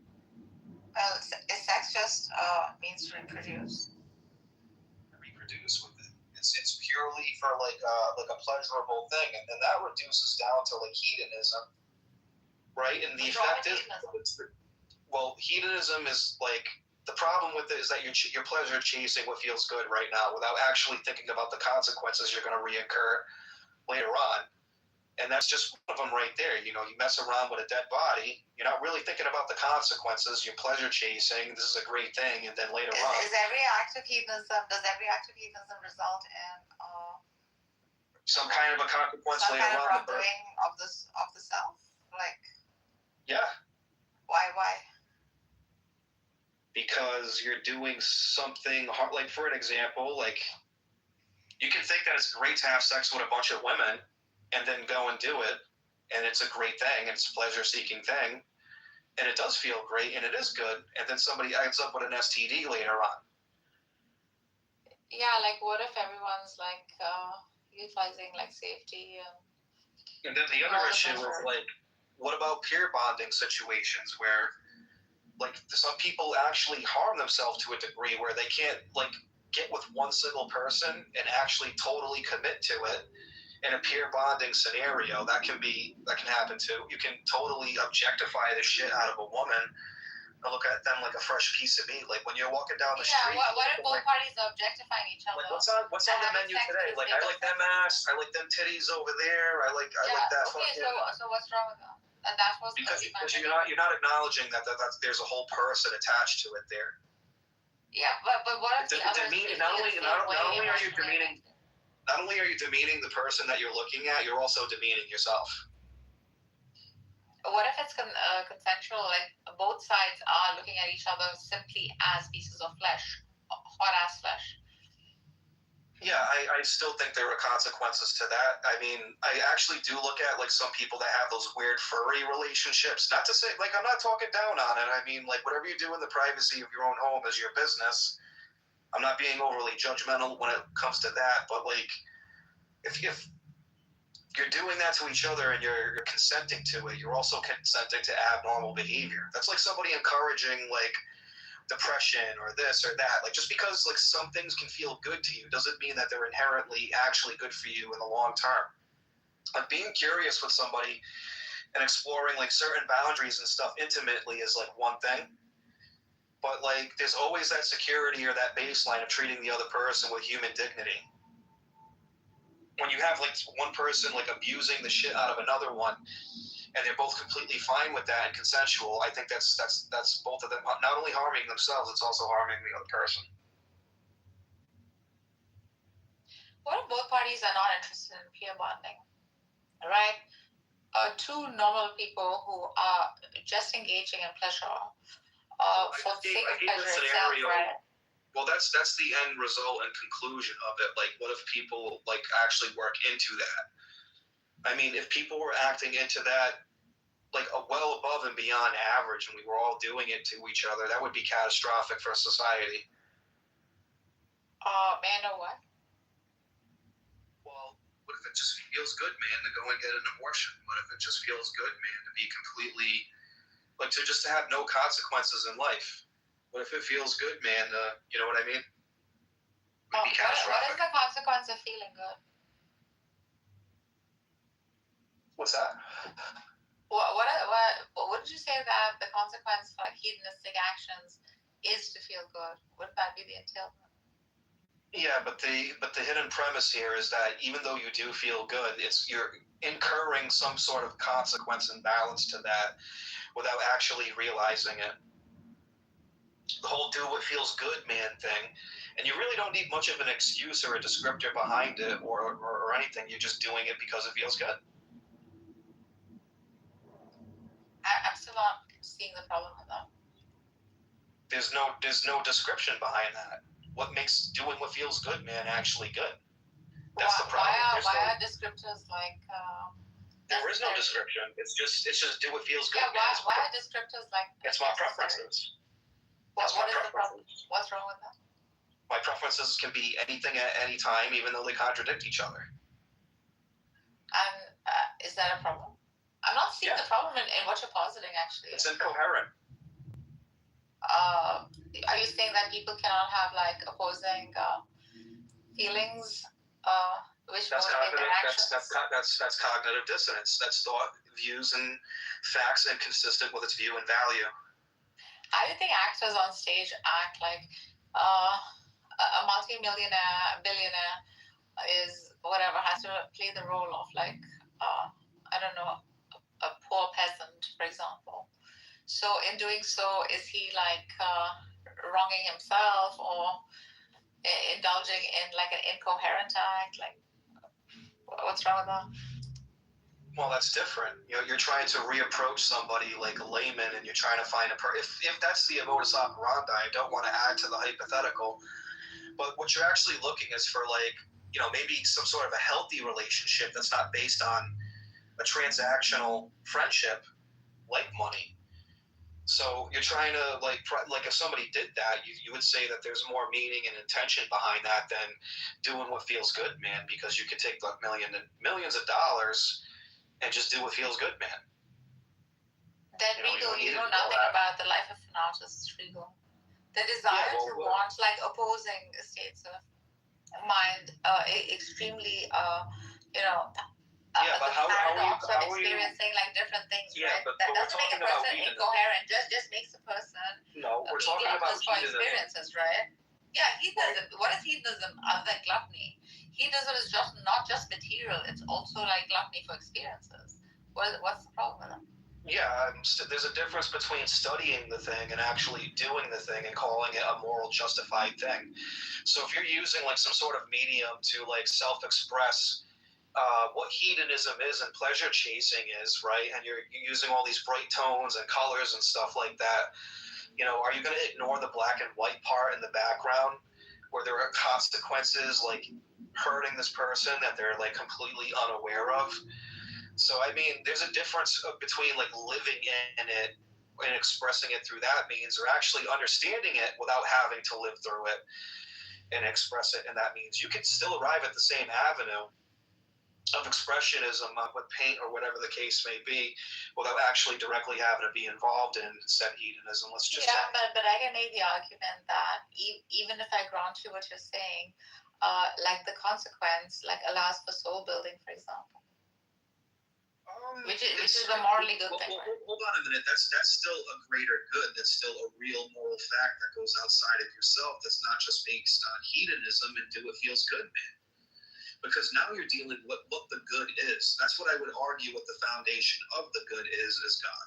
Well, sex just means to reproduce. Reproduce with it. It's purely for like a pleasurable thing, and then that reduces down to like hedonism, right? And the effect is, well, hedonism is like the problem with it is that you're pleasure chasing what feels good right now without actually thinking about the consequences you're going to reoccur later on. And that's just one of them right there. You mess around with a dead body, you're not really thinking about the consequences. You're pleasure chasing. This is a great thing. And then later on. Does every act of hedonism result in some kind of a consequence later on? Some kind of wrongdoing of the self? Like. Yeah. Why? Because you're doing something hard. Like, for an example, like, you can think that it's great to have sex with a bunch of women and then go and do it, and it's a great thing, it's a pleasure-seeking thing, and it does feel great, and it is good, and then somebody ends up with an STD later on. Yeah, like, what if everyone's, like, utilizing, like, safety and then the other issue is, like, what about peer bonding situations where, like, some people actually harm themselves to a degree where they can't, like, get with one single person and actually totally commit to it. In a peer bonding scenario, that can happen too. You can totally objectify the shit out of a woman and look at them like a fresh piece of meat. Like when you're walking down the street. Yeah, what if both parties are objectifying each other? Like what's on the menu today? Like I like them ass, I like them titties over there. I like that fucking. So what's wrong with that? And that was because you're not acknowledging that there's a whole person attached to it there. Yeah, but what if the other? Not only are you demeaning the person that you're looking at, you're also demeaning yourself. What if it's consensual? Like both sides are looking at each other simply as pieces of flesh, hot ass flesh. Yeah, I still think there are consequences to that. I mean, I actually do look at like some people that have those weird furry relationships. Not to say like I'm not talking down on it. I mean, like whatever you do in the privacy of your own home is your business. I'm not being overly judgmental when it comes to that, but like, if you're doing that to each other and you're consenting to it, you're also consenting to abnormal behavior. That's like somebody encouraging like depression or this or that. Like just because like some things can feel good to you doesn't mean that they're inherently actually good for you in the long term. Like being curious with somebody and exploring like certain boundaries and stuff intimately is like one thing. But, like, there's always that security or that baseline of treating the other person with human dignity. When you have, like, one person, like, abusing the shit out of another one, and they're both completely fine with that and consensual, I think that's both of them not only harming themselves, it's also harming the other person. What if both parties are not interested in peer bonding? Right? Two normal people who are just engaging in pleasure. For the sake of pleasure itself, right? Well, that's the end result and conclusion of it. Like, what if people like actually work into that? I mean, if people were acting into that like well above and beyond average, and we were all doing it to each other, that would be catastrophic for society. May I know what? Well, what if it just feels good, man, to go and get an abortion? What if it just feels good, man, to be completely, like, to just have no consequences in life? What if it feels good, man, you know what I mean? What is the consequence of feeling good? What's that? What did you say that the consequence for hedonistic actions is to feel good? Wouldn't that be the entailment? Yeah, but the hidden premise here is that even though you do feel good, you're incurring some sort of consequence and balance to that without actually realizing it. The whole do what feels good, man thing, and you really don't need much of an excuse or a descriptor behind it or anything. You're just doing it because it feels good. I'm still not seeing the problem with that. There's no description behind that. What makes doing what feels good, man, actually good? That's the problem. Why are descriptors like? There is no description. It's just do what feels good. Yeah, why are descriptors like? It's my preferences. What is the problem? What's wrong with that? My preferences can be anything at any time, even though they contradict each other. And is that a problem? I'm not seeing the problem in what you're positing, actually. It's incoherent. Are you saying that people cannot have like opposing feelings, which motivate their actions? That's cognitive dissonance. That's thought, views, and facts inconsistent with its view and value. How do you think actors on stage act like a multi-millionaire, billionaire is whatever, has to play the role of like I don't know, a poor peasant, for example? So in doing so, is he like wronging himself or indulging in like an incoherent act? Like, what's wrong with that? Well, that's different. You're trying to reapproach somebody like a layman, and you're trying to find if that's the modus operandi, I don't want to add to the hypothetical, but what you're actually looking is for like, maybe some sort of a healthy relationship that's not based on a transactional friendship like money. So you're trying to like if somebody did that, you would say that there's more meaning and intention behind that than doing what feels good, man, because you could take like millions of dollars and just do what feels good, man. Then Regal, you know nothing about the life of an artist, Regal. The desire to want like opposing states of mind, extremely, but how are experiencing like different things, yeah, right? But that doesn't make a person incoherent. Just makes a person. No, we're talking about for experiences, right? Yeah, hedonism. What is hedonism other than gluttony? Hedonism is just not just material; it's also like gluttony for experiences. What's the problem with it? Yeah, there's a difference between studying the thing and actually doing the thing and calling it a moral justified thing. So if you're using like some sort of medium to like self-express what hedonism is and pleasure chasing is, right? And you're using all these bright tones and colors and stuff like that. Are you going to ignore the black and white part in the background where there are consequences like hurting this person that they're like completely unaware of? So, I mean, there's a difference between like living in it and expressing it through that means, or actually understanding it without having to live through it and express it. And that means you can still arrive at the same avenue of expressionism with paint or whatever the case may be without actually directly having to be involved in said hedonism. Let's just say. But I can make the argument that even if I grant you what you're saying, like the consequence like allows for soul building, for example, which is a morally good thing. Hold on a minute. That's still a greater good. That's still a real moral fact that goes outside of yourself. That's not just based on hedonism and do what feels good, man. Because now you're dealing with what the good is. That's what I would argue what the foundation of the good is God.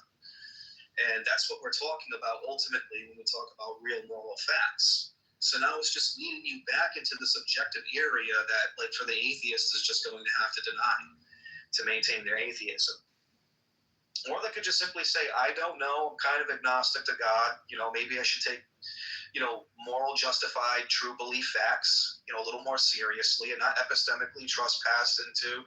And that's what we're talking about ultimately when we talk about real moral facts. So now it's just leading you back into the subjective area that, like, for the atheist is just going to have to deny to maintain their atheism. Or they could just simply say, I don't know, I'm kind of agnostic to God. Maybe I should take moral, justified, true belief facts, a little more seriously and not epistemically trespass into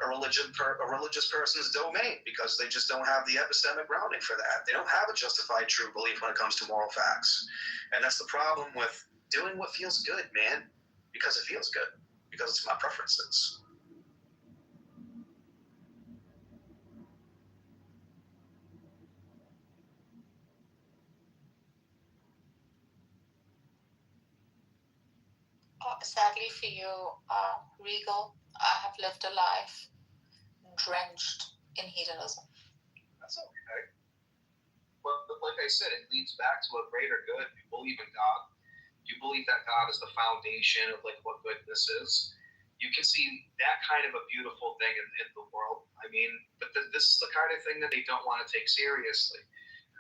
a religious person's domain because they just don't have the epistemic grounding for that. They don't have a justified, true belief when it comes to moral facts. And that's the problem with doing what feels good, man. because it feels good, because it's my preferences. Sadly for you, Regal, I have lived a life drenched in hedonism. That's okay. But like I said, it leads back to a greater good. You believe in God. You believe that God is the foundation of like what goodness is. You can see that kind of a beautiful thing in the world. I mean, but this is the kind of thing that they don't want to take seriously.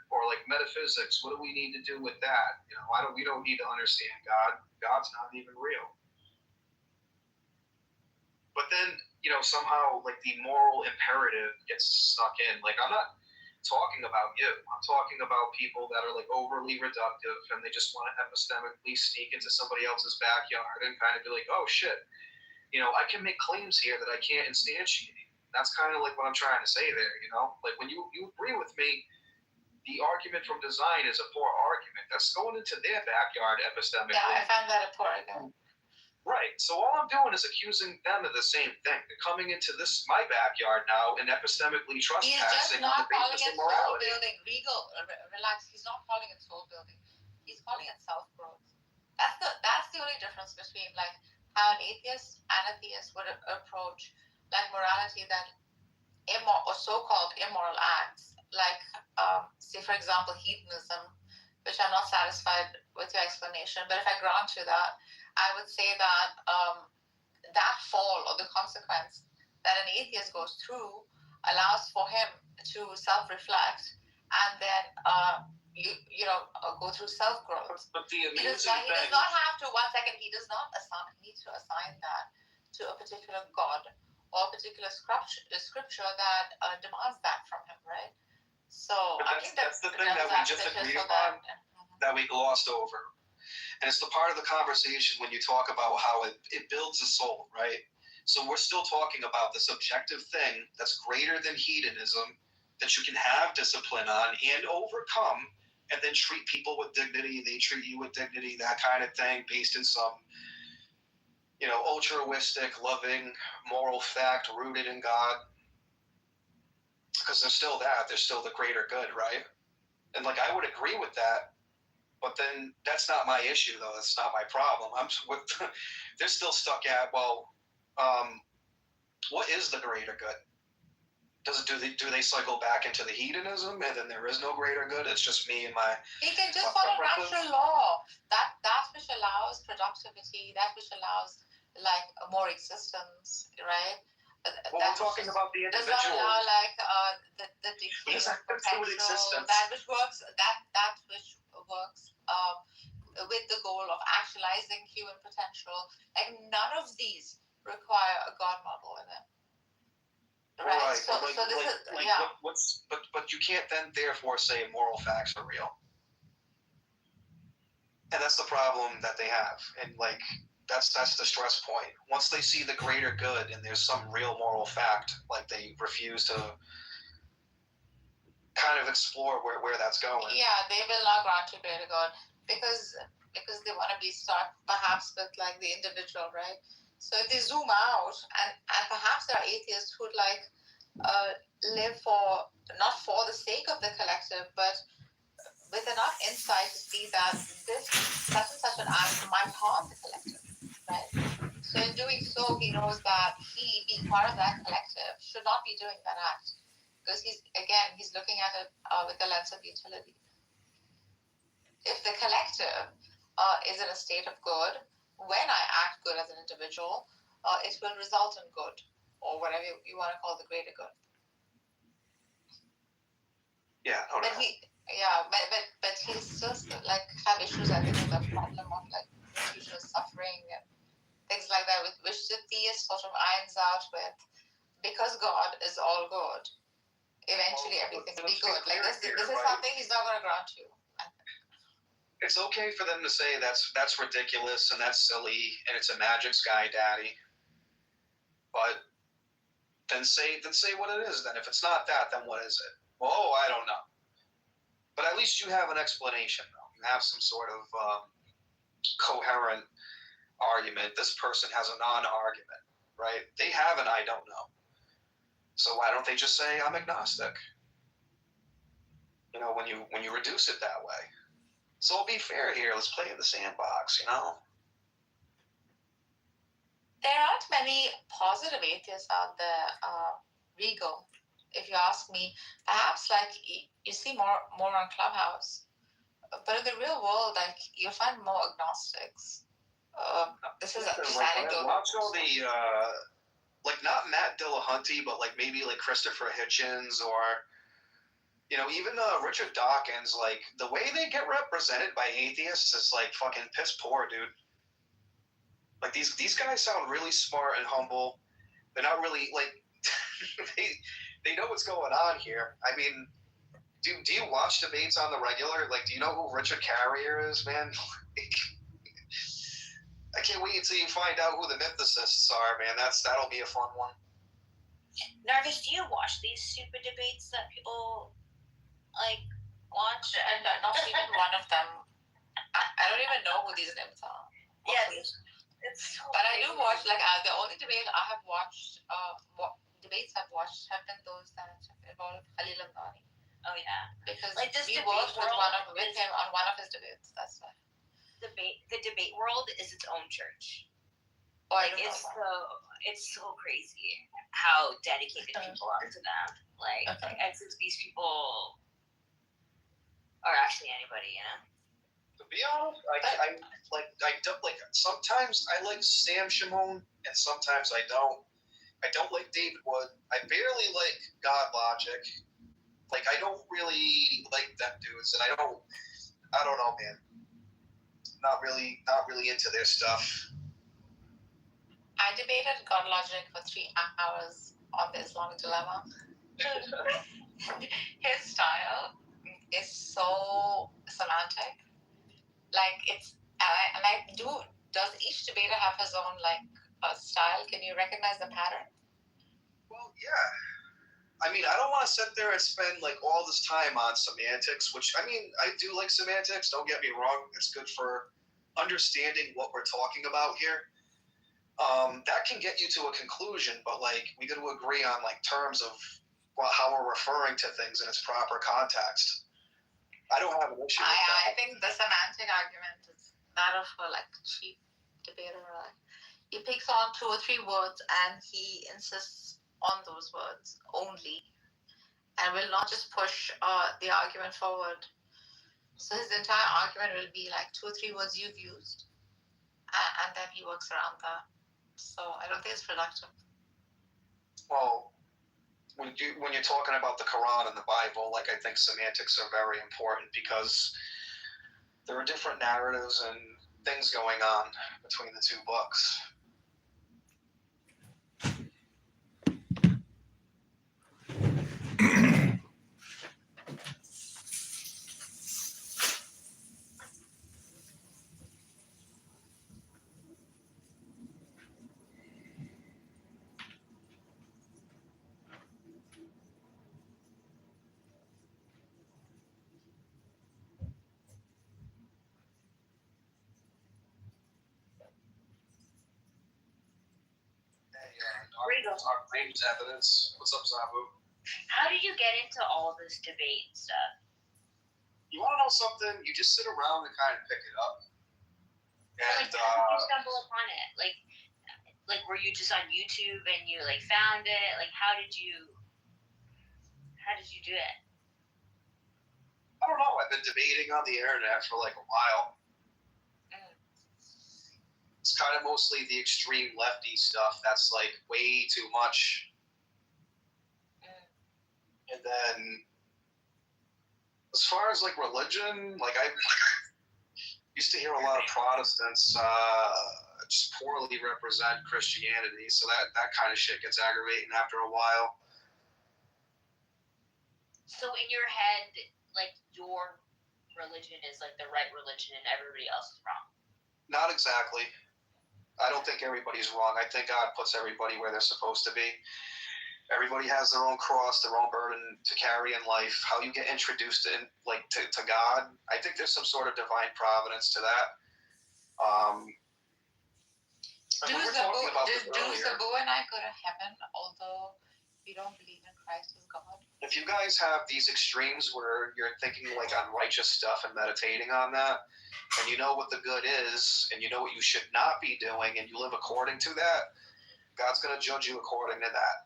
Or like metaphysics, what do we need to do with that? You know, we don't need to understand God. God's not even real. But then, you know, somehow like the moral imperative gets snuck in. Like, I'm not talking about you. I'm talking about people that are like overly reductive and they just want to epistemically sneak into somebody else's backyard and kind of be like, oh shit, you know, I can make claims here that I can't instantiate. That's kind of like what I'm trying to say there, you know? Like when you agree with me, the argument from design is a poor argument. That's going into their backyard epistemically. Yeah, I found that a poor argument. Right. So all I'm doing is accusing them of the same thing. They're coming into my backyard now and epistemically trespassing. He's just not calling it soul morality. building. Regal, relax. He's not calling it soul building. He's calling it self growth. That's the only difference between like how an atheist and a theist would approach like morality, that or so-called immoral acts, like say for example hedonism, which I'm not satisfied with your explanation. But if I grant you that, I would say that that fall or the consequence that an atheist goes through allows for him to self-reflect and then go through self-growth. But the he does not have to, one second, he does not need to assign that to a particular god or a particular scripture that demands that from him, right? So I think that's the thing that we just agreed upon, that we glossed over. And it's the part of the conversation when you talk about how it builds a soul, right? So we're still talking about this objective thing that's greater than hedonism, that you can have discipline on and overcome, and then treat people with dignity, they treat you with dignity, that kind of thing, based in some, you know, altruistic, loving, moral fact rooted in God. Because there's still that, there's still the greater good, right? And like I would agree with that. But then that's not my issue, though. That's not my problem. They're still stuck at, well, what is the greater good? Do they cycle back into the hedonism, and then there is no greater good? It's just me and my. He can just follow natural law. That which allows productivity, that which allows like more existence, right? Well, we're talking about the individual. Does not allow like the decay of potential. That which works. That which works with the goal of actualizing human potential. Like none of these require a God model in it. Right. So this is yeah. But you can't then therefore say moral facts are real. And that's the problem that they have. And like that's the stress point. Once they see the greater good and there's some real moral fact, like they refuse to kind of explore where that's going. Yeah, they will not grant you greater good because they want to be stuck perhaps with like the individual, right? So if they zoom out and perhaps there are atheists who'd like live for not for the sake of the collective, but with enough insight to see that this such and such an act might harm the collective, right? So in doing so, he knows that he, being part of that collective, should not be doing that act. Because he's looking at it with the lens of utility. If the collective is in a state of good, when I act good as an individual, it will result in good, or whatever you want to call the greater good. Yeah. But he's just like have issues, I think, with the problem of like institutional suffering and things like that, with which the theist sort of irons out with, because God is all good. Eventually, everything will be good. Like this is something he's not going to grant you. It's okay for them to say that's ridiculous and that's silly and it's a magic sky daddy. But then say what it is. Then if it's not that, then what is it? Well, I don't know. But at least you have an explanation, though. You have some sort of coherent argument. This person has a non-argument, right? They have an I don't know. So why don't they just say I'm agnostic? You know, when you reduce it that way. So we'll be fair here. Let's play in the sandbox, you know? There aren't many positive atheists out there, Rigo. If you ask me, perhaps like you see more on Clubhouse, but in the real world, like you'll find more agnostics. This is just anecdotal. Watch all the like not Matt Dillahunty, but like maybe like Christopher Hitchens or you know even Richard Dawkins. Like the way they get represented by atheists is like fucking piss poor, dude. Like these guys sound really smart and humble. They're not really like they know what's going on here. I mean, do you watch debates on the regular? Like, do you know who Richard Carrier is, man? I can't wait until you find out who the mythicists are, man. That'll be a fun one. Narvis, do you watch these stupid debates that people like watch? And not even one of them. I don't even know who these names are. Yeah, it's so but I do watch like the only debate I have watched, debates I've watched have been those that involve Khalil Amdani. Oh yeah, because like this we debate worked with world him on one of his debates. That's why. The debate world is its own church. Oh, like it's so crazy how dedicated people are to them. Like, and since these people are actually anybody, you know. To be honest, I don't like. Sometimes I like Sam Shimon, and sometimes I don't. I don't like David Wood. I barely like God Logic. Like I don't really like them dudes, and I don't know, man. Not really into their stuff. I debated God Logic for 3 hours on the Islamic Dilemma. His style is so semantic. Like does each debater have his own like style? Can you recognize the pattern? Well, yeah. I mean, I don't want to sit there and spend like all this time on semantics, which I mean, I do like semantics. Don't get me wrong; it's good for understanding what we're talking about here. That can get you to a conclusion, but like we got to agree on like terms of how we're referring to things in its proper context. I don't have an issue with that. I think the semantic argument is that of a like cheap debater. Like, he picks on 2 or 3 words and he insists on those words only, and will not just push the argument forward. So his entire argument will be like 2 or 3 words you've used, and then he works around that. So I don't think it's productive. Well, when you're talking about the Quran and the Bible, like I think semantics are very important because there are different narratives and things going on between the 2 books. Our claims evidence. What's up, Zabu? How did you get into all this debate stuff? You want to know something? You just sit around and kind of pick it up. And how did you stumble upon it? Like were you just on YouTube and you like found it? Like how did you do it? I don't know. I've been debating on the internet for like a while. It's kind of mostly the extreme lefty stuff that's like way too much. And then as far as like religion, like I used to hear a lot of Protestants just poorly represent Christianity, so that kind of shit gets aggravating after a while. So in your head, like your religion is like the right religion and everybody else is wrong? Not exactly. I don't think everybody's wrong. I think God puts everybody where they're supposed to be. Everybody has their own cross, their own burden to carry in life. How you get introduced to God, I think there's some sort of divine providence to that. Do Zabu and I go to heaven, although we don't believe in Christ as God? If you guys have these extremes where you're thinking like on righteous stuff and meditating on that, and you know what the good is, and you know what you should not be doing, and you live according to that, God's going to judge you according to that.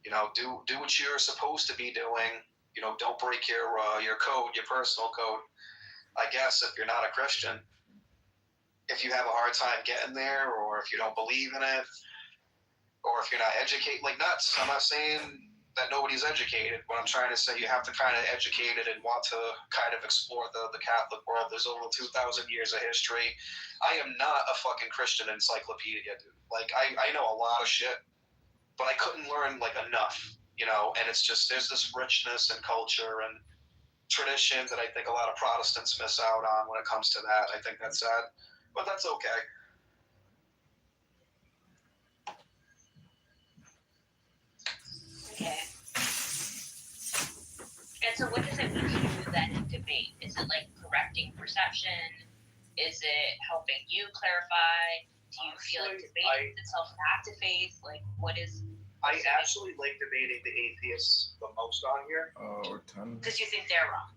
You know, do what you're supposed to be doing. You know, don't break your code, your personal code. I guess if you're not a Christian, if you have a hard time getting there, or if you don't believe in it, or if you're not educated, I'm not saying that nobody's educated, but I'm trying to say you have to kind of educate it and want to kind of explore the Catholic world. There's over 2,000 years of history. I am not a fucking Christian encyclopedia, dude. Like, I know a lot of shit, but I couldn't learn, like, enough, you know, and it's just, there's this richness and culture and tradition that I think a lot of Protestants miss out on when it comes to that. I think that's sad, but that's okay. Okay. And so what does it mean to you then in debate? Is it like correcting perception? Is it helping you clarify? Do you feel like debate itself back to faith? Like, what is... I actually like debating the atheists the most on here. Oh, because you think they're wrong.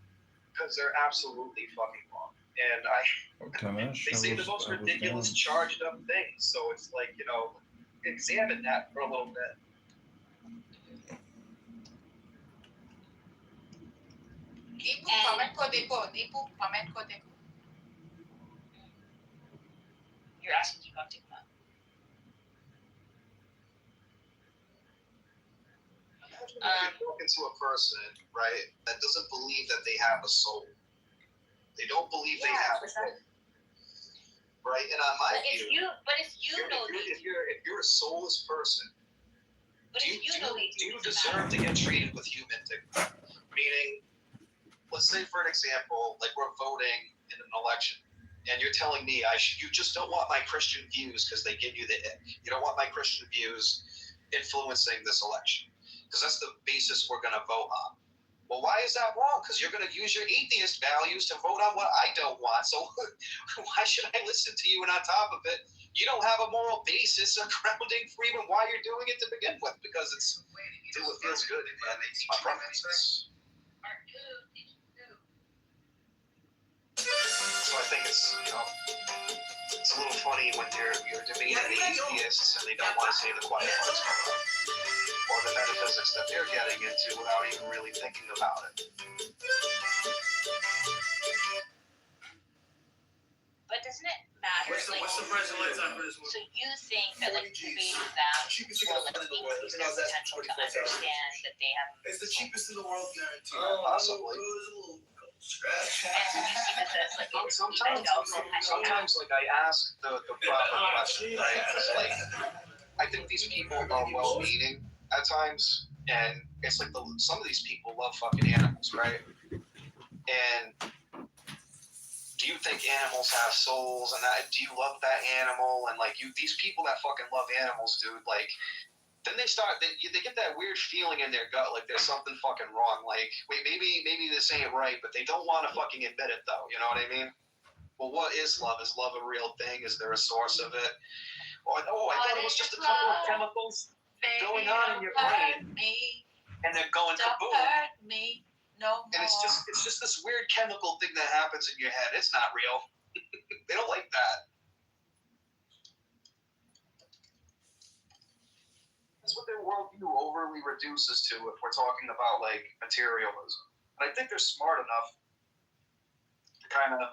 Because they're absolutely fucking wrong. And they say the most ridiculous charged up things. So it's like, you know, examine that for a little bit. You're asking you about Digma. Imagine you're talking to a person, right, that doesn't believe that they have a soul. They don't believe they have a soul. Right? And on my view, if you're a soulless person, do you deserve to get treated with human dignity? Meaning, let's say for an example, like we're voting in an election, and you're telling me you just don't want my Christian views because they give you the ick. You don't want my Christian views influencing this election because that's the basis we're going to vote on. Well, why is that wrong? Because you're going to use your atheist values to vote on what I don't want. So why should I listen to you? And on top of it, you don't have a moral basis or grounding for even why you're doing it to begin with, because it feels good and it's my preferences. So I think it's, you know, it's a little funny when you're debating the atheists and they don't want to say the quiet parts or the metaphysics that they're getting into without even really thinking about it. But doesn't it matter? What's the price of lights on for this one? So you think that like debating them will like increase their potential to understand that they have... It's the cheapest in the world, guaranteed. Possibly. Sometimes, like I ask the proper question, right? Because like I think these people are well-meaning at times, and it's like some of these people love fucking animals, right? And do you think animals have souls? And do you love that animal? And like these people that fucking love animals, dude, like. Then they get that weird feeling in their gut, like there's something fucking wrong. Like, wait, maybe this ain't right, but they don't want to fucking admit it, though. You know what I mean? Well, what is love? Is love a real thing? Is there a source of it? I thought it was just a couple of chemicals going on in your brain, and they're going kaboom. And it's just this weird chemical thing that happens in your head. It's not real. They don't like that. That's what their worldview overly reduces to if we're talking about like materialism. And I think they're smart enough to kind of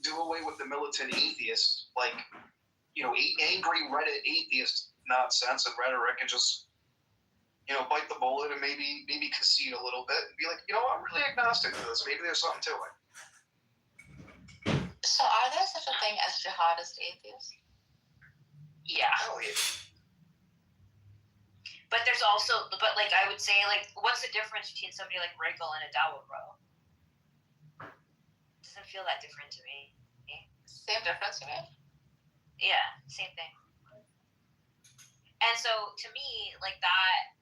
do away with the militant atheist, like, you know, angry Reddit atheist nonsense and rhetoric, and just, you know, bite the bullet and maybe concede a little bit and be like, you know, I'm really agnostic to this. Maybe there's something to it. So are there such a thing as jihadist atheists? Yeah. Oh, yeah. But there's also, like I would say, like, what's the difference between somebody like Regal and a Dawa bro? Doesn't feel that different to me. Same difference, you mean? Yeah, same thing. And so to me, like that,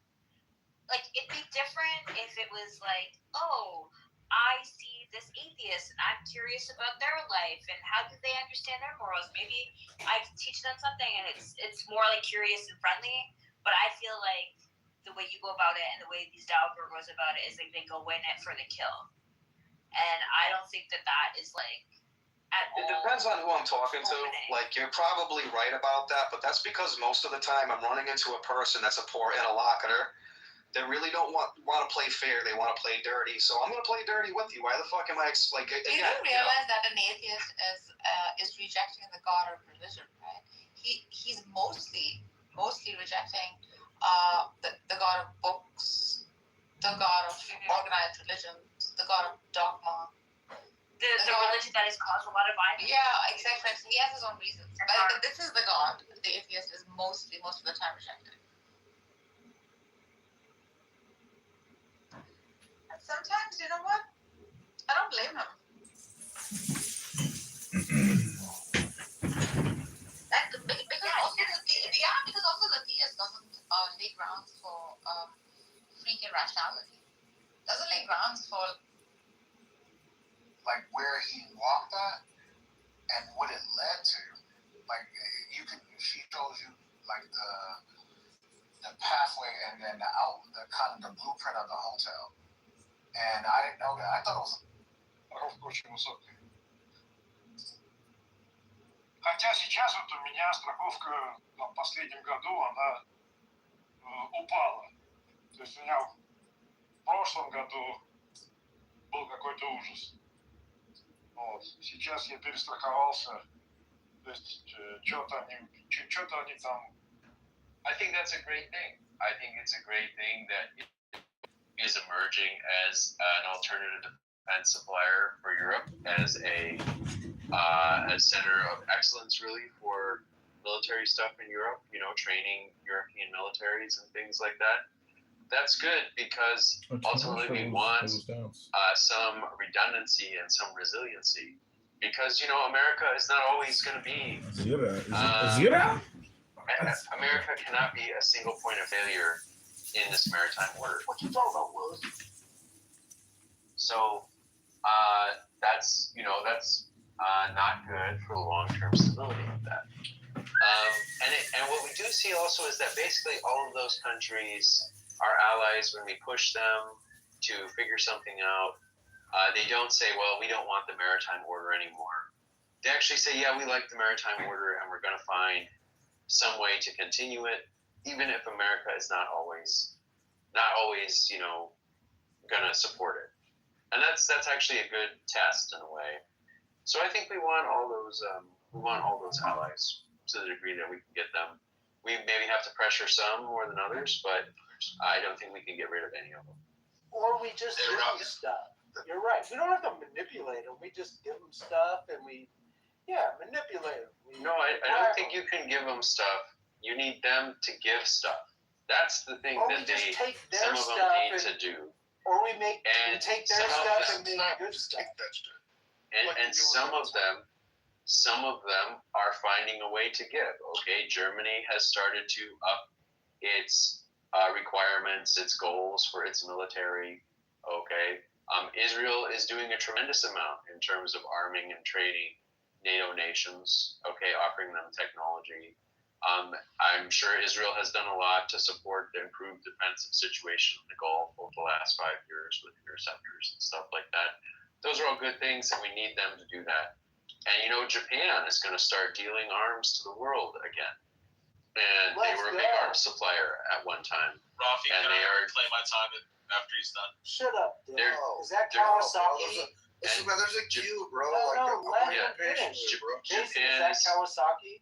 like it'd be different if it was like, oh, I see this atheist and I'm curious about their life and how do they understand their morals. Maybe I can teach them something, and it's more like curious and friendly. But I feel like the way you go about it and the way these Dalber goes about it is like they go in it for the kill. And I don't think that is like It depends on who I'm talking to. Like, you're probably right about that, but that's because most of the time I'm running into a person that's a poor interlocutor. They really don't want to play fair. They want to play dirty. So I'm going to play dirty with you. Why the fuck am I like? Again, you do realize that an atheist is rejecting the God of religion, right? He's mostly rejecting the God of books, the God of organized religions, the God of dogma. The religion that has caused a lot of violence. Yeah, exactly. He has his own reasons. But this is the God the atheist is most of the time rejecting. And sometimes, you know what? I don't blame him. Because also the theist doesn't lay grounds for freak irrationality. Doesn't lay grounds for like where he walked at and what it led to. Like she shows you like the pathway and then the kind of the blueprint of the hotel. And I didn't know that. I thought it was очень высокий. Хотя сейчас вот у меня страховка в последнем году она упала. То есть у меня в прошлом году был какой-то ужас. Вот. Сейчас я перестраховался. То есть что-то они там. I think that's a great thing. I think it's a great thing that it is emerging as an alternative defense supplier for Europe, as a center of excellence, really, for military stuff in Europe. You know, training European militaries and things like that. That's good because ultimately we want some redundancy and some resiliency. Because, you know, America is not always going to be. America cannot be a single point of failure in this maritime order. What you talking about, Willis? So that's not good for the long-term stability of that. And what we do see also is that basically all of those countries are allies when we push them to figure something out. They don't say, well, we don't want the maritime order anymore. They actually say, yeah, we like the maritime order and we're going to find some way to continue it, even if America is not always, you know, going to support it. And that's actually a good test in a way. So I think we want all those allies to the degree that we can get them. We maybe have to pressure some more than others, but I don't think we can get rid of any of them. Or we just give them stuff. You're right. We don't have to manipulate them. We just give them stuff and manipulate them. No, I don't think you can give them stuff. You need them to give stuff. That's the thing that some of them need to do. Or we take their stuff and make good stuff. And some of them are finding a way to give. Okay, Germany has started to up its requirements, its goals for its military. Okay, Israel is doing a tremendous amount in terms of arming and training NATO nations. Okay, offering them technology. I'm sure Israel has done a lot to support the improved defensive situation in the Gulf over the last 5 years with interceptors and stuff like that. Those are all good things, and we need them to do that. And, you know, Japan is going to start dealing arms to the world again. And they were a big arms supplier at one time. Rafi, can I play my time after he's done? Shut up, dude. Is that Kawasaki? There's a queue, bro. Japan is that Kawasaki?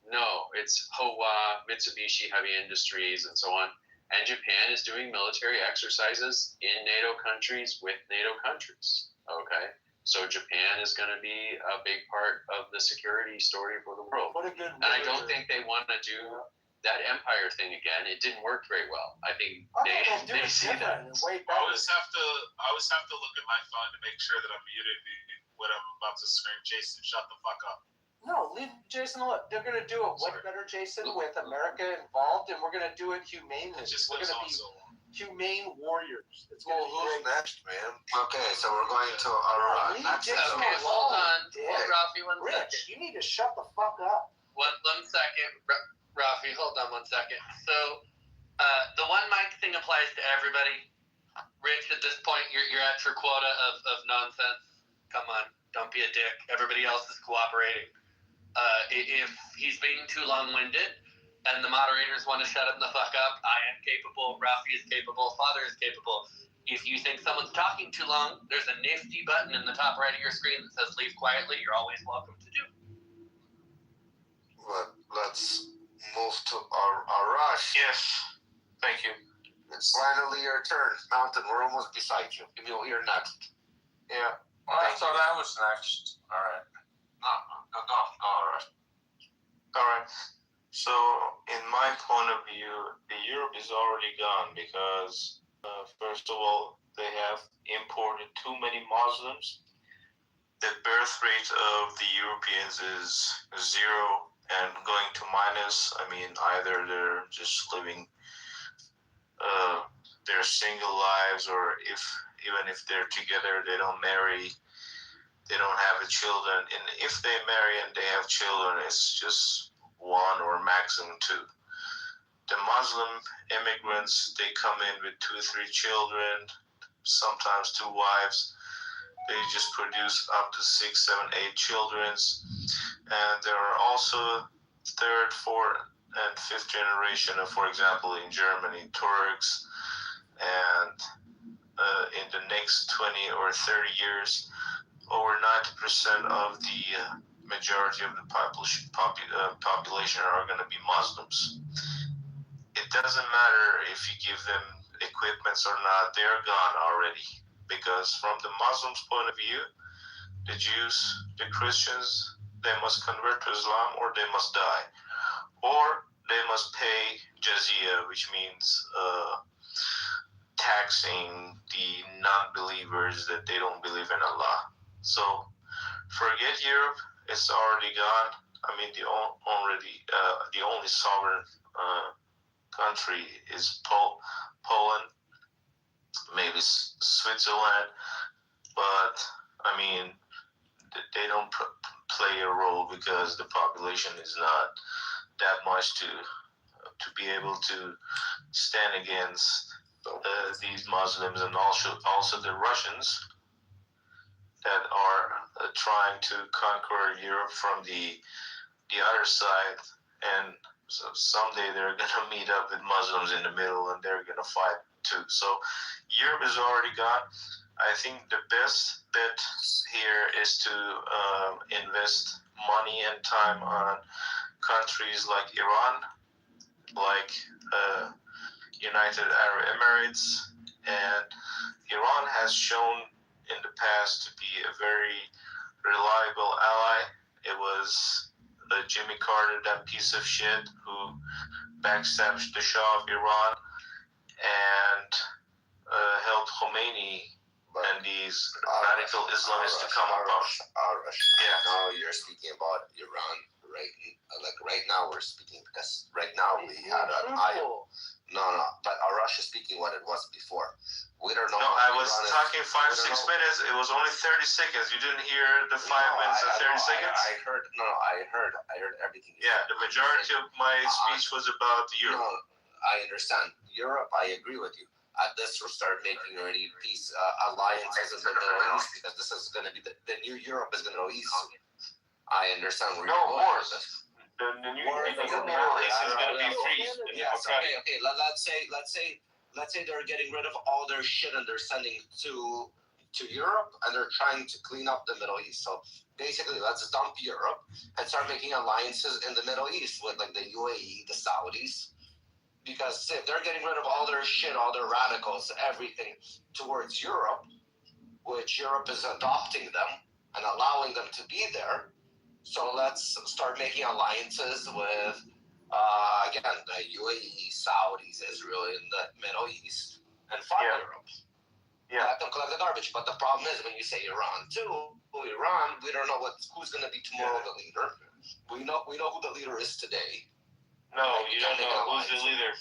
No, it's Howa, Mitsubishi Heavy Industries, and so on. And Japan is doing military exercises in NATO countries with NATO countries. Okay, so Japan is going to be a big part of the security story for the world. What a good. And I don't think they want to do that empire thing again. It didn't work very well. I think they see that. I always have to look at my phone to make sure that I'm muted when I'm about to scream, Jason, shut the fuck up. No, leave Jason alone. They're going to do it way better, Jason, with America involved, and we're going to do it humanely. It just we're goes going to on be so long. humane warriors. It's Well, gonna be who's great. next, man? Okay, so we're going to Iraq. Okay, hold on. Hold Rafi 1 Rich, second. you need to shut the fuck up. One second. Rafi, hold on 1 second. So, the one mic thing applies to everybody. Rich, at this point, you're at your quota of nonsense. Come on, don't be a dick. Everybody else is cooperating. If he's being too long-winded and the moderators want to shut him the fuck up, I am capable, Rafi is capable, Father is capable. If you think someone's talking too long, there's a nifty button in the top right of your screen that says leave quietly. You're always welcome to do. Let's move to Iraq. Yes. Thank you. It's finally your turn. Mountain, we're almost beside you. You're next. Yeah. Well, I thought I was next. All right. No, all right. All right. So, in my point of view, Europe is already gone because, first of all, they have imported too many Muslims. The birth rate of the Europeans is 0 and going to minus. I mean, either they're just living their single lives, or even if they're together, they don't marry. They don't have children, and if they marry and they have children, it's just 1 or maximum 2. The Muslim immigrants, they come in with 2 or 3 children, sometimes 2 wives. They just produce up to 6, 7, 8 children, and there are also 3rd, 4th, and 5th generation of, for example, in Germany, Turks, and in the next 20 or 30 years, over 90% of the majority of the population are going to be Muslims. It doesn't matter if you give them equipments or not, they're gone already. Because from the Muslims' point of view, the Jews, the Christians, they must convert to Islam or they must die. Or they must pay jizya, which means taxing the non-believers that they don't believe in Allah. So, forget Europe; it's already gone. I mean, the only sovereign country is Poland, maybe Switzerland, but I mean, they don't play a role because the population is not that much to be able to stand against these Muslims, and also the Russians that are trying to conquer Europe from the other side, and so someday they're going to meet up with Muslims in the middle and they're going to fight too. So Europe is already gone. I think the best bet here is to invest money and time on countries like Iran, like United Arab Emirates, and Iran has shown in the past to be a very reliable ally. It was Jimmy Carter, that piece of shit, who backstabbed the Shah of Iran and helped Khomeini and these radical Islamists to come up. Yeah. Now you're speaking about Iran, right? Like right now we're speaking because right now we had an IO. No, but Arash is speaking what it was before. We don't know. No, I was talking 5-6 minutes. It was only 30 seconds. You didn't hear the 5 minutes or 30 seconds? I heard everything. Yeah, the majority of my speech was about Europe. No, I understand. Europe, I agree with you. At this, we'll start making already peace alliances in the Middle East, because this is going to be the new Europe is going to go east. I understand where you're going with this. The new Middle East is going to be free. Yes. Okay. Let's say they're getting rid of all their shit and they're sending to Europe, and they're trying to clean up the Middle East. So basically, let's dump Europe and start making alliances in the Middle East with like the UAE, the Saudis. Because if they're getting rid of all their shit, all their radicals, everything towards Europe, which Europe is adopting them and allowing them to be there. So let's start making alliances with, again, the UAE, Saudis, Israel in the Middle East, and fight Europe. Yeah. Let them collect the garbage. But the problem is when you say Iran too, Iran, we don't know who's going to be tomorrow the leader. We know who the leader is today. No, you don't know who's the leader.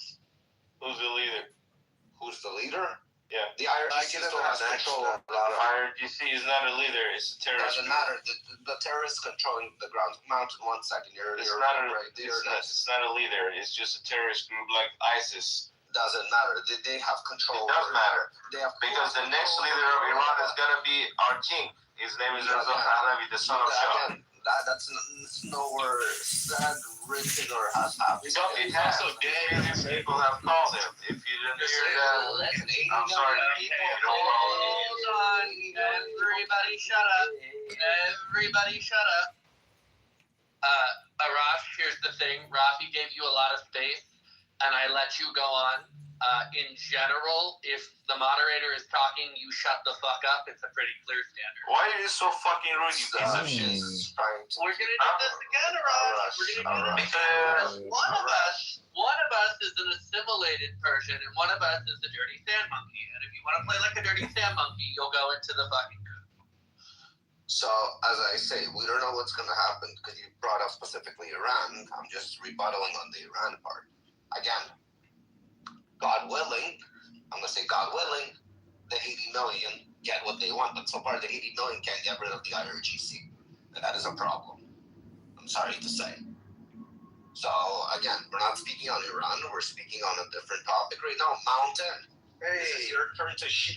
Who's the leader? Who's the leader? Yeah. The IRGC still has control of a lot of. IRGC is not a leader; it's a terrorist. Doesn't matter. The terrorists controlling the ground. Mountain 1 second. It's not a leader. It's just a terrorist group like ISIS. Doesn't matter. They have control. It does matter. They have because the next leader of Iran is gonna be our king. His name is Reza Pahlavi, the son of Shah. Again, that's nowhere said, written, or has happened. It has. Millions of people have called him. If you didn't hear that, I'm sorry. Hold on. Everybody shut up. Everybody shut up. Arash, here's the thing. Rafi gave you a lot of space, and I let you go on. In general, if the moderator is talking, you shut the fuck up. It's a pretty clear standard. Why are you so fucking rude, you piece of shit? We're gonna do this again, Arash. We're gonna do this because one of us is an assimilated Persian, and one of us is a dirty sand monkey. And if you want to play like a dirty sand monkey, you'll go into the fucking coop. So, as I say, we don't know what's going to happen because you brought up specifically Iran. I'm just rebuttaling on the Iran part. Again, God willing, I'm going to say God willing, the 80 million get what they want. But so far, the 80 million can't get rid of the IRGC. And that is a problem. I'm sorry to say. So, again, we're not speaking on Iran. We're speaking on a different topic right now. Mountain. Hey.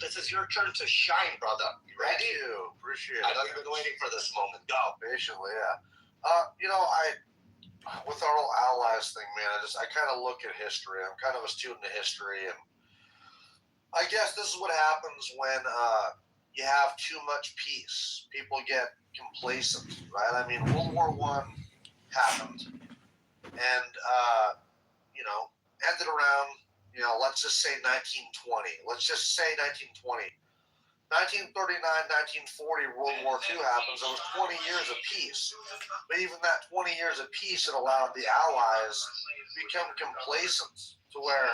This is your turn to shine, brother. You ready? Thank you. Appreciate it. I know you've been waiting for this moment. Go. Patiently, yeah. With our whole allies thing, man, I kind of look at history. I'm kind of a student of history, and I guess this is what happens when you have too much peace. People get complacent, right? I mean, World War I happened, and ended around, let's just say 1920. Let's just say 1920. 1939, 1940, World War II happens. There was 20 years of peace. But even that 20 years of peace, it allowed the Allies to become complacent to where,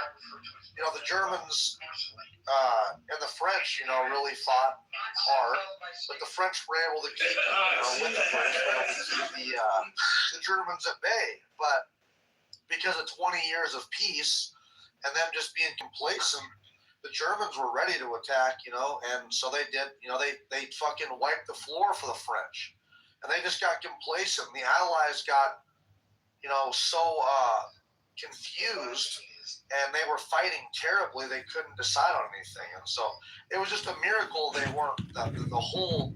the Germans and the French, really fought hard. But the French were able to keep, with the French, were able to keep the Germans at bay. But because of 20 years of peace and them just being complacent, the Germans were ready to attack, and so they did, they fucking wiped the floor for the French. And they just got complacent. The Allies got, so confused, and they were fighting terribly, they couldn't decide on anything. And so it was just a miracle the whole,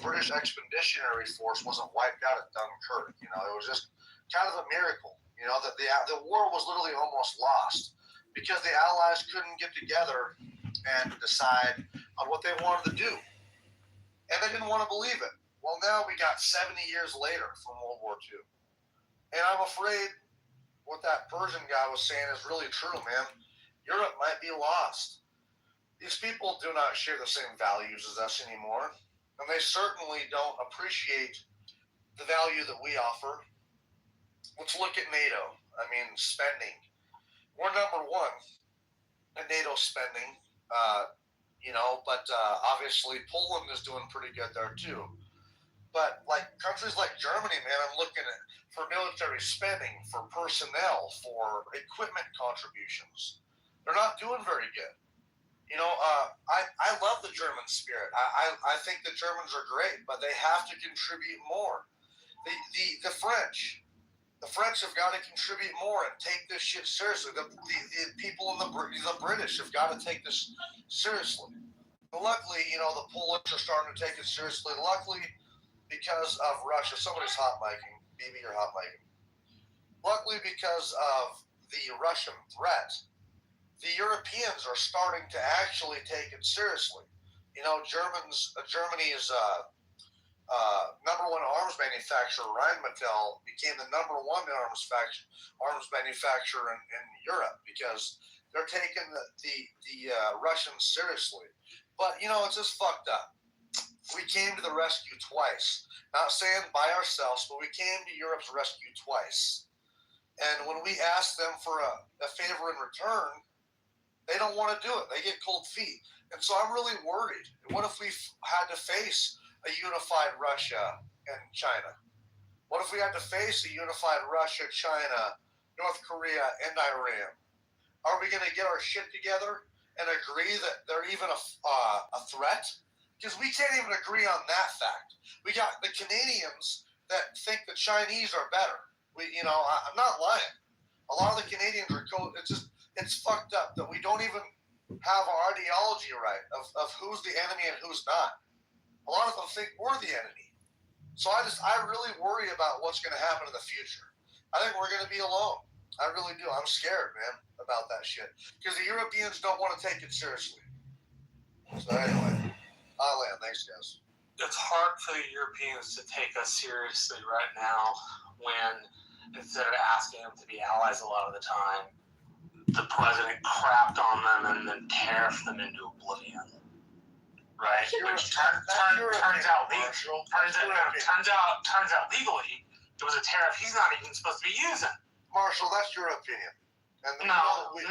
British Expeditionary Force wasn't wiped out at Dunkirk. It was just kind of a miracle, that the war was literally almost lost. Because the Allies couldn't get together and decide on what they wanted to do. And they didn't want to believe it. Well, now we got 70 years later from World War II. And I'm afraid what that Persian guy was saying is really true, man. Europe might be lost. These people do not share the same values as us anymore. And they certainly don't appreciate the value that we offer. Let's look at NATO. Spending. We're number one in NATO spending, but obviously Poland is doing pretty good there too. But like countries like Germany, man, I'm looking at for military spending, for personnel, for equipment contributions. They're not doing very good. I love the German spirit. I think the Germans are great, but they have to contribute more. The French. The French have got to contribute more and take this shit seriously. The people in the British have got to take this seriously. But luckily, the Polish are starting to take it seriously. Luckily, because of Russia, somebody's hot micing. Maybe you're hot micing. Luckily, because of the Russian threat, the Europeans are starting to actually take it seriously. Germany's number one arms manufacturer, Rheinmetall, became the number one arms manufacturer in Europe because they're taking the Russians seriously. But, it's just fucked up. We came to the rescue twice. Not saying by ourselves, but we came to Europe's rescue twice. And when we asked them for a favor in return, they don't want to do it. They get cold feet. And so I'm really worried. What if we had to face a unified Russia and China? What if we had to face a unified Russia, China, North Korea, and Iran? Are we going to get our shit together and agree that they're even a threat? Because we can't even agree on that fact. We got the Canadians that think the Chinese are better. I'm not lying. A lot of the Canadians are it's fucked up that we don't even have our ideology right of who's the enemy and who's not. A lot of them think we're the enemy. So I really worry about what's going to happen in the future. I think we're going to be alone. I really do. I'm scared, man, about that shit. Because the Europeans don't want to take it seriously. So anyway, I'll land. Thanks, guys. It's hard for the Europeans to take us seriously right now when, instead of asking them to be allies a lot of the time, the president crapped on them and then tariffed them into oblivion. Right? Which turns out legally, it was a tariff he's not even supposed to be using. Marshall, that's your opinion. No. It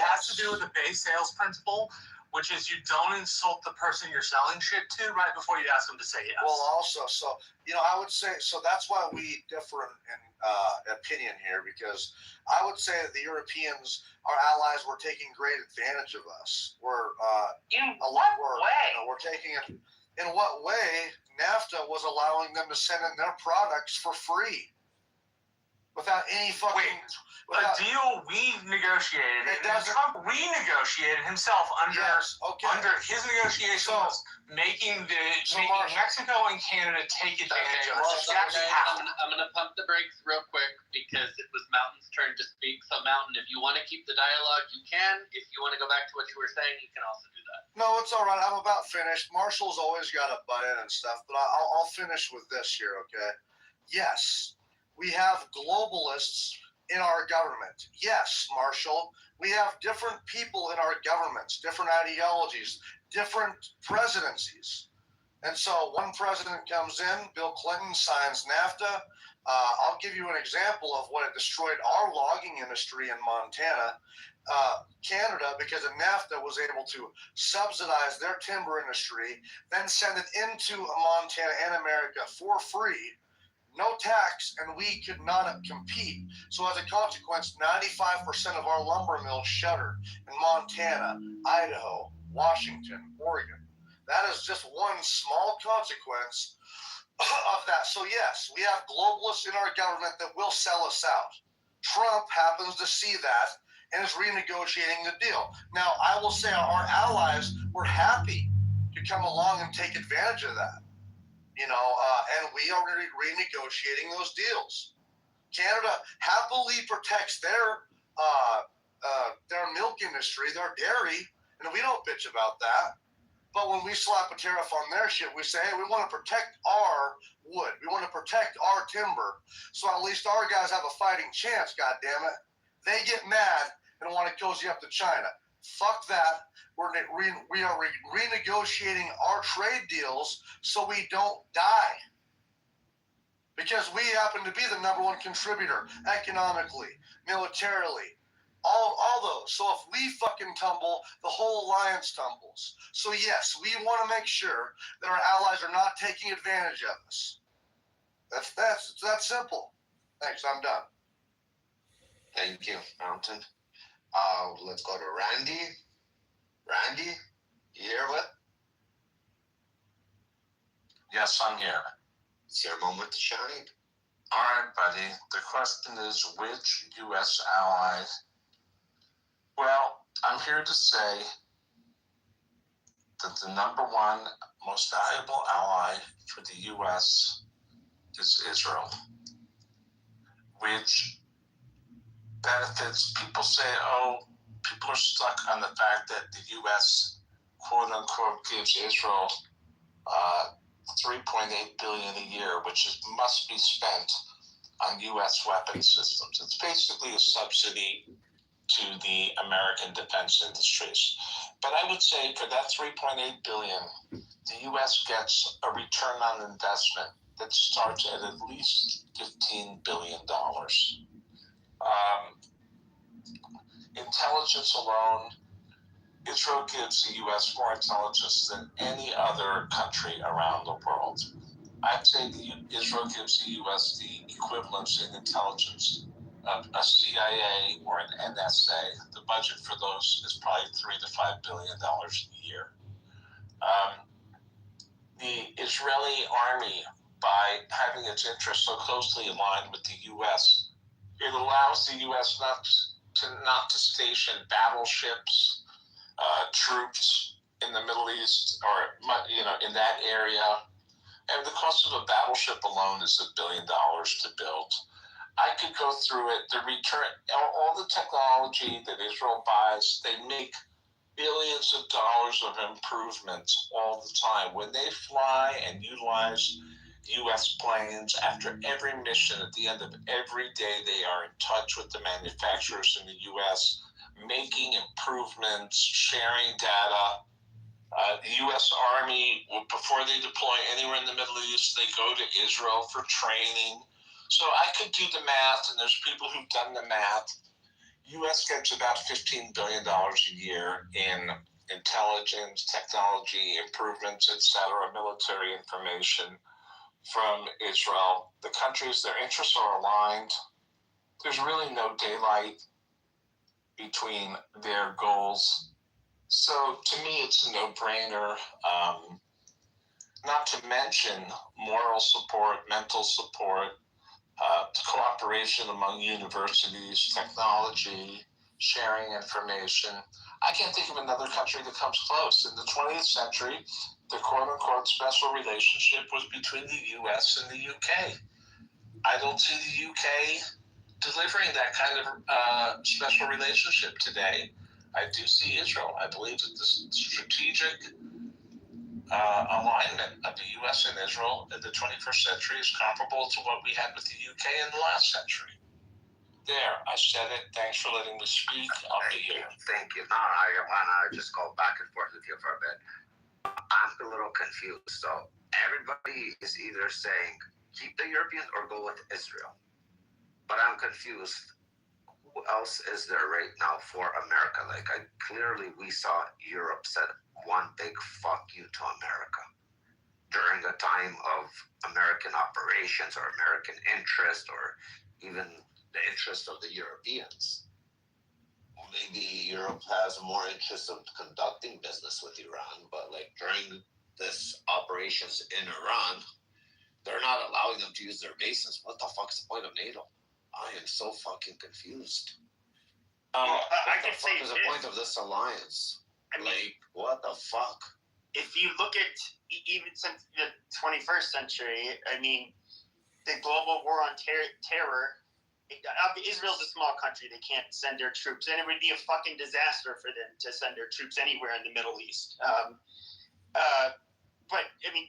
has to do with the base sales principle, which is you don't insult the person you're selling shit to right before you ask them to say yes. Well, also, I would say, that's why we differ in opinion here, because I would say that the Europeans, our allies, were taking great advantage of us. We're taking it. In what way? NAFTA was allowing them to send in their products for free, without any fucking. A deal we negotiated, and Trump renegotiated himself under his negotiation was making Mexico and Canada take advantage of it. I'm going to pump the brakes real quick because it was Mountain's turn to speak. So, Mountain, if you want to keep the dialogue, you can. If you want to go back to what you were saying, you can also do that. No, it's all right. I'm about finished. Marshall's always got a butt in and stuff, but I'll finish with this here, okay? Yes, we have globalists in our government. Yes, Marshall, we have different people in our governments, different ideologies, different presidencies. And so one president comes in, Bill Clinton signs NAFTA. I'll give you an example of what it destroyed our logging industry in Montana. Canada, because of NAFTA, was able to subsidize their timber industry, then send it into Montana and America for free, no tax, and we could not compete. So as a consequence, 95% of our lumber mills shuttered in Montana, Idaho, Washington, Oregon. That is just one small consequence of that. So yes, we have globalists in our government that will sell us out. Trump happens to see that and is renegotiating the deal. Now, I will say our allies were happy to come along and take advantage of that. And we are renegotiating those deals. Canada happily protects their milk industry, their dairy, and we don't bitch about that. But when we slap a tariff on their shit, we say, hey, we want to protect our wood. We want to protect our timber. So at least our guys have a fighting chance, goddammit. They get mad and want to cozy up to China. Fuck that. We are renegotiating our trade deals so we don't die. Because we happen to be the number one contributor economically, militarily, all those. So if we fucking tumble, the whole alliance tumbles. So yes, we want to make sure that our allies are not taking advantage of us. It's that simple. Thanks, I'm done. Thank you, Mountain. Let's go to Randy. Randy, you here with? Yes, I'm here. It's your moment to shine. All right, buddy. The question is, which U.S. ally? Well, I'm here to say that the number one most valuable ally for the U.S. is Israel, which benefits. People say, people are stuck on the fact that the U.S. quote unquote gives Israel $3.8 billion a year, which must be spent on U.S. weapon systems. It's basically a subsidy to the American defense industries. But I would say for that $3.8 billion, the U.S. gets a return on investment that starts at least $15 billion. Intelligence alone, Israel gives the U.S. more intelligence than any other country around the world. I'd say Israel gives the U.S. the equivalence in intelligence a CIA or an NSA. The budget for those is probably $3 to $5 billion a year. The Israeli army, by having its interests so closely aligned with the U.S., it allows the U.S. not to station battleships, troops in the Middle East or in that area. And the cost of a battleship alone is $1 billion to build. I could go through it. The return, all the technology that Israel buys, they make billions of dollars of improvements all the time. When they fly and utilize U.S. planes after every mission, at the end of every day, they are in touch with the manufacturers in the U.S., making improvements, sharing data. The U.S. Army, before they deploy anywhere in the Middle East, they go to Israel for training. So I could do the math, and there's people who've done the math. U.S. gets about $15 billion a year in intelligence, technology improvements, etc., military information from Israel. The countries, their interests are aligned. There's really no daylight between their goals. So to me, it's a no-brainer. Not to mention moral support, mental support, cooperation among universities, technology, sharing information. I can't think of another country that comes close. In the 20th century, the quote-unquote special relationship was between the U.S. and the U.K. I don't see the U.K. delivering that kind of special relationship today. I do see Israel. I believe that this strategic alignment of the U.S. and Israel in the 21st century is comparable to what we had with the U.K. in the last century. There, I said it. Thanks for letting me speak. I'll be here. Thank you. No, I want to just go back and forth with you for a bit. I'm a little confused. So everybody is either saying keep the Europeans or go with Israel. But I'm confused. Who else is there right now for America? Like, clearly we saw Europe said one big fuck you to America during a time of American operations or American interest or even the interest of the Europeans. Maybe Europe has more interest in conducting business with Iran, but like during this operations in Iran, they're not allowing them to use their bases. What the fuck's the point of NATO? I am so fucking confused. What the fuck is the point of this alliance? Like, what the fuck? If you look at even since the 21st century, I mean, the global war on terror, Israel's a small country. They can't send their troops, and it would be a fucking disaster for them to send their troops anywhere in the Middle East. But I mean,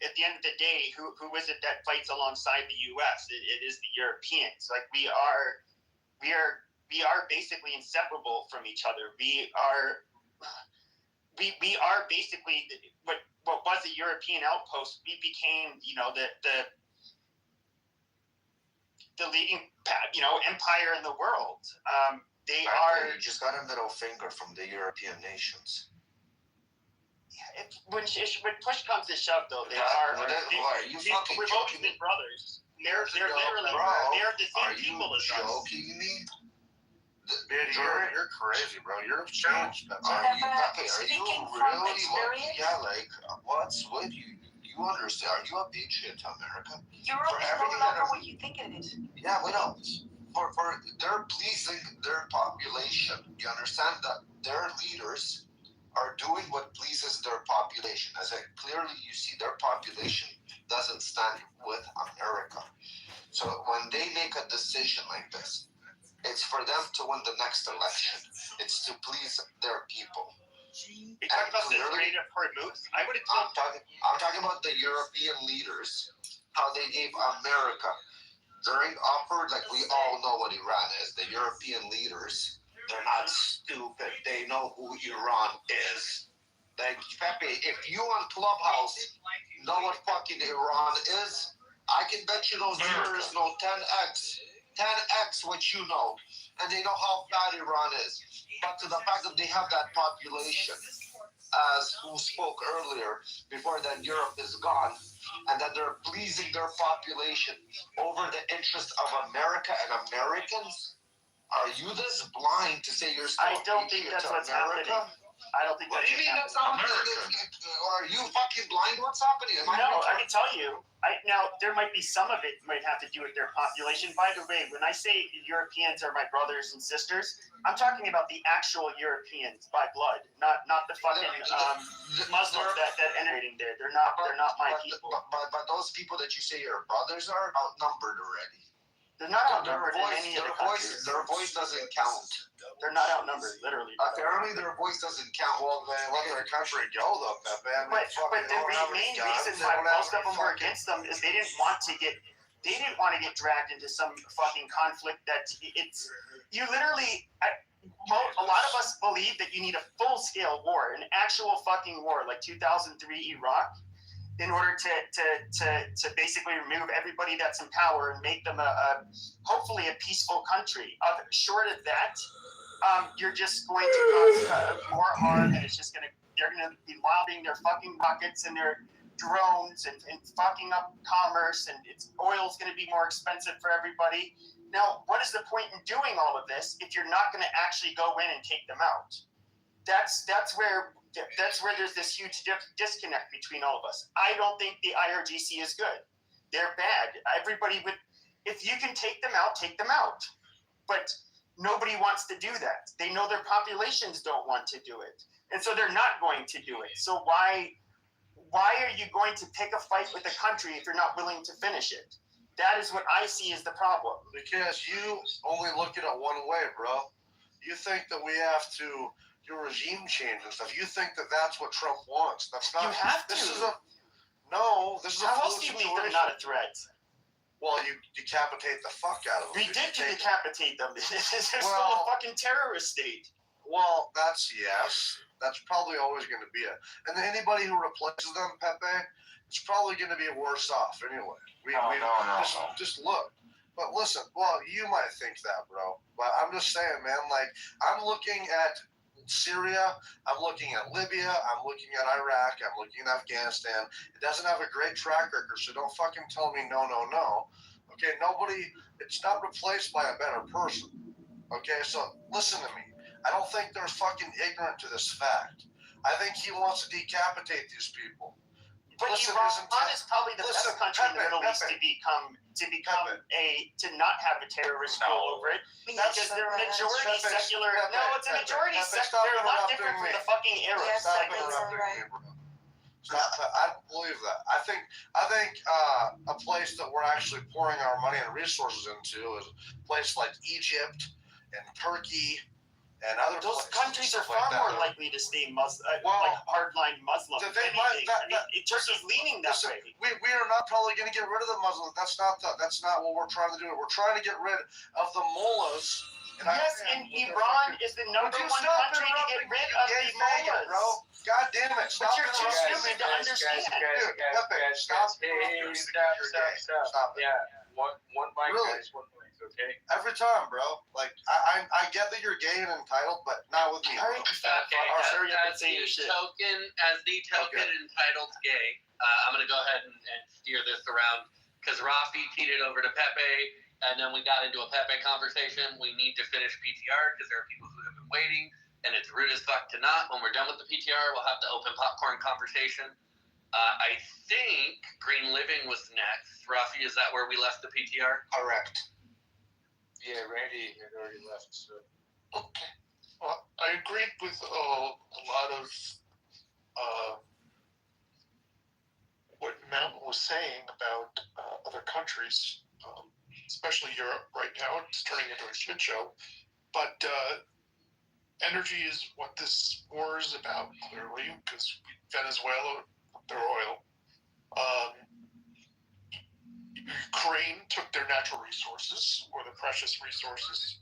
at the end of the day, who is it that fights alongside the U.S.? It is the Europeans. Like we are basically inseparable from each other. We are basically what was a European outpost. We became, the leading, empire in the world. You just got a middle finger from the European nations. When push comes to shove, though, we've always been brothers. They're literally, they're the same people as us. Joking me? You're crazy, bro. You're changed. Are you really? Yeah, like, what's with you? You understand? Are you a patriot to America? Europe is no longer what you think it is. Yeah, we know. For they're pleasing their population. You understand that their leaders are doing what pleases their population. As clearly you see, their population doesn't stand with America. So when they make a decision like this, it's for them to win the next election. It's to please their people. You talking about the Strait of Hormuz? I'm talking about the European leaders, how they gave America during like we all know what Iran is. The European leaders, they're not stupid. They know who Iran is. Like, Pepe, if you on Clubhouse know what fucking Iran is, I can bet you those viewers know 10x what you know. And they know how bad Iran is. But to the fact that they have that population, as who spoke earlier, before then Europe is gone, and that they're pleasing their population over the interest of America and Americans? Are you this blind to say you're still I don't think that's what's America? happening. I don't think What do that's you mean that's what's not happening. Are you fucking blind? What's happening? Am I No, retarded? I can tell you. Now, there might be some of it might have to do with their population. By the way, when I say Europeans are my brothers and sisters, I'm talking about the actual Europeans by blood, not the fucking Muslims that emigrating there. They're not my people. But those people that you say your brothers are outnumbered already. They're not outnumbered in any of the countries. Their voice doesn't count. They're not outnumbered, literally. Apparently, their voice doesn't count. Well, they let their country go, though, Pepe. I mean, But fucking the don't have any main guns, reason they why don't have most of any them were fucking- against them is they didn't want to get dragged into some fucking conflict that it's you literally. A lot of us believe that you need a full-scale war, an actual fucking war, like 2003 Iraq, in order to basically remove everybody that's in power and make them hopefully a peaceful country. Short of that, you're just going to cause more harm, and they're gonna be lobbing their fucking rockets and their drones and fucking up commerce, and oil's gonna be more expensive for everybody. Now, what is the point in doing all of this if you're not gonna actually go in and take them out? That's where there's this huge disconnect between all of us. I don't think the IRGC is good. They're bad. Everybody would, if you can take them out, take them out. But nobody wants to do that. They know their populations don't want to do it. And so they're not going to do it. So why are you going to pick a fight with the country if you're not willing to finish it? That is what I see as the problem. Because you only look at it one way, bro. You think that we have to do regime change and stuff. You think that that's what Trump wants. That's not. You have to. This is How else do you make them not a threat? Well, you decapitate the fuck out of them. We did decapitate them. They're still a fucking terrorist state. Well, yes. That's probably always going to be it. And then anybody who replaces them, Pepe, it's probably going to be worse off anyway. Just look. But listen, well, you might think that, bro. But I'm just saying, man, like, I'm looking at Syria, I'm looking at Libya, I'm looking at Iraq, I'm looking at Afghanistan. It doesn't have a great track record, so don't fucking tell me no. Okay, it's not replaced by a better person. Okay, so listen to me. I don't think they're fucking ignorant to this fact. I think he wants to decapitate these people. But Iran is probably the best country in the Middle East to not have a terrorist rule over it because they're a majority secular. No, it's a majority secular. They're a lot different from the fucking Arabs. Stop interrupting me, bro. I don't believe that. I think a place that we're actually pouring our money and resources into is a place like Egypt and Turkey. And those countries are far more likely to stay Muslim, like hardline Muslim. Turkey's leaning that way. We are not probably going to get rid of the Muslims. That's not what we're trying to do. We're trying to get rid of the mullahs. And Iran is the number one country to get rid of the mullahs, bro. God damn it! But you're too stupid to understand. Stop. Yeah, one mic, really? guys, one mic, okay? Every time, bro. Like I get that you're gay and entitled, but not with me. Okay, as the token entitled gay, I'm gonna go ahead and steer this around because Rafi teed it over to Pepe, and then we got into a Pepe conversation. We need to finish PTR because there are people who have been waiting, and it's rude as fuck to not. When we're done with the PTR, we'll have the open popcorn conversation. I think Green Living was next. Rafi, is that where we left the PTR? Correct. Yeah, Randy had already left. So. Okay. Well, I agreed with a lot of what Mountain was saying about other countries, especially Europe right now. It's turning into a shit show. But energy is what this war is about, clearly, because Venezuela, their oil. Ukraine took their natural resources, or the precious resources,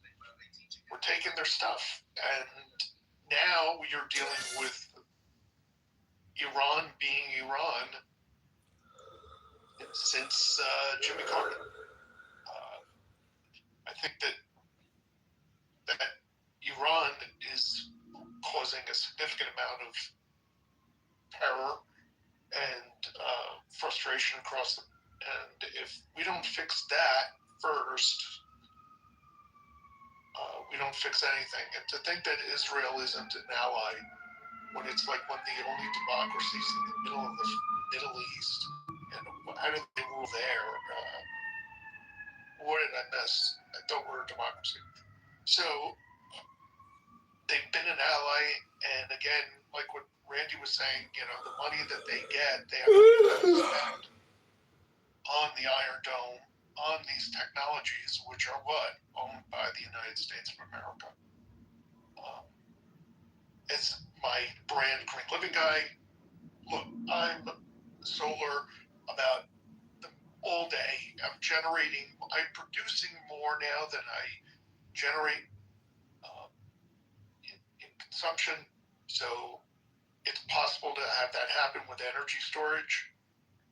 were taking their stuff. And now we are dealing with Iran being Iran since Jimmy Carter. I think that Iran is causing a significant amount of terror and frustration escalation across and if we don't fix that first, we don't fix anything. And to think that Israel isn't an ally when it's like one of the only democracies in the middle of the Middle East, and how do they rule there? What did I miss? I thought we were a democracy. So they've been an ally, and again, like what Randy was saying, you know, the money that they get, they have to spend on the Iron Dome, on these technologies, which are what? Owned by the United States of America. As my brand Green Living guy, look, I'm solar about all day. I'm producing more now than I generate in consumption. So it's possible to have that happen with energy storage.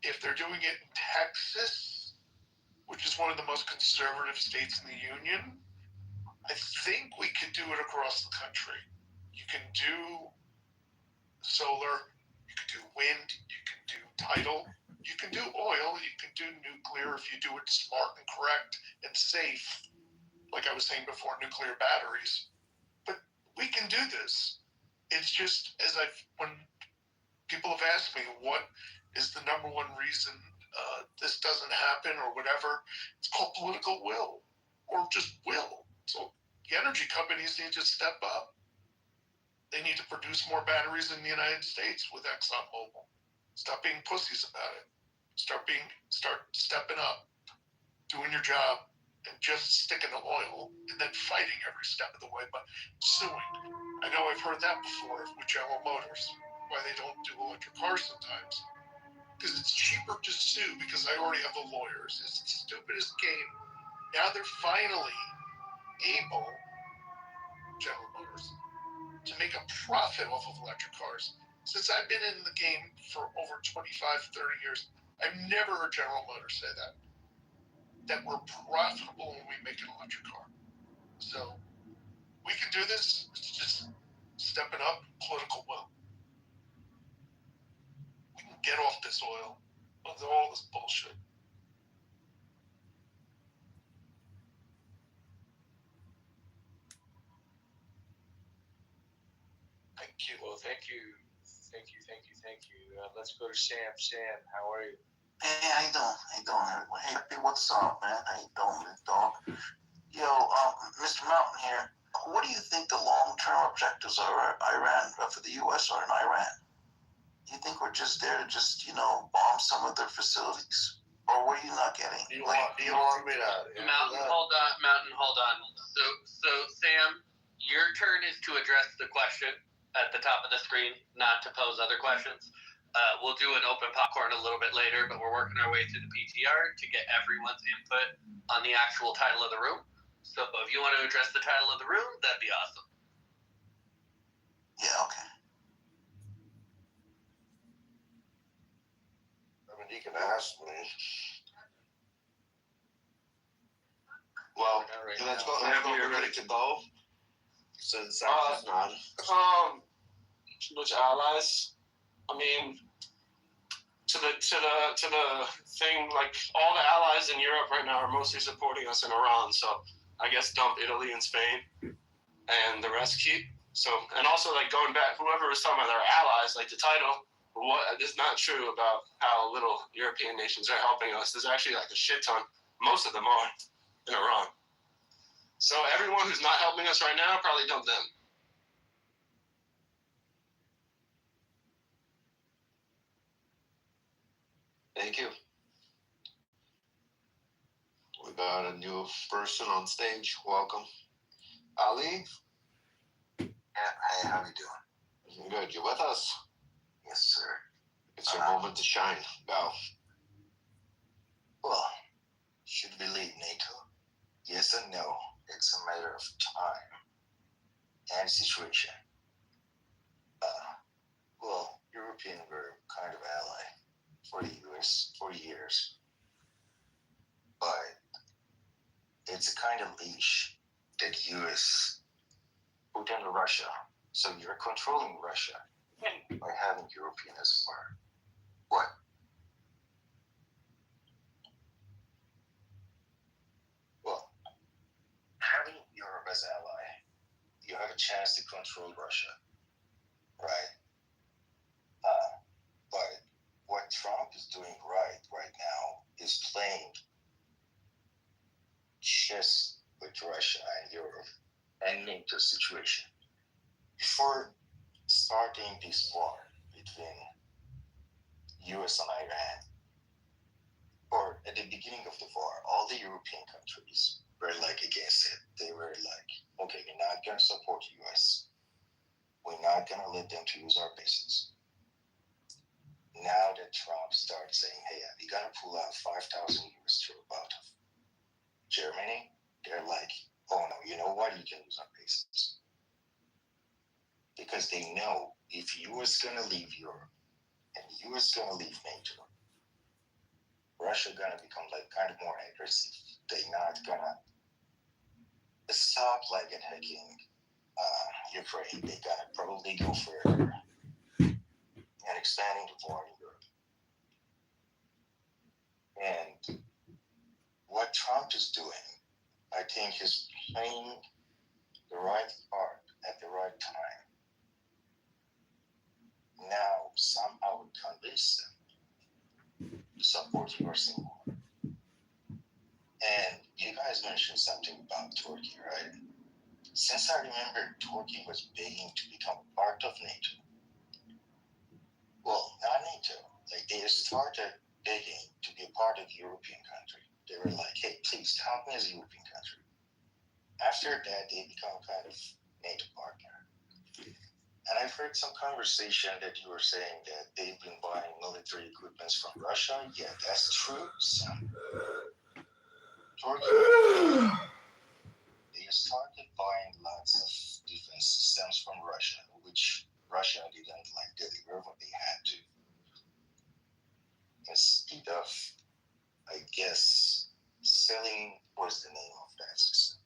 If they're doing it in Texas, which is one of the most conservative states in the union, I think we could do it across the country. You can do solar, you can do wind, you can do tidal, you can do oil, you can do nuclear if you do it smart and correct and safe. Like I was saying before, nuclear batteries. But we can do this. It's just when people have asked me what is the number one reason this doesn't happen or whatever, it's called political will or just will. So the energy companies need to step up. They need to produce more batteries in the United States with ExxonMobil. Stop being pussies about it. Start stepping up, doing your job, and just sticking to oil, and then fighting every step of the way, but suing. I know I've heard that before with General Motors, why they don't do electric cars sometimes. Because it's cheaper to sue because I already have the lawyers. It's the stupidest game. Now they're finally able, General Motors, to make a profit off of electric cars. Since I've been in the game for over 25, 30 years, I've never heard General Motors say that we're profitable when we make an electric car. So we can do this. It's just stepping up, political will. We can get off this oil, all this bullshit. Thank you. Well, thank you. Let's go to Sam. Sam, how are you? Hey, how you doing? Hey, what's up, man? How you doing, dog? Yo, Mr. Mountain here. What do you think the long-term objectives are Iran for the U.S. are in Iran? You think we're just there to bomb some of their facilities, or what are you not getting? Do you want me to? Mountain, hold on. So Sam, your turn is to address the question at the top of the screen, not to pose other questions. We'll do an open popcorn a little bit later, but we're working our way through the PTR to get everyone's input on the actual title of the room. So if you want to address the title of the room, that'd be awesome. Yeah, okay. I mean, you can ask me. Well, let's go ahead and we're ready to go. Since Zach is not. Which allies? I mean, to the thing, like all the allies in Europe right now are mostly supporting us in Iran. So I guess dump Italy and Spain, and the rest keep. So, and also like going back, whoever was talking about their allies, like the title, what is not true about how little European nations are helping us. There's actually like a shit ton. Most of them are in Iran. So everyone who's not helping us right now, probably dump them. Thank you. We got a new person on stage. Welcome. Ali? Yeah, hey, how you doing? Good. You with us? Yes, sir. It's your moment to shine. Go. Well, should we leave NATO? Yes and no. It's a matter of time and situation. Well, European were kind of ally for the US for years. But it's a kind of leash that US put into Russia. So you're controlling Russia by having European as part. What? U.S. ally. You have a chance to control Russia, right? But what Trump is doing right now is playing chess with Russia and Europe and NATO situation. Before starting this war between US and Iran, or at the beginning of the war, all the European countries were like against it. They were like, okay, we're not going to support US. We're not going to let them to use our bases. Now that Trump starts saying, hey, we got to pull out 5,000 US troops out of Germany, they're like, oh no, you know what? You can use our bases. Because they know if US going to leave Europe and US going to leave NATO, Russia going to become like kind of more aggressive. They're not going to stop like attacking Ukraine. They're going to probably go further and expanding the war in Europe. And what Trump is doing, I think, is playing the right part at the right time. Now, somehow we convince them to support US in war. And you guys mentioned something about Turkey, right? Since I remember, Turkey was begging to become part of NATO. Well, not NATO. Like, they started begging to be a part of the European country. They were like, hey, please count me as a European country. After that, they become kind of NATO partner. And I've heard some conversation that you were saying that they've been buying military equipment from Russia. Yeah, that's true. Some Turkey, they started buying lots of defense systems from Russia, which Russia didn't like deliver what they had to. Instead of, I guess, selling was the name of that system.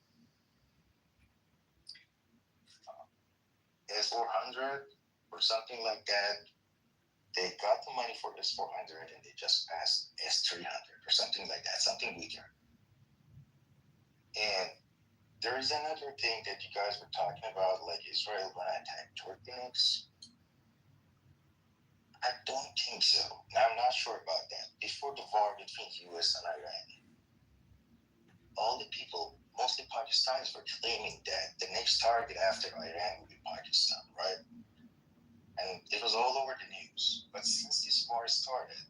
S-400 or something like that. They got the money for S-400 and they just passed S-300 or something like that, something weaker. And there is another thing that you guys were talking about, like Israel gonna attack Turkey next. I don't think so. Now, I'm not sure about that. Before the war between US and Iran, all the people, mostly Pakistanis, were claiming that the next target after Iran would be Pakistan, right? And it was all over the news. But since this war started,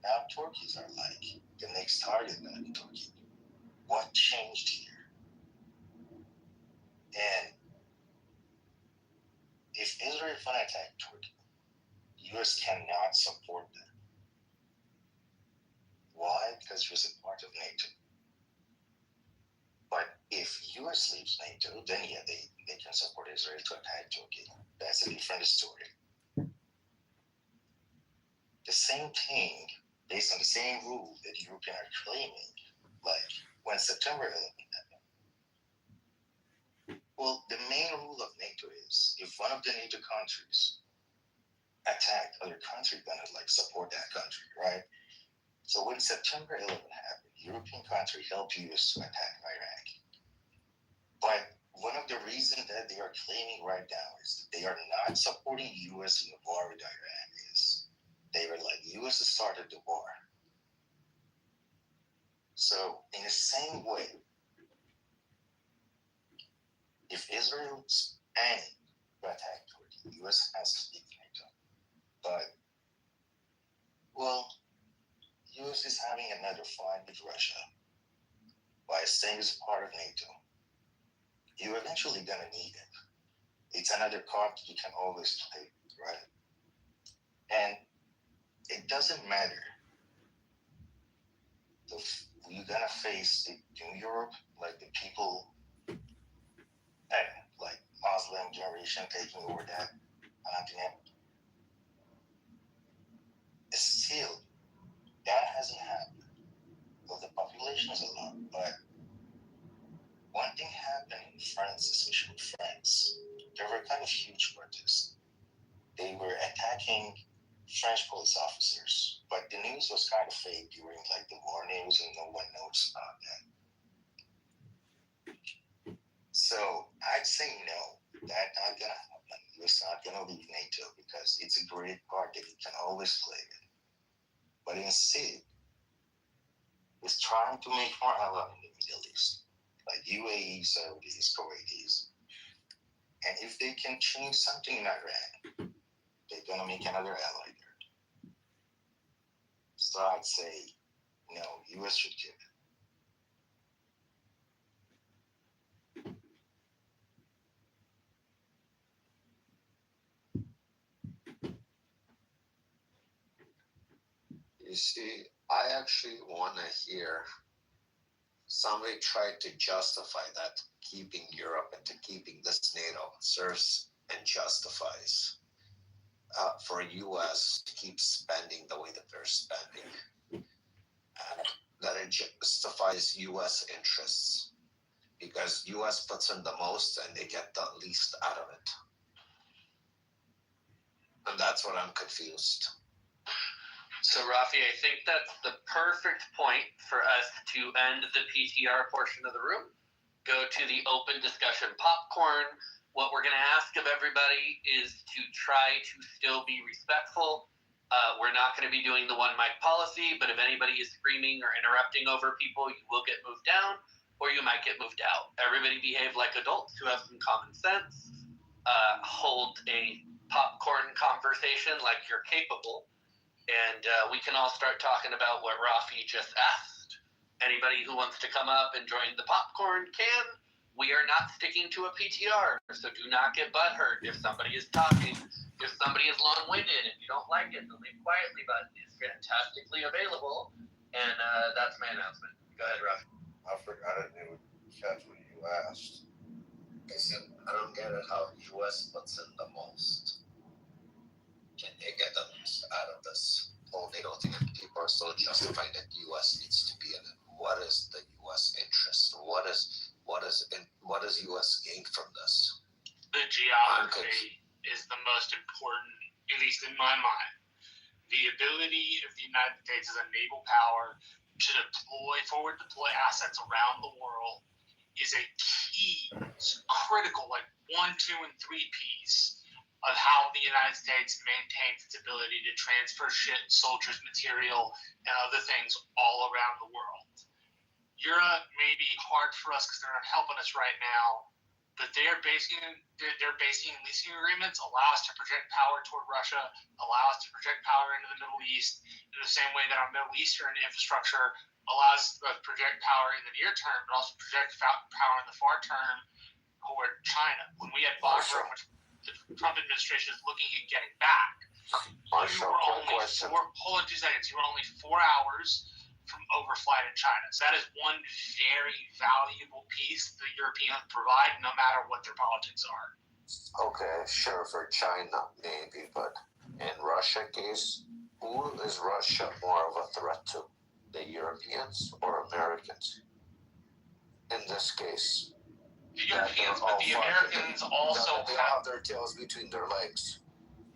now Turkeys are like, the next target gonna be Turkey. What changed here? And if Israel gonna attack Turkey, US cannot support them. Why? Because US is part of NATO. But if US leaves NATO, then yeah, they can support Israel to attack Turkey. That's a different story. The same thing, based on the same rule that Europeans are claiming, like when September 11th happened. Well, the main rule of NATO is if one of the NATO countries attack other country, gonna like support that country, right? So when September 11th happened, European country helped US to attack Iraq. But one of the reasons that they are claiming right now is that they are not supporting US in the war with Iran is they were like, US started the war. So in the same way, if Israel's planning to attack Turkey, US has to leave NATO. But, well, US is having another fight with Russia by staying as part of NATO. You're eventually gonna need it. It's another card you can always play, right? And it doesn't matter if you're gonna face it in Europe, like the people, like Muslim generation taking over that continent. Still, that hasn't happened. Well, the population is a lot, but one thing happened in France, especially France. There were kind of huge protests. They were attacking French police officers, but the news was kind of fake during like the war news, and no one knows about that. So can't say no. That's not gonna happen. US not gonna leave NATO because it's a great card that you can always play it. But instead, it's trying to make more allies in the Middle East, like UAE, Saudis, Kuwaitis. And if they can change something in Iran, they're gonna make another ally there. So I'd say, no, US should give it. You see, I actually want to hear somebody try to justify that keeping Europe and to keeping this NATO serves and justifies for US to keep spending the way that they're spending, and that it justifies US interests because US puts in the most and they get the least out of it. And that's what I'm confused. So, Rafi, I think that's the perfect point for us to end the PTR portion of the room. Go to the open discussion popcorn. What we're going to ask of everybody is to try to still be respectful. We're not going to be doing the one mic policy, but if anybody is screaming or interrupting over people, you will get moved down or you might get moved out. Everybody behave like adults who have some common sense. Hold a popcorn conversation like you're capable. And we can all start talking about what Rafi just asked. Anybody who wants to come up and join the popcorn can. We are not sticking to a PTR, so do not get butthurt if somebody is talking. If somebody is long-winded and you don't like it, the leave quietly button is fantastically available. And that's my announcement. Go ahead, Rafi. I forgot I didn't catch what you asked. I don't get it how US puts in the most. Can they get the most out of this whole NATO thing? And people are still justifying that US needs to be in it. What is the US interest? What is US gain from this? The geography is the most important, at least in my mind. The ability of the United States as a naval power to forward deploy assets around the world is a key, critical, like 1, 2, and 3 piece of how the United States maintains its ability to transfer shit, soldiers, material, and other things all around the world. Europe may be hard for us because they're not helping us right now, but they're basing and leasing agreements allow us to project power toward Russia, allow us to project power into the Middle East in the same way that our Middle Eastern infrastructure allows us to project power in the near term, but also project power in the far term toward China. When we had Bagram, which the Trump administration is looking at getting back, you were only 4 hours from overflight in China. So that is one very valuable piece the Europeans provide, no matter what their politics are. Okay, sure, for China, maybe, but in Russia case, who is Russia more of a threat to? The Europeans or Americans? In this case. The Europeans, but the Americans also have their tails between their legs.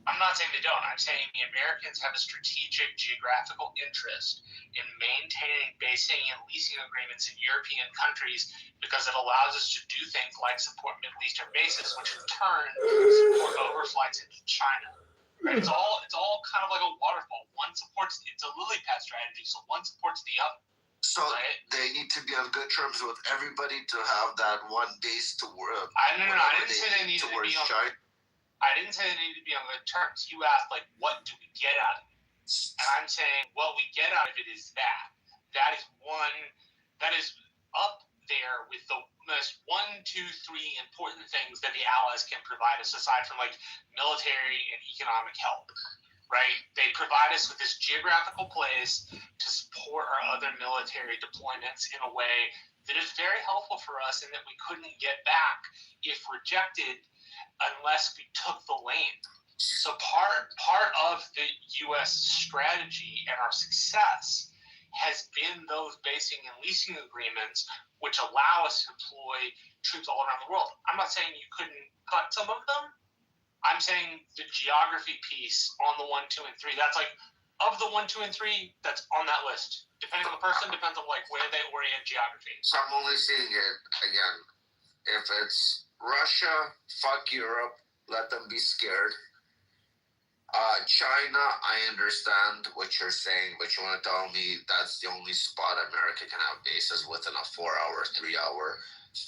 I'm not saying they don't. I'm saying the Americans have a strategic geographical interest in maintaining, basing, and leasing agreements in European countries because it allows us to do things like support Middle Eastern bases, which in turn support overflights into China. Right? It's all kind of like a waterfall. It's a lily pad strategy, so one supports the other. So they need to be on good terms with everybody to have that one base to work. I didn't say they needed to be on. China. I didn't say they needed to be on good terms. You asked, like, what do we get out of it? And I'm saying what we get out of it is that. That is up there with the most 1, 2, 3 important things that the Allies can provide us aside from, like, military and economic help, right? They provide us with this geographical place to support our other military deployments in a way that is very helpful for us and that we couldn't get back if rejected unless we took the land. So part of the U.S. strategy and our success has been those basing and leasing agreements, which allow us to deploy troops all around the world. I'm not saying you couldn't cut some of them. I'm saying the geography piece on the 1, 2, and 3. That's like of the 1, 2, and 3. That's on that list. Depending on the person, depends on like where they orient geography. So I'm only seeing it again If it's Russia, fuck Europe, let them be scared. China, I understand what you're saying, but you want to tell me that's the only spot America can have bases within a 4-hour, 3-hour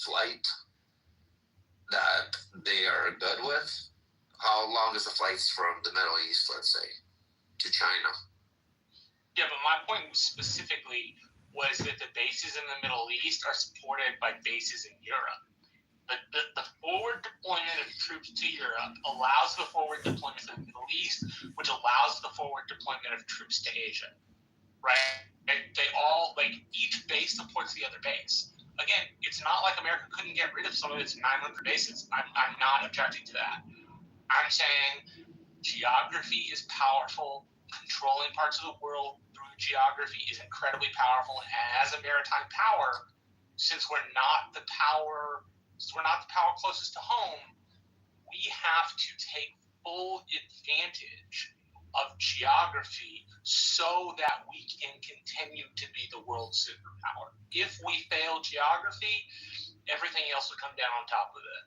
flight that they are good with? How long is the flights from the Middle East, let's say, to China? Yeah, but my point specifically was that the bases in the Middle East are supported by bases in Europe. The forward deployment of troops to Europe allows the forward deployment to the Middle East, which allows the forward deployment of troops to Asia, right? They all, like, each base supports the other base. Again, it's not like America couldn't get rid of some of its 900 bases. I'm not objecting to that. I'm saying geography is powerful. Controlling parts of the world through geography is incredibly powerful. And as a maritime power, since we're not the power closest to home, we have to take full advantage of geography so that we can continue to be the world superpower. If we fail geography, everything else will come down on top of it.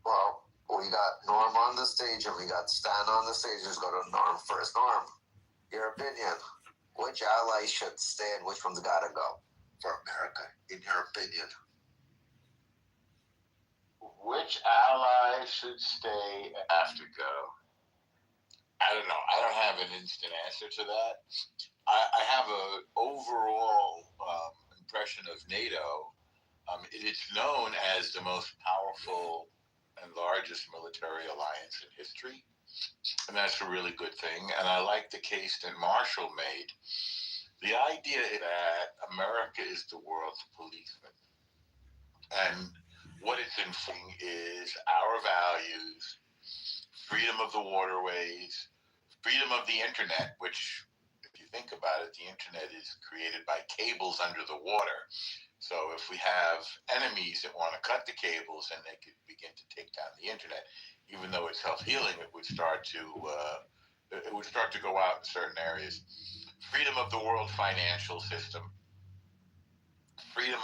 Well, we got Norm on the stage and we got Stan on the stage. Let's go to Norm first. Norm, your opinion. Which ally should stay and which one's gotta go for America, in your opinion? Which ally should stay and have to go? I don't know. I don't have an instant answer to that. I have an overall impression of NATO. It's known as the most powerful and largest military alliance in history. And that's a really good thing. And I like the case that Marshall made. The idea that America is the world's policeman. And what it's enforcing is our values, freedom of the waterways, freedom of the internet, which, if you think about it, the internet is created by cables under the water. So if we have enemies that want to cut the cables, and they could begin to take down the internet, even though it's self-healing, it would start to go out in certain areas. Freedom of the world financial system. Freedom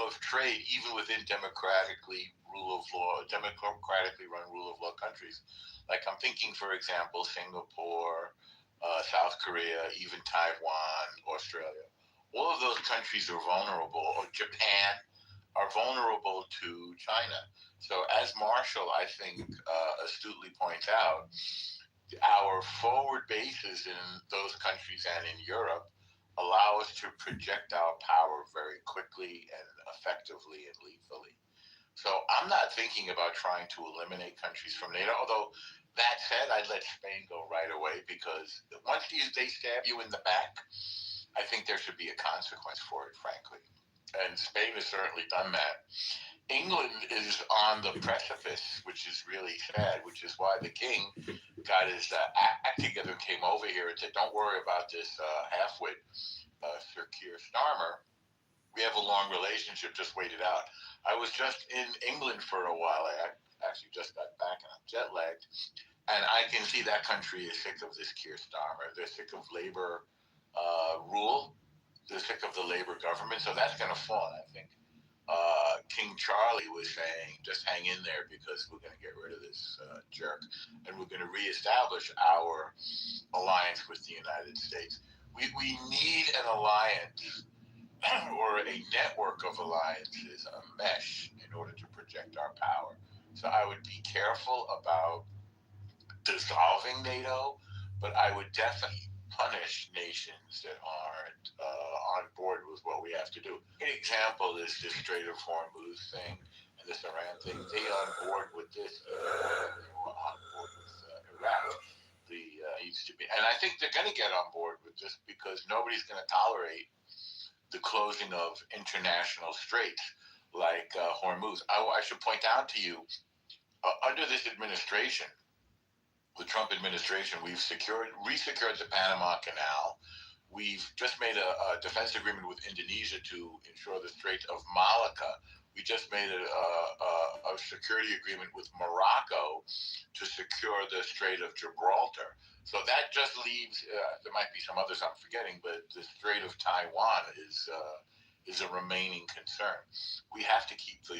of trade, even within democratically run rule of law countries. Like I'm thinking, for example, Singapore, South Korea, even Taiwan, Australia. All of those countries are vulnerable, or Japan are vulnerable to China. So as Marshall, I think, astutely points out, our forward bases in those countries and in Europe allow us to project our power very quickly and effectively and lethally. So I'm not thinking about trying to eliminate countries from NATO, although that said, I'd let Spain go right away, because once they stab you in the back, I think there should be a consequence for it, frankly. And Spain has certainly done that. England is on the precipice, which is really sad, which is why the king got his act together and came over here and said, don't worry about this halfwit, Sir Keir Starmer. We have a long relationship, just wait it out. I was just in England for a while. I actually just got back and I'm jet lagged. And I can see that country is sick of this Keir Starmer. They're sick of Labour rule. They're sick of the Labour government. So that's going to fall, I think. King Charlie was saying, just hang in there because we're going to get rid of this jerk. And we're going to reestablish our alliance with the United States. We need an alliance or a network of alliances, a mesh, in order to project our power. So I would be careful about dissolving NATO, but I would definitely punish nations that aren't on board with what we have to do. An example is this Strait of Hormuz thing and this Iran thing. They on board with this. They were on board with Iraq. Needs to be, and I think they're going to get on board with this because nobody's going to tolerate the closing of international straits like Hormuz. I should point out to you, under this administration, the Trump administration, we've resecured the Panama Canal. We've just made a defense agreement with Indonesia to ensure the Strait of Malacca. We just made a security agreement with Morocco to secure the Strait of Gibraltar. So that just leaves, there might be some others I'm forgetting, but the Strait of Taiwan is a remaining concern. We have to keep the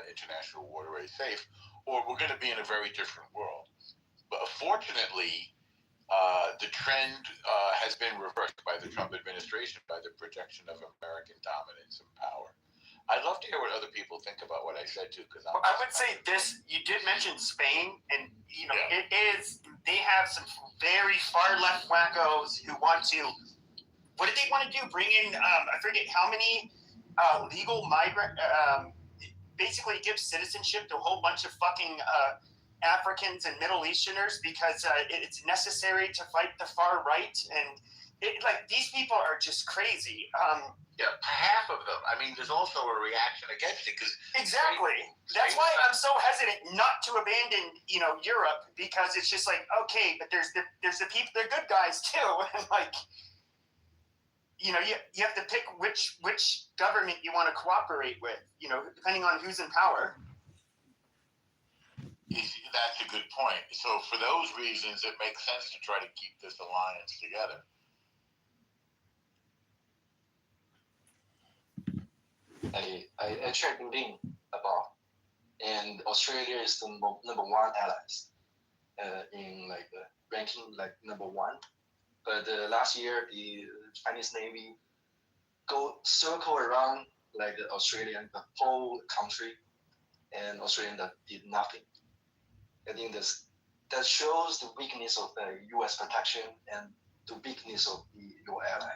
international waterways safe, or we're going to be in a very different world. But fortunately, the trend has been reversed by the Trump administration, by the projection of American dominance and power. I'd love to hear what other people think about what I said too, because I would say this. You did mention Spain, and it is. They have some very far left wackos who want to. What did they want to do? Bring in? I forget how many legal migrant. Basically, give citizenship to a whole bunch of fucking Africans and Middle Easterners because it's necessary to fight the far right, and these people are just crazy. Yeah, half of them. I mean, there's also a reaction against it because exactly. That's why I'm so hesitant not to abandon, Europe, because it's just like, okay, but there's the people, they're good guys too, and you have to pick which government you want to cooperate with, depending on who's in power. That's a good point. So for those reasons, it makes sense to try to keep this alliance together. I checked LinkedIn about, and Australia is the number one allies in ranking number one. But last year the Chinese Navy circle around Australia, the whole country, and Australia did nothing. I think that shows the weakness of the U.S. protection and the weakness of your ally.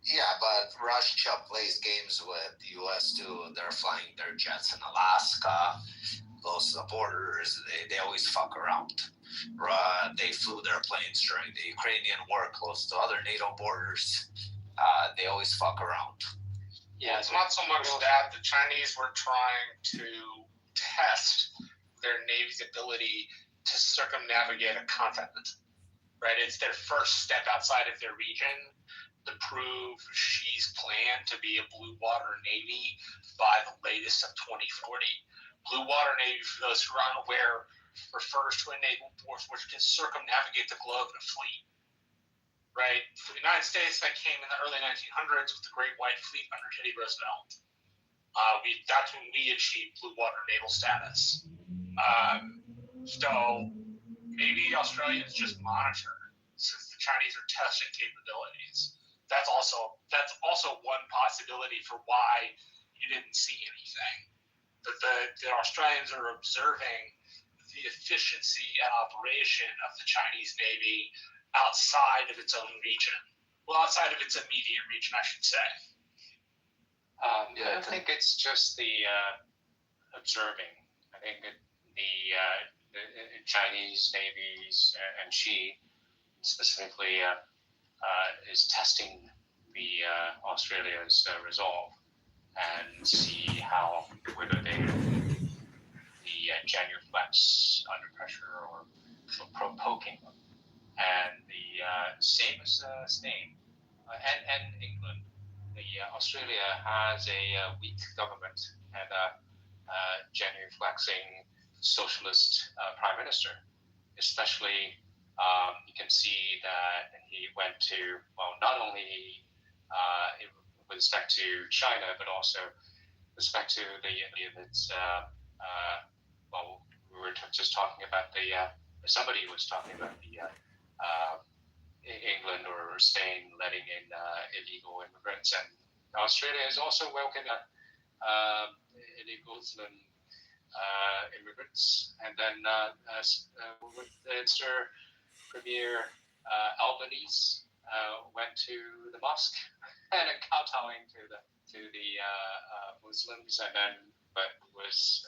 Yeah, but Russia plays games with the U.S. too. They're flying their jets in Alaska, close to the borders. They always fuck around. They flew their planes during the Ukrainian war close to other NATO borders. They always fuck around. Yeah, it's not so much that the Chinese were trying to test their Navy's ability to circumnavigate a continent, right? It's their first step outside of their region to prove Xi's plan to be a blue water navy by the latest of 2040. Blue water navy, for those who are unaware, refers to a naval force which can circumnavigate the globe in a fleet. Right? For the United States, that came in the early 1900s with the Great White Fleet under Teddy Roosevelt. That's when we achieved blue water naval status. So maybe Australians just monitor since the Chinese are testing capabilities. That's also one possibility for why you didn't see anything. That the Australians are observing the efficiency and operation of the Chinese Navy outside of its own region. Well, outside of its immediate region, I should say. I think it's just the observing. I think the Chinese navies and Xi specifically is testing the Australia's resolve and see whether they genuflex under pressure or poking them. And the same as Spain and England, Australia has a weak government and a genuflexing socialist prime minister. Especially, you can see that he went to, not only with respect to China, but also with respect to we were just talking about somebody was talking about England or Spain letting in illegal immigrants, and Australia has also welcomed illegal immigrants. And then Sir Premier Albanese went to the mosque and kowtowing to the Muslims, and then was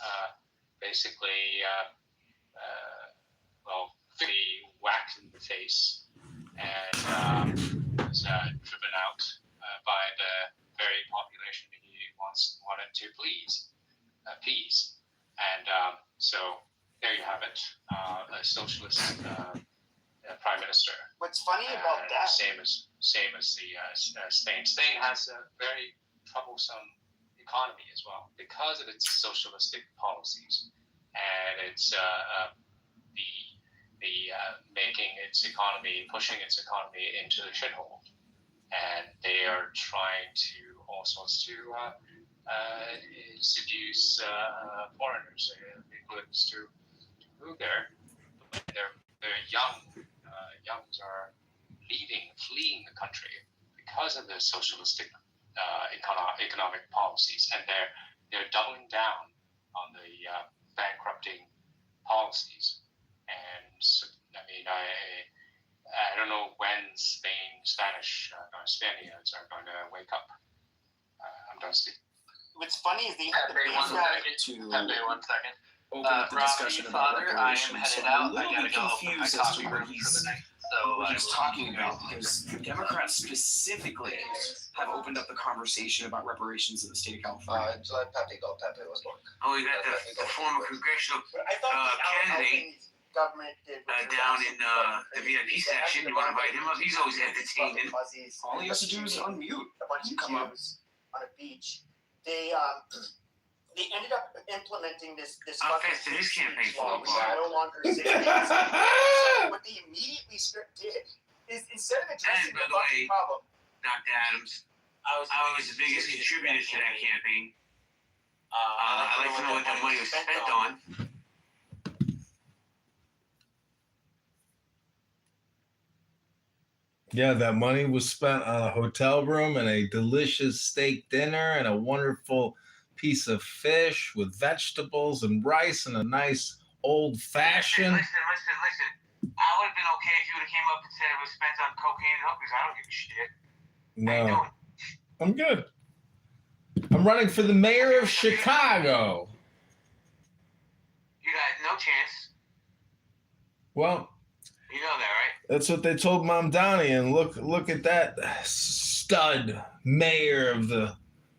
basically pretty whacked in the face and was driven out by the very population that he wanted to appease. And so there you have it, a socialist prime minister. What's funny about that? Same as the Spain. Spain has a very troublesome economy as well because of its socialistic policies, and it's making its economy, pushing its economy into the shithole, and they are trying to all sorts to seduce foreigners, immigrants to move there. But they're young. Youngs are fleeing the country because of the socialistic economic policies, and they're doubling down on the bankrupting policies. And so, I mean, I don't know when Spaniards are going to wake up. I'm done speaking. What's funny is they have the Pepe, base Pepe, 1 second. Open up the discussion about Father, I am reparations. headed So I'm out. a little I gotta bit go open my confused as to coffee what room for the night. So he's talking about, because Democrats specifically have opened up the conversation about reparations in the state of California. So let Pepe go. Pepe was going. Oh, we got the former congressional candidate government did down in the VIP section. You want to invite him up? He's always entertaining. All he has to do is unmute. A bunch of Jews on a beach. They ended up implementing this How fast did his campaign fall which apart? no longer exists. So what they immediately did is instead of addressing And by the the fucking way, problem, Dr. Adams, I was the biggest contributor to that campaign. I'd like to know what that money was spent on. Yeah, that money was spent on a hotel room and a delicious steak dinner and a wonderful piece of fish with vegetables and rice and a nice old fashioned. Listen. I would have been okay if you would have came up and said it was spent on cocaine and hookers. I don't give a shit. No, I'm good. I'm running for the mayor of Chicago. You got no chance. Well, You know that, right? that's what they told Mom Donnie, and look at that stud mayor of the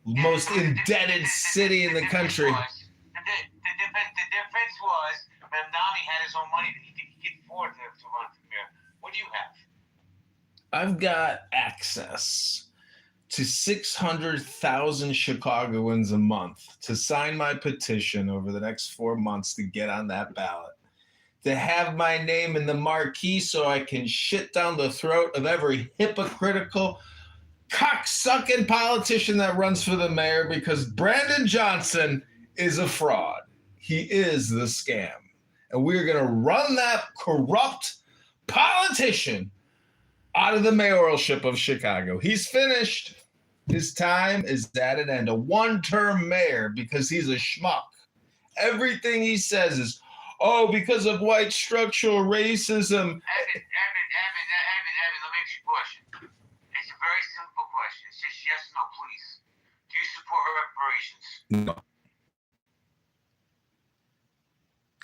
most indebted city in the country. The difference was Mamdani had his own money that he could afford to run for mayor. What do you have? I've got access to 600,000 Chicagoans a month to sign my petition over the next 4 months to get on that ballot. To have my name in the marquee so I can shit down the throat of every hypocritical, cocksucking politician that runs for the mayor, because Brandon Johnson is a fraud. He is the scam. And we're going to run that corrupt politician out of the mayoralship of Chicago. He's finished. His time is at an end. A one-term mayor because he's a schmuck. Everything he says is, oh, because of white structural racism. Evan, let me ask you a question. It's a very simple question. It's just yes or no, please. Do you support reparations? No.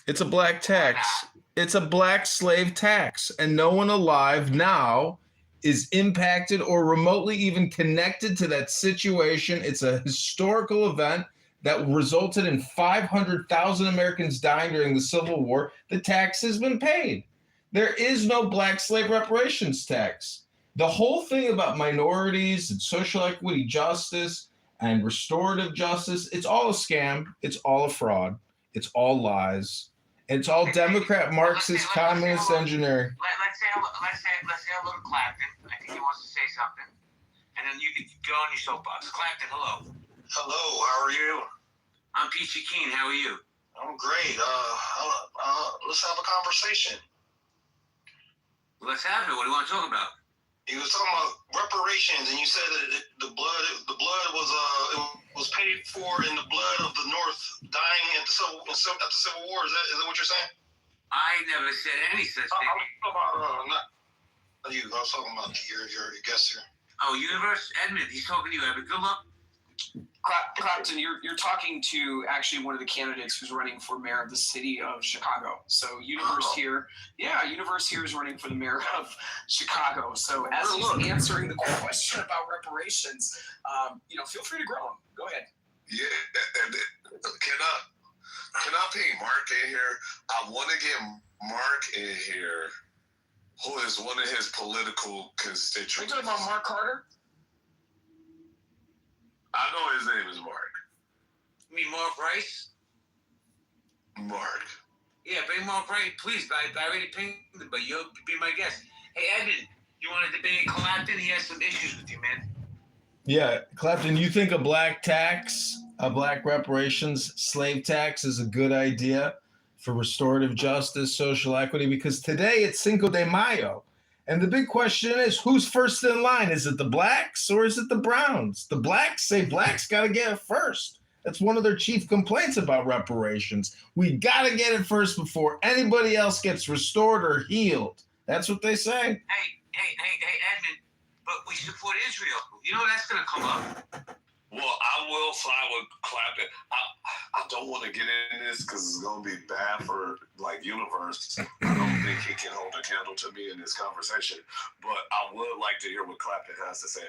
It's a black tax. It's a black slave tax. And no one alive now is impacted or remotely even connected to that situation. It's a historical event that resulted in 500,000 Americans dying during the Civil War. The tax has been paid. There is no black slave reparations tax. The whole thing about minorities and social equity justice and restorative justice, it's all a scam. It's all a fraud. It's all lies. It's all Democrat, Marxist, communist engineering. Let's say a little Clapton. I think he wants to say something. And then you can go on your soapbox. Clapton, hello. Hello, how are you? I'm Peachy Keen. How are you? I'm great. Let's have a conversation. Let's have it. What do you want to talk about? You was talking about reparations, and you said that the blood was paid for in the blood of the North dying at the Civil War. Is that what you're saying? I never said any such thing. I was talking about your guest here. Oh, Universe Edmund. He's talking to you, Edmund. Good luck. Clapton, you're talking to actually one of the candidates who's running for mayor of the city of Chicago. So Universe here is running for the mayor of Chicago. So as he's answering the question about reparations, feel free to grow him. Go ahead. Yeah, and can I pay Mark in here? I want to get Mark in here, who is one of his political constituents. Are you talking about Mark Carter? I know his name is Mark. You mean Mark Rice? Mark. Yeah, bring more praise, please. I already pinged him, but you'll be my guest. Hey, Evan, you want to debate Clapton? He has some issues with you, man. Yeah, Clapton, you think a black tax, a black reparations slave tax is a good idea for restorative justice, social equity? Because today it's Cinco de Mayo. And the big question is, who's first in line? Is it the blacks or is it the browns? The blacks say blacks got to get it first. That's one of their chief complaints about reparations. We got to get it first before anybody else gets restored or healed. That's what they say. Hey, Edmund, but we support Israel. You know that's going to come up. Well, I will side with Clapton. I don't want to get in this because it's going to be bad for like Universe. I don't think he can hold a candle to me in this conversation. But I would like to hear what Clapton has to say.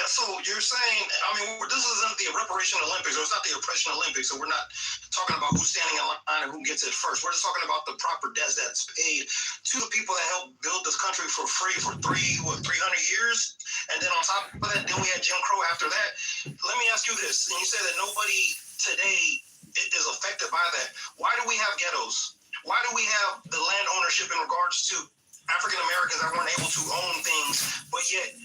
So you're saying, I mean, this isn't the reparation Olympics, or it's not the oppression Olympics, so we're not talking about who's standing in line and who gets it first. We're just talking about the proper debt that's paid to the people that helped build this country for free for 300 years. And then on top of that, then we had Jim Crow after that. Let me ask you this, and you say that nobody today is affected by that. Why do we have ghettos? Why do we have the land ownership in regards to African Americans that weren't able to own things, but yet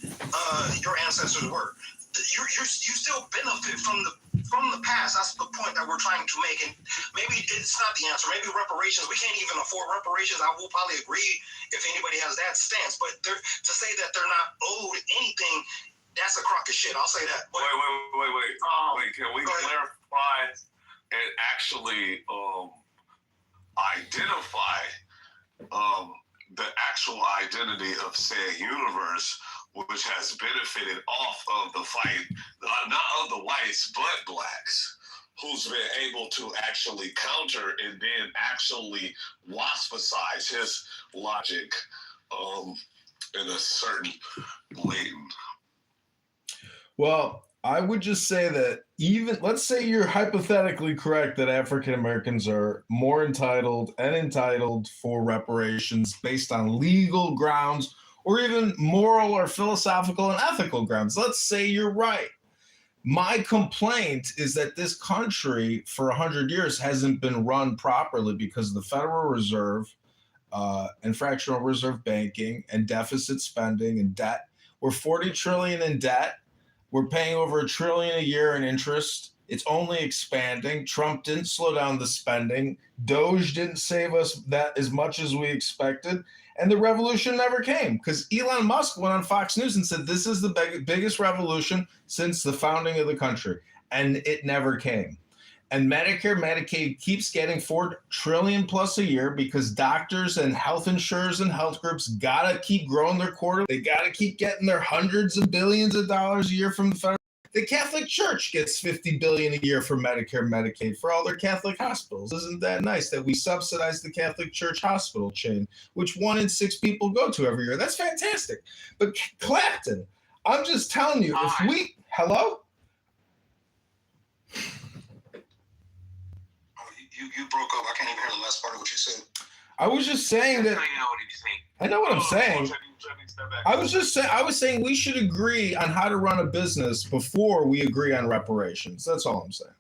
your ancestors were? You still benefit from the past. That's the point that we're trying to make. And maybe it's not the answer. Maybe reparations. We can't even afford reparations. I will probably agree if anybody has that stance. But to say that they're not owed anything, that's a crock of shit. I'll say that. But, Wait. Can we clarify and actually identify the actual identity of said Universe, which has benefited off of the fight, not of the whites, but blacks, who's been able to actually counter and then actually waspicize his logic in a certain blatant. Well, I would just say that even, let's say you're hypothetically correct that African Americans are more entitled for reparations based on legal grounds or even moral or philosophical and ethical grounds. Let's say you're right. My complaint is that this country for 100 years hasn't been run properly because of the Federal Reserve and fractional reserve banking and deficit spending and debt. We're 40 trillion in debt. We're paying over $1 trillion a year in interest. It's only expanding. Trump didn't slow down the spending. Doge didn't save us that as much as we expected. And the revolution never came because Elon Musk went on Fox News and said, this is the biggest revolution since the founding of the country. And it never came. And Medicare, Medicaid keeps getting $4 trillion plus a year because doctors and health insurers and health groups gotta keep growing their quarter. They gotta keep getting their hundreds of billions of dollars a year from the federal. The Catholic Church gets $50 billion a year for Medicare, Medicaid for all their Catholic hospitals. Isn't that nice that we subsidize the Catholic Church hospital chain, which 1 in 6 people go to every year? That's fantastic. But Clapton, I'm just telling you, if we, hello? You broke up. I can't even hear the last part of what you said. I was just saying that. I know what I'm saying. I was saying we should agree on how to run a business before we agree on reparations. That's all I'm saying.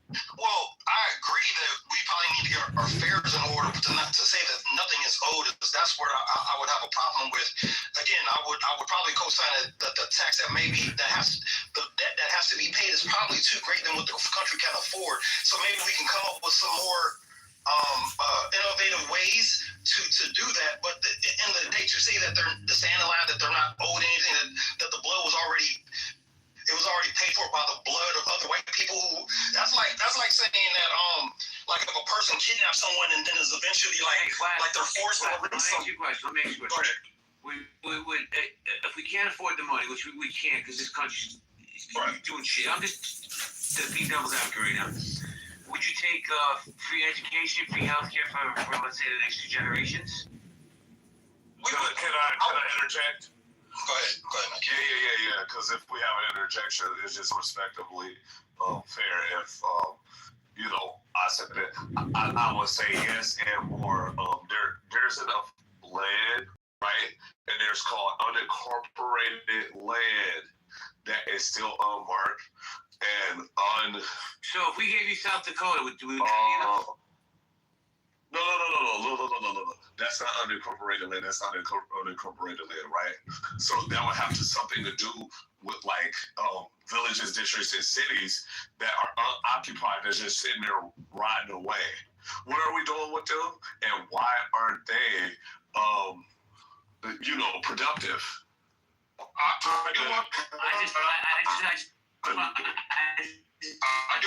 Well, I agree that we probably need to get our affairs in order, but to say that nothing is owed, that's where I would have a problem with. Again, I would probably co-sign that the tax that the debt that has to be paid is probably too great than what the country can afford. So maybe we can come up with some more innovative ways to do that. But at the end of the day, to say that they're saying a lie that they're not owed anything, that the blood was already paid for by the blood of other white people. That's like saying that like if a person kidnaps someone and then is eventually like they're forced to release them. Let me ask you a question. If we can't afford the money, which we can't because this country's doing shit. I'm just being devil's advocate right now. Would you take free education, free healthcare for let's say the next 2 generations? Can I interject? Go ahead. Yeah. Because if we have an interjection, it's just respectably fair. If I said that, I would say yes and more. There's enough land, right? And there's called unincorporated land that is still unmarked. and So if we gave you South Dakota, would we? No. That's not unincorporated land. That's not unincorporated land, right? So that would have something to do with like villages, districts, and cities that are unoccupied. That's just sitting there rotting away. What are we doing with them, and why aren't they, productive? I do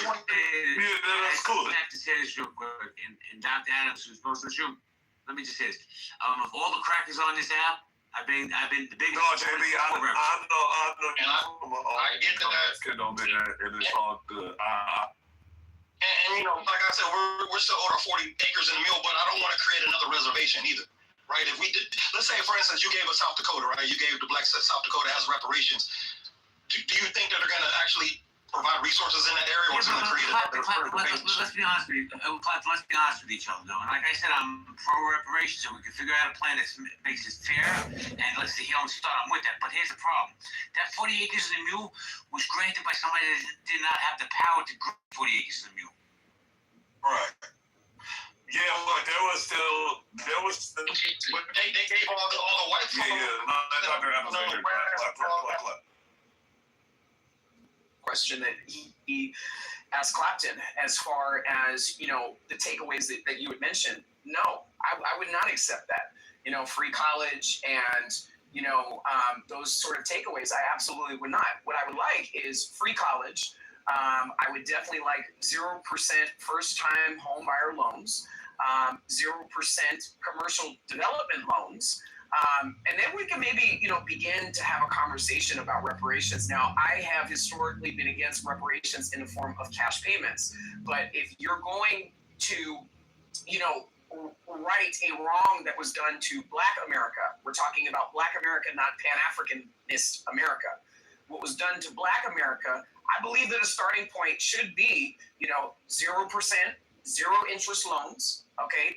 want to have to say this real quick, and Dr. Adams, who's supposed to shoot, let me just say this. Of all the crackers on this app, I've been the biggest. No, JB, I know. I get that. And it's all good. And like I said, we're still owed our 40 acres in the mule, but I don't want to create another reservation either, right? If we did, let's say, for instance, you gave us South Dakota, right? You gave the black South Dakota as reparations. Do you think that they're going to actually provide resources in that area, or is it going to create another reservation? Let's be honest with you. Let's be honest with each other, though. And like I said, I'm pro reparations, so we can figure out a plan that makes it fair, and let's see, don't start. I'm with that. But here's the problem: that 40 acres in the mule was granted by somebody that did not have the power to grant 40 acres in the mule. Right. Yeah, but they gave all the white question that he asked Clapton as far as, the takeaways that you had mentioned. No, I would not accept that. Free college and, those sort of takeaways, I absolutely would not. What I would like is free college. I would definitely like 0% first-time home buyer loans, 0% commercial development loans, and then we can maybe, begin to have a conversation about reparations. Now, I have historically been against reparations in the form of cash payments, but if you're going to, right a wrong that was done to Black America, we're talking about Black America, not Pan-Africanist America. What was done to Black America, I believe that a starting point should be, 0%, zero interest loans,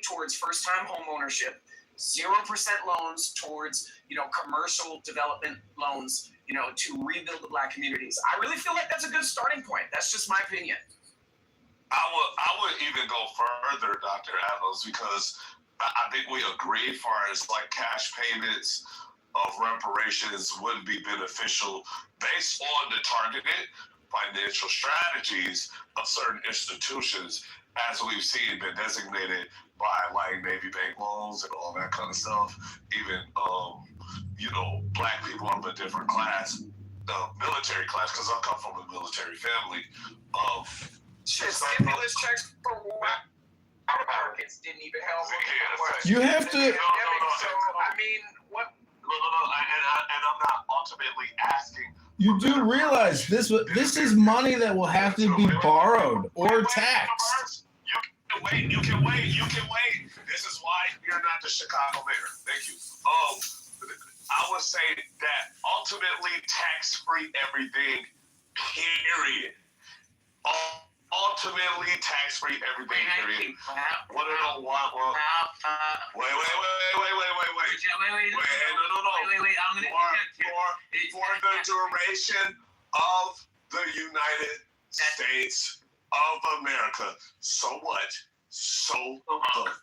towards first-time home ownership, 0% loans towards, commercial development loans, to rebuild the Black communities. I really feel like that's a good starting point. That's just my opinion. I would even go further, Dr. Adams, because I think we agree as far as like cash payments of reparations wouldn't be beneficial based on the targeted financial strategies of certain institutions, as we've seen been designated by like Navy Bank loans and all that kind of stuff. Even Black people of a different class, military class, because I come from a military family. Stimulus checks for Black Americans didn't even help. You have to. So I mean, what? No, and I'm not ultimately asking. You do realize this is money that will have to be borrowed or taxed. You can wait. This is why you're not the Chicago mayor. Thank you. I would say that ultimately tax-free everything, period. Ultimately tax-free everything, period. What I don't want, wait. For the duration of the United States of America. So what? So the fuck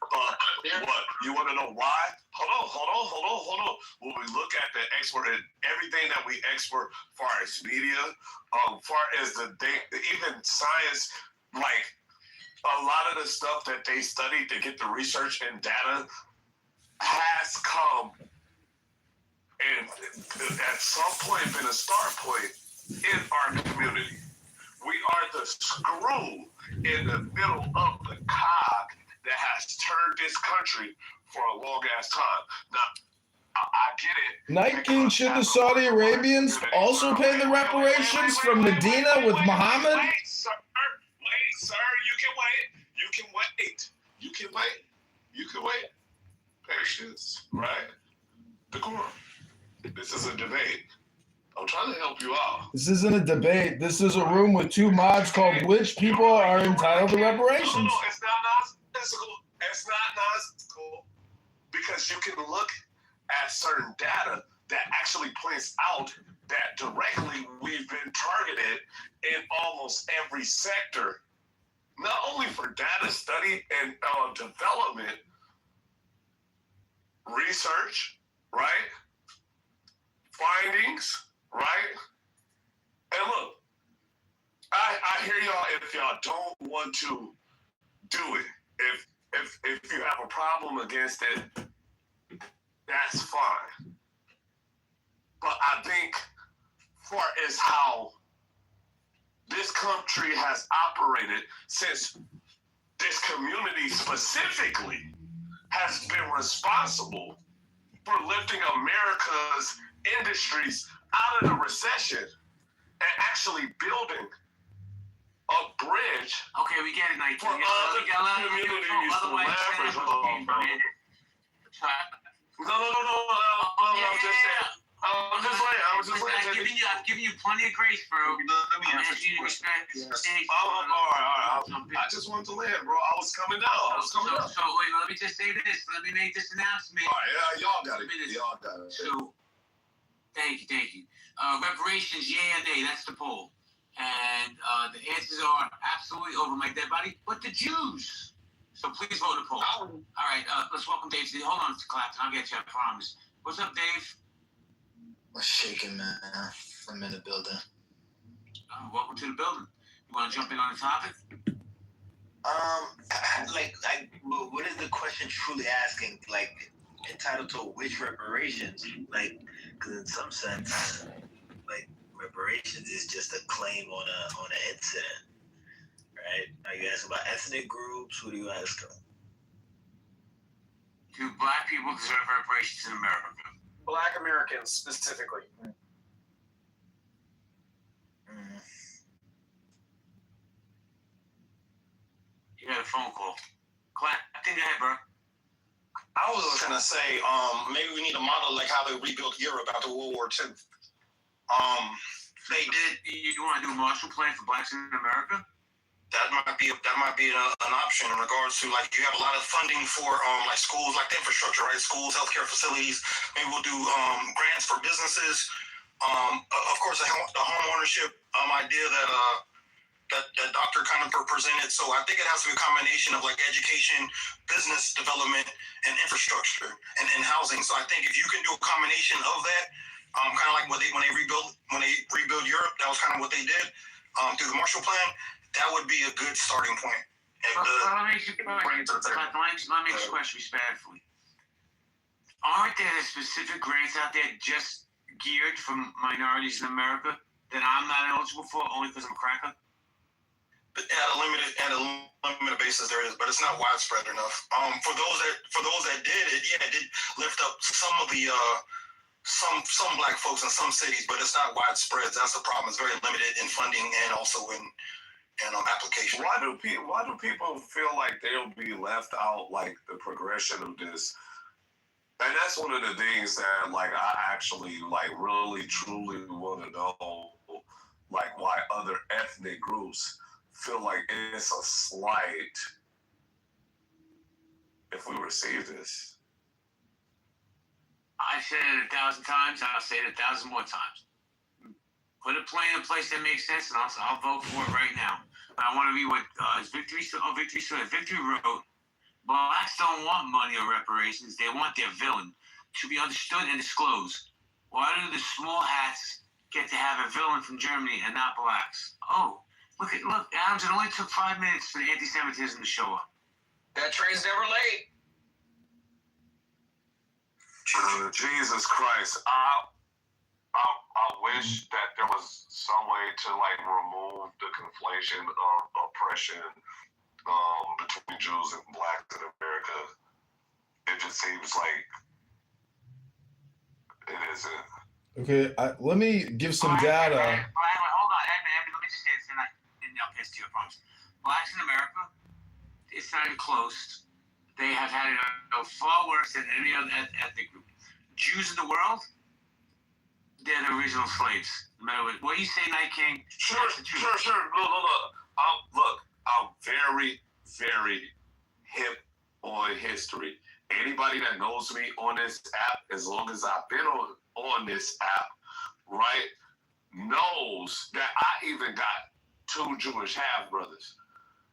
what? You want to know why? Hold on. When we look at the export and everything that we export, far as media, far as even science, like a lot of the stuff that they studied to get the research and data has come and at some point been a start point in our community. We are the screw in the middle of the cog that has turned this country for a long ass time. Now, I get it. Night King, should the Saudi Arabians also pay the reparations from Medina with Muhammad? Wait, sir. You can wait. Patience, right? Decorum. This is a debate. I'm trying to help you out. This isn't a debate. This is a room with two mods called which people are entitled to reparations. No, it's not nonsensical. It's not nonsensical because you can look at certain data that actually points out that directly we've been targeted in almost every sector, not only for data study and development, research, right? Findings, right? And look, I hear y'all if y'all don't want to do it. If you have a problem against it, that's fine. But I think far as how this country has operated since this community specifically has been responsible for lifting America's industries out of the recession and actually building a bridge. Okay, we get it, Nike. For other communities to leverage on. No, I'm just saying. I'm giving you plenty of grace, bro. Let me answer the question. All right. I just wanted to land, bro. I was coming down. So wait, let me just say this. Let me make this announcement. All right, y'all got it. Y'all got it. So, thank you. Reparations, yay or nay? That's the poll. And the answers are absolutely over my dead body, but the Jews. So please vote the poll. All right, let's welcome Dave. Hold on, Mr. Clapton. I'll get you, I promise. What's up, Dave? What's shaking, man? I'm in the building. Welcome to the building. You want to jump in on the topic? What is the question truly asking? Like, entitled to which reparations? Like, because in some sense, like, reparations is just a claim on an incident, right? Are you asking about ethnic groups? Who do you ask? Do black people deserve reparations in America? Black Americans specifically. You got a phone call. Clapton, go ahead, bro. I was just gonna say, maybe we need a model like how they rebuilt Europe after World War II. They did. You want to do a Marshall Plan for blacks in America? That might be an option in regards to, like, you have a lot of funding for like schools, like the infrastructure, right? Schools, healthcare facilities. Maybe we'll do grants for businesses. Of course, the home ownership idea that Dr. kind of presented. So I think it has to be a combination of like education, business development, and infrastructure and housing. So I think if you can do a combination of that, kind of like when they rebuild Europe, that was kind of what they did through the Marshall Plan. That would be a good starting point. Let me ask you a question respectfully. Aren't there specific grants out there just geared for minorities in America that I'm not eligible for only because I'm a cracker? At a limited basis, there is, but it's not widespread enough. For those that did it, it did lift up some of the some black folks in some cities, but it's not widespread. That's the problem. It's very limited in funding and also in application. Why do people feel like they'll be left out, like the progression of this? And that's one of the things that, like, I actually, like, really truly want to know, like, why other ethnic groups feel like it's a slight if we receive this. I've said it 1,000 times. I'll say it 1,000 more times. Put a plan in place that makes sense, and I'll vote for it right now. But I want to read what Victory wrote. Blacks don't want money or reparations. They want their villain to be understood and disclosed. Why do the small hats get to have a villain from Germany and not blacks? Oh, look, Adams, it only took 5 minutes for the anti-Semitism to show up. That train's never late. Jesus Christ. I wish that there was some way to, like, remove the conflation of oppression between Jews and blacks in America. It just seems like it isn't. Okay, let me give some data. Hold on, let me just say this, and I'll piss to you, I promise. Blacks in America, it's not even close. They have had it far worse than any other ethnic group. Jews in the world, they're the original slaves. No matter what you say, Night King. Sure. Look, I'm very, very hip on history. Anybody that knows me on this app, as long as I've been on this app, right, knows that I even got 2 Jewish half brothers.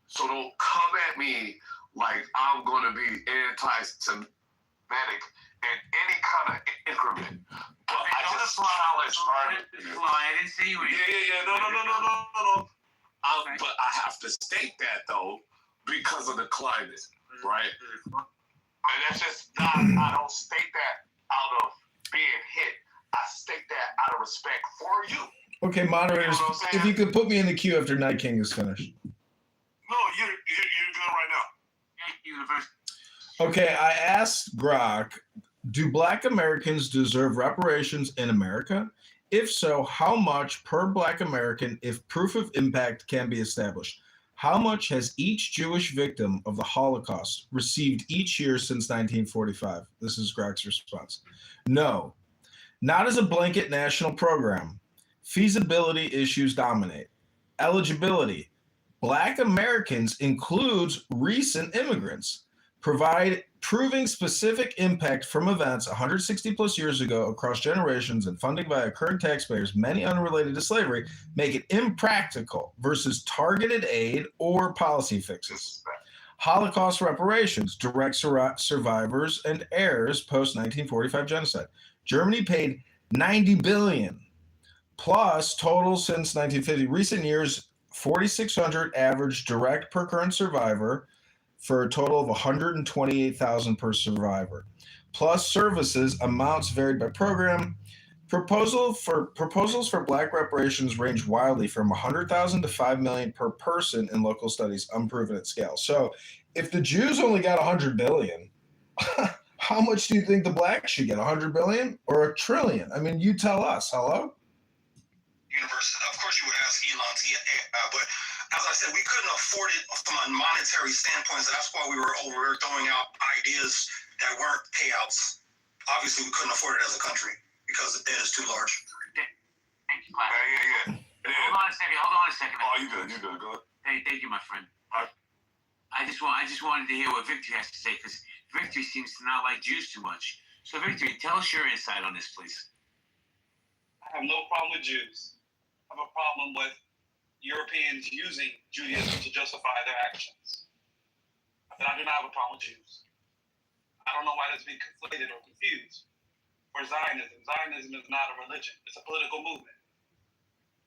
So don't come at me like I'm going to be anti-Semitic in any kind of increment. But I just challenge arguments. I didn't say you were. Yeah. No. But I have to state that, though, because of the climate, right? And that's just not, I don't state that out of being hit. I state that out of respect for you. Okay, moderators, You know what I'm if you could put me in the queue after Night King is finished. No, you're good right now. Universe. Okay, I asked Grok, do Black Americans deserve reparations in America? If so, how much per Black American if proof of impact can be established? How much has each Jewish victim of the Holocaust received each year since 1945? This is Grok's response. No, not as a blanket national program. Feasibility issues dominate. Eligibility. Black Americans includes recent immigrants, proving specific impact from events 160 plus years ago across generations and funding via current taxpayers, many unrelated to slavery, make it impractical versus targeted aid or policy fixes. Holocaust reparations, direct survivors and heirs post 1945 genocide. Germany paid $90 billion plus total since 1950. Recent years, 4,600 average direct per current survivor for a total of 128,000 per survivor. Plus services amounts varied by program. Proposals for Black reparations range wildly from 100,000 to 5 million per person in local studies, unproven at scale. So if the Jews only got 100 billion, how much do you think the Blacks should get? 100 billion or a trillion? I mean, you tell us. Hello? Universe. Of course, you would ask Elon, but as I said, we couldn't afford it from a monetary standpoint. So that's why we were over here throwing out ideas that weren't payouts. Obviously, we couldn't afford it as a country because the debt is too large. Thank you, Clive. Yeah. Hold on a second. Oh, you good. Go ahead. Thank you, my friend. I just wanted to hear what Victory has to say because Victory seems to not like Jews too much. So, Victory, tell us your insight on this, please. I have no problem with Jews. I have a problem with Europeans using Judaism to justify their actions. But I do not have a problem with Jews. I don't know why that's being conflated or confused. For Zionism is not a religion. It's a political movement.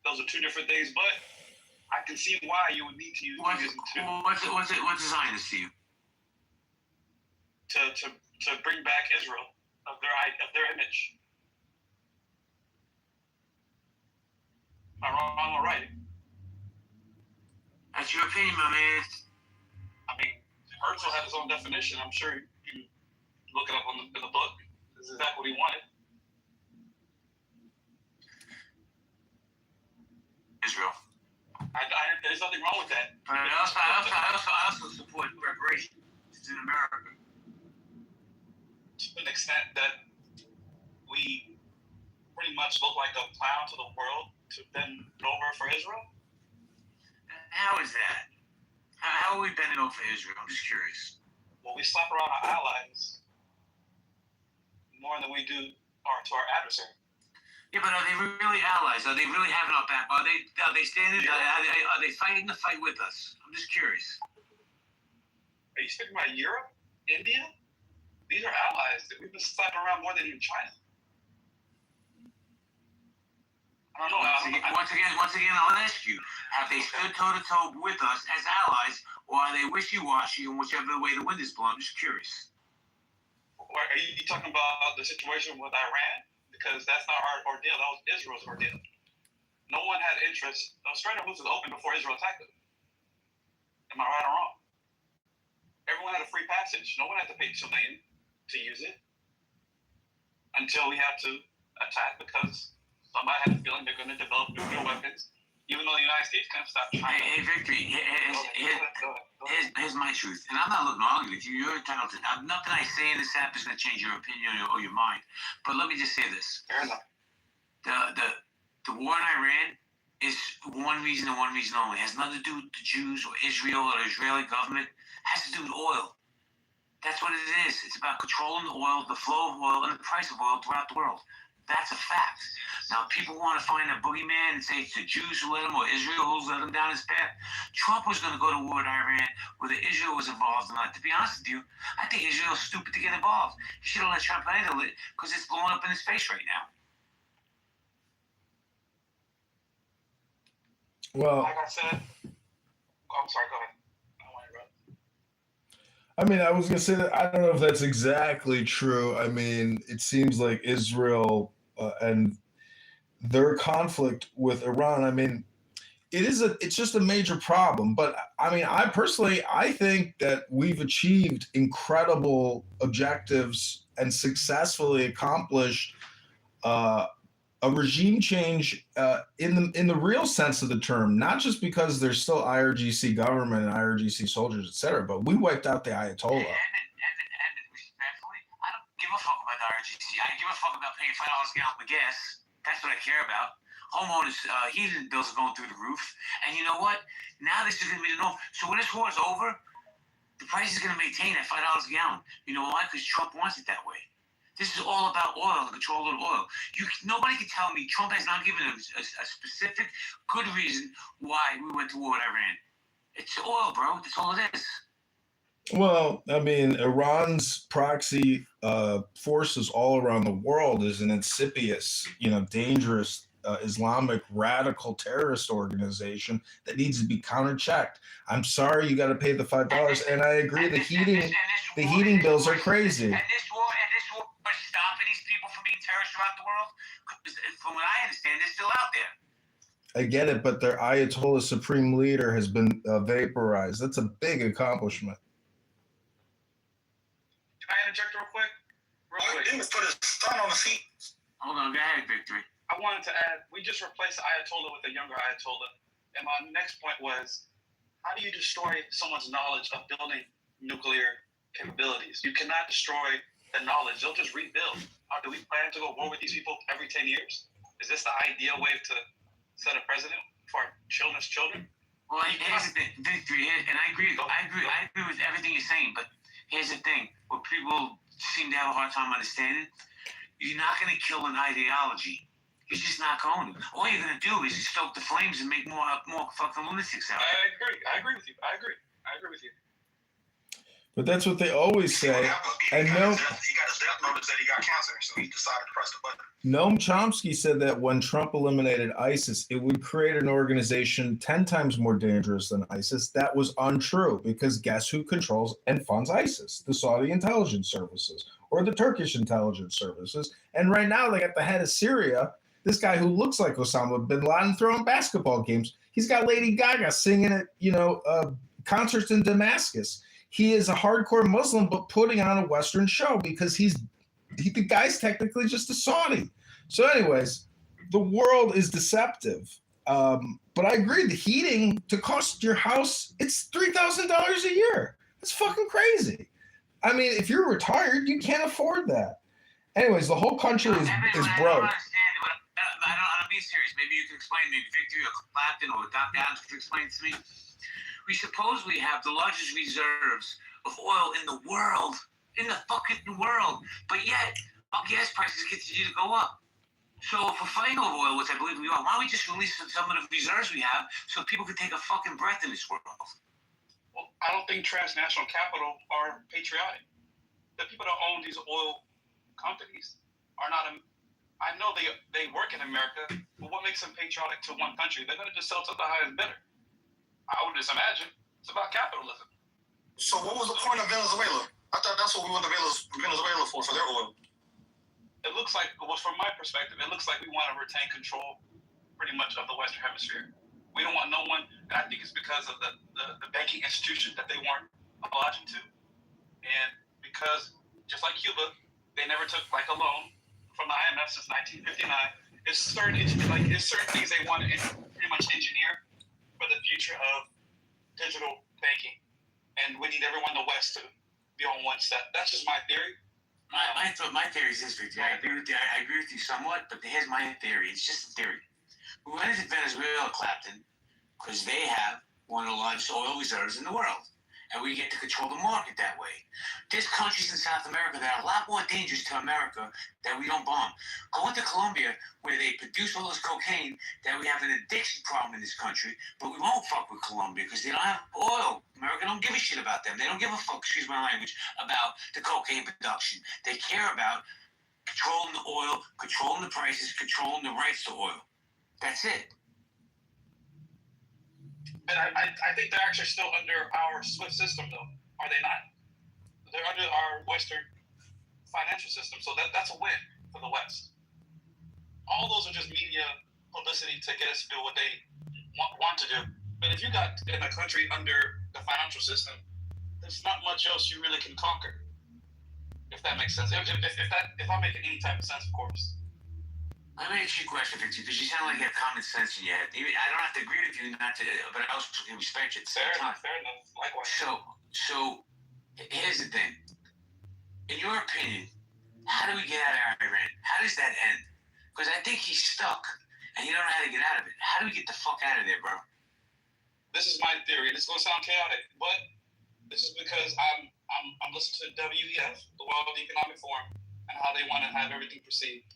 Those are two different things, but I can see why you would need to use Judaism What's a Zionist to you? To bring back Israel of their image. Am I wrong or right? That's your opinion, my man. I mean, Herzl had his own definition. I'm sure you can look it up in the book. This is exactly what he wanted. Israel. There's nothing wrong with that. But I also support reparations in America. To an extent that we pretty much look like a clown to the world to bend over for Israel? How is that? How are we bending over for Israel? I'm just curious. Well, we slap around our allies more than we do to our adversary. Yeah, but are they really allies? Are they really having our back? Are they standing? Yeah. Are they fighting the fight with us? I'm just curious. Are you speaking about Europe, India? These are allies that we've been slapping around more than even China. I don't know. Once again, I'll ask you: have they stood toe to toe with us as allies, or are they wishy-washy in whichever way the wind is blowing? I'm just curious. Are you talking about the situation with Iran? Because that's not our ordeal. That was Israel's ordeal. No one had interest. The Strait of Hormuz was open before Israel attacked it. Am I right or wrong? Everyone had a free passage. No one had to pay $2 million to use it until we had to attack because somebody had a feeling they're going to develop nuclear weapons, even though the United States can't stop trying. Hey, Victory, here's my truth. And I'm not looking to argue with you. You're talented. Nothing I say in this app is going to change your opinion or your mind. But let me just say this. Fair enough. The war in Iran is one reason and one reason only. It has nothing to do with the Jews or Israel or the Israeli government. It has to do with oil. That's what it is. It's about controlling the oil, the flow of oil, and the price of oil throughout the world. That's a fact. Now, people want to find a boogeyman and say it's the Jews who let him or Israel who's let him down his path. Trump was going to go to war with Iran, whether Israel was involved or not. To be honest with you, I think Israel's stupid to get involved. He should have let Trump handle it because it's blowing up in his face right now. Well, like I said, I'm sorry, go ahead. I don't want to interrupt. I mean, I was going to say that I don't know if that's exactly true. I mean, it seems like Israel and their conflict with Iran, I mean, it's just a major problem. But I mean, I think that we've achieved incredible objectives and successfully accomplished a regime change in the real sense of the term, not just because there's still IRGC government and IRGC soldiers, et cetera, but we wiped out the Ayatollah. And respectfully, I don't give a fuck about the RGC. I give a fuck about paying $5 a gallon for gas. That's what I care about. Homeowners' heating bills are going through the roof. And you know what? Now this is going to be the norm. So when this war is over, the price is going to maintain at $5 a gallon. You know why? Because Trump wants it that way. This is all about oil, the control of oil. Nobody can tell me Trump has not given a specific good reason why we went to war with Iran. It's oil, bro. That's all it is. Well, I mean, Iran's proxy forces all around the world is an insidious, dangerous Islamic radical terrorist organization that needs to be counterchecked. I'm sorry, you got to pay the $5, and I agree. The heating bills are crazy. And this war is stopping these people from being terrorists around the world. From what I understand, they're still out there. I get it, but their Ayatollah supreme leader has been vaporized. That's a big accomplishment. Can I interject real quick? He was put his son on the seat. Hold on, go ahead, Victory. I wanted to add, we just replaced Ayatollah with a younger Ayatollah. And my next point was, how do you destroy someone's knowledge of building nuclear capabilities? You cannot destroy the knowledge. They'll just rebuild. Do we plan to go war with these people every 10 years? Is this the ideal way to set a precedent for our children's children? Well, here's the thing, Victory, and I agree with everything you're saying, but here's the thing, what people seem to have a hard time understanding, you're not going to kill an ideology. You're just not going to. All you're going to do is stoke the flames and make more fucking lunatics out. I agree with you. I agree with you. But that's what they always say. And he got his death notice that he got cancer, so he decided to press the button. Noam Chomsky said that when Trump eliminated ISIS, it would create an organization 10 times more dangerous than ISIS. That was untrue, because guess who controls and funds ISIS? The Saudi intelligence services or the Turkish intelligence services. And right now they got the head of Syria, this guy who looks like Osama bin Laden, throwing basketball games. He's got Lady Gaga singing at concerts in Damascus. He is a hardcore Muslim, but putting on a Western show because the guy's technically just a Saudi. So anyways, the world is deceptive. But I agree, the heating to cost your house, it's $3,000 a year. That's fucking crazy. I mean, if you're retired, you can't afford that. Anyways, the whole country is broke. I'm being serious. Maybe you can explain to me, Victory or Clapton or Dr. Adams can explain to me. We supposedly have the largest reserves of oil in the world, but yet our gas prices continue to go up. So if we're fighting over oil, which I believe we are, why don't we just release some of the reserves we have so people can take a fucking breath in this world? Well, I don't think transnational capital are patriotic. The people that own these oil companies are not. I know they work in America, but what makes them patriotic to one country? They're going to just sell to the highest bidder. I would just imagine it's about capitalism. So what was the point of Venezuela? I thought that's what we went to Venezuela for their oil. It looks like, well, from my perspective, it looks like we want to retain control pretty much of the Western Hemisphere. We don't want no one, and I think it's because of the banking institution that they weren't obliging to. And because, just like Cuba, they never took like a loan from the IMF since 1959. It's certain things they want to pretty much engineer for the future of digital banking, and we need everyone in the West to be on one step. That's just my theory. My theory is this, Victor. I agree with you somewhat, but here's my theory. It's just a theory. We went into Venezuela, Clapton, because they have one of the largest oil reserves in the world. and we get to control the market that way. There's countries in South America that are a lot more dangerous to America that we don't bomb. Go into Colombia, where they produce all this cocaine, that we have an addiction problem in this country, but we won't fuck with Colombia because they don't have oil. America don't give a shit about them. They don't give a fuck, excuse my language, about the cocaine production. They care about controlling the oil, controlling the prices, controlling the rights to oil. That's it. And I think they're actually still under our SWIFT system, though. Are they not? They're under our Western financial system, so that's a win for the West. All those are just media publicity to get us to do what they want to do. But if you got in a country under the financial system, there's not much else you really can conquer. If that makes sense. If I'm making any type of sense, of course. Let me ask you a question, Victor, because you sound like you have common sense in your head. I don't have to agree with you, but I also respect you at the same time. Fair enough. Likewise. So here's the thing. In your opinion, how do we get out of Iran? How does that end? Because I think he's stuck, and you don't know how to get out of it. How do we get the fuck out of there, bro? This is my theory, and it's going to sound chaotic, but this is because I'm listening to WEF, the World Economic Forum, and how they want to have everything proceed.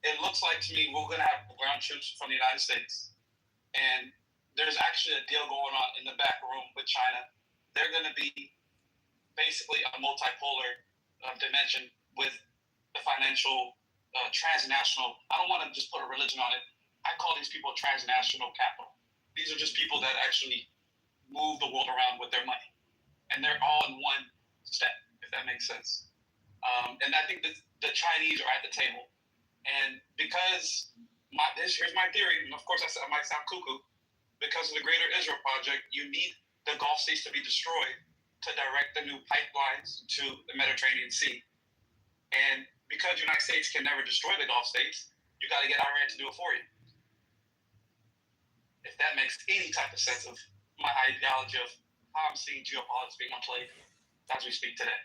It looks like to me we're going to have ground troops from the United States, and there's actually a deal going on in the back room with China. They're going to be basically a multipolar dimension with the financial transnational. I don't want to just put a religion on it. I call these people transnational capital. These are just people that actually move the world around with their money, and they're all in one step, if that makes sense. And I think that the Chinese are at the table. And because here's my theory, and of course I might sound cuckoo, because of the Greater Israel Project, you need the Gulf states to be destroyed to direct the new pipelines to the Mediterranean Sea. And because the United States can never destroy the Gulf states, you got to get Iran to do it for you. If that makes any type of sense of my ideology of how I'm seeing geopolitics being played as we speak today.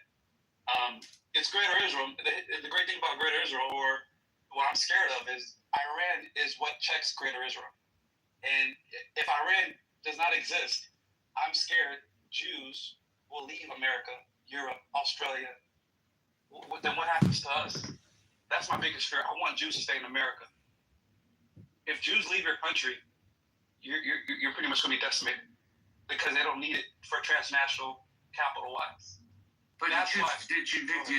It's Greater Israel. The great thing about Greater Israel, or what I'm scared of, is Iran is what checks Greater Israel. And if Iran does not exist, I'm scared Jews will leave America, Europe, Australia. Then what happens to us? That's my biggest fear. I want Jews to stay in America. If Jews leave your country, you're pretty much going to be decimated because they don't need it for transnational capital-wise. But that's what Victor,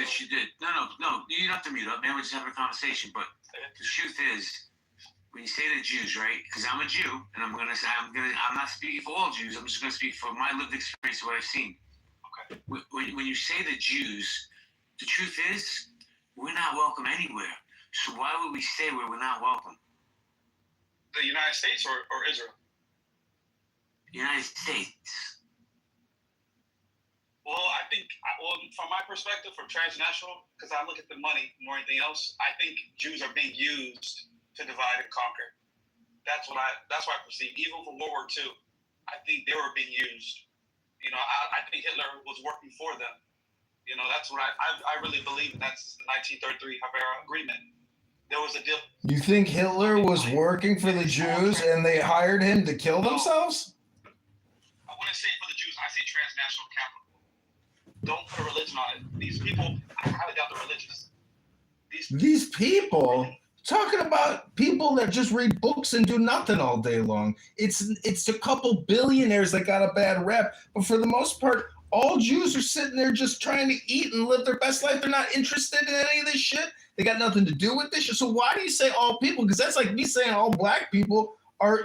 she did. No, you don't have to mute up, man. We're just having a conversation. But the truth is, when you say the Jews, right? Because I'm a Jew, and I'm not speaking for all Jews. I'm just gonna speak for my lived experience, what I've seen. Okay. When you say the Jews, the truth is, we're not welcome anywhere. So why would we stay where we're not welcome? The United States or Israel? United States. Well, I think, from my perspective, from transnational, because I look at the money more than anything else, I think Jews are being used to divide and conquer. That's why I perceive. Even for World War II, I think they were being used. I think Hitler was working for them. That's what I really believe, and that's the 1933 Havana Agreement. There was a deal. You think Hitler was working for the Jews and they hired him to kill themselves? I wouldn't say for the Jews. I say transnational capital. Don't put a religion on it. These people, I highly doubt they're religious. These people, talking about people that just read books and do nothing all day long. It's a couple billionaires that got a bad rep, but for the most part, all Jews are sitting there just trying to eat and live their best life. They're not interested in any of this shit. They got nothing to do with this shit. So why do you say all people? Because that's like me saying all black people are,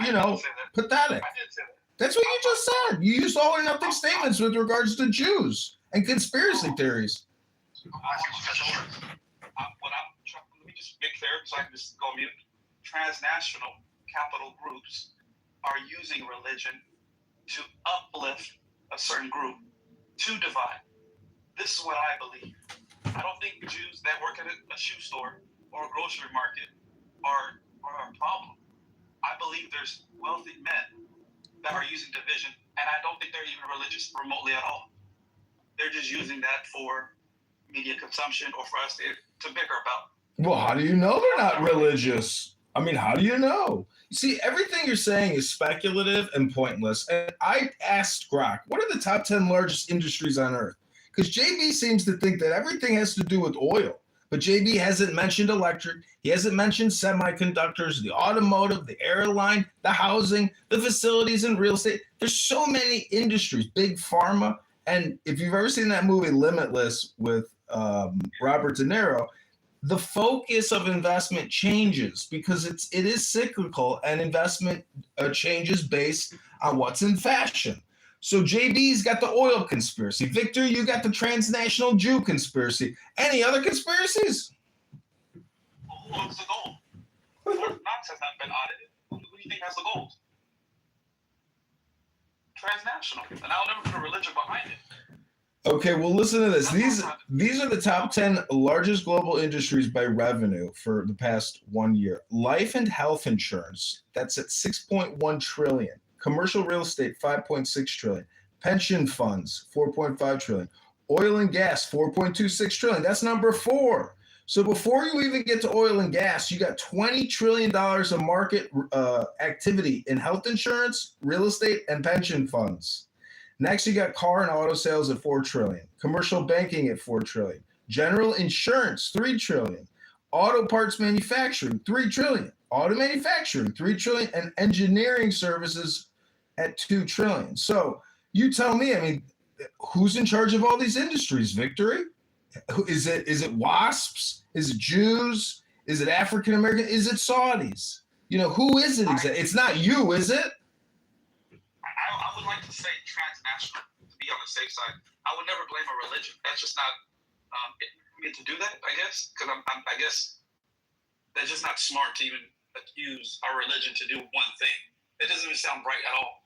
pathetic. I did say that. That's what you just said. You used all or nothing statements with regards to Jews and conspiracy theories. Let me just make clear so I can just go mute. Transnational capital groups are using religion to uplift a certain group, to divide. This is what I believe. I don't think Jews that work at a shoe store or a grocery market are a problem. I believe there's wealthy men that are using division, and I don't think they're even religious remotely at all. They're just using that for media consumption or for us to bicker about. Well, how do you know they're not religious? I mean, how do you know? See, everything you're saying is speculative and pointless. And I asked Grok, what are the top 10 largest industries on Earth? Because JB seems to think that everything has to do with oil. But JB hasn't mentioned electric. He hasn't mentioned semiconductors, the automotive, the airline, the housing, the facilities and real estate. There's so many industries, big pharma. And if you've ever seen that movie Limitless with Robert De Niro, the focus of investment changes because it is cyclical, and investment changes based on what's in fashion. So JB's got the oil conspiracy. Victor, you got the transnational Jew conspiracy. Any other conspiracies? Who owns the gold? Fort Knox has not been audited. Who do you think has the gold? Transnational. And I'll never put a religion behind it. Okay, well, listen to this. These are the top 10 largest global industries by revenue for the past 1 year. Life and health insurance, that's at 6.1 trillion. Commercial real estate, 5.6 trillion. Pension funds, 4.5 trillion. Oil and gas, 4.26 trillion. That's number 4. So before you even get to oil and gas, you got $20 trillion of market activity in health insurance, real estate, and pension funds. Next, you got car and auto sales at 4 trillion, commercial banking at 4 trillion, general insurance, 3 trillion, auto parts manufacturing, 3 trillion, auto manufacturing, 3 trillion, and engineering services at 2 trillion. So you tell me, I mean, who's in charge of all these industries, Victory? Is it WASPs? Is it Jews? Is it African American? Is it Saudis? You know, who is it exactly? It's not you, is it? I would like to say transnational to be on the safe side. I would never blame a religion. That's just not me to do that, I guess, because I guess that's just not smart to even use our religion to do one thing. It doesn't even sound right at all.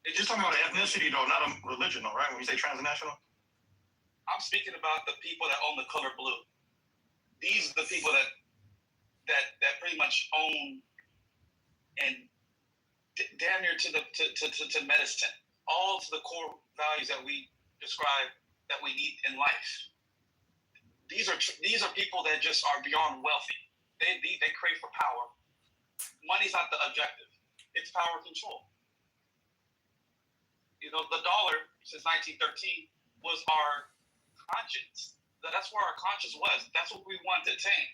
It's just talking about ethnicity, though, not a religion, though, right? When you say transnational, I'm speaking about the people that own the color blue. These are the people that pretty much own and damn near to medicine, all to the core values that we describe that we need in life. These are people that just are beyond wealthy. They crave for power. Money's not the objective; it's power control. You know, the dollar since 1913 was our conscience. That's where our conscience was. That's what we want to attain.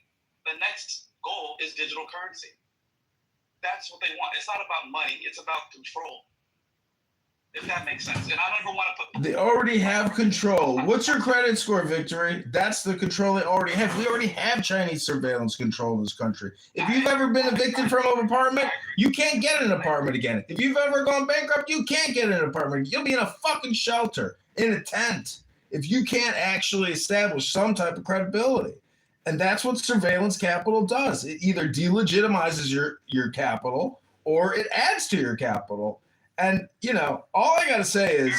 The next goal is digital currency. That's what they want. It's not about money. It's about control. If that makes sense. And I don't ever want to put... They already have control. What's your credit score, Victory? That's the control they already have. We already have Chinese surveillance control in this country. If you've ever been evicted from an apartment, you can't get an apartment again. If you've ever gone bankrupt, you can't get an apartment. You'll be in a fucking shelter, in a tent, if you can't actually establish some type of credibility. And that's what surveillance capital does. It either delegitimizes your capital or it adds to your capital. And, you know, all I got to say is,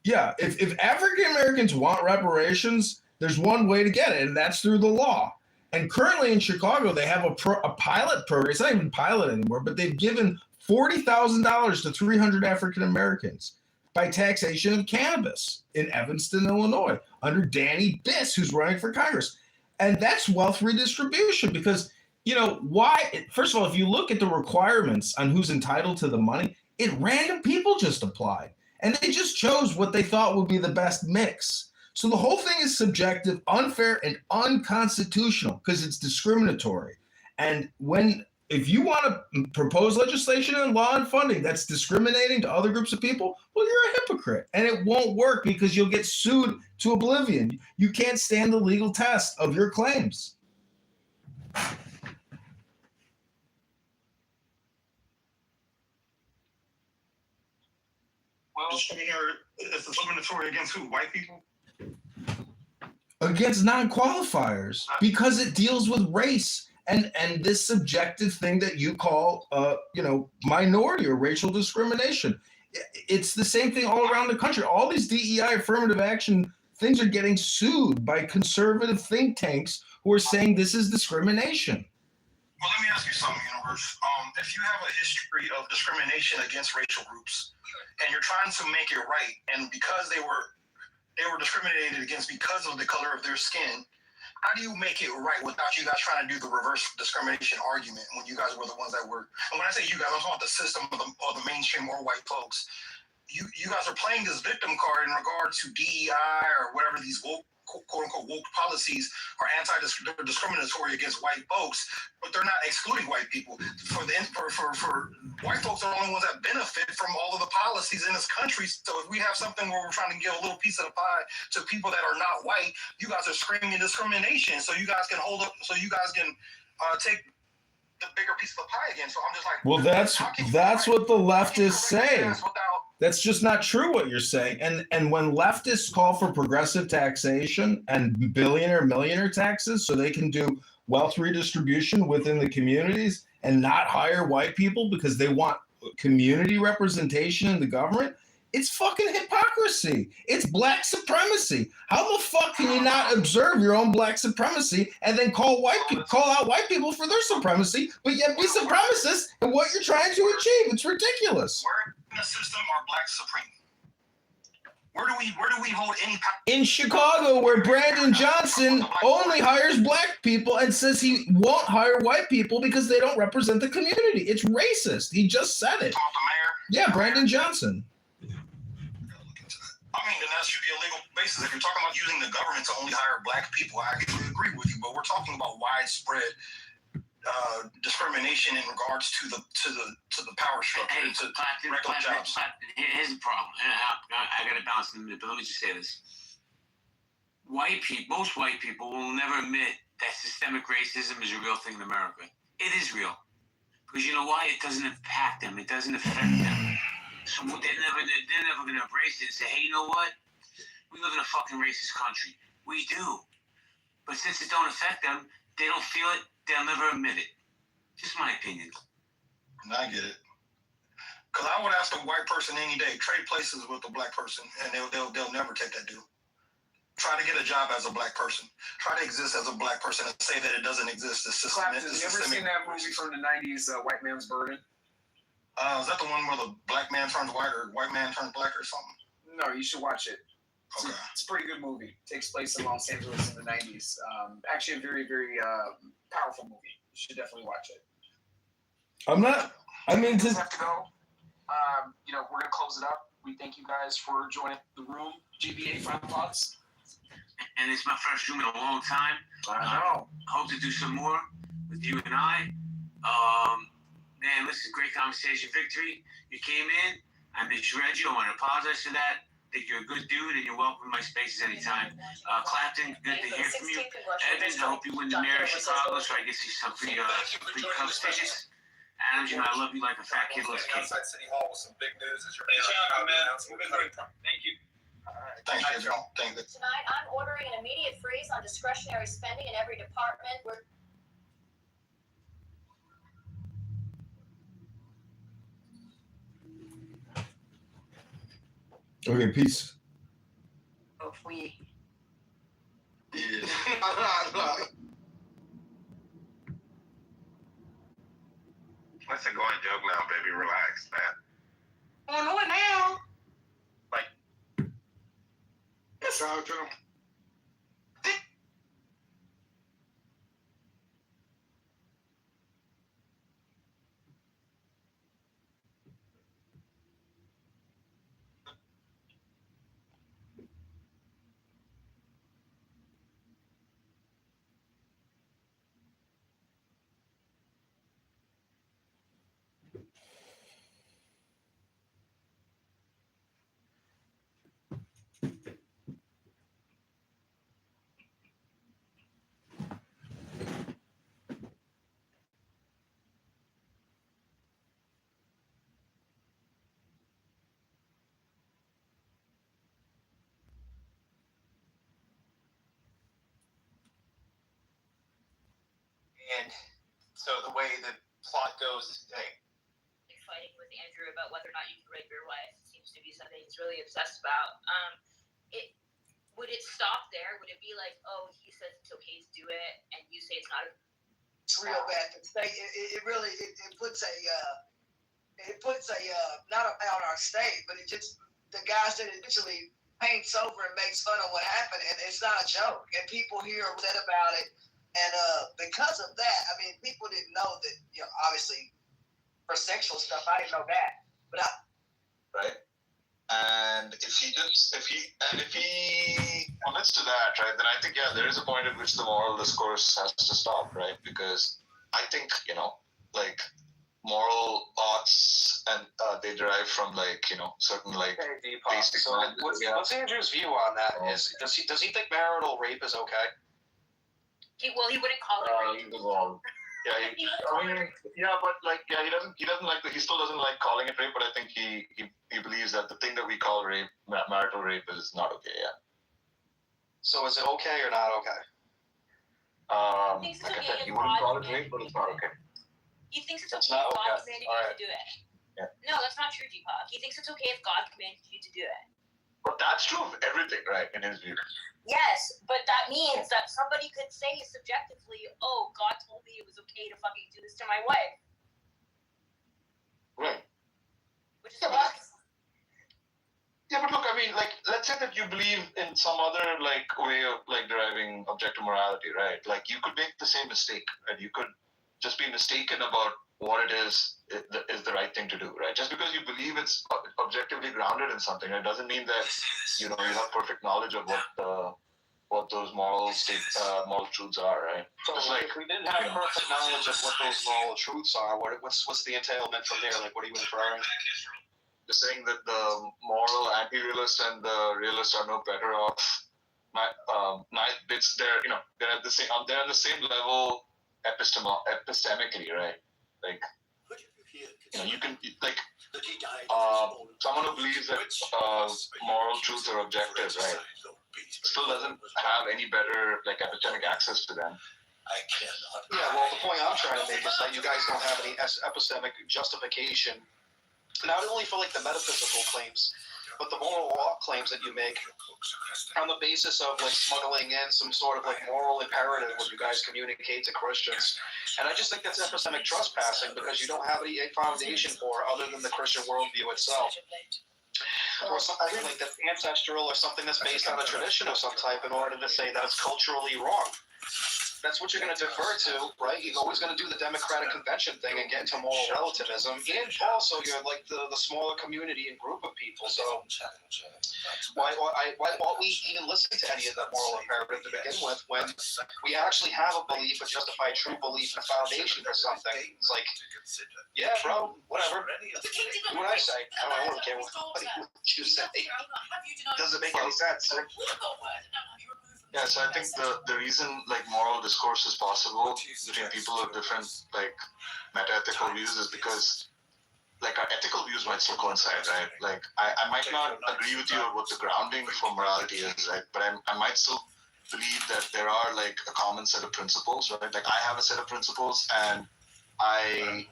yeah, if African Americans want reparations, there's one way to get it, and that's through the law. And currently in Chicago, they have a pilot program. It's not even pilot anymore, but they've given $40,000 to 300 African Americans by taxation of cannabis in Evanston, Illinois, under Danny Biss, who's running for Congress. And that's wealth redistribution because, you know, why? First of all, if you look at the requirements on who's entitled to the money, random people just applied. And they just chose what they thought would be the best mix. So the whole thing is subjective, unfair, and unconstitutional because it's discriminatory. And if you want to propose legislation and law and funding that's discriminating to other groups of people, well, you're a hypocrite. And it won't work because you'll get sued to oblivion. You can't stand the legal test of your claims. Well, it's discriminatory against who? White people? Against non-qualifiers because it deals with race and this subjective thing that you call, minority or racial discrimination. It's the same thing all around the country. All these DEI affirmative action things are getting sued by conservative think tanks who are saying this is discrimination. Well, let me ask you something, Universe. If you have a history of discrimination against racial groups, and you're trying to make it right, and because they were discriminated against because of the color of their skin, how do you make it right without you guys trying to do the reverse discrimination argument when you guys were the ones that were? And when I say you guys, I'm talking about the system or the mainstream or white folks. You guys are playing this victim card in regard to DEI or whatever these woke, quote unquote woke policies are anti-discriminatory against white folks, but they're not excluding white people. For white folks are the only ones that benefit from all of the policies in this country. So if we have something where we're trying to give a little piece of the pie to people that are not white, you guys are screaming discrimination. So you guys can hold up. So you guys can take the bigger piece of the pie again. So I'm just like, well, that's what the leftists say. That's just not true what you're saying. And when leftists call for progressive taxation and millionaire taxes so they can do wealth redistribution within the communities and not hire white people because they want community representation in the government, it's fucking hypocrisy. It's black supremacy. How the fuck can you not observe your own black supremacy and then call out white people for their supremacy, but yet be supremacists in what you're trying to achieve? It's ridiculous. Where in the system are black supreme? Where do we hold any power? In Chicago, where Brandon Johnson only hires black people and says he won't hire white people because they don't represent the community. It's racist. He just said it. The mayor? Yeah, Brandon Johnson. I mean, then that should be a legal basis. If you're talking about using the government to only hire black people, I actually agree with you. But we're talking about widespread discrimination in regards to the power structure, to regular jobs. Here's the problem. I got to balance in a minute, but let me just say this: most white people will never admit that systemic racism is a real thing in America. It is real, because you know why? It doesn't impact them. It doesn't affect them. So they're never going to embrace it and say, hey, you know what? We live in a fucking racist country. We do. But since it don't affect them, they don't feel it, they'll never admit it. Just my opinion. I get it. Because I would ask a white person any day, trade places with a black person, and they'll never take that deal. Try to get a job as a black person. Try to exist as a black person and say that it doesn't exist. Clapton, have you ever seen that movie from the 90s, White Man's Burden? Is that the one where the black man turns white or white man turns black or something? No, you should watch it. Okay. It's a pretty good movie. It takes place in Los Angeles in the 90s. Actually, a very, very powerful movie. You should definitely watch it. We have to go. We're going to close it up. We thank you guys for joining the room. GBA final thoughts? And it's my first room in a long time. I know. Hope to do some more with you and I. Man, listen, great conversation. Victory, you came in. I misread you. I want to apologize for that. I think you're a good dude, and you're welcome in my spaces anytime. Clapton, good to hear from you. Evans, I hope you win the mayor of Chicago so I can see some free Cubs tickets. Adams, I love you like a fat kid loves cake. Outside City Hall with some big news as your Thank you. Thank you. Tonight, I'm ordering an immediate freeze on discretionary spending in every department. Okay, peace. If we That's a going joke now, baby. Relax, man. Oh, no, now. Like, it's all true. And so the way the plot goes is today. Fighting with Andrew about whether or not you can rape your wife seems to be something he's really obsessed about. Would it stop there? Would it be like, oh, he says it's okay to do it, and you say it's not? It's real bad. It really puts a not out our state, but it just the guys that initially paints over and makes fun of what happened, and it's not a joke. And people here are upset about it, and because of that, I mean, people didn't know that, you know, obviously for sexual stuff, I didn't know that, but right? And if he commits to that, right, then I think, yeah, there is a point at which the moral discourse has to stop, right? Because I think, you know, like, moral oughts and they derive from, like, you know, certain, like, basic. So what's Andrew's view on that? Does he think marital rape is okay? He wouldn't call it rape. Yeah, but like, yeah, he doesn't like he still doesn't like calling it rape, but I think he believes that the thing that we call rape, marital rape, is not okay. Yeah. So is it okay or not okay? Like I said, he wouldn't call it rape, but it's not okay. He thinks it's okay if God commanded you to do it. Yeah. No, that's not true, Deepak. He thinks it's okay if God commanded you to do it. But that's true of everything, right, in his view. Yes, but that means that somebody could say subjectively, oh, God told me it was okay to fucking do this to my wife. Right. Which is sucks. Yeah, but look, I mean, like, let's say that you believe in some other, like, way of, like, deriving objective morality, right? Like, you could make the same mistake, right? You could just be mistaken about what it is the right thing to do, right? Just because you believe it's objectively grounded in something, it doesn't mean that, you know, you have perfect knowledge of what those moral truths are, right? So just like, if we didn't have perfect knowledge of what those moral truths are, what's the entailment from there? Like, what are you inferring? Just saying that the moral anti-realist and the realist are no better off. They're at the same level epistemically, right? Like, you know, you can, like, someone who believes that moral truths are objective, right, still doesn't have any better, like, epistemic access to them. Yeah, well, the point I'm trying to make is that you guys don't have any epistemic justification, not only for, like, the metaphysical claims, but the moral law claims that you make on the basis of, like, smuggling in some sort of, like, moral imperative when you guys communicate to Christians. And I just think that's epistemic trespassing because you don't have a foundation for it other than the Christian worldview itself. Or something like that's ancestral or something that's based on a tradition of some type in order to say that it's culturally wrong. That's what you're going to defer to, right? You're always going to do the Democratic Convention thing and get into moral relativism. And also, you're like the smaller community and group of people. So why won't we even listen to any of that moral imperative to begin with when we actually have a belief, a justified true belief, a foundation for something? It's like, yeah, bro, whatever. Do what I say. I don't care what you say. Doesn't make any sense. Yeah, so I think the reason, like, moral discourse is possible between people of different, like, meta-ethical views is because, like, our ethical views might still coincide, right? Like, I might not agree with you on what the grounding for morality is, right? But I might still believe that there are, like, a common set of principles, right? Like, I have a set of principles, and I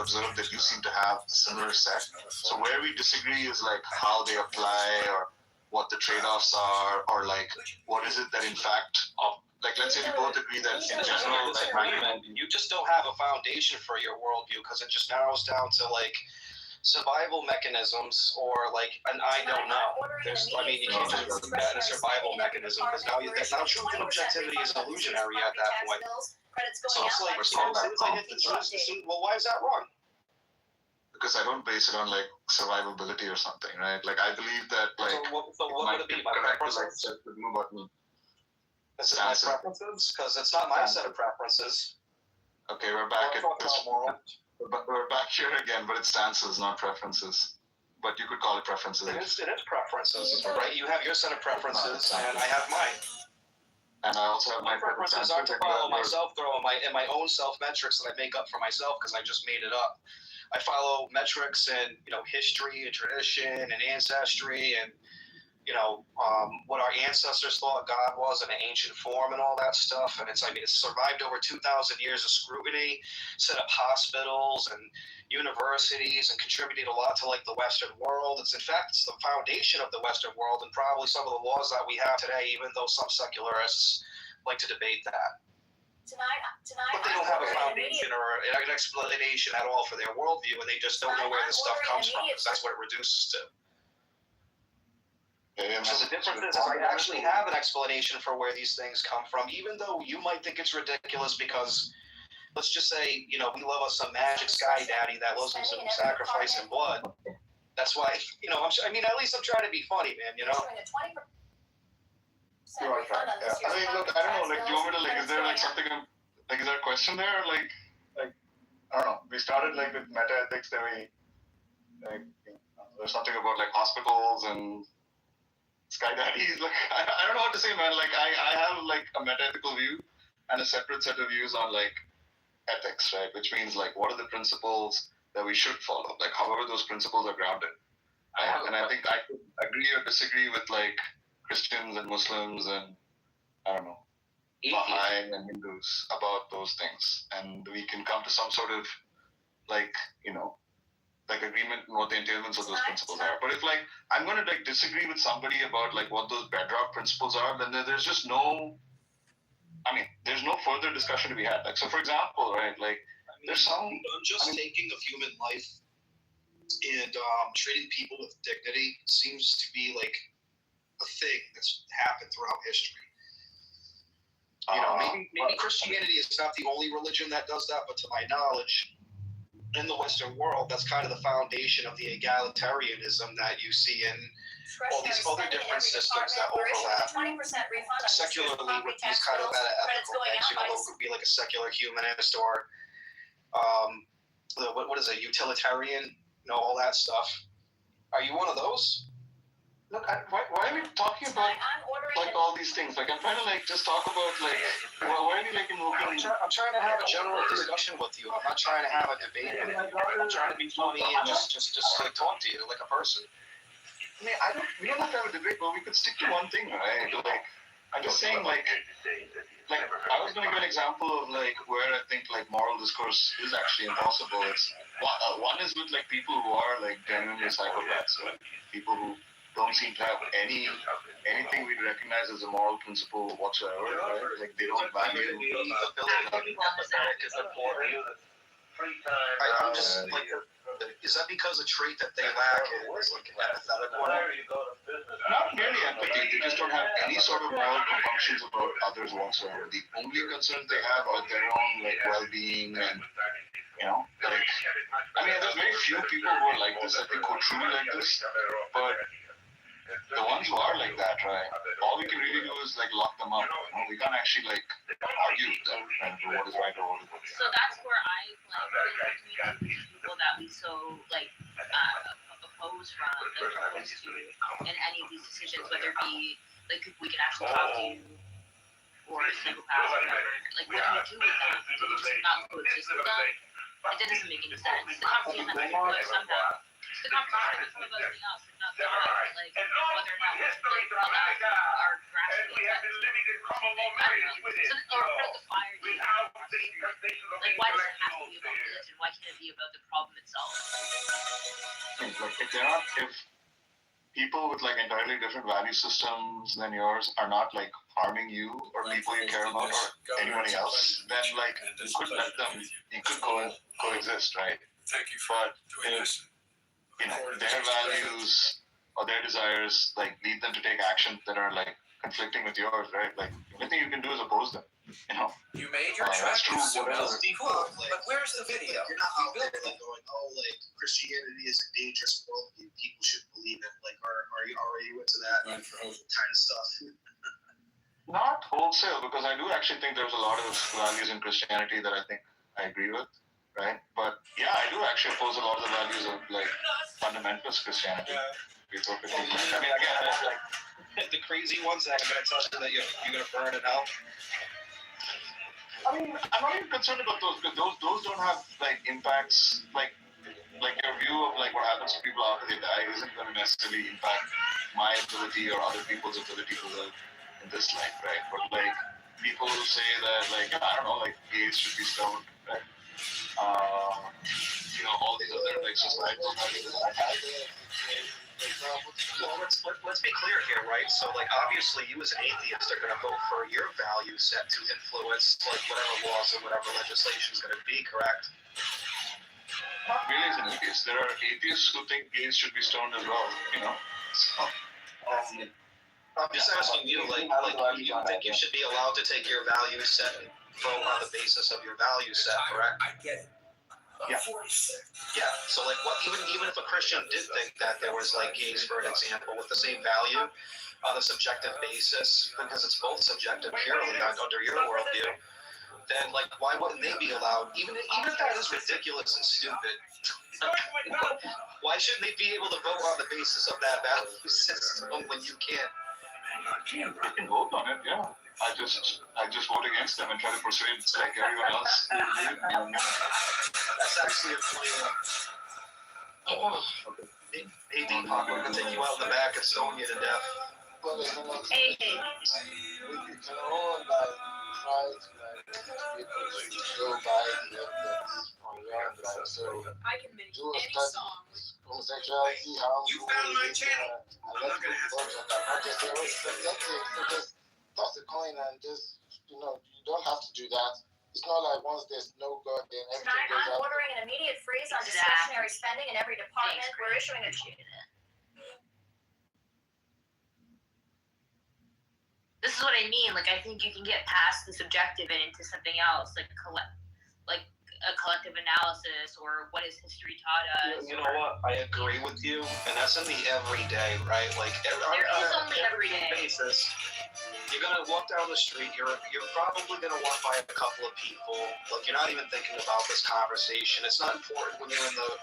observe that you seem to have a similar set. So where we disagree is, like, how they apply or what the trade-offs are, or, like, what is it that in fact, like, let's say we both agree that in general, like, you just don't have a foundation for your worldview because it just narrows down to, like, survival mechanisms or, like, an I don't know. You can't just put that in a survival mechanism because now truth and objectivity is illusionary at that point. So it's like, well, why is that wrong? Because I don't base it on, like, survivability or something, right? Like, I believe that, like, so what would it be? My preferences? Is it my preferences? Because it's not my set of preferences. Okay, we're back at this. We're back here again, but it's stances, not preferences. But you could call it preferences. It is preferences, right? You have your set of preferences, and I have mine. And I also have my preferences are to follow myself, though, and my own self metrics that I make up for myself because I just made it up. I follow metrics and, you know, history and tradition and ancestry and, you know, what our ancestors thought God was in an ancient form and all that stuff. And it's survived over 2,000 years of scrutiny, set up hospitals and universities and contributed a lot to, like, the Western world. It's the foundation of the Western world and probably some of the laws that we have today, even though some secularists like to debate that. But they don't have a foundation or an explanation at all for their worldview, and they just don't know where this stuff comes from, because that's what it reduces to. So the difference is I actually have an explanation for where these things come from, even though you might think it's ridiculous because, let's just say, you know, we love us some magic sky daddy that loves some sacrifice and blood. That's why, you know, I mean, at least I'm trying to be funny, man, you know? You're right, yeah. I mean, look, I don't know, like, do you want me to, like, is there, like, something, like, is there a question there? Like, I don't know, we started, like, with meta-ethics, then we, like, there's something about, like, hospitals and sky daddies, like, I don't know what to say, man. Like, I have, like, a meta-ethical view and a separate set of views on, like, ethics, right? Which means, like, what are the principles that we should follow? Like, however those principles are grounded. Right? And I think I could agree or disagree with, like, Christians and Muslims and, I don't know, Baha'i and Hindus about those things. And we can come to some sort of, like, you know, like agreement on what the entailments of those principles are. But if, like, I'm going to, like, disagree with somebody about, like, what those bedrock principles are, then there's just no, I mean, there's no further discussion to be had. Like, so for example, right, like, there's some... taking of human life and treating people with dignity seems to be, like, a thing that's happened throughout history. You know, maybe Christianity is not the only religion that does that, but to my knowledge, in the Western world, that's kind of the foundation of the egalitarianism that you see in all these other different systems that overlap secularly with these kind of meta-ethical things. You know, it could be like a secular humanist or what is it, utilitarian? You know, all that stuff. Are you one of those? Look, why are we talking about, like, all these things? Like, I'm trying to, like, just talk about, like, why are we, like, invoking... I'm trying to have a general discussion with you. I'm not trying to have a debate with you. I'm trying to be funny and just like, talk to you like a person. I mean, we don't have to have a debate, but we could stick to one thing, right? Like, I'm just saying, like, I was going to give an example of, like, where I think, like, moral discourse is actually impossible. It's, one is with, like, people who are, like, genuinely psychopaths, right? People who don't seem to have anything we'd recognize as a moral principle whatsoever, right? Like, they don't value the ability I'm just like, is that because a trait that they lack is like an empathetic one? Not really empathy. They just don't have any sort of moral compunctions about others whatsoever. The only concerns they have are their own, like, well-being and, you know, like, I mean, there's very few people who are like this, I think, who are truly like this, but the ones who are like that, right, all we can really do is, like, lock them up. You know? We can't actually, like, argue with them and do what is right or what is wrong. So that's where I, like, people that we so, like, oppose to in any of these decisions, whether it be, like, we can actually talk to you or a psychopath or whatever. Like, what do you do with them? Do you just not coexist with them? It doesn't make any sense. The conversation has to be clear somehow. The conversation is about everything else, it's not God, like, whether or not we are grasping that. Or put the fire to like, why does it have to be about religion? Why can't it be about the problem itself? Like, if people with, like, entirely different value systems than yours are not, like, harming you or people you care about or anybody else, then, like, you could let them, you could coexist, right? Thank you for doing this. You know, their values or their desires, like, lead them to take actions that are, like, conflicting with yours, right? Like, the only thing you can do is oppose them, you know? You made your that's true. Cool, but where's the video? You're not out there, like, going, oh, like, Christianity is a dangerous worldview. People shouldn't believe it. Like, are you into that kind of stuff? Not wholesale, because I do actually think there's a lot of values in Christianity that I think I agree with, right? But yeah, I do actually oppose a lot of the values of, like, fundamentalist Christianity. I mean, again, like the crazy ones that are going to tell you that you're going to burn it out. I mean, I'm not even concerned about those, because those don't have, like, impacts, like your view of, like, what happens to people after they die isn't going to necessarily impact my ability or other people's ability to live in this life, right? But, like, people who say that, like, I don't know, like, gays should be stoned, right? You know, all these other, like, societal values. Well, let's be clear here, right? So, like, obviously, you as an atheist are going to vote for your value set to influence, like, whatever laws or whatever legislation is going to be, correct? Not really as an atheist. There are atheists who think gays should be stoned as well, you know? So, I'm just asking you, you think you should be allowed to take your value set and vote on the basis of your value set, correct? I get it. Yeah. Yeah. So what? Even if a Christian did think that there was gays, for an example, with the same value on a subjective basis, because it's both subjective purely under your worldview, then why wouldn't they be allowed? Even if that is ridiculous and stupid, why shouldn't they be able to vote on the basis of that value system when you can't? You can vote on it, yeah. I just vote against them and try to persuade everyone else. That's actually a funny one. Hey, Deepak, we're gonna take you out in the back and stone you to death. Hey. We can all try to go by the evidence on your end, so I can make do a any study. song. Homosexuality, how You found my channel. I'm not gonna ask you. Not just say, oh, it's subjective, so just toss a coin and just, you don't have to do that. It's not like once there's no God, then everything Tonight, goes I'm up. ordering an immediate freeze on discretionary spending in every department. We're issuing a This is what I mean. I think you can get past the subjective and into something else, like a collective analysis, or what has history taught us. You know what? I agree with you, and that's in the everyday, right? There is only every day. Basis. You're gonna walk down the street. You're probably gonna walk by a couple of people. You're not even thinking about this conversation. It's not important when you're in the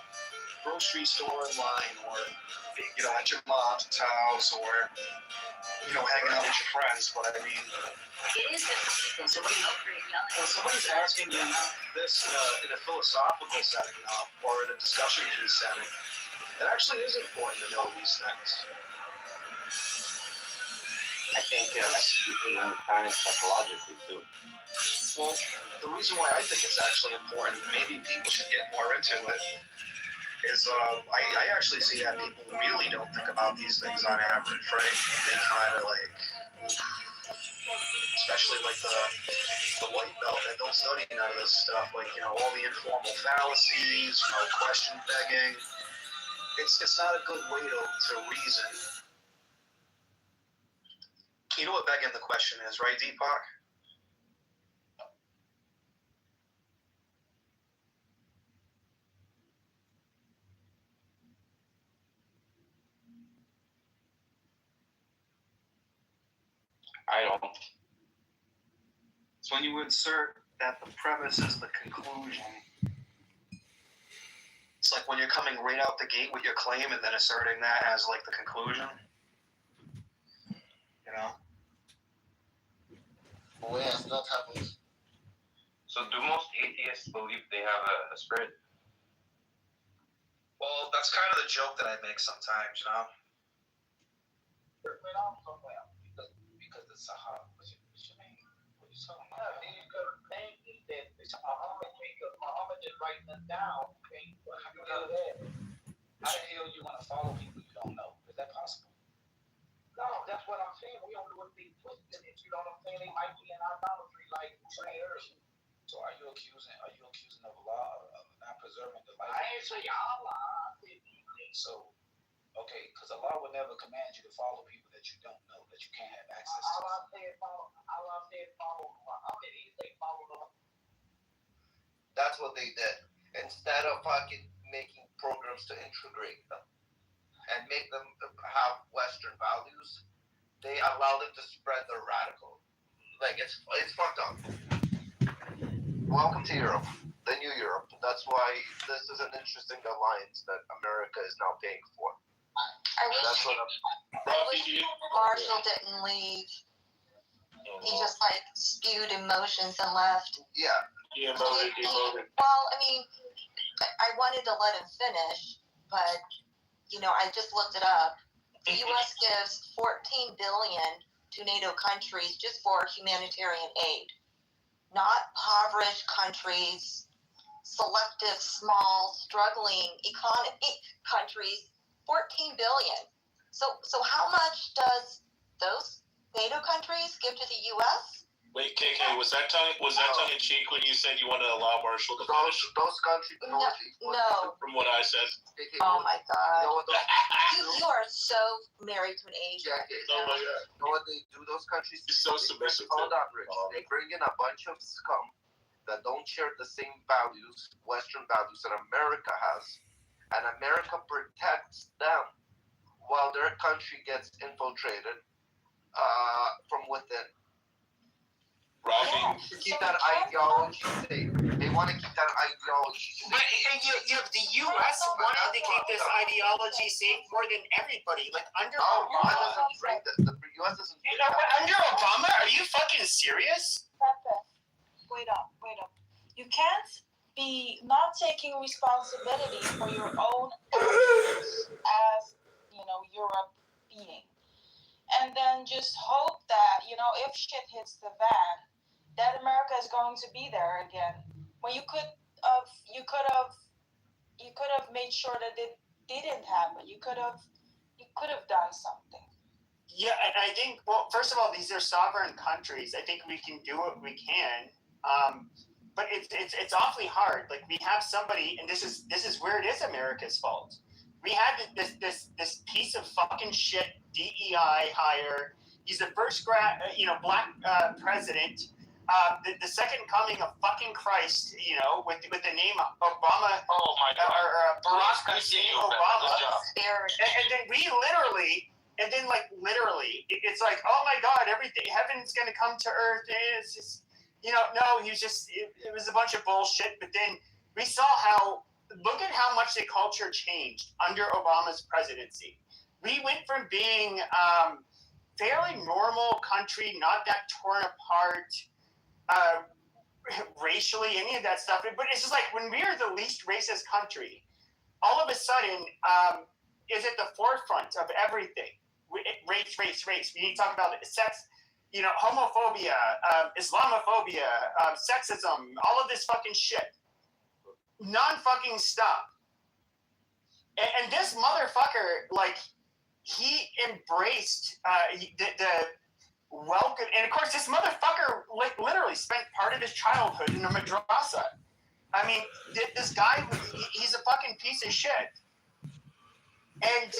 grocery store in line, or at your mom's house, or hanging out with your friends. But I mean, it is just when somebody's asking you this in a philosophical setting or in a discussion setting, it actually is important to know these things. I think you can understand it psychologically too. Well, the reason why I think it's actually important, maybe people should get more into it, is I actually see that people really don't think about these things on average, right? They kind of especially the white belt, that don't study none of this stuff, all the informal fallacies, question begging. It's not a good way to reason. You know what begging the question is, right, Deepak? I don't. It's when you insert that the premise is the conclusion. It's like when you're coming right out the gate with your claim and then asserting that as the conclusion. Well, yes, that happens. So do most atheists believe they have a spirit? Well, that's kind of the joke that I make sometimes, Because the Sahaba, what you mean? What you talking about? Muhammad is writing them down. How the hell you want to follow people you don't know? Is that possible? No, that's what I'm saying. We don't know what they twisted it. You know what I'm saying? They might be in idolatry like prayers. So are you accusing of Allah of not preserving the life? I ain't say Allah. So, okay, because Allah would never command you to follow people that you don't know, that you can't have access to. Allah said follow Muhammad. He said follow Allah. That's what they did. Instead of making programs to integrate them and make them have Western values, they allow them to spread their radical. It's fucked up. Welcome to Europe, the new Europe. That's why this is an interesting alliance that America is now paying for. I wish Marshall didn't leave. He just spewed emotions and left. Yeah. Well, I mean, I wanted to let him finish, but I just looked it up. The U.S. gives $14 billion to NATO countries just for humanitarian aid, not impoverished countries, selective, small, struggling economy countries. $14 billion. So how much does those NATO countries give to the U.S.? Wait, KK, was that tongue in cheek when you said you wanted to allow Marshall to finish? Those countries. No. From what I said. Oh my God. You are so married to an Asian. Oh my God. You know what they do? Those countries. You're so submissive. Hold on, Rich. They bring in a bunch of scum that don't share the same values, Western values that America has, and America protects them while their country gets infiltrated from within. Robbing. To keep that ideology safe. They want to keep that ideology safe. But the U.S. wanted to keep this ideology safe more than everybody. Like under Obama Obama. doesn't drink this. The U.S. doesn't drink Under Obama? Are you fucking serious? Wait up. You can't be not taking responsibility for your own actions as, you're a being. And then just hope that, if shit hits the fan, that America is going to be there again. When you could have made sure that it didn't happen. You could have done something. Yeah, and I think, well, first of all, these are sovereign countries. I think we can do what we can. But it's awfully hard. Like, we have somebody, and this is where it is America's fault. We had this piece of fucking shit DEI hire. He's the first black president. The second coming of fucking Christ, with the name Obama. Oh my God. Or Barack Hussein Obama. And then literally, it's like, oh my God, everything, heaven's gonna come to earth. It's just, no, it was a bunch of bullshit. But then we saw look at how much the culture changed under Obama's presidency. We went from being fairly normal country, not that torn apart racially, any of that stuff. But it's just like when we are the least racist country, all of a sudden is at the forefront of everything. Race. We need to talk about sex, homophobia, Islamophobia, sexism, all of this fucking shit. Non-fucking stop. And this motherfucker, like, he embraced the welcome. And of course, this motherfucker literally spent part of his childhood in a madrasa. I mean, this guy, he's a fucking piece of shit. And,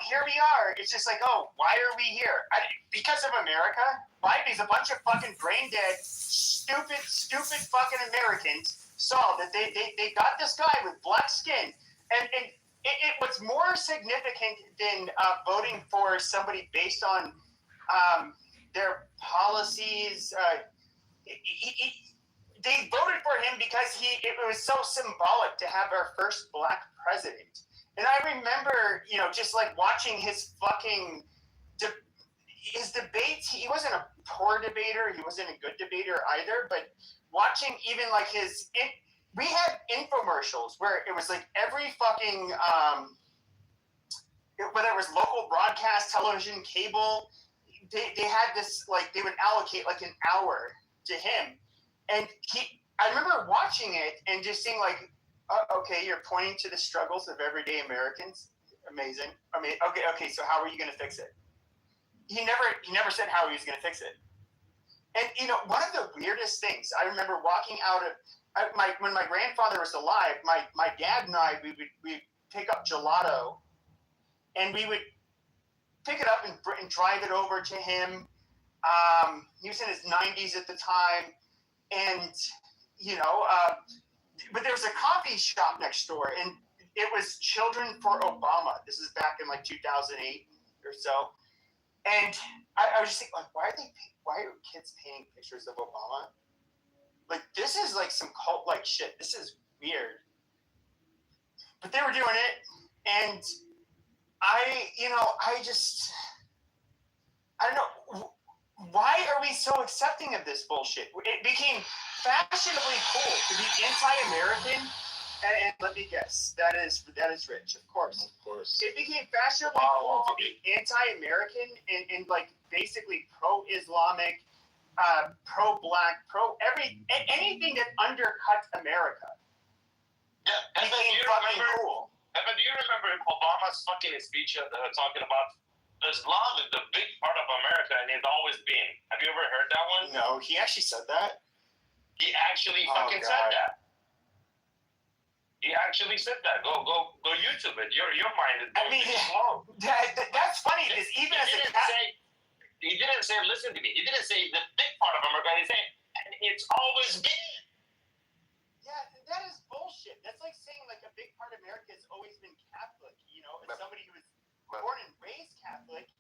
here we are. It's just like, oh, why are we here? Because of America? Why? Because a bunch of fucking brain-dead, stupid fucking Americans saw that they got this guy with black skin. And what's more significant than voting for somebody based on their policies, they voted for him because it was so symbolic to have our first black president. And I remember, just like watching his fucking his debates. He wasn't a poor debater. He wasn't a good debater either. But watching even like we had infomercials where it was like every fucking whether it was local broadcast, television, cable, they had this, like, they would allocate like an hour to him, and I remember watching it and just seeing like, okay, you're pointing to the struggles of everyday Americans. Amazing. I mean, okay. So how are you going to fix it? He never said how he was going to fix it. And one of the weirdest things I remember walking out of when my grandfather was alive, my dad and I we pick up gelato, and we would pick it up and drive it over to him. He was in his 90s at the time, and but there was a coffee shop next door, and it was Children for Obama. This is back in like 2008 or so, and I was just thinking, like, why are kids painting pictures of Obama? Like, this is like some cult like shit. This is weird. But they were doing it, and I don't know. Why are we so accepting of this bullshit? It became fashionably cool to be anti-American, and let me guess, that is Rich, of course. Of course. It became fashionably cool to be anti-American and like basically pro-Islamic, pro-black, anything that undercuts America. Yeah, Evan, do you remember Obama's fucking speech talking about Islam is the big part of America, and it's always been. Have you ever heard that one? No, he actually said that. He actually fucking said that. He actually said that. Go YouTube it. Your mind is slow. That's funny because even as he didn't say listen to me. He didn't say the big part of America. He said it's always been. Yeah, that is bullshit. That's like saying like a big part of America has always been Catholic. You know, as somebody who was born and raised Catholic.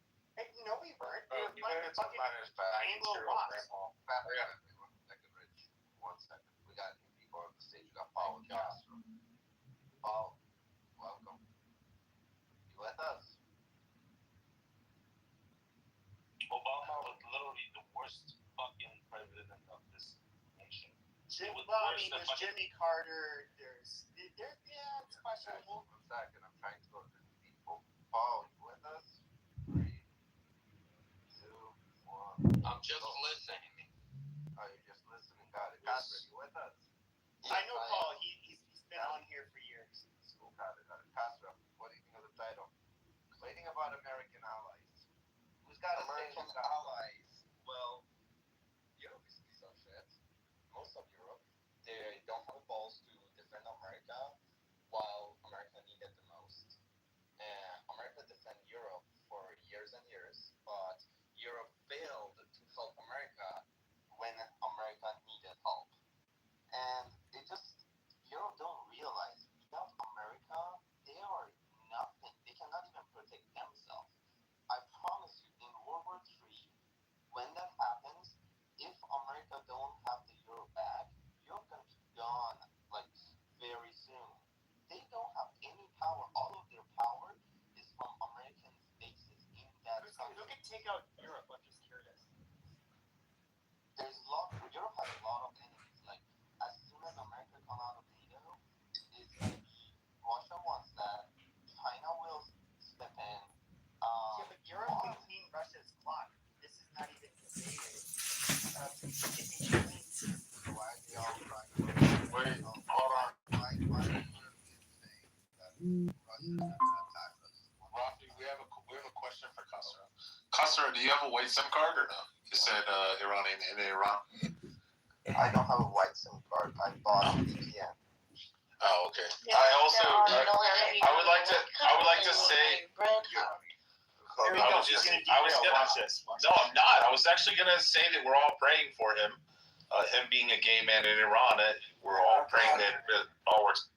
No, we weren't. We were fucking Anglo-Ross. One second. We got new people on the stage. We got Paul and Castro. Paul, welcome. You with us? Obama was literally the worst fucking president of this nation. There's Jimmy Carter. There's it's questionable. 1 second. I'm trying to go to the people. Paul, you with us? 3, 2, 1. I'm just listening. Oh, you're just listening. Got it. Castro, you with us? I know Paul. He's been on here for years. School got it. Castro, what do you think of the title? Complaining about American allies. Who's got American allies? Well, Europe is a piece of shit. Most of Europe, they don't have the balls to defend America while America needed the most. And America defended Europe for years and years, but Europe failed to help America when America needed help. And Europe don't realize without America, they are nothing. They cannot even protect themselves. I promise you, in World War III, when that happens, if America don't have the euro back, Europe gonna be gone like very soon. They don't have any power. All of their power is from American bases in that country. Who can take out Europe? I'm just curious. Europe has a lot of enemies. Like as soon as America come out of NATO, it's gonna be Russia wants that. China will step in. Yeah, but Europe can clean Russia's clock. This is not even debated. Why are they all trying to wait? Hold on. Why are Europeans saying that Russia is gonna attack us? Rafi, we have a question for Castro. Castro, do you have a white SIM card or no? You said Iranian in Iran. I don't have a white SIM card. I bought a VPN. Oh, okay. Yeah, I also I would like to say. Watch this. No, I'm not. I was actually gonna say that we're all praying for him. Him being a gay man in Iran, we're all praying that it all works.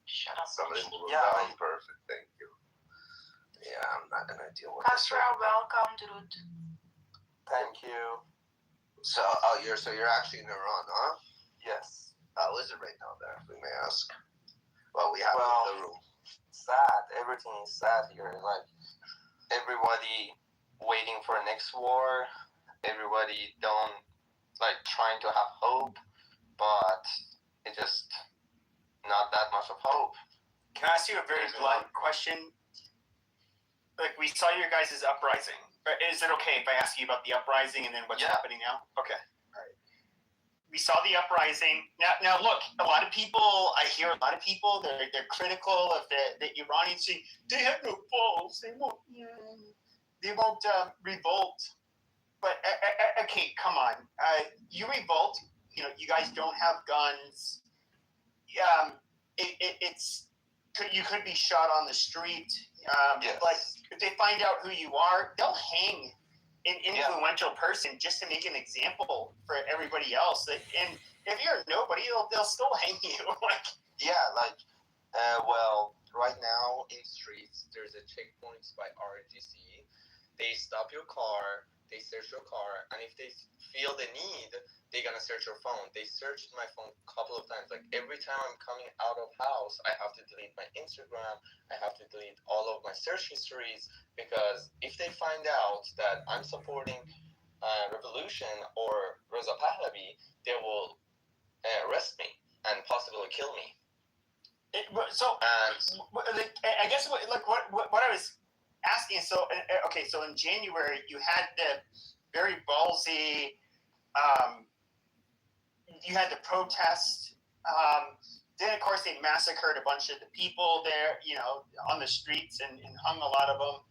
Shut up. I'm perfect. Thank you. Yeah, I'm not gonna deal with this. Castro, welcome, dude. Thank you. So, you're actually in Iran, huh? Yes. How is it right now there, if we may ask? Well, we have the room. Sad. Everything is sad here. Like, everybody waiting for next war. Everybody trying to have hope, but it's just not that much of hope. Can I ask you a very blunt question? Like, we saw your guys' uprising. Is it okay if I ask you about the uprising and then what's happening now? Okay. All right. We saw the uprising. Now look, I hear a lot of people, they're critical of the Iranians saying they have no balls. They won't revolt. But okay, come on. You revolt. You know, you guys don't have guns. You could be shot on the street. Like if they find out who you are, they'll hang an influential person just to make an example for everybody else. And if you're nobody, they'll still hang you. Right now in streets, there's a checkpoints by RGC. They stop your car, they search your car, and if they feel the need, they're gonna search your phone. They searched my phone a couple of times. Like every time I'm coming out of house, I have to delete my Instagram. I have to delete all of my search histories, because if they find out that I'm supporting revolution or Reza Pahlavi, they will arrest me and possibly kill me. I guess what I was asking. So in January you had the very ballsy. You had the protest. then of course they massacred a bunch of the people there, you know, on the streets and hung a lot of them.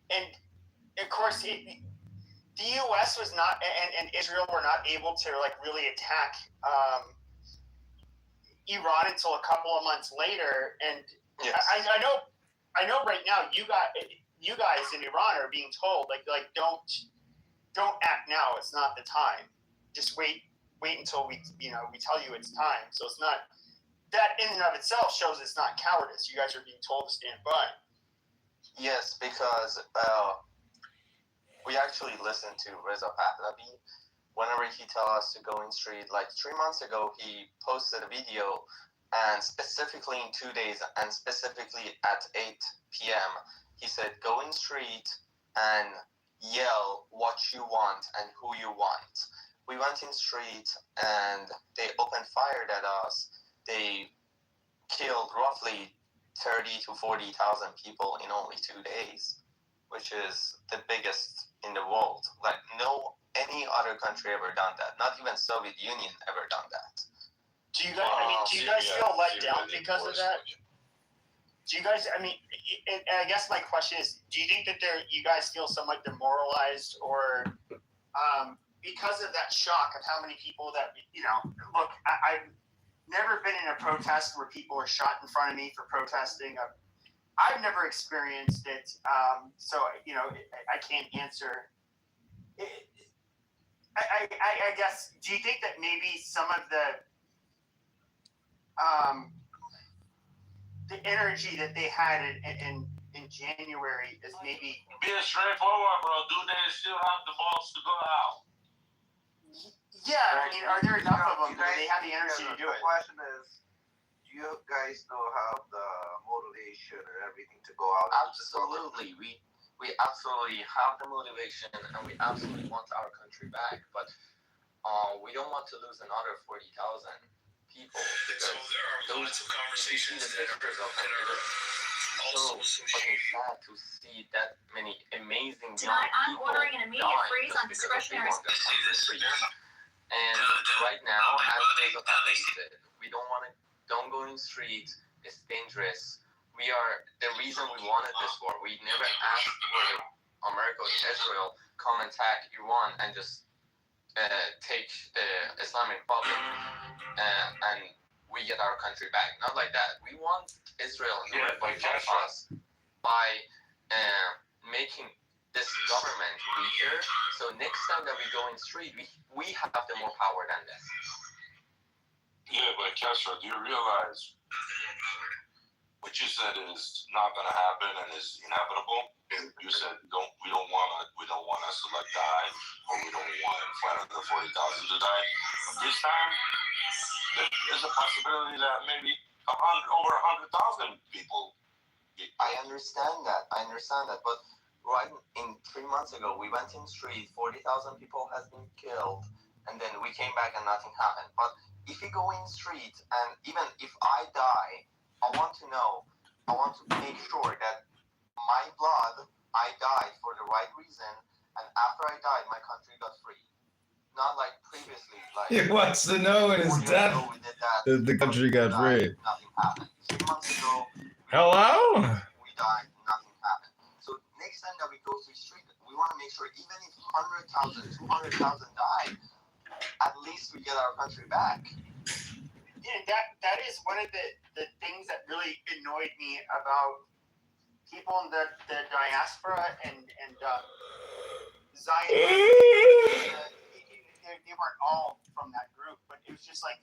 And of course, the U.S. was not, and Israel were not able to like really attack Iran until a couple of months later. And Yes. I know right now you guys in Iran are being told like don't act now. It's not the time. Just wait until we tell you it's time. So it's not that in and of itself shows it's not cowardice. You guys are being told to stand by. Yes, because we actually listen to Reza Pahlavi whenever he tells us to go in street. Like 3 months ago, he posted a video, and specifically in 2 days, and specifically at 8 p.m., he said, go in street and yell what you want and who you want. We went in street, and they opened fire at us. They killed roughly 30 to 40,000 people in only 2 days, which is the biggest in the world. Like any other country ever done that. Not even Soviet Union ever done that. Do you guys feel let down because of that? Do you guys? I mean, and I guess my question is, do you think that you guys feel somewhat demoralized, or because of that shock of how many people that look, I've never been in a protest where people are shot in front of me for protesting. I've never experienced it, so I can't answer. I guess. Do you think that maybe some of the energy that they had in January is maybe being straightforward, bro? Do they still have the balls to go out? Yeah, I mean, are there enough of them? Do they have the energy to do it? The question is, you guys still have the motivation and everything to go out? Absolutely. We absolutely have the motivation, and we absolutely want our country back, but we don't want to lose another 40,000 people. So there are lots of conversations that are also fucking sad to see that many amazing Tonight, young I'm people ordering an immediate dying freeze just on because they discretionary. want their country free. And right now, as Reza Pahlavi said, we don't go in the street. It's dangerous. The reason we wanted this war, we never asked for America or Israel come attack Iran and just take the Islamic Republic and we get our country back. Not like that. We want Israel and America to help us by making this government weaker. So next time that we go in the street, we have the more power than this. Yeah, but Kesha, do you realize what you said is not going to happen and is inevitable? You said we don't want us to like die, or we don't want 40,000 to die. But this time, there's a possibility that maybe over 100,000 people. I understand that, but right in 3 months ago, we went in the street, 40,000 people has been killed, and then we came back and nothing happened. But if you go in the street, and even if I die, I want to make sure that my blood, I died for the right reason, and after I died, my country got free. Not like previously, like He wants to know in his death that the country got free. Nothing happened. 3 months ago, Hello? we died, nothing happened. So next time that we go to the street, we want to make sure even if 100,000, 200,000 die, at least we get our country back. Yeah, that is one of the things that really annoyed me about people in the diaspora and Zionists. They weren't all from that group, but it was just like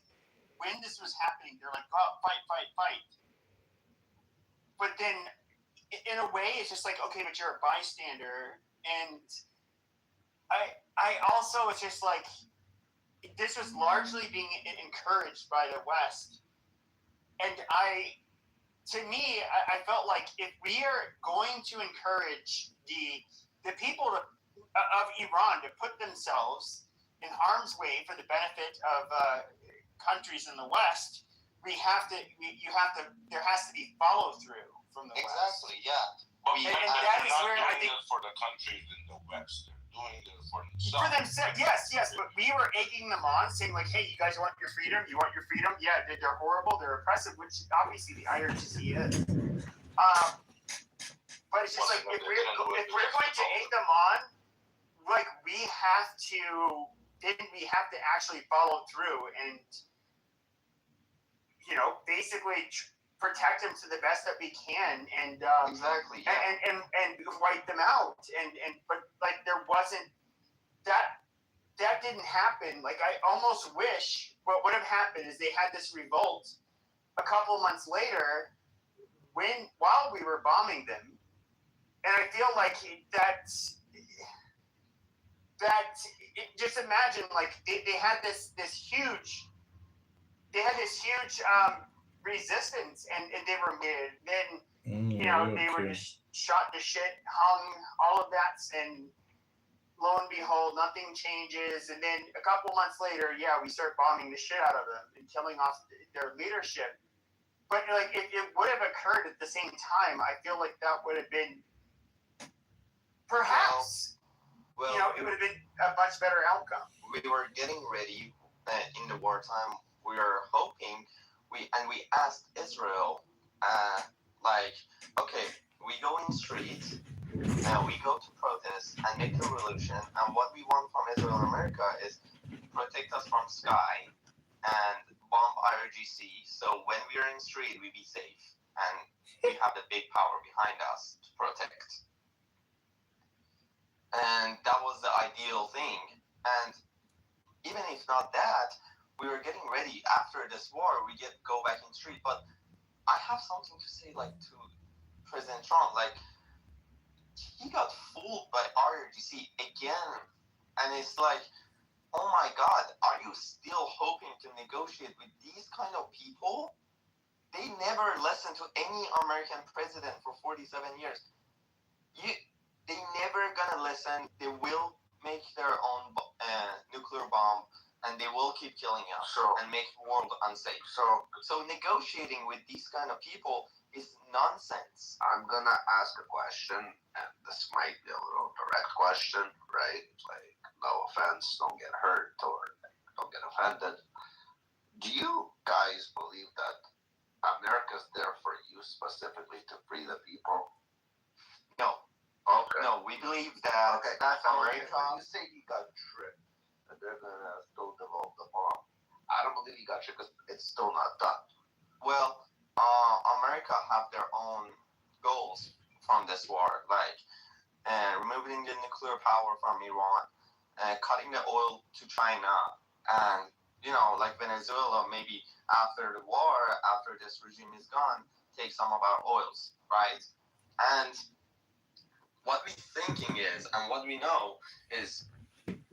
when this was happening, they're like, "Oh, fight, fight, fight!" But then, in a way, it's just like, okay, but you're a bystander, and I also it's just like. This was largely being encouraged by the West, and I felt like if we are going to encourage the people of Iran to put themselves in harm's way for the benefit of countries in the West, there has to be follow through from the West. Exactly, yeah. But and that is where I think for the countries in the West. doing it for For themselves, yes, but we were egging them on, saying like, "Hey, you guys want your freedom? You want your freedom? Yeah, they're horrible, they're oppressive," which obviously the IRGC is. But it's just like if we're going to egg them on, like we have to actually follow through and basically protect them to the best that we can, and exactly, yeah. and wipe them out, but like there wasn't that didn't happen. Like I almost wish what would have happened is they had this revolt a couple months later while we were bombing them, and I feel like just imagine like they had this huge resistance, and they were then they were just shot to shit, hung, all of that, and lo and behold, nothing changes. And then a couple months later, we start bombing the shit out of them and killing off their leadership. But like if it would have occurred at the same time, I feel like that would have been perhaps it would have been a much better outcome. We were getting ready in the wartime. We were hoping we asked Israel, okay, we go in the streets, we go to protest and make a revolution, and what we want from Israel and America is protect us from sky and bomb IRGC, so when we are in the street, we be safe, and we have the big power behind us to protect. And that was the ideal thing. And even if not that, we were getting ready after this war, we go back in the street. But I have something to say, to President Trump. He got fooled by IRGC again. And it's oh my God, are you still hoping to negotiate with these kind of people? They never listened to any American president for 47 years. They never gonna listen. They will make their own nuclear bomb, and they will keep killing us and make the world unsafe. So negotiating with these kind of people is nonsense. I'm gonna ask a question, and this might be a little direct question, right? No offense, don't get hurt or don't get offended. Do you guys believe that America's there for you specifically to free the people? No. Okay. No, we believe that that's America. You say he got tricked, and they're gonna still develop the bomb. I don't believe he got tricked because it's still not done. Well, America have their own goals from this war, removing the nuclear power from Iran, cutting the oil to China, and Venezuela, maybe after the war, after this regime is gone, take some of our oils, right? And what we're thinking is, and what we know is,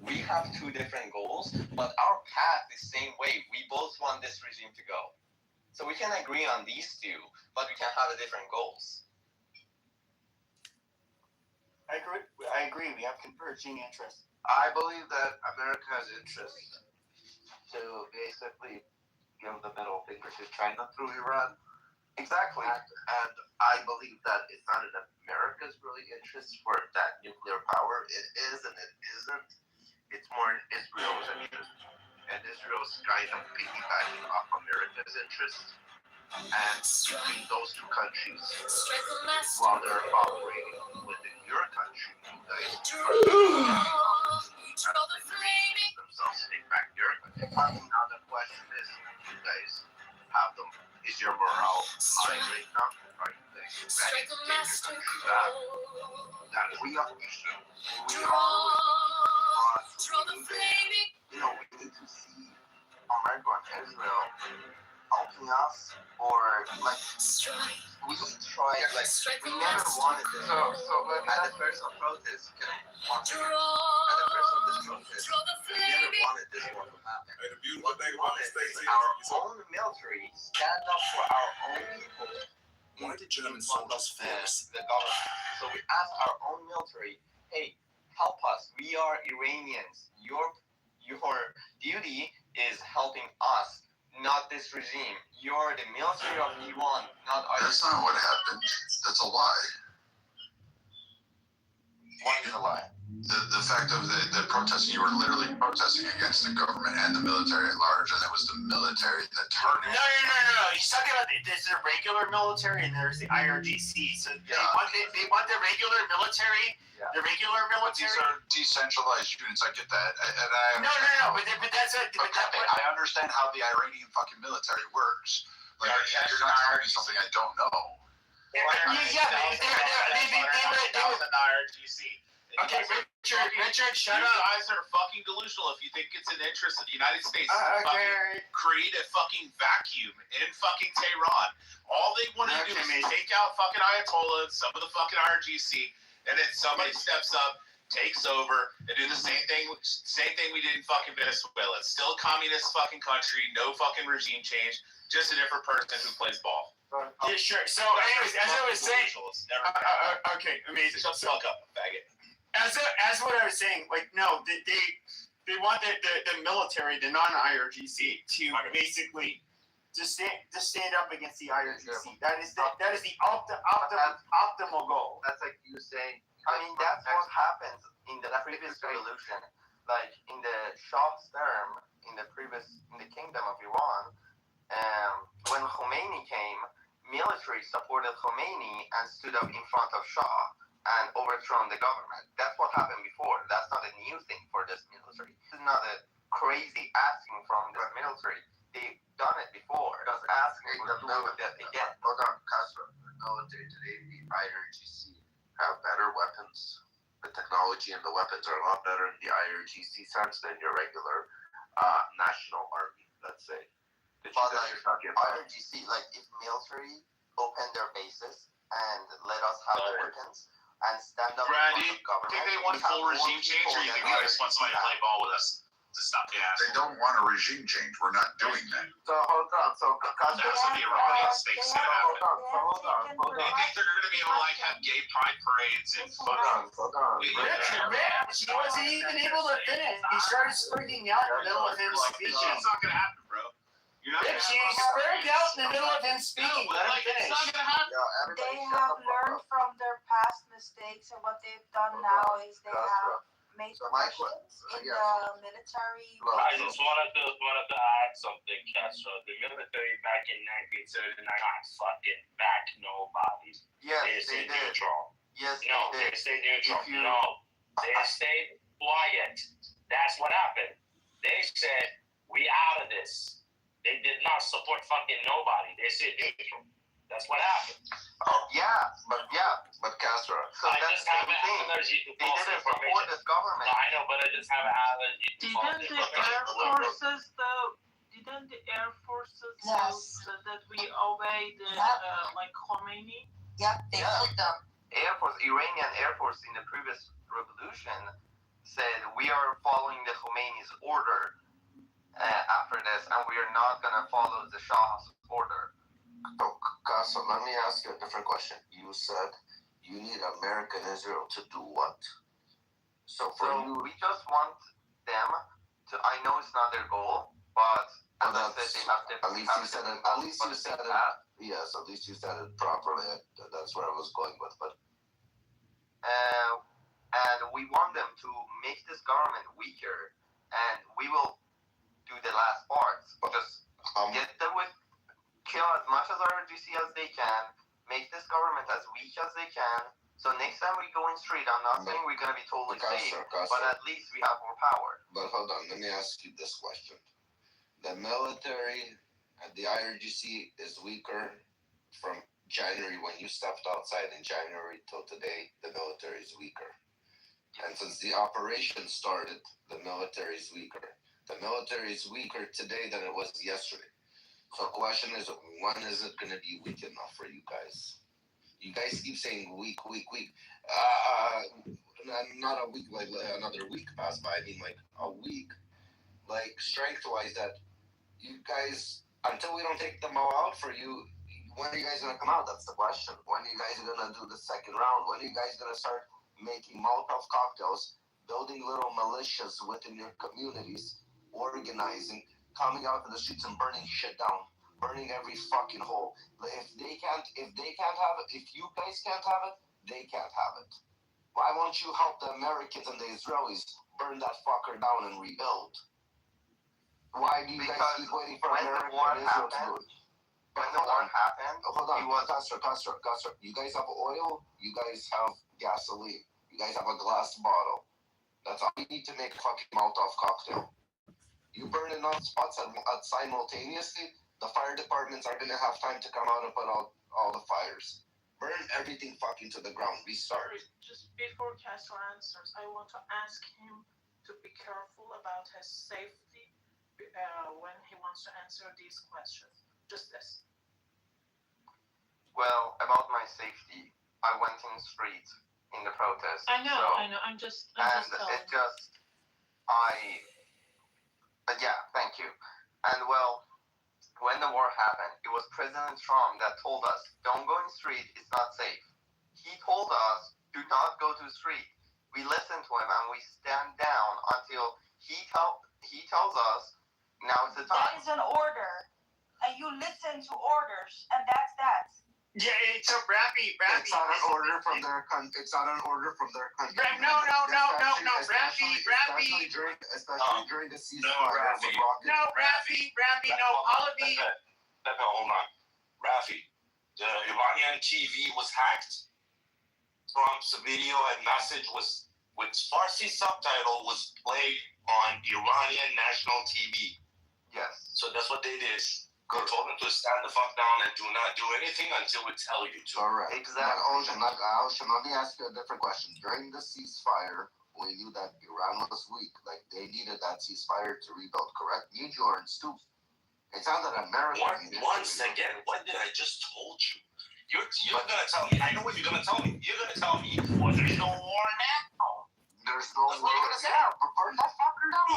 we have two different goals, but our path is the same way. We both want this regime to go. So we can agree on these two, but we can have different goals. I agree. We have converging interests. I believe that America has interest to basically give the middle finger to China through Iran. Exactly. And I believe that it's not in America's really interest for that nuclear power. It is and it isn't. It's more in Israel's interest. And Israel's kind of piggybacking off America's interest. And between those two countries, while they're operating within your country, you guys themselves take back your country. Now the question is, you guys have them. Is your morale high right now? Are you guys ready to take your country back? That we understand. We need to see America and Israel helping us, or we try, we never wanted this. So at the first of protest, we never wanted this war to happen. What we wanted is our own military stand up for our own people. Why did German soldiers force the government? So we asked our own military, hey, help us. We are Iranians. Your duty is helping us, not this regime. You're the military of Iran, not ours. That's not what happened. That's a lie. What is a lie? the fact of the protesting, you were literally protesting against the government and the military at large, and it was the military that targeted. No. He's talking about there's the regular military and there's the IRGC. So they want the regular military. Yeah. The regular military. But these are decentralized units. I get that, and I no. But that's it. I understand how the Iranian fucking military works. Like you're not telling me something I don't know. They were IRGC. Okay, Richard, shut up. You guys are fucking delusional if you think it's in the interest of the United States to fucking create a fucking vacuum in fucking Tehran. All they want to do is take out fucking Ayatollah and some of the fucking IRGC, and then somebody steps up, takes over, and do the same thing we did in fucking Venezuela. It's still a communist fucking country, no fucking regime change, just a different person who plays ball. Yeah, sure. So, anyways, as I was saying, okay, amazing. Shut the fuck up, faggot. As what I was saying, like, no, they want the military, the non-IRGC, to basically to stand up against the IRGC. That is the optimal goal. That's like you saying. I mean, that's what happens in the previous revolution. Like in the Shah's term, in the kingdom of Iran, when Khomeini came, military supported Khomeini and stood up in front of Shah and overthrown the government. That's what happened before. That's not a new thing for this military. This is not a crazy asking from this military. They've done it before. Just asking for that again. Hold on, Castro. The military today, the IRGC, have better weapons. The technology and the weapons are a lot better in the IRGC sense than your regular national army, let's say. But like IRGC, like if military open their bases and let us have the weapons and stand up Brad, for do the government. you think they want full regime change, or do you think they just want somebody to play ball with us to stop the ass? They don't want a regime change. We're not doing that. So hold on. So that's what the Iranians think is going to happen. Hold on. They think they're going to be able to like have gay pride parades and Hold on. Richard, man, he wasn't even able to finish. He started freaking out in the middle of him speaking. It's not going to happen, bro. He spurred out in the middle of him speaking. Let him finish. They have learned from their past mistakes, and what they've done now is they have made corrections in the military. I just wanted to add something, Castro. The military back in 1939 fucking backed nobody. Yes, they stayed neutral. Yes, no, they stayed neutral. No, they stayed quiet. That's what happened. They said, "We out of this." They did not support fucking nobody. They said neutral. That's what happened. But Castro. So I that's just have the an thing. allergy to They false didn't information. support this government. I know, but I just have an allergy to false Didn't the Air Forces know that we obey the like Khomeini? Yep, they put them. Iranian Air Force in the previous revolution said we are following the Khomeini's order after this, and we are not going to follow the Shah's order. So, Casa, let me ask you a different question. You said you need America and Israel to do what? So we just want them to. I know it's not their goal, but as I said, they have to. At least you said it. Yes, at least you said it properly. That's where I was going with, but. And we want them to make this government weaker, and we will do the last parts. Just get them kill as much as IRGC as they can, make this government as weak as they can. So next time we go in street, I'm not saying we're gonna be totally safe, but at least we have more power. But hold on, let me ask you this question: the military and the IRGC is weaker from January when you stepped outside in January till today. The military is weaker, and since the operation started, the military is weaker. The military is weaker today than it was yesterday. So the question is, when is it going to be weak enough for you guys? You guys keep saying weak. Not a week, like another week passed by. I mean, like a week, like strength-wise, that you guys, until we don't take them all out for you, when are you guys going to come out? That's the question. When are you guys going to do the second round? When are you guys going to start making Molotov cocktails, building little militias within your communities, organizing, coming out to the streets and burning shit down, burning every fucking hole? If they can't have it, if you guys can't have it, they can't have it. Why won't you help the Americans and the Israelis burn that fucker down and rebuild? Why do you guys keep waiting for America and Israel to do it? When the war happened, hold on, Custer. You guys have oil. You guys have gasoline. You guys have a glass bottle. That's all you need to make a fucking Molotov cocktail. You burn enough spots at simultaneously, the fire departments are gonna have time to come out and put out all the fires. Burn everything fucking to the ground. Restart. Just before Castro answers, I want to ask him to be careful about his safety when he wants to answer these questions. Just this. well, about my safety, I went in the street in the protest. I know. I'm just telling. Yeah, thank you. And well, when the war happened, it was President Trump that told us, don't go in the street, it's not safe. He told us, do not go to the street. We listened to him and we stand down until he tells us, now is the time. That is an order, and you listen to orders, and that's that. Yeah, it's a Rappy. It's not an order from their country. It's not an order from their country. No. Especially during the ceasefire. Rappy. No, all of these. Hold on. Rafi, the Iranian TV was hacked. Trump's video and message was with Farsi subtitle was played on Iranian national TV. Yes. So that's what they did. They told them to stand the fuck down and do not do anything until we tell you to. Correct. Exactly. Ocean, let me ask you a different question. During the ceasefire, we knew that Iran was weak. Like, they needed that ceasefire to rebuild, correct? You, Jordan, stupid. It's not that America. Once again, what did I just told you? You're gonna tell me. I know what you're gonna tell me. You're gonna tell me, well, there's no war now. There's no war. That's what you're gonna say. Yeah, burn that fucker down.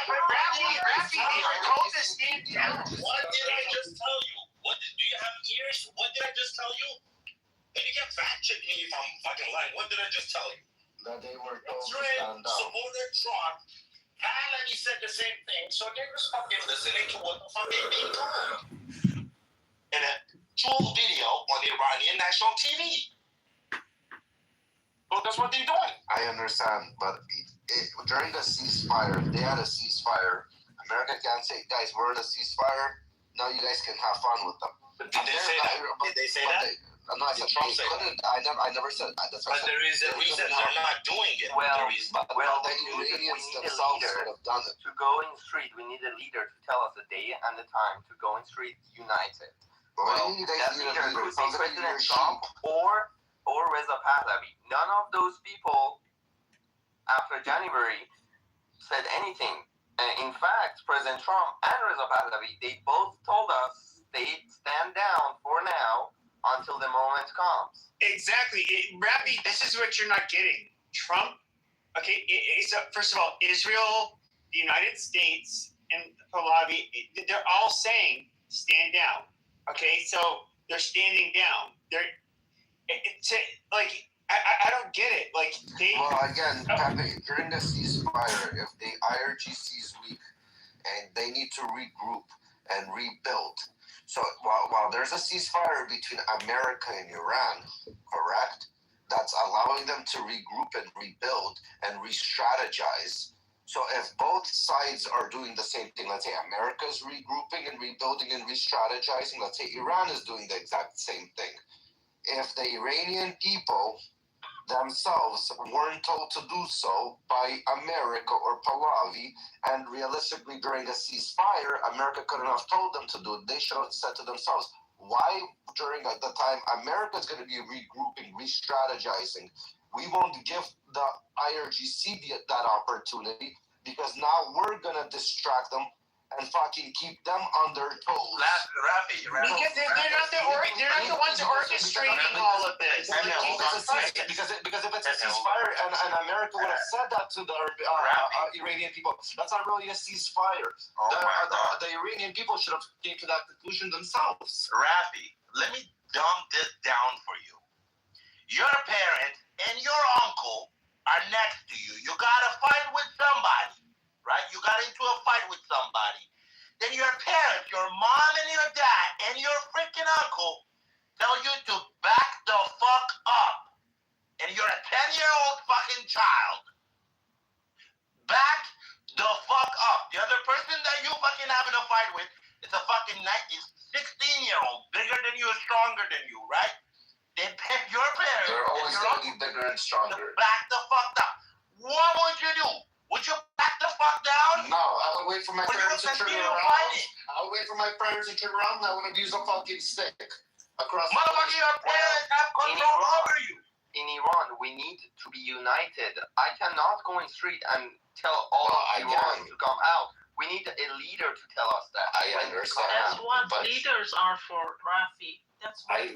Rappy, they were told to stand down. What did I just tell you? Do you have ears? What did I just tell you? And you can fact check me if I'm fucking lying. What did I just tell you? That they were told to Israel stand down. supported Trump. Hillary said the same thing. So they were fucking listening to what the fuck they being told. In a dual video on the Iranian national TV. Well, that's what they're doing. I understand, but during the ceasefire, they had a ceasefire. America can't say, guys, we're in a ceasefire. Now you guys can have fun with them. But did they say that? Did they say that? Trump say that? I never said that. That's but there is a reason they're not doing it. Well, the Iranians themselves would have done it. To go in the street, we need a leader to tell us the day and the time to go in the street united. Well, that leader could be President Trump or Reza Pahlavi. None of those people after January said anything. In fact, President Trump and Reza Pahlavi, they both told us they stand down for now until the moment comes. Exactly. Rappy, this is what you're not getting. Trump, okay, first of all, Israel, the United States, and Pahlavi, they're all saying stand down. Okay, so they're standing down. I don't get it. Well, again, during the ceasefire, if the IRGC is weak and they need to regroup and rebuild, so while there's a ceasefire between America and Iran, correct? That's allowing them to regroup and rebuild and re-strategize. So if both sides are doing the same thing, let's say America's regrouping and rebuilding and re-strategizing, let's say Iran is doing the exact same thing. If the Iranian people themselves weren't told to do so by America or Pahlavi, and realistically during a ceasefire, America couldn't have told them to do it. They should have said to themselves, why during the time America's going to be regrouping, re-strategizing, we won't give the IRGC that opportunity because now we're going to distract them and fucking keep them on their toes. Rafi. Because they're not the ones orchestrating all of this. Because if it's a ceasefire and America would have said that to the Iranian people, that's not really a ceasefire. The Iranian people should have came to that conclusion themselves. Rafi, let me dumb this down for you. Your parent and your uncle are next to you. You got to fight with somebody. Right? You got into a fight with somebody. Then your parents, your mom and your dad and your freaking uncle tell you to back the fuck up. and you're a 10-year-old fucking child. Back the fuck up. The other person that you fucking having a fight with is a fucking 16-year-old, bigger than you, stronger than you, right? They pick your parents. They're always gonna be bigger and stronger. Back the fuck up. What would you do? Would you back the fuck down? No, I would wait for my parents to turn around. I would wait for my parents to turn around, and I would use a fucking stick across. Motherfucker, your parents have control over you. In Iran, we need to be united. I cannot go in the street and tell all of Iran to come out. We need a leader to tell us that. I understand. That's what leaders are for, Rafi. That's what I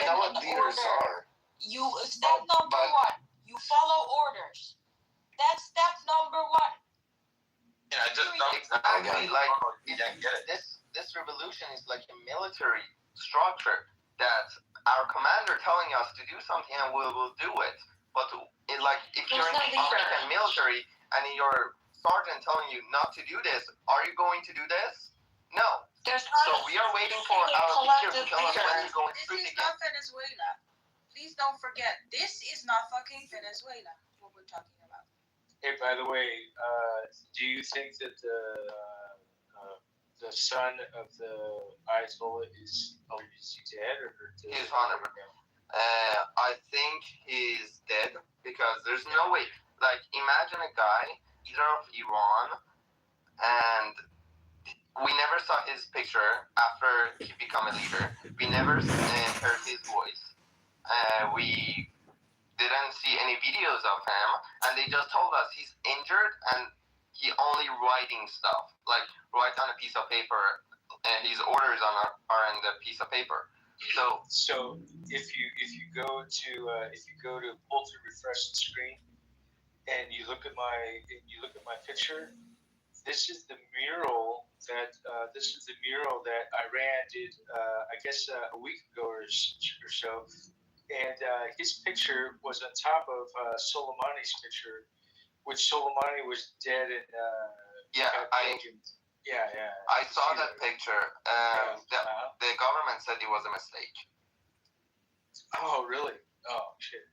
know what leaders are. You step number one. You follow orders. That's step number one. Yeah, I just don't exactly like this revolution is like a military structure that our commander telling us to do something and we will do it. But if you're in the American military and your sergeant telling you not to do this, are you going to do this? No. So we are waiting for our leader to tell us when to go in street This is again. not Venezuela. Please don't forget, this is not fucking Venezuela, what we're talking about. Hey, by the way, do you think that the son of the Ayatollah is dead or He's 100%. I think he's dead because there's no way. Like, imagine a guy, leader of Iran, and we never saw his picture after he became a leader. We never heard his voice. We didn't see any videos of him, and they just told us he's injured and he only writing stuff, like write on a piece of paper, and his orders are in the piece of paper. So if you go to pull to refresh the screen, and you look at my picture, this is the mural that Iran did, I guess a week ago or so, and his picture was on top of Soleimani's picture, which Soleimani was dead and I saw that picture. The government said it was a mistake. Oh, really? Oh, shit.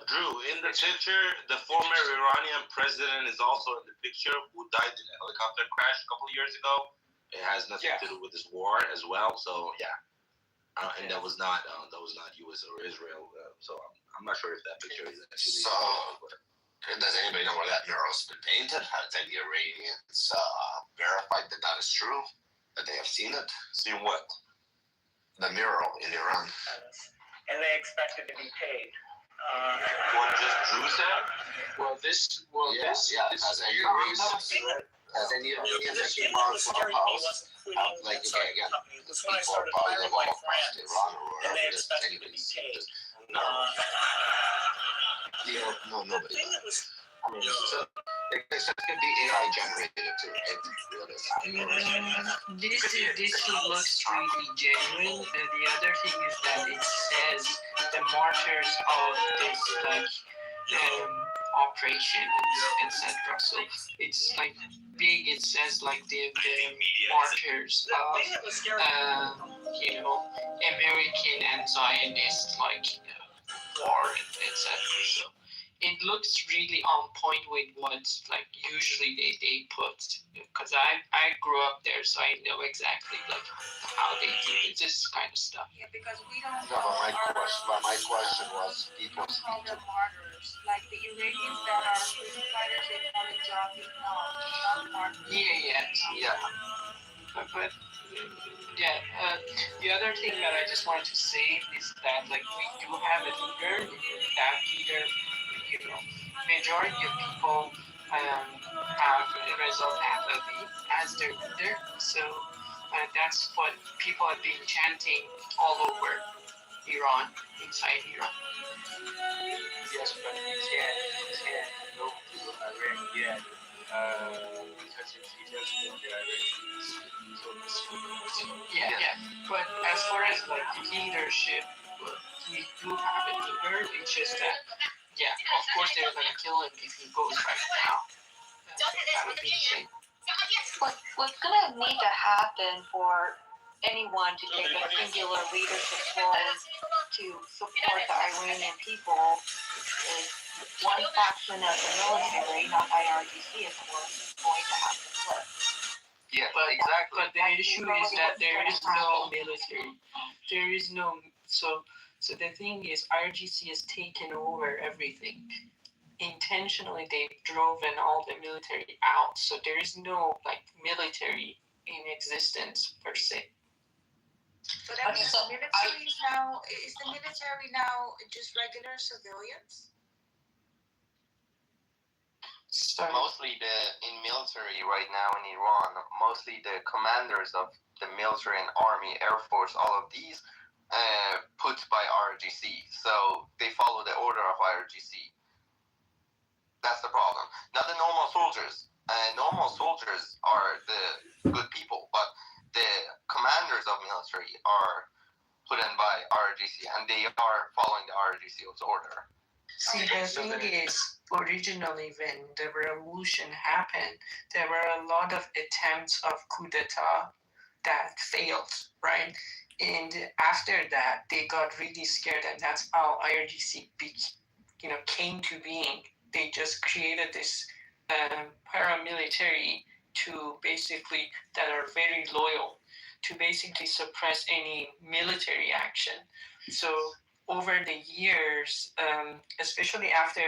Drew, in the picture, the former Iranian president is also in the picture, who died in a helicopter crash a couple of years ago. It has nothing to do with this war as well. So and that was not U.S. or Israel. So I'm not sure if that picture is actually. So, does anybody know where that mural's been painted? Has any Iranians verified that that is true? That they have seen it? Seen what? The mural in Iran. And they expect it to be paid. What just Drew said? This. Has any Iranians that came on Clubhouse, like again, people probably live all across Iran or wherever it is, anybody seen it? No, nobody. I mean, so it could be AI generated too. This looks really genuine. And the other thing is that it says the martyrs of this operation, etc. So it's like big. It says like the martyrs of American and Zionist war, etc. So it looks really on point with what usually they put, because I grew up there, so I know exactly how they do this kind of stuff. Yeah, because we don't No, but my question was people call them martyrs. Like the Iranians that are freedom fighters, they call it jogging. No, not martyrs. Yeah. But the other thing that I just wanted to say is that we do have a leader. That leader, majority of people have Reza Pahlavi as their leader. So that's what people have been chanting all over Iran, inside Iran. Yes, but you can't go to Iran yet because if he does go to Iran, Yeah. But as far as leadership, we do have a leader. It's just that, of course they're gonna kill him if he goes right now. That would be insane. What's gonna need to happen for anyone to take a singular leadership role to support the Iranian people is one faction of the military, not IRGC, of course, is going to have to flip. Yeah, But exactly. but the issue is that there is no military. There is no so the thing is IRGC has taken over everything. Intentionally they've driven all the military out. So there is no military in existence per se. But I mean, is the military now just regular civilians? Sorry. Mostly in military right now in Iran, mostly the commanders of the military and army, air force, all of these put by IRGC. So they follow the order of IRGC. That's the problem. Not the normal soldiers. Normal soldiers are the good people, but the commanders of military are put in by IRGC, and they are following the IRGC's order. See, the thing is, originally when the revolution happened, there were a lot of attempts of coup d'etat that failed, right? And after that, they got really scared, and that's how IRGC came to being. They just created this paramilitary that are very loyal to basically suppress any military action. So over the years, especially after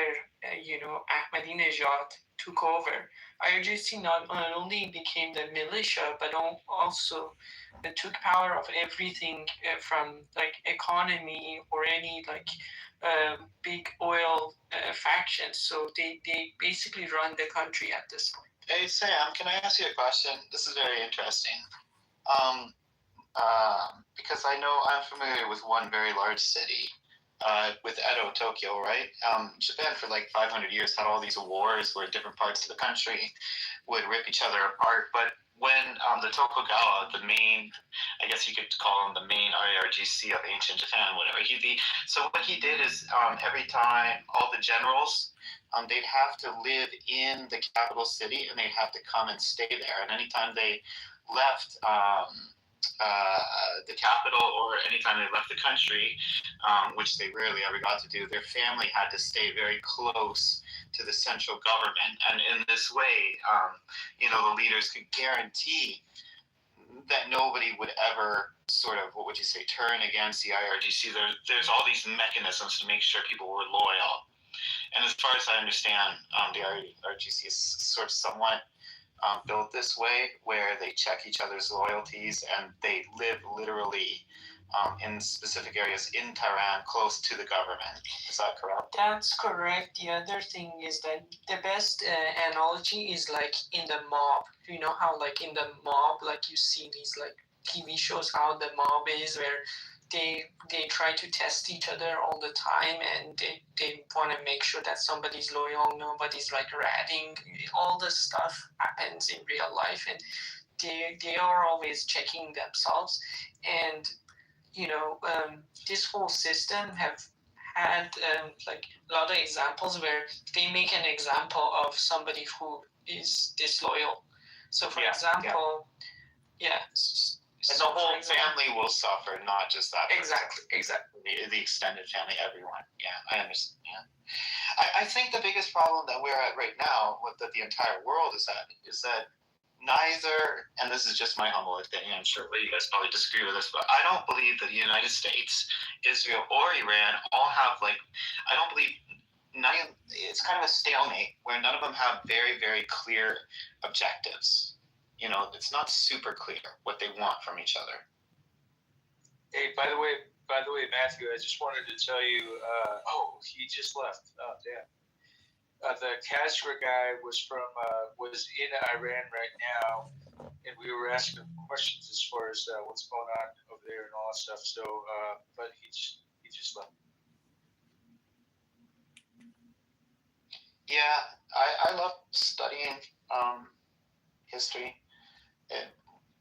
Ahmadinejad took over, IRGC not only became the militia, but also took power of everything from economy or any big oil factions. So they basically run the country at this point. Hey Sam, can I ask you a question? This is very interesting. Because I know I'm familiar with one very large city, with Edo, Tokyo, right? Japan for 500 years had all these wars where different parts of the country would rip each other apart. But when the Tokugawa, the main, I guess you could call him the main IRGC of ancient Japan, whatever so what he did is every time all the generals, they'd have to live in the capital city and they'd have to come and stay there. And anytime they left the capital or anytime they left the country, which they rarely ever got to do, their family had to stay very close to the central government. And in this way, the leaders could guarantee that nobody would ever sort of, turn against the IRGC. There's all these mechanisms to make sure people were loyal. And as far as I understand, the IRGC is sort of somewhat built this way, where they check each other's loyalties and they live literally in specific areas in Tehran close to the government. Is that correct? That's correct. The other thing is that the best analogy is in the mob. You know how in the mob, you see these TV shows, how the mob is, where they try to test each other all the time, and they want to make sure that somebody's loyal, nobody's ratting. All this stuff happens in real life, and they are always checking themselves. And this whole system have had a lot of examples where they make an example of somebody who is disloyal. So for example, and the whole family will suffer, not just that person. Exactly. The extended family, everyone. Yeah, I understand. Yeah. I think the biggest problem that we're at right now, that the entire world is at, is that neither, and this is just my humble opinion, I'm sure you guys probably disagree with this, but I don't believe that the United States, Israel, or Iran all have I don't believe it's kind of a stalemate where none of them have very, very clear objectives. It's not super clear what they want from each other. Hey, by the way, Matthew, I just wanted to tell you. He just left. Oh, damn. The Castro guy was in Iran right now, and we were asking him questions as far as what's going on over there and all that stuff. So, but he just left. Yeah, I love studying history.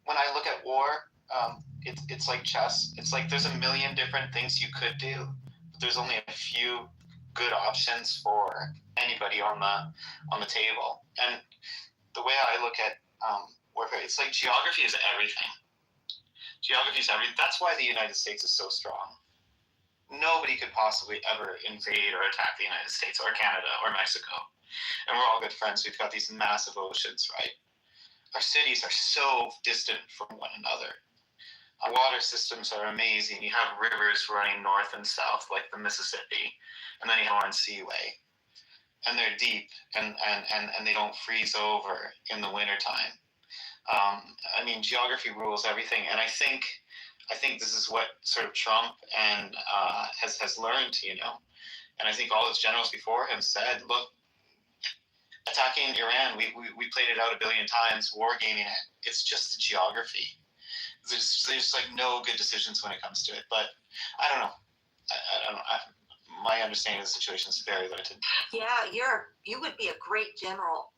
When I look at war, it's like chess. It's like there's a million different things you could do, but there's only a few good options for anybody on the table. And the way I look at warfare, it's like geography is everything. Geography is everything. That's why the United States is so strong. nobody could possibly ever invade or attack the United States or Canada or Mexico. And we're all good friends. We've got these massive oceans, right? Our cities are so distant from one another. Our water systems are amazing. You have rivers running north and south like the Mississippi, and then you have one seaway. And they're deep, and they don't freeze over in the wintertime. I mean, geography rules everything, and I think this is what sort of Trump and has learned, you know. And I think all his generals before him said, look, attacking Iran, we played it out a billion times, wargaming it. It's just geography. There's like no good decisions when it comes to it. But I don't know. I don't know. My understanding of the situation is very limited. Yeah, you would be a great general.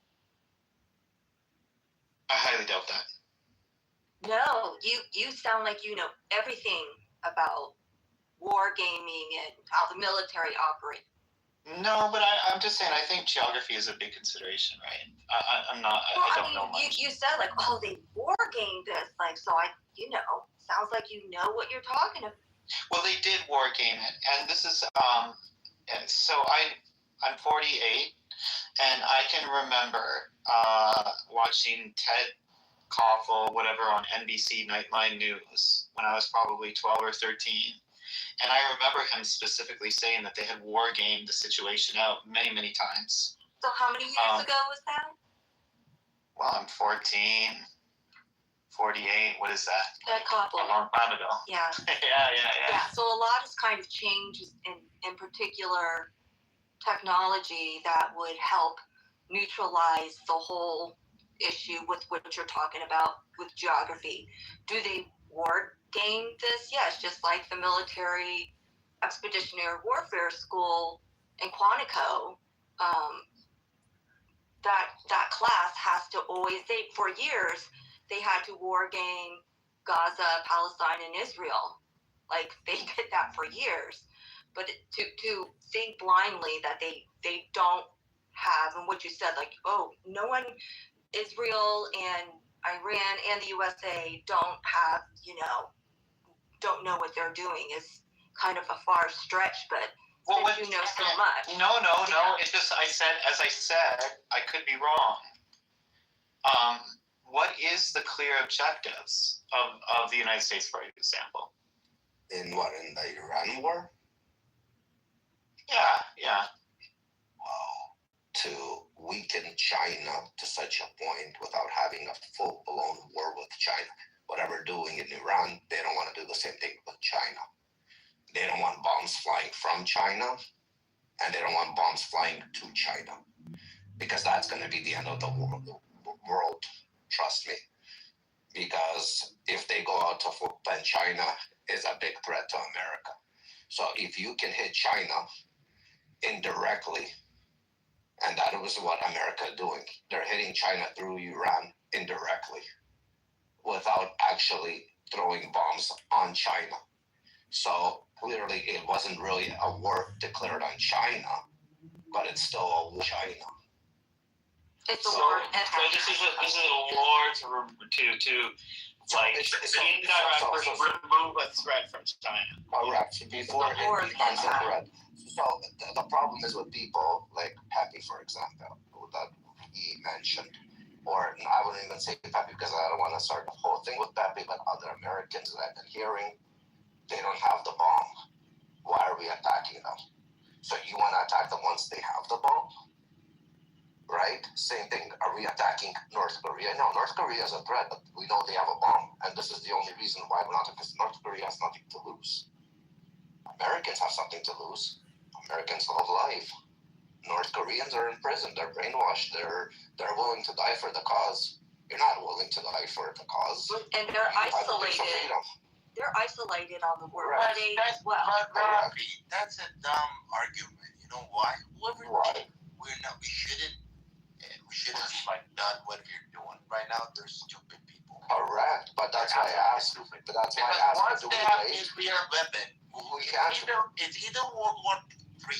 I highly doubt that. No, you sound like you know everything about wargaming and how the military operates. No, but I'm just saying, I think geography is a big consideration, right? I'm not, Well, I don't know much. You said like, oh, they wargamed this, like, so sounds like you know what you're talking about. Well, they did war game it, and this is so I'm 48, and I can remember watching Ted Koppel, whatever, on NBC Nightline News when I was probably 12 or 13, and I remember him specifically saying that they had war gamed the situation out many, many times. So how many years ago was that? Well, I'm 14. 48, what is that? Ted Koppel. A long time ago. Yeah. Yeah. So a lot has kind of changed in particular technology that would help neutralize the whole issue with what you're talking about with geography. Do they war game this? Yes, just like the military expeditionary warfare school in Quantico. That class has to always, for years, they had to war game Gaza, Palestine, and Israel. Like, they did that for years. But to think blindly that they don't have, and what you said, like, oh, no one, Israel and Iran and the USA don't have, don't know what they're doing is kind of a far stretch, but since you know so much. No. It's just, as I said, I could be wrong. What is the clear objectives of the United States, for example? In the Iran war? Yeah. Wow. To weaken China to such a point without having a full-blown war with China. Whatever doing in Iran, they don't want to do the same thing with China. They don't want bombs flying from China, and they don't want bombs flying to China, because that's going to be the end of the world. Trust me. Because if they go out to foot, then China is a big threat to America. So if you can hit China indirectly, and that was what America is doing, they're hitting China through Iran indirectly without actually throwing bombs on China. So clearly it wasn't really a war declared on China, but it's still a war on China. It's a war. So this is a war to remove a threat from China. Correct. Before it becomes a threat. So the problem is with people like Pepe, for example, that he mentioned, or I wouldn't even say Pepe because I don't want to start the whole thing with Pepe, but other Americans that I've been hearing, they don't have the bomb. Why are we attacking them? So you want to attack them once they have the bomb? Right? Same thing. Are we attacking North Korea? No, North Korea is a threat, but we know they have a bomb. And this is the only reason why we're not, because North Korea has nothing to lose. Americans have something to lose. Americans love life. North Koreans are in prison. They're brainwashed. They're willing to die for the cause. You're not willing to die for the cause. And they're isolated. They're isolated on the world stage as well. That's a dumb argument. You know why? We shouldn't have done what you're doing right now. They're stupid people. Correct, but that's why I asked. But that's why I asked. Once they have nuclear weapon, it's either World War III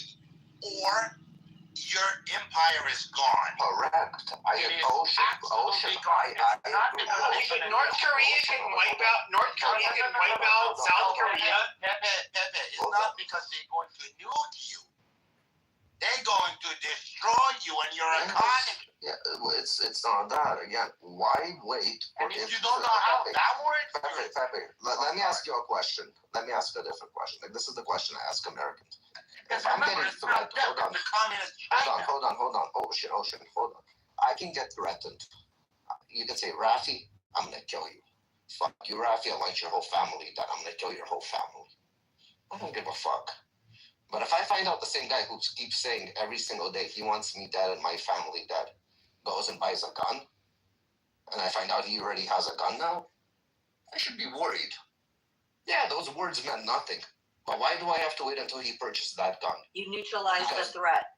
or your empire is gone. Correct. Ocean. North Korea can wipe out South Korea. not because they're going to nuke you. They're going to destroy you and your economy. Yeah, it's not that. Again, why wait? And if you don't know how that works, Pepe, let me ask you a question. Let me ask you a different question. Like, this is the question I ask Americans. If I'm getting threatened, hold on. Oh shit, hold on. I can get threatened. You can say, Rafi, I'm gonna kill you. Fuck you, Rafi, I want your whole family dead. I'm gonna kill your whole family. I don't give a fuck. But if I find out the same guy who keeps saying every single day he wants me dead and my family dead goes and buys a gun, and I find out he already has a gun now, I should be worried. Yeah, those words meant nothing. But why do I have to wait until he purchased that gun? You neutralize the threat.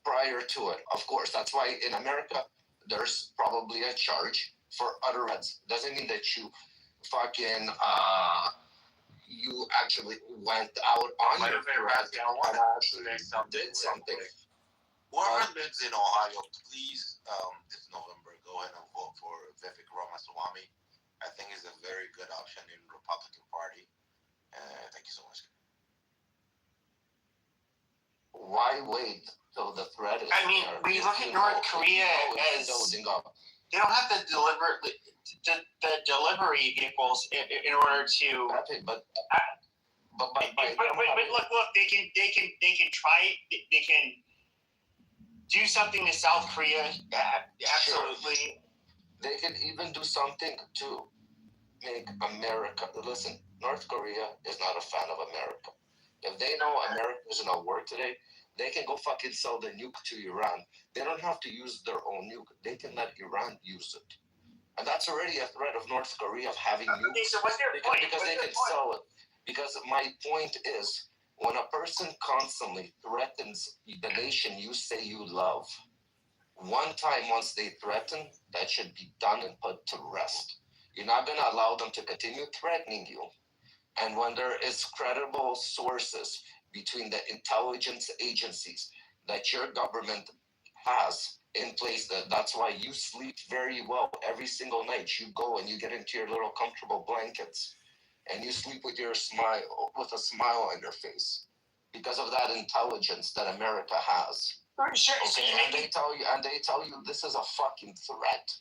Prior to it, of course. That's why in America, there's probably a charge for utterance. Doesn't mean that you fucking, you actually went out on your threat and actually did something. Whoever lives in Ohio, please, this November, go ahead and vote for Vivek Ramaswamy. I think he's a very good option in the Republican Party. Thank you so much. Why wait till the threat is I mean, there? we look at North Korea as they don't have the delivery vehicles in order to. But look, they can try it. They can do something to South Korea. Absolutely. Sure. They can even do something to make America. Listen, North Korea is not a fan of America. If they know America is gonna work today, they can go fucking sell the nuke to Iran. They don't have to use their own nuke. They can let Iran use it. And that's already a threat of North Korea of having nukes. Okay, so what's their point? Because they can sell it. Because my point is, when a person constantly threatens the nation you say you love, one time once they threaten, that should be done and put to rest. You're not going to allow them to continue threatening you. And when there is credible sources between the intelligence agencies that your government has in place, that's why you sleep very well every single night. You go and you get into your little comfortable blankets and you sleep with a smile on your face because of that intelligence that America has. Sure. Okay, and they tell you this is a fucking threat.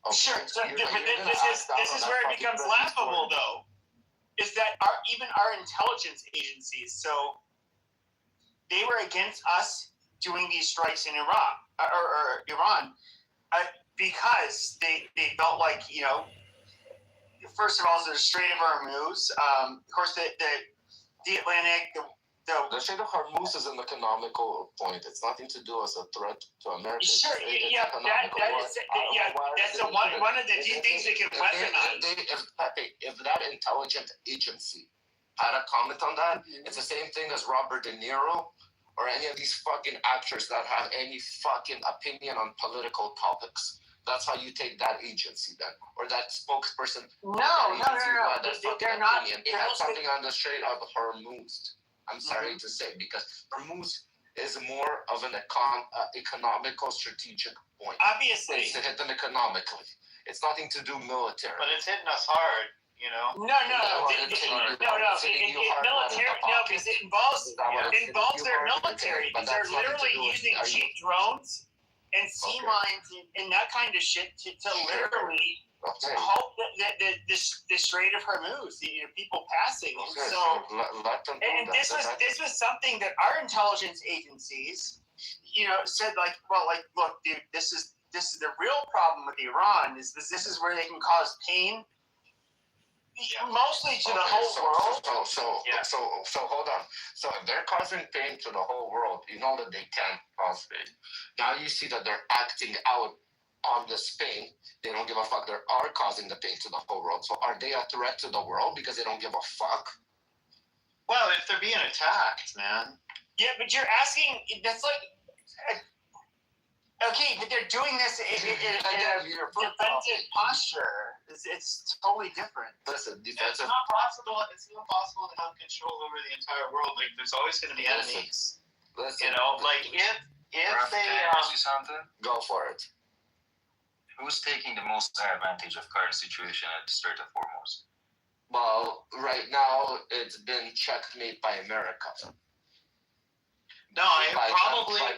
Okay? Sure. So, but this is where it becomes laughable, though. Is that even our intelligence agencies? So they were against us doing these strikes in Iraq or Iran because they felt like, you know, first of all, the Strait of Hormuz. Of course, the Atlantic. The Strait of Hormuz is an economical point. It's nothing to do as a threat to America. Sure, that's one of the things they can weaponize. If that intelligence agency had a comment on that, it's the same thing as Robert De Niro or any of these fucking actors that have any fucking opinion on political topics. That's how you take that agency then, or that spokesperson. No. They're not. They have something on the Strait of Hormuz. I'm sorry to say, because Hormuz is more of an economical strategic point. Obviously. It's to hit them economically. It's nothing to do military. But it's hitting us hard, you know? No. Because it involves their military. Because they're literally using cheap drones and sea lines and that kind of shit to literally halt the Strait of Hormuz, people passing. And this was something that our intelligence agencies, said look, dude, this is the real problem with Iran. This is where they can cause pain, mostly to the whole world. So hold on. So if they're causing pain to the whole world, you know that they can cause pain. Now you see that they're acting out on this pain. They don't give a fuck. They are causing the pain to the whole world. So are they a threat to the world because they don't give a fuck? Well, if they're being attacked, man. Yeah, but you're asking. That's like. Okay, but they're doing this in a defensive posture. It's totally different. Listen, it's not possible. It's impossible to have control over the entire world. Like, there's always going to be enemies. Listen, if they something, go for it. Who's taking the most advantage of current situation at the Strait of Hormuz? Well, right now it's been checkmate by America. No, By probably them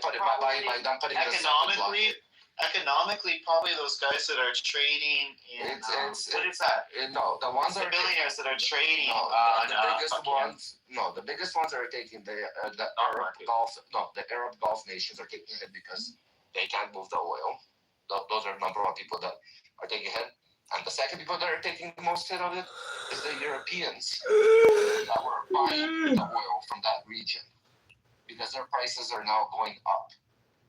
putting a second blockade. economically, probably those guys that are trading in what is that? No, the ones The that are billionaires that are trading the biggest ones that are taking the Arab Gulf nations are taking it because they can't move the oil. Those are number one people that are taking a hit. And the second people that are taking the most hit of it is the Europeans that were buying the oil from that region because their prices are now going up.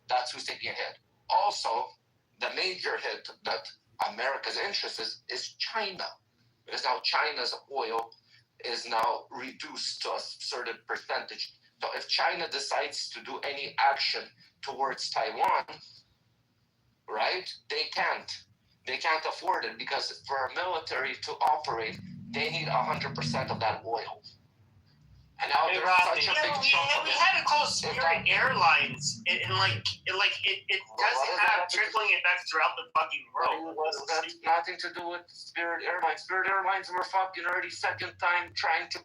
That's who's taking a hit. Also, the major hit that America's interest is China, because now China's oil is now reduced to a certain percentage. So if China decides to do any action towards Taiwan, right, they can't afford it because for a military to operate, they need 100% of that oil. And now there's such a big chunk of we had to close Spirit Airlines, and it does have trickling effects throughout the fucking world. That's nothing to do with Spirit Airlines. Spirit Airlines were fucking already second time trying to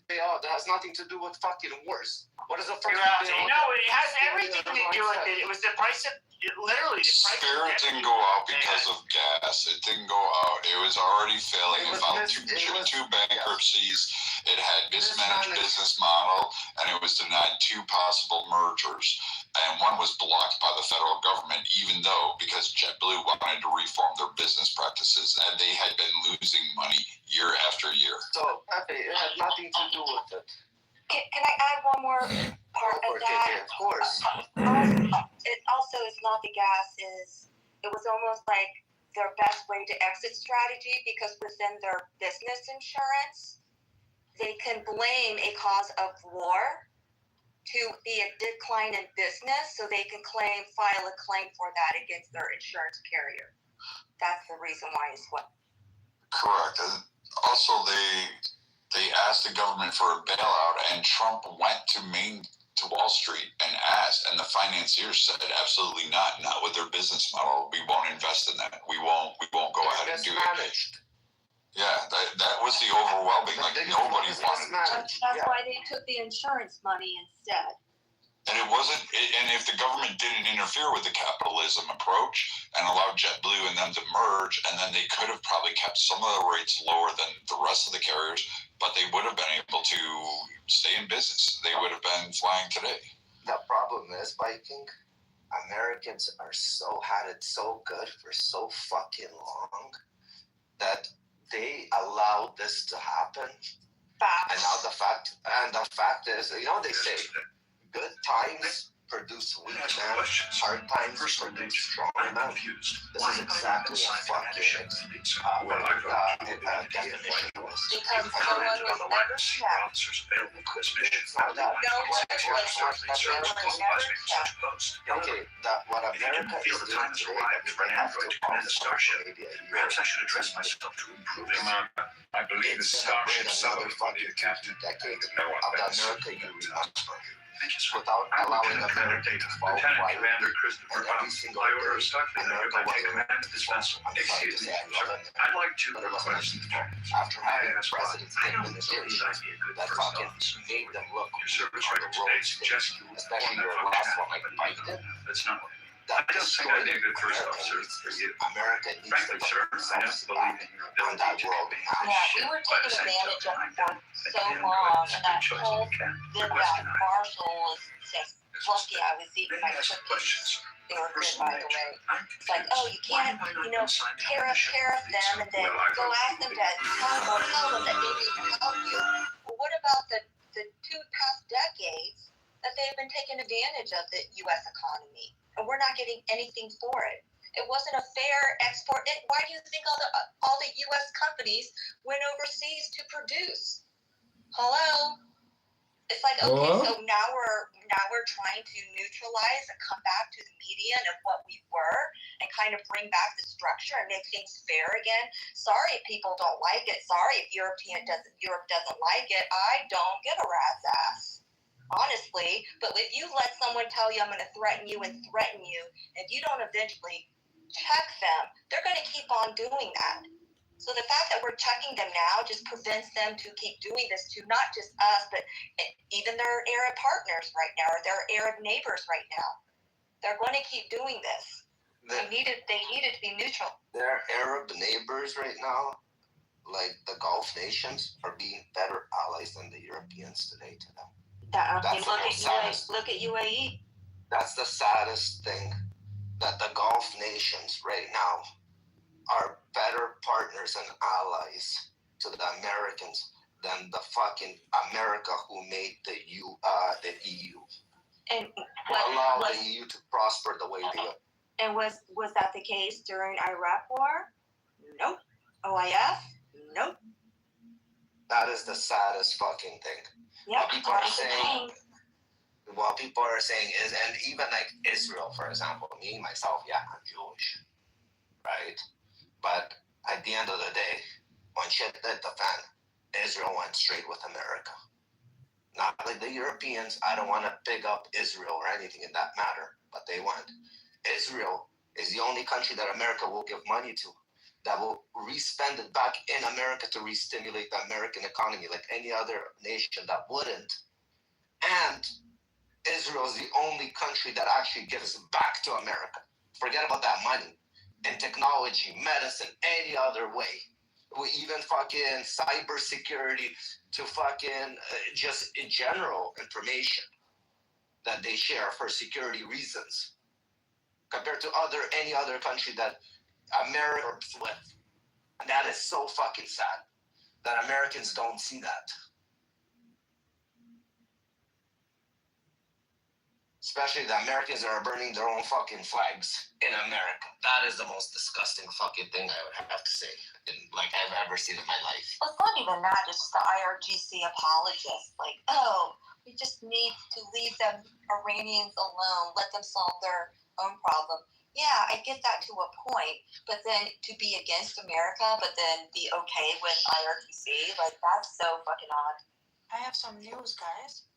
pay out. That has nothing to do with fucking wars. What is the first thing? No, it has everything to do with it. It was the price of literally the price. Spirit didn't go out because of gas. It didn't go out. It was already failing. It filed two bankruptcies. It had mismanaged business model, and it was denied 2 possible mergers. And one was blocked by the federal government, even though because JetBlue wanted to reform their business practices, and they had been losing money year after year. So it had nothing to do with it. Can I add one more part of that? Of course. It also is not the gas. It was almost like their best way to exit strategy because within their business insurance, they can blame a cause of war to be a decline in business, so they can file a claim for that against their insurance carrier. That's the reason why it's what. Correct. Also, they asked the government for a bailout, and Trump went to Wall Street and asked, and the financiers said absolutely not with their business model. We won't invest in that. We won't go ahead and do it. Yeah, that was the overwhelming. Like nobody wanted it. That's why they took the insurance money instead. And it wasn't. And if the government didn't interfere with the capitalism approach and allowed JetBlue and them to merge, and then they could have probably kept some of the rates lower than the rest of the carriers, but they would have been able to stay in business. They would have been flying today. The problem is, Viking, Americans had it so good for so fucking long that they allowed this to happen. And now the fact is, they say good times produce weak men, hard times produce strong men. This is exactly what fucking definition was. Because no one was never checked. Okay, what America is doing today, they have to perhaps I should address myself to improving. I believe the starship another fucking decade of America you remember. Without allowing America to fall quiet, and every single day, America was Excuse me, I'd like to request after having presidents in administration that fucking made them look on the roads, especially your last one, like Biden. That's not That I don't think I'd be a good first officer for you. America needs Frankly, to sir, put I don't believe in your on that ability to world be now. Yeah, we were taken advantage of for so long, and that whole did that. Marshall was just lucky I was eating my cookies. They were good, by the way. It's like, oh, you can't, tariff them, and then go ask them to tell them that maybe can help you. Well, what about the 2 past decades that they've been taking advantage of the U.S. economy, and we're not getting anything for it? It wasn't a fair export. Why do you think all the U.S. companies went overseas to produce? Hello? It's like, okay, so now we're trying to neutralize and come back to the median of what we were and kind of bring back the structure and make things fair again. Sorry if people don't like it. Sorry if Europe doesn't like it. I don't give a rat's ass, honestly. But if you let someone tell you I'm going to threaten you, if you don't eventually check them, they're going to keep on doing that. So the fact that we're checking them now just prevents them to keep doing this to not just us, but even their Arab partners right now, or their Arab neighbors right now. They're going to keep doing this. They needed to be neutral. Their Arab neighbors right now, like the Gulf nations, are being better allies than the Europeans today to them. Look at UAE. That's the saddest thing, that the Gulf nations right now are better partners and allies to the Americans than the fucking America who made the EU. And allow the EU to prosper the way they are. And was that the case during Iraq War? Nope. OIF? Nope. That is the saddest fucking thing. Yep. What people are saying is, and even like Israel, for example, me, myself, yeah, I'm Jewish, right? But at the end of the day, when shit hit the fan, Israel went straight with America. Not like the Europeans. I don't want to big up Israel or anything in that matter, but they went. Israel is the only country that America will give money to, that will re-spend it back in America to re-stimulate the American economy like any other nation that wouldn't. And Israel is the only country that actually gives back to America. Forget about that money. In technology, medicine, any other way. We even fucking cybersecurity to fucking just in general information that they share for security reasons. Compared to any other country that America works with. And that is so fucking sad that Americans don't see that. Especially the Americans that are burning their own fucking flags in America. That is the most disgusting fucking thing I would have to say, I've ever seen in my life. Well, it's not even that. It's just the IRGC apologists. Like, oh, we just need to leave them Iranians alone. Let them solve their own problem. Yeah, I get that to a point. But then to be against America, but then be okay with IRGC, like, that's so fucking odd. I have some news, guys.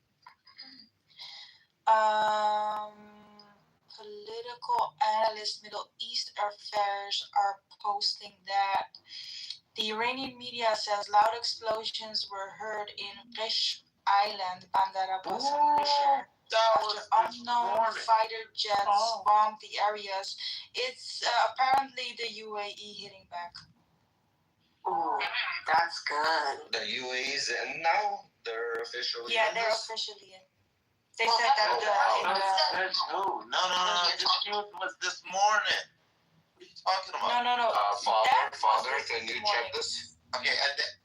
Political analysts, Middle East affairs are posting that the Iranian media says loud explosions were heard in Resh Island, Bandar Abbas, after unknown fighter jets bombed the areas. It's apparently the UAE hitting back. Ooh, that's good. The UAE's in now? They're officially Yeah, in they're this? officially in. They said that That's who? No. This news was this morning. What are you talking about? No. Father, can you check this? Okay,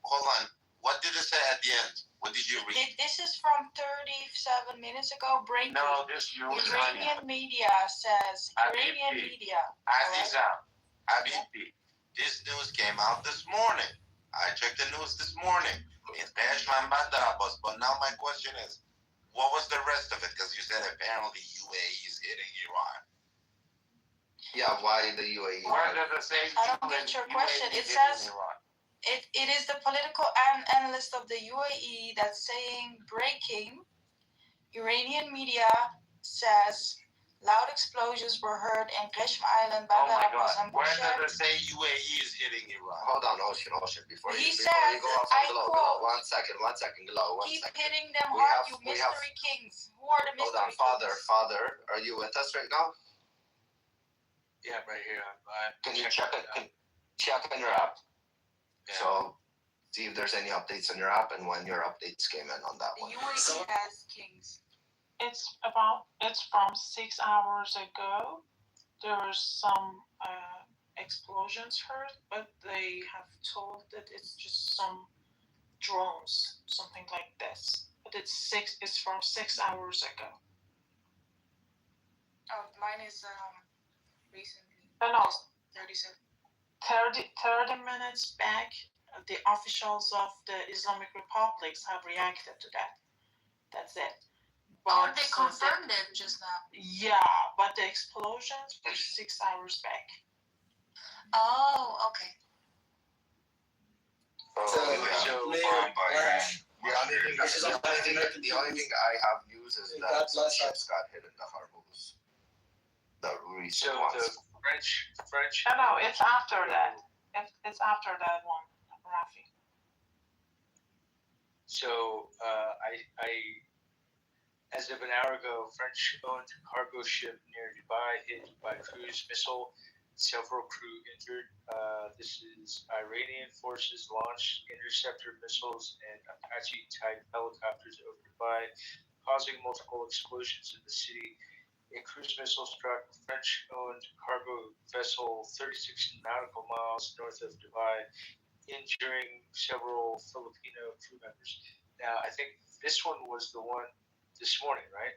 hold on. What did it say at the end? What did you read? This is from 37 minutes ago. Breaking. No, this news. Iranian media says. Iranian media. Aziza, Habibi, this news came out this morning. I checked the news this morning. It's Peshman Bandar Abbas. But now my question is, what was the rest of it? Because you said apparently UAE is hitting Iran. Yeah, why the UAE? Where did it say? I don't get your question. It says it is the political analyst of the UAE that's saying breaking. Iranian media says loud explosions were heard in Resh Island, Bandar Abbas, and Where did it say UAE is hitting Iran? Hold on, Ocean, before He you says, go off on I Glow. quote, One second, Glow. keep hitting them hard, you mystery kings. Who are the mystery kings? Hold on, Father, are you with us right now? Yeah, right here. Can you check in your app? Yeah. So, see if there's any updates on your app and when your updates came in on that one. The UAE has kings. It's from 6 hours ago. There were some explosions heard, but they have told that it's just some drones, something like this. But it's from 6 hours ago. Oh, mine is recently. No. 37. 30 minutes back, the officials of the Islamic Republics have reacted to that. That's it. But they confirmed it just now. Yeah, but the explosions were 6 hours back. Oh, okay. The only thing I have news is that some ships got hit in the Hormuz. The recent ones. The French. No, it's after that. It's is after that one, Rafi. So as of an hour ago, French-owned cargo ship near Dubai hit by cruise missile, several crew injured. This is Iranian forces launched interceptor missiles and Apache-type helicopters over Dubai, causing multiple explosions in the city. A cruise missile struck French-owned cargo vessel 36 nautical miles north of Dubai, injuring several Filipino crew members. Now, I think this one was the one this morning, right?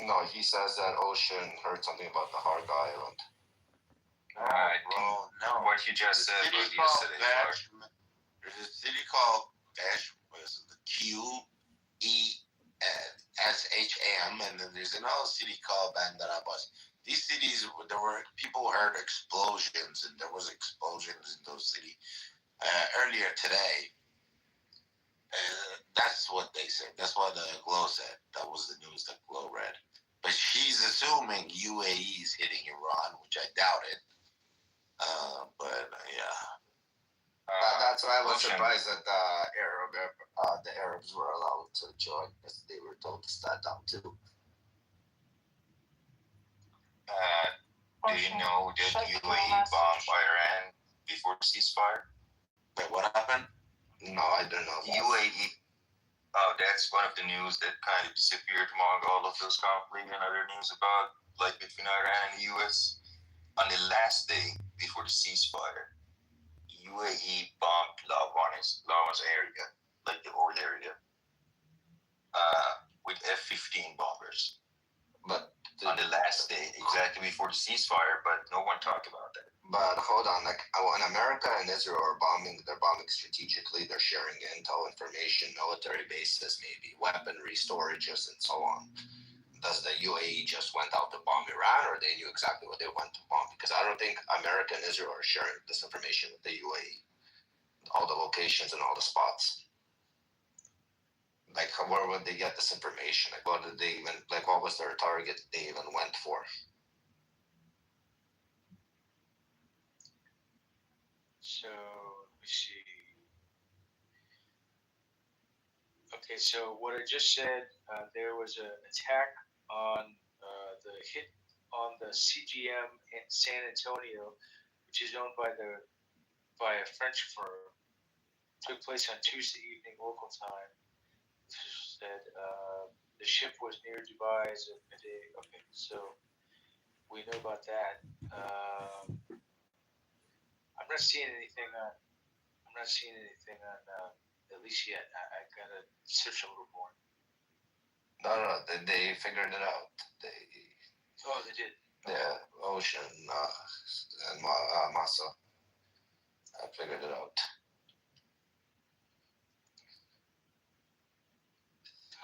No, he says that Ocean heard something about the Harga Island. No. What you just said was yesterday. There's a city called Bash, was the QESHAM, and then there's another city called Bandarabas. These cities, there were people who heard explosions, and there was explosions in those cities earlier today. That's what they said. That's what the Glow said. That was the news that Glow read. But she's assuming UAE is hitting Iran, which I doubt it. That's why I was surprised that the Arabs were allowed to join, because they were told to stand down too. Do you know that UAE bombed Iran before the ceasefire? Wait, what happened? No, I don't know. UAE. Oh, that's one of the news that kind of disappeared among all of those conflict and other news about, like, between Iran and the U.S. On the last day before the ceasefire, UAE bombed Lawan's area, like the old area, with F-15 bombers. But on the last day, exactly before the ceasefire, but no one talked about that. But hold on, like when America and Israel are bombing, they're bombing strategically. They're sharing intel, information, military bases, maybe weaponry storages, and so on. Does the UAE just went out to bomb Iran, or they knew exactly what they went to bomb? Because I don't think America and Israel are sharing this information with the UAE, all the locations and all the spots. Like, where would they get this information? Like, what did they even, like, what was their target they even went for? So, let me see. Okay, so what I just said, there was an attack on the hit on the CGM in San Antonio, which is owned by a French firm. Took place on Tuesday evening local time. Said the ship was near Dubai as of midday. Okay, so we know about that. I'm not seeing anything on. At least yet. I gotta search a little more. No, they figured it out. They did. Yeah, Ocean and Massa. I figured it out.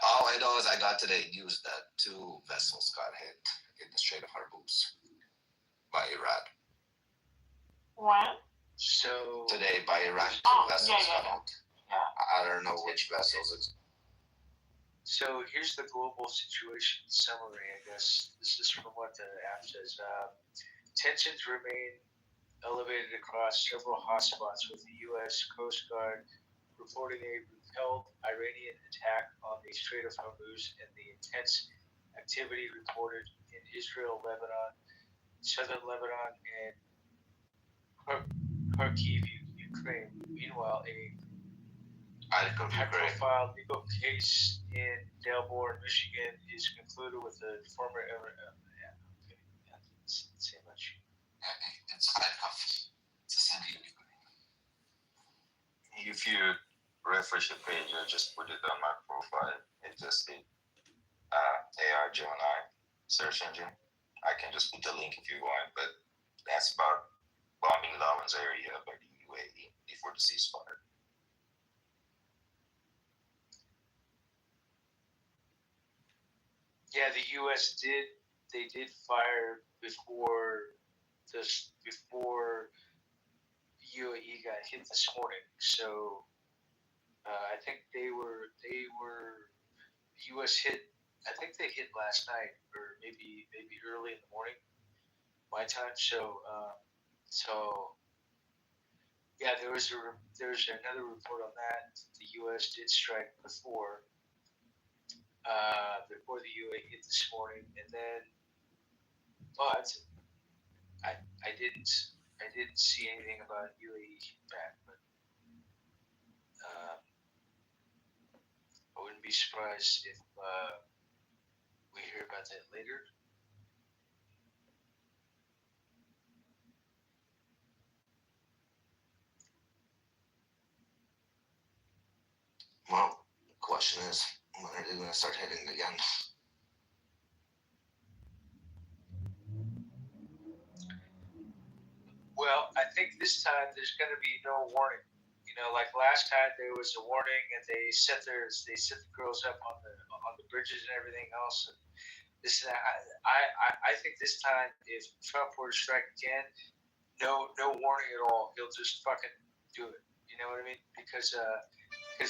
All I know is I got today news that 2 vessels got hit in the Strait of Hormuz by Iran. When? So today by Iran, 2 vessels got hit. I don't know which vessels. So here's the global situation summary, I guess. This is from what the app says. Tensions remain elevated across several hotspots, with the U.S. Coast Guard reporting a repelled Iranian attack on the Strait of Hormuz and the intense activity reported in Israel, Lebanon, southern Lebanon, and Kharkiv, Ukraine. Meanwhile, a high-profile legal case in Delmore, Michigan, is concluded with the former. Didn't say much. It's kind of it's a San Diego. If you refresh the page, I just put it on my profile. It just did AI Gemini search engine. I can just put the link if you want, but that's about bombing Lawan's area by the UAE before the ceasefire. Yeah, the U.S. did fire before UAE got hit this morning. So I think the U.S. hit. I think they hit last night, or maybe early in the morning, my time. So So yeah, there was another report on that. The U.S. did strike before the UAE this morning, and then but I didn't see anything about UAE back, but I wouldn't be surprised if we hear about that later. Well, the question is, when are they going to start hitting again? Well, I think this time there's going to be no warning. You know, like last time there was a warning, and they set the girls up on the bridges and everything else. And this and that. I think this time, if Trump were to strike again, no warning at all. He'll just fucking do it. You know what I mean? Because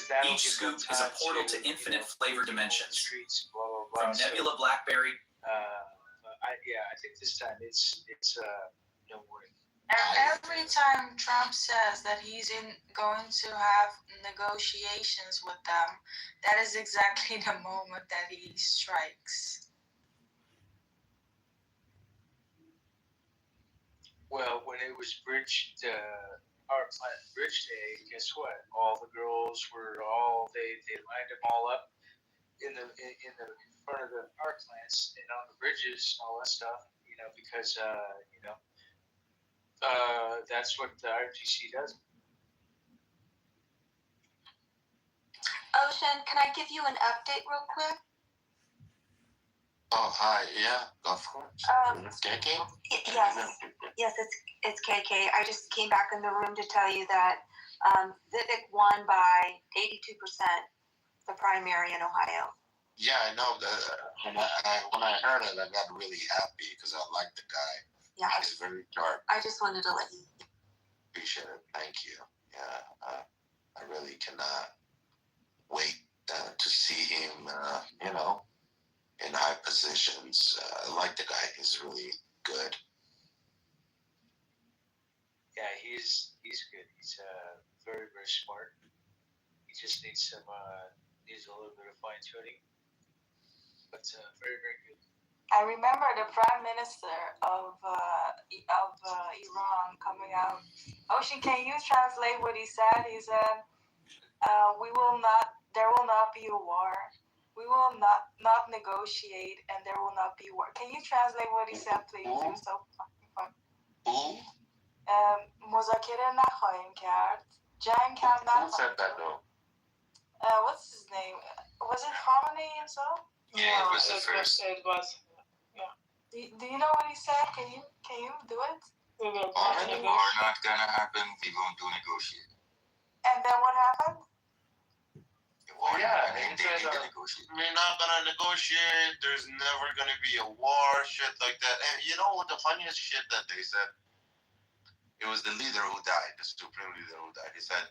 that'll Each give them scoop is a time portal to infinite flavor dimensions. Streets, blah blah blah. From Nebula Blackberry. I think this time it's no warning. Every time Trump says that he's going to have negotiations with them, that is exactly the moment that he strikes. Well, when it was our plant bridge day, guess what? All the girls were they lined them all up in front of the power plants and on the bridges and all that stuff. You know, because that's what the RTC does. Ocean, can I give you an update real quick? Oh, hi. Yeah, of course. KK? Yes, it's KK. I just came back in the room to tell you that Vivek won by 82% the primary in Ohio. Yeah, I know. When I heard it, I got really happy because I like the guy. Yeah. He's very sharp. I just wanted to let you. Appreciate it. Thank you. Yeah, I really cannot wait to see him, in high positions. I like the guy. He's really good. Yeah, he's good. He's very very smart. He just needs a little bit of fine tuning, but very very good. I remember the Prime Minister of Iran coming out. Ocean, can you translate what he said? He said, there will not be a war. We will not negotiate, and there will not be war. Can you translate what he said, please? It was so fucking funny. مذاکره نخواهیم کرد. جنگ هم نخواهیم. Who said that though? What's his name? Was it Khamenei himself? Yeah, it was the first. It was. Yeah. Do you know what he said? Can you do it? We will War not gonna happen. We won't do negotiate. And then what happened? Well, yeah, we're not gonna negotiate. There's never gonna be a war, shit like that. And you know what the funniest shit that they said? It was the leader who died, the supreme leader who died. He said,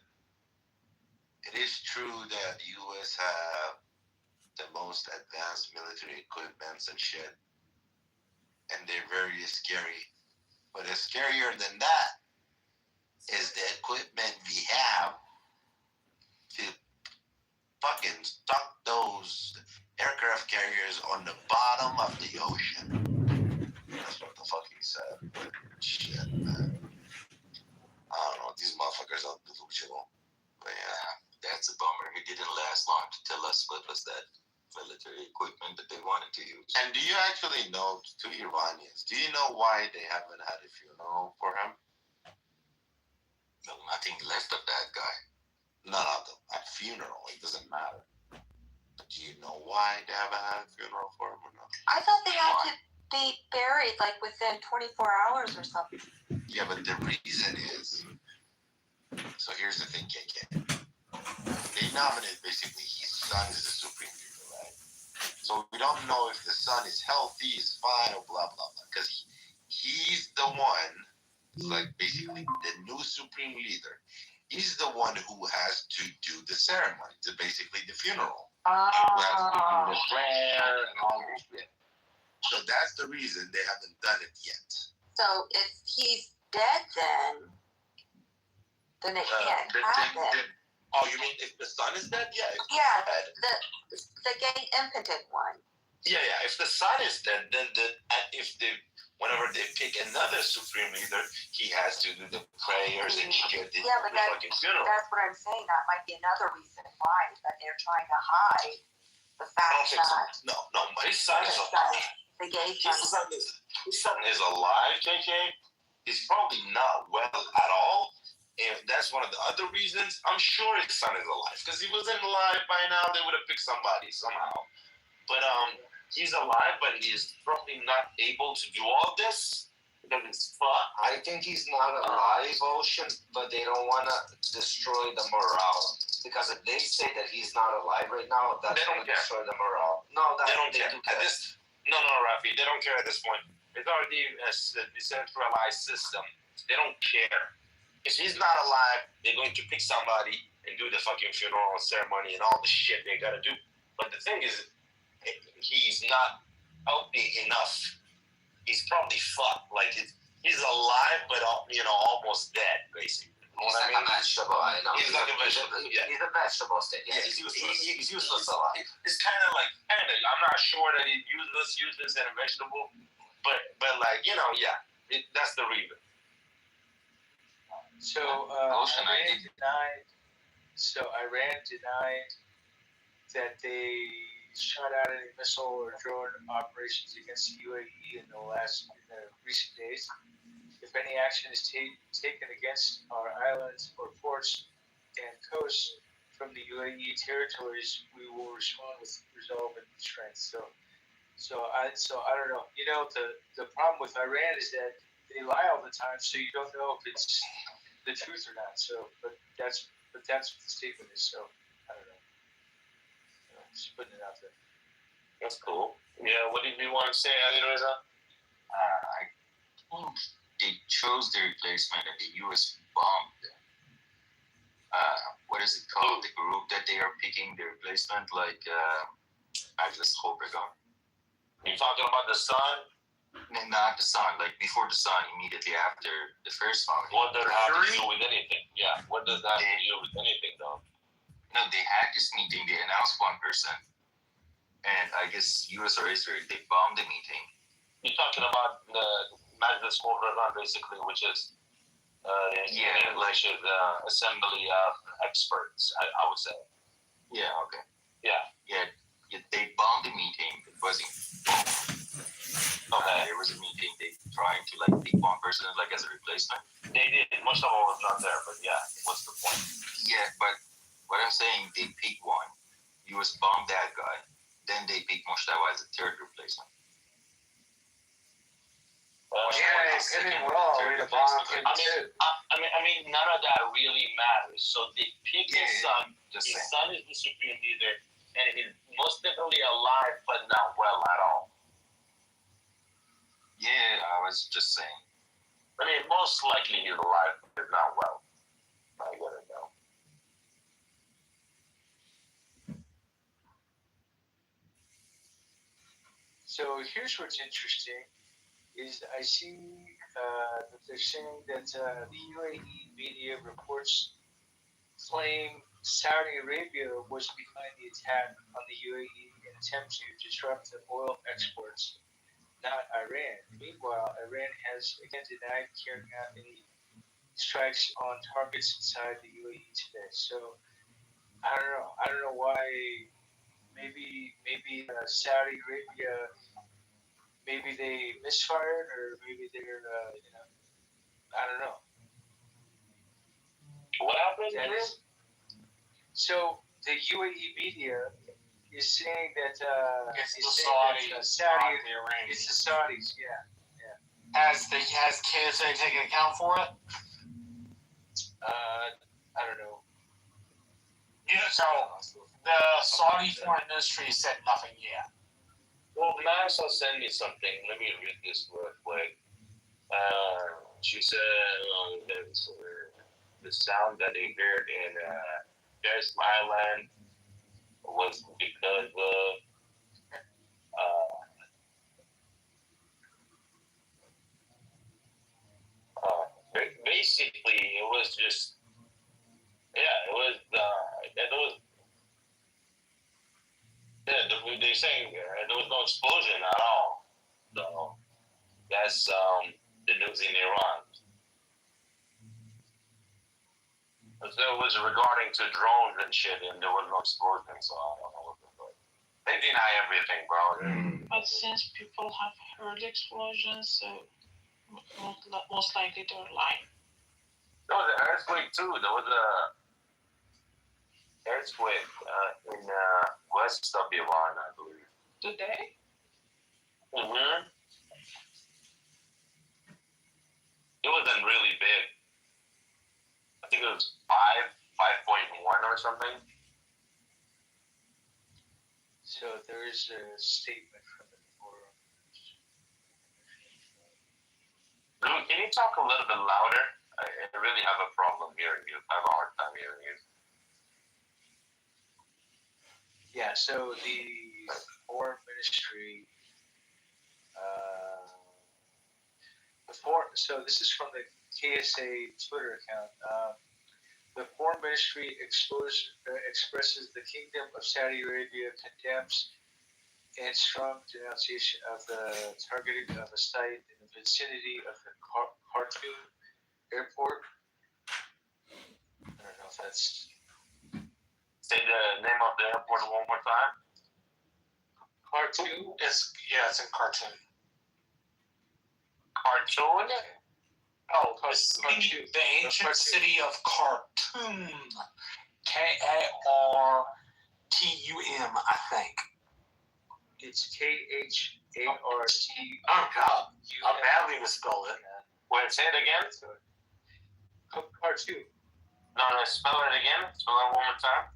"It is true that the U.S. have the most advanced military equipments and shit, and they're very scary. But scarier than that is the equipment we have to fucking stuck those aircraft carriers on the bottom of the ocean." That's what the fuck he said. Shit, man. I don't know. These motherfuckers are delusional. But yeah, that's a bummer. It didn't last long to tell us what was that military equipment that they wanted to use. And do you actually know, to Iranians, do you know why they haven't had a funeral for him? No, nothing left of that guy. None of them. A funeral, it doesn't matter. But do you know why they haven't had a funeral for him or not? I thought they had to be buried like within 24 hours or something. Yeah, but the reason is, so here's the thing, KK. They nominated basically his son as the supreme leader, right? So we don't know if the son is healthy, is fine, or blah, blah, blah. Because he's the one, like basically the new supreme leader. He's the one who has to do the ceremony, to basically the funeral. Who has to do the prayer and all that shit. So that's the reason they haven't done it yet. So if he's dead, then it can't happen. Oh, you mean if the son is dead? Yeah. Yeah, the gay impotent one. Yeah. If the son is dead, then whenever they pick another supreme leader, he has to do the prayers and shit. Yeah, but that's what I'm saying. That might be another reason why that they're trying to hide the fact that no, his son is alive. The gay son. His son is alive, JJ. He's probably not well at all. And that's one of the other reasons. I'm sure his son is alive. Because he wasn't alive by now, they would have picked somebody somehow. But he's alive, but he's probably not able to do all this because it's fun. I think he's not alive, Ocean, but they don't want to destroy the morale. Because if they say that he's not alive right now, that's going to destroy the morale. No, they don't care. No, Rafi, they don't care at this point. It's already a decentralized system. They don't care. If he's not alive, they're going to pick somebody and do the fucking funeral ceremony and all the shit they gotta do. But the thing is, he's not healthy enough. He's probably fucked. Like he's alive, but almost dead, basically. He's like a vegetable. I know. He's like a vegetable. Yeah. He's a vegetable state. Yeah, he's useless alive. It's kind of. I'm not sure that he's useless and a vegetable, but yeah, that's the reason. So Iran denied that they shot out any missile or drone operations against the UAE in the recent days. If any action is taken against our islands or ports and coasts from the UAE territories, we will respond with resolve and strength. So I don't know. The problem with Iran is that they lie all the time, so you don't know if it's the truth or not. So, but that's what the statement is. So, I don't know. Just putting it out there. That's cool. Yeah. What did you want to say, Ali Reza? I think they chose their replacement, and the U.S. bombed them. What is it called? The group that they are picking their replacement, like Agnes Hobregon. You talking about the sun? Not the sun, like before the sun, immediately after the first founding. What does that have to do with anything? Yeah, what does that have to do with anything, though? No, they had this meeting, they announced one person, and I guess US or Israel, they bombed the meeting. You're talking about the Majlis Qur'an, basically, which is assembly of experts, I would say. Yeah, okay. Yeah, they bombed the meeting. It wasn't. Okay. There was a meeting. They trying to pick one person as a replacement. They did. Mustafa was not there, but yeah, what's the point? Yeah, but what I'm saying, they picked one. US bombed that guy. Then they picked Mustafa as a third replacement. I mean, none of that really matters. So they pick his son. His son is the supreme leader, and he's most definitely alive, but not well at all. Yeah, I was just saying. I mean, most likely he's alive, but not well. I gotta know. So here's what's interesting is I see that they're saying that the UAE media reports claim Saudi Arabia was behind the attack on the UAE in an attempt to disrupt the oil exports, not Iran. Meanwhile, Iran has again denied carrying out any strikes on targets inside the UAE today. So I don't know why. Maybe Saudi Arabia, maybe they misfired, or maybe they're I don't know. What happened? So the UAE media is saying that it's the Saudis, Saudi, the Iranians. It's the Saudis, yeah. Has KSA taken account for it? I don't know. So the Saudi foreign ministry said nothing yet. Well, Marissa sent me something. Let me read this real quick. She said the sound that they heard in Des Island was because of Basically, it was just, it was they saying there was no explosion at all. So that's the news in Iran. So it was regarding to drones and shit, and there was no explosion. So I don't know what the fuck. They deny everything, bro. But since people have heard explosions, so most likely they're lying. There was an earthquake too. There was a earthquake in west of Iran, I believe. Today? Mm-hmm. It wasn't really big. I think it was 5.1 or something. So there is a statement from the forum. Luke, can you talk a little bit louder? I really have a problem hearing you. I have a hard time hearing you. Yeah, so the foreign ministry, so this is from the KSA Twitter account. The foreign ministry expresses the Kingdom of Saudi Arabia condemns and strong denunciation of the targeting of a site in the vicinity of the Khartoum airport. I don't know if that's... Say the name of the airport one more time. Khartoum? It's in Khartoum. Khartoum? Oh, the ancient city of Khartoum. Kartum, I think. It's Khartum. Oh God, how badly to spell it. Wait, say it again. Khartoum. No, spell it again. Spell it one more time.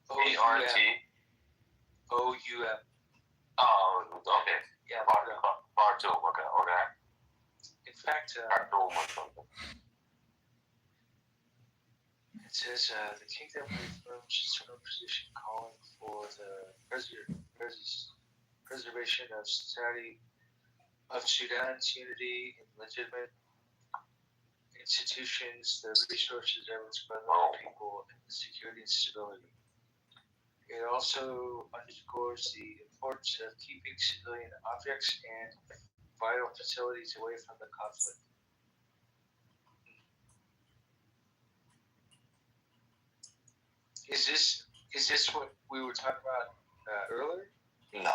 Khartoum. Oh, okay. Yeah, Khartoum. Okay. In fact, Khartoum or something. it says the kingdom reaffirms its firm position, calling for the preservation of Sudan's unity in legitimate institutions, the resources of its brotherhood people, and the security and stability. It also underscores the importance of keeping civilian objects and vital facilities away from the conflict. Is this what we were talking about earlier? No.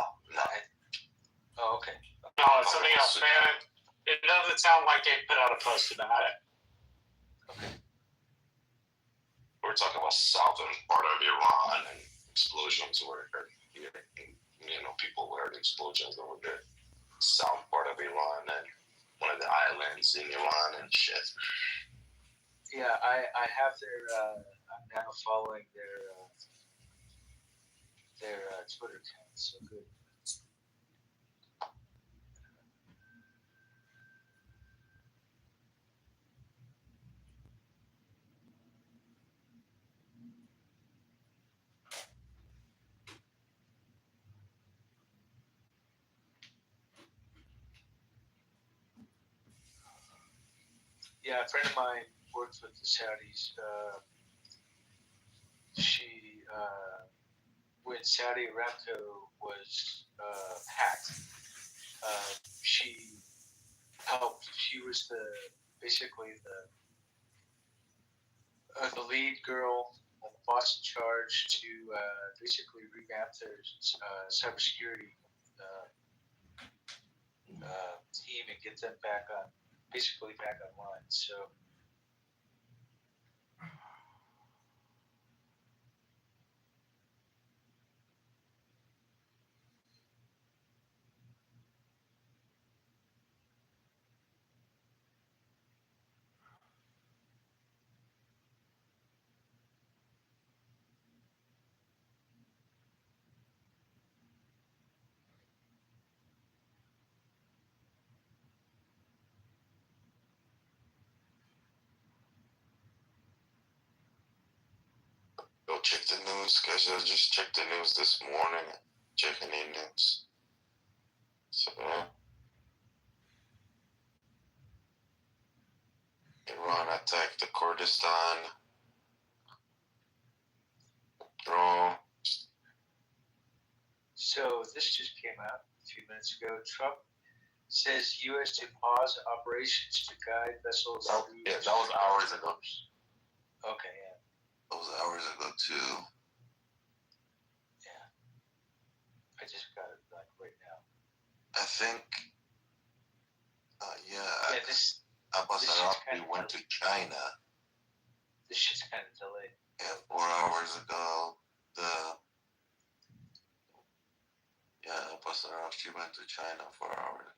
Oh, okay. No, it's something else, man. It doesn't sound like they put out a post about it. Okay. We're talking about southern part of Iran and explosions where people heard explosions over the south part of Iran and one of the islands in Iran and shit. Yeah, I have their. I'm now following their Twitter account. So good. Yeah, a friend of mine works with the Saudis. When Saudi Aramco was hacked, she helped. She was basically the lead girl, the boss in charge to basically revamp their cybersecurity team and get them back online. So. Go check the news, guys. I just checked the news this morning. Checking the news. So, yeah. Iran attacked the Kurdistan. Drone. So this just came out a few minutes ago. Trump says U.S. to pause operations to guide vessels. Yeah, that was hours ago. Okay, yeah. That was hours ago too. Yeah. I just got it like right now. I think. Yeah, this Abbas Arabi went to China. This shit's kind of delayed. Yeah, 4 hours ago. Abbas Arabi went to China 4 hours.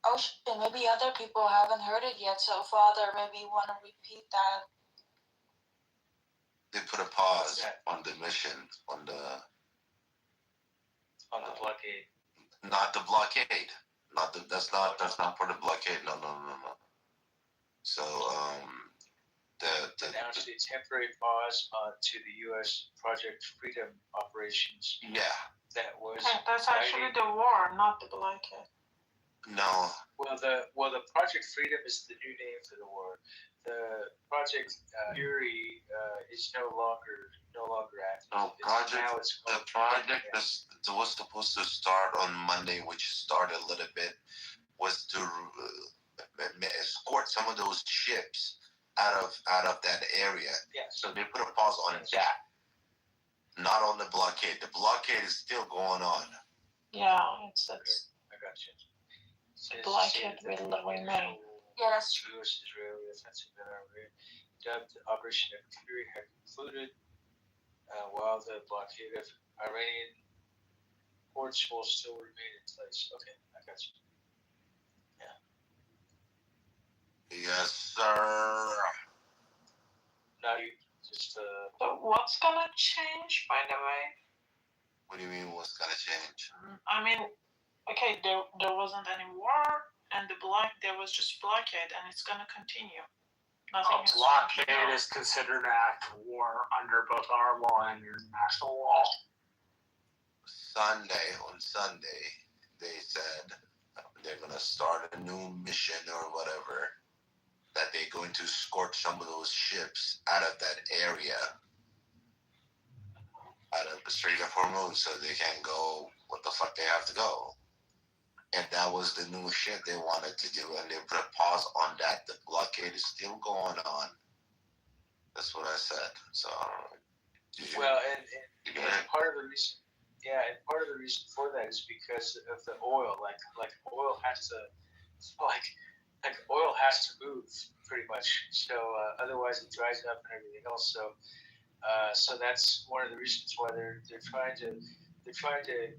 Oh shit, maybe other people haven't heard it yet, so Father, maybe you want to repeat that. They put a pause on the mission, on the blockade. Not the blockade. That's not for the blockade. No. So the announced a temporary pause to the U.S. Project Freedom operations. Yeah. That was. That's actually the war, not the blockade. No. Well, the Project Freedom is the new name for the war. The Project Fury is no longer active. No, the project that was supposed to start on Monday, which started a little bit, was to escort some of those ships out of that area. Yeah. So they put a pause on that, not on the blockade. The blockade is still going on. Yeah, it's I got you. blockade will remain. Yeah, that's true. U.S.-Israeli offensive in Iran, dubbed Operation Fury, had concluded, while the blockade of Iranian ports will still remain in place. Okay, I got you. Yeah. Yes, sir. Now you just. But what's gonna change, by the way? What do you mean? What's gonna change? I mean, okay, there wasn't any war, and there was just blockade, and it's gonna continue. Nothing A blockade is considered an act of war under both our law and international law. On Sunday, they said they're gonna start a new mission or whatever. That they're going to escort some of those ships out of that area, out of the Strait of Hormuz, so they can go what the fuck they have to go. And that was the new shit they wanted to do, and they put a pause on that. The blockade is still going on. That's what I said. So, well, and part of the reason, and part of the reason for that is because of the oil. Like oil has to, oil has to move pretty much. So otherwise it dries up and everything else. So that's one of the reasons why they're trying to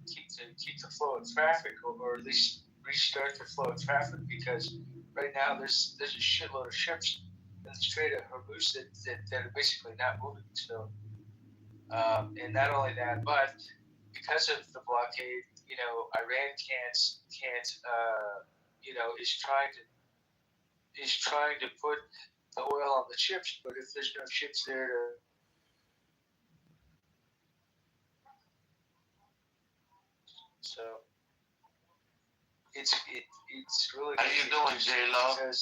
keep the flow of traffic, or at least restart the flow of traffic, because right now there's a shitload of ships in the Strait of Hormuz that are basically not moving. So and not only that, but because of the blockade, Iran can't is trying to put the oil on the ships, but if there's no ships there to so it's really. How you doing, J-Lo?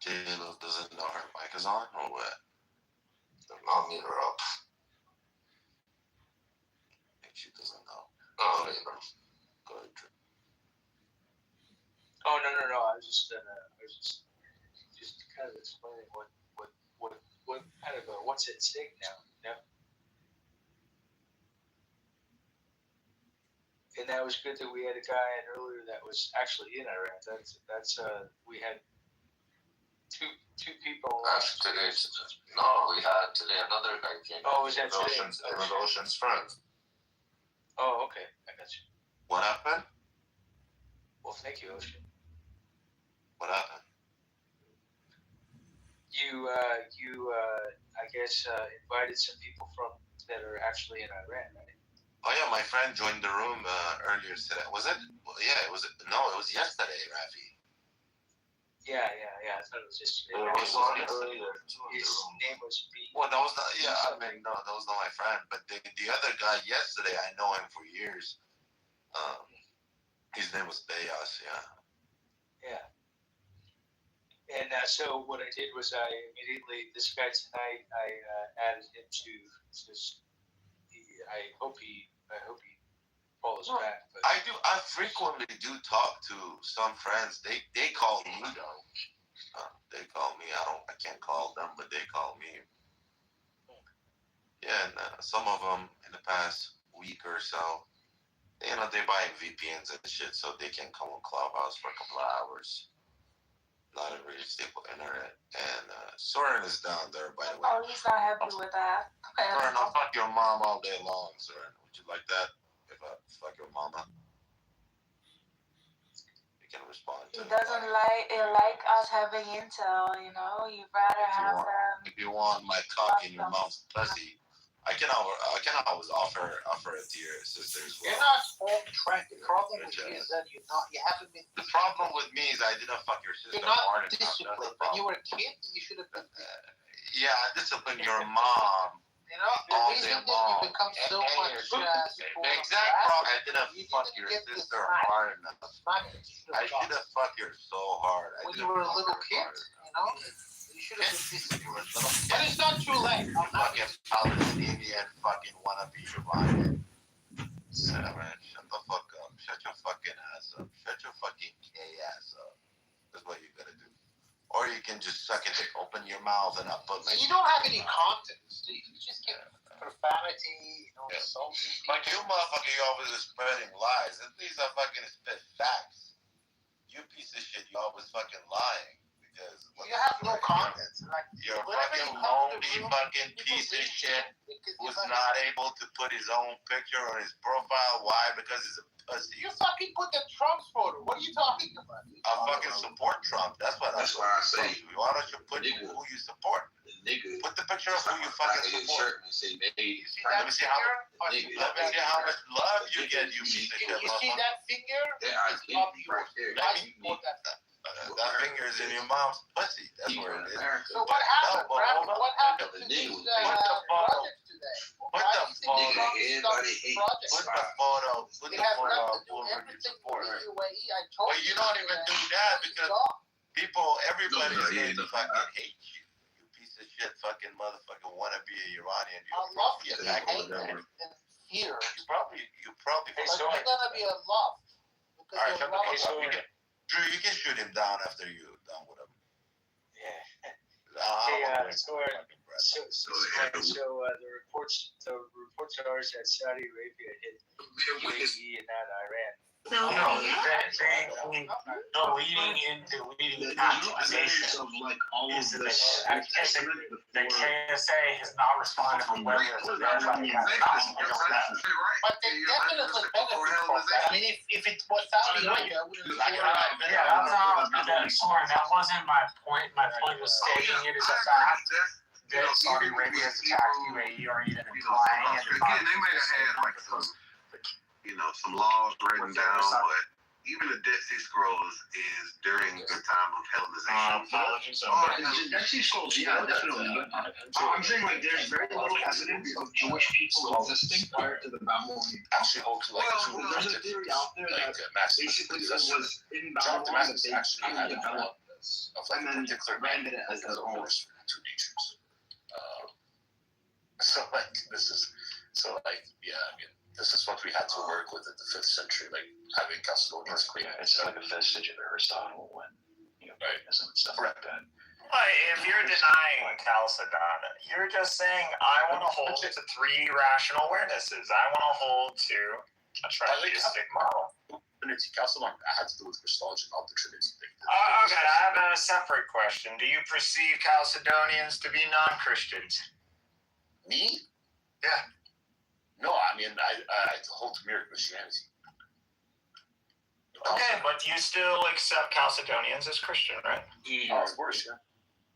J-Lo doesn't know her mic is on, or what? I'll mute her up. I think she doesn't know. Oh, mute her. Go ahead, Drew. Oh no! I was just kind of explaining what kind of what's at stake now. And that was good that we had a guy in earlier that was actually in Iran. That's we had two people. Today, no, we had today another guy came. Oh, was that today? It was Ocean's friend. Oh, okay, I got you. What happened? Well, thank you, Ocean. What happened? You I guess invited some people that are actually in Iran, right? Oh yeah, my friend joined the room earlier today. Was it? Yeah, it was. No, it was yesterday, Rafi. Yeah. I thought it was just. There was one earlier too. His name was B. Well, that was not. Yeah, I mean, no, that was not my friend. But the other guy yesterday, I know him for years. His name was Bayas. Yeah. And so what I did was I immediately, this guy tonight, I added him to just. I hope he follows back. But I frequently do talk to some friends. They call me though. They call me. I can't call them, but they call me. Yeah, and some of them in the past week or so, they buying VPNs and shit so they can come on Clubhouse for a couple of hours. Not a really stable internet. And Soren is down there, by the way. Oh, he's not happy with that. Soren, I'll fuck your mom all day long, Soren. Would you like that? If I fuck your mama? You can respond to He doesn't like us having intel, you know. You'd rather have them. If you want my cock in your mom's pussy, I can always offer it to your sister as well. You're not on track. The problem with you is that you haven't been. The problem with me is I didn't fuck your sister You're not hard enough. disciplined. When you were a kid, you should have been. Yeah, I disciplined your mom. You know, the all reason day that long. you become so much. The exact problem. I didn't fuck your sister hard enough. I should have fucked her so hard. When you were a little kid, you know. You should have been disciplined. But it's not too late. Fucking Palestinian fucking wannabe Iranian. Shut the fuck up. Shut your fucking ass up. Shut your fucking gay ass up. That's what you gotta do. Or you can just suck it, open your mouth, and I'll put my. You don't have any content, Steve. You just get profanity, insulting. But you motherfucker, you always are spreading lies. At least I fucking spit facts. You piece of shit, you always fucking lying. Because you have no content. Like, you're a fucking lonely fucking piece of shit who's not able to put his own picture on his profile. Why? Because he's a pussy. You fucking put the Trump photo. What are you talking about? I fucking support Trump. That's why I say. Why don't you put who you support? Put the picture of who you fucking support. Let me see how much love you get, you piece of shit. You see that finger? Yeah, I see. Right there. That finger is in your mom's pussy. That's where it is. So what happened, Brad? What happened to these projects today? Put the photo. Put the photo of whoever you support. But you don't even do that because everybody is going to fucking hate you. You piece of shit, fucking motherfucker, wanna be a Iranian. You're probably attacking here. You probably. It's gonna be a love. All right, Drew, you can shoot him down after you're done with him. Yeah. So the reports are that Saudi Arabia hit UAE and not Iran. No, the leading accusation is that the KSA has not responded to whether everybody has not. But they definitely benefit from that. I mean, if it was Saudi Arabia, I wouldn't that wasn't my point. My point was stating it as a fact that Saudi Arabia has attacked UAE or even implying it. Again, they might have had like some laws written down, but even the Dead Sea Scrolls is during the time of Hellenization. Dead Sea Scrolls, yeah, definitely. I'm saying like there's very little evidence of Jewish people existing prior to the Babylonian. Actually holds like there's a theory out there that basically it was in Babylon that they kind of developed this, and then branded it as their own. Two natures. This is what we had to work with in the 5th century, like having Chalcedonians claim. It's like a vestige of Aristotle when Platonism and stuff like that. If you're denying Chalcedon, you're just saying, I want to hold to 3 rational awarenesses. I want to hold to a tritheistic model. Chalcedon had to do with Christology, not the Trinity thing. Okay, I have a separate question. Do you perceive Chalcedonians to be non-Christians? Me? Yeah. No, I mean, I hold to mere Christianity. Okay, but you still accept Chalcedonians as Christian, right? Yeah, of course, yeah.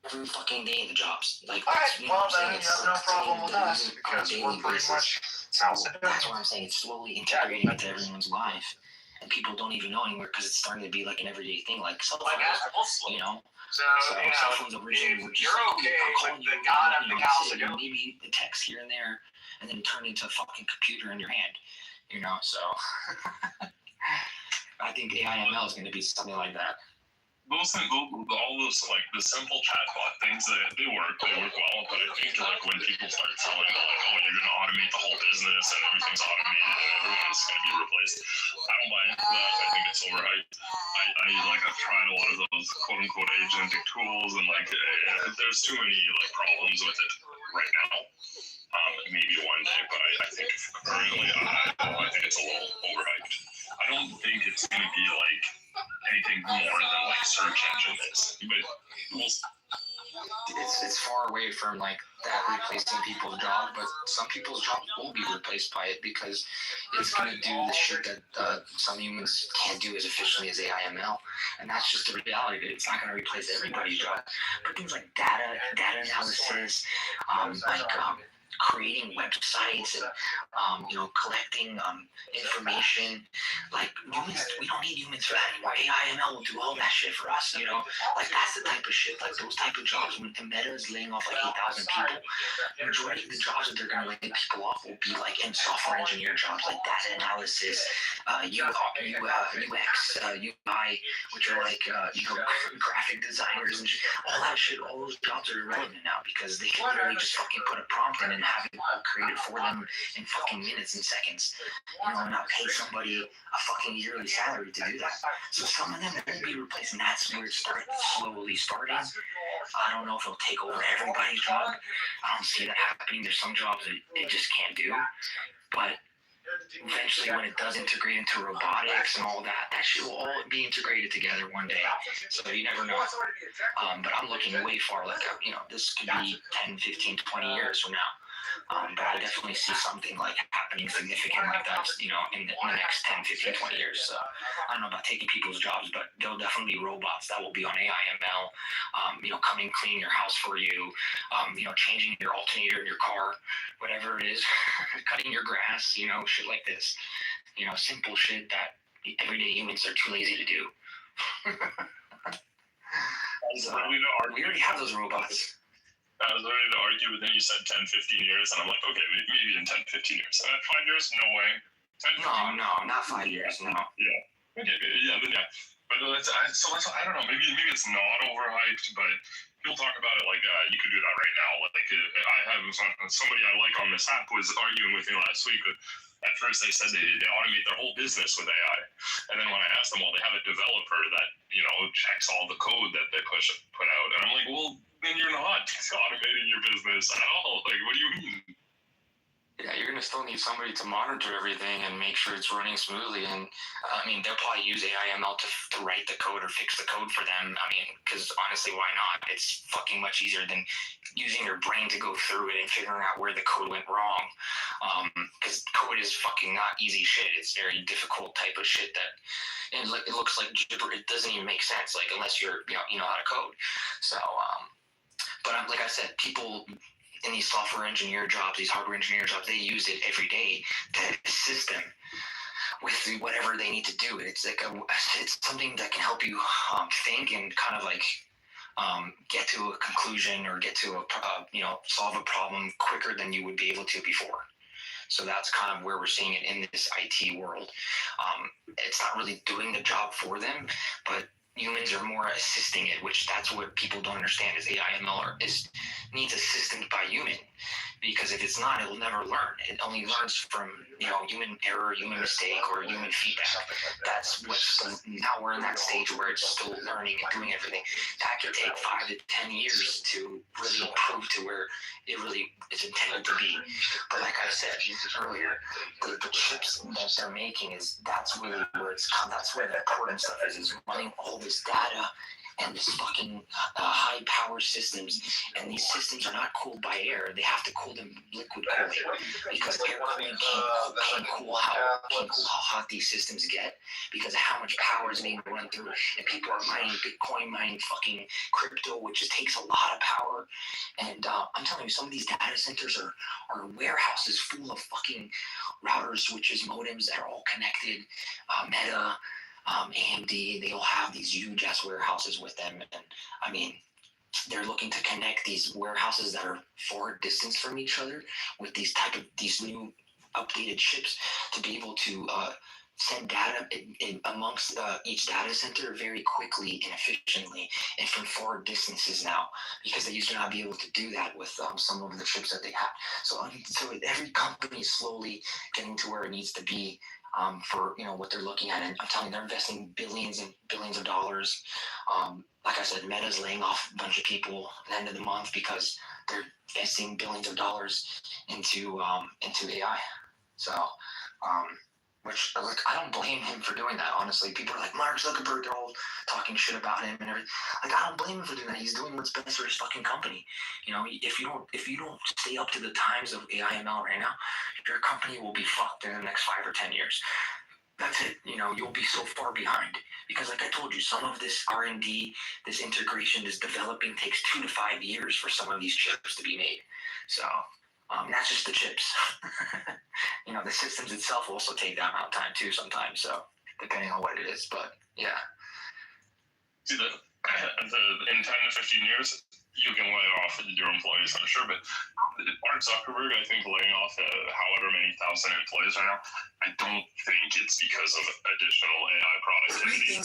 Every fucking day in the jobs. Like, alright, well then you have no problem with us because we're pretty much Chalcedonians. That's what I'm saying. It's slowly integrating into everyone's life. and people don't even know anymore because it's starting to be like an everyday thing, like cell phones, you know. So, cell phones originally were just you're like, okay I'm calling with you, the God of the message, Galaxy. maybe a text here and there, and then turn into a fucking computer in your hand, you know. So I think AIML is going to be something like that. All those like the simple chatbot things, they work well. But I think like when people start selling like, oh, you're gonna automate the whole business and everything's automated and everyone's gonna be replaced, I don't buy into that. I think it's overhyped. I've tried a lot of those quote unquote agentic tools and like there's too many like problems with it right now. Maybe one day, but I think currently I think it's a little overhyped. I don't think it's gonna be like anything more than like search engine is, but it's far away from like that replacing people's job, but some people's jobs will be replaced by it because it's going to do the shit that some humans can't do as efficiently as AIML, and that's just the reality of it. It's not going to replace everybody's job, but things like data analysis, creating websites and collecting information. Like humans, we don't need humans for that anymore. AIML will do all that shit for us, you know. Like that's the type of shit, like those type of jobs. When Meta is laying off like 8,000 people, the majority of the jobs that they're gonna lay people off will be like in software engineer jobs, like data analysis, UX, UI, which are like graphic designers and shit. All that shit, all those jobs are irrelevant now because they can literally just fucking put a prompt in and have it all created for them in fucking minutes and seconds. You know, not pay somebody a fucking yearly salary to do that. So some of them won't be replaced, and that's where it's slowly starting. I don't know if it'll take over everybody's job. I don't see that happening. There's some jobs that it just can't do, but eventually when it does integrate into robotics and all that, that shit will all be integrated together one day. So you never know. But I'm looking way far, like, this could be 10, 15, 20 years from now. But I definitely see something like happening significant like that, in the next 10, 15, 20 years. So I don't know about taking people's jobs, but there'll definitely be robots that will be on AIML, coming clean your house for you, changing your alternator in your car, whatever it is, cutting your grass, shit like this. Simple shit that everyday humans are too lazy to do. So, we already have those robots. I was ready to argue, but then you said 10, 15 years, and I'm like, okay, maybe in 10, 15 years. 5 years? No way. 10, no, not 5 years, no. Yeah. Okay, yeah, then yeah. But I don't know, maybe it's not overhyped, but people talk about it like you could do that right now. Like I have somebody I like on this app was arguing with me last week. At first they said they automate their whole business with AI. And then when I asked them, well, they have a developer that, checks all the code that they put out. And I'm like, well, then you're not automating your business at all. Like, what do you mean? Yeah, you're going to still need somebody to monitor everything and make sure it's running smoothly. And they'll probably use AIML to write the code or fix the code for them. Because honestly, why not? It's fucking much easier than using your brain to go through it and figuring out where the code went wrong. Because code is fucking not easy shit. It's very difficult type of shit that it looks like gibber. It doesn't even make sense, like, unless you know how to code. So, but like I said, people in these software engineer jobs, these hardware engineer jobs, they use it every day to assist them with whatever they need to do. It's like it's something that can help you think and kind of like get to a conclusion or get to solve a problem quicker than you would be able to before. So that's kind of where we're seeing it in this IT world. It's not really doing the job for them, but humans are more assisting it, which that's what people don't understand is AIML needs assistance by human. Because if it's not, it will never learn. It only learns from human error, human mistake, or human feedback. That's now we're in that stage where it's still learning and doing everything. That could take 5 to 10 years to really improve to where it really is intended to be. But like I said earlier, the chips that they're making that's really where it's come. That's where the important stuff is running all this data and this fucking high power systems, and these systems are not cooled by air. They have to cool them liquid cooling because air cooling can't cool how hot these systems get because of how much power is being run through it. And people are mining Bitcoin, mining fucking crypto, which just takes a lot of power. And I'm telling you, some of these data centers are warehouses full of fucking routers, switches, modems that are all connected. Meta, AMD, they all have these huge ass warehouses with them. And I mean, they're looking to connect these warehouses that are far distance from each other with these new updated chips to be able to send data in amongst each data center very quickly and efficiently and from far distances now, because they used to not be able to do that with some of the chips that they have. So every company is slowly getting to where it needs to be for what they're looking at. And I'm telling you, they're investing billions and billions of dollars. Like I said, Meta's laying off a bunch of people at the end of the month because they're investing billions of dollars into AI. So, which like I don't blame him for doing that. Honestly, people are like Mark Zuckerberg, they're all talking shit about him and everything. Like I don't blame him for doing that. He's doing what's best for his fucking company. If you don't stay up to the times of AI ML right now, your company will be fucked in the next 5 or 10 years. That's it. You'll be so far behind because, like I told you, some of this R&D, this integration, this developing takes 2 to 5 years for some of these chips to be made. So. That's just the chips. The systems itself also take that amount of time too sometimes. So depending on what it is, but yeah. See, in 10 to 15 years, you can lay off your employees, I'm sure, but Mark Zuckerberg, I think, laying off however many thousand employees right now, I don't think it's because of additional AI productivity.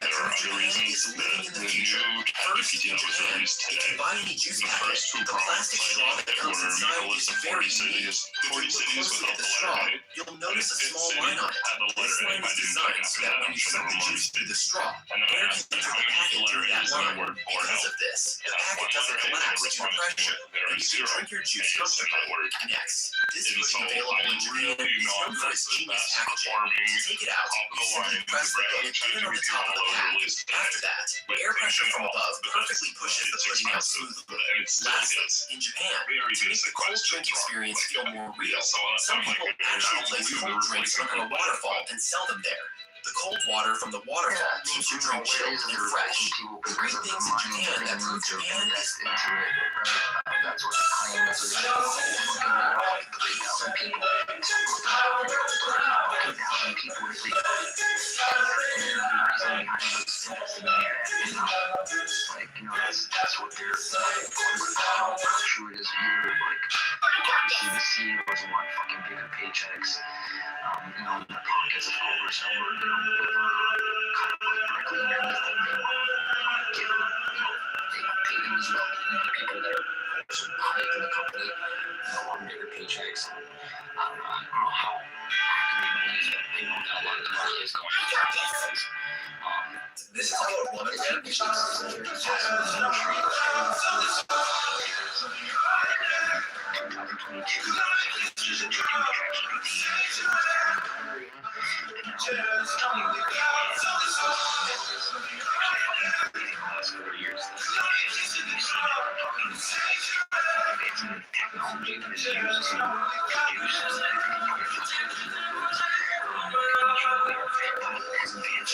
There are other reasons. The new ChatGPT that was released today, the first 2 prompts I did were make a list of 40 cities without the letter A. You'll notice a small line on it. Had the letter A, I didn't check after that. I'm sure there were more cities. And then I asked them how many the letter A is in the word for help. The packet doesn't collapse due to pressure, and you can drink your juice comfortably. Next, this was available in Japan. It's known for its genius packaging. To take it out, you simply press the button even on the top of the pack. After that, air pressure from above perfectly pushes the pudding out smoothly. Lastly, in Japan, to make the cold drink experience feel more real, some people actually place cold drinks under a waterfall and sell them there. The cold water from the waterfall keeps your drink chilled and fresh. Three things in Japan that prove Japan is That's what the claim is. Some people, 2,000 people are sleeping. And the reason that's what they're how true it is. Obviously the CEOs want fucking bigger paychecks. In their pockets, of course, they don't cut directly in their list, and they want to give them, they want to pay them as well. People that are high in the company, want bigger paychecks. And I don't know how accurate it is, but I know that a lot of the money is going to that because this is how a woman technology that is used to produce has advanced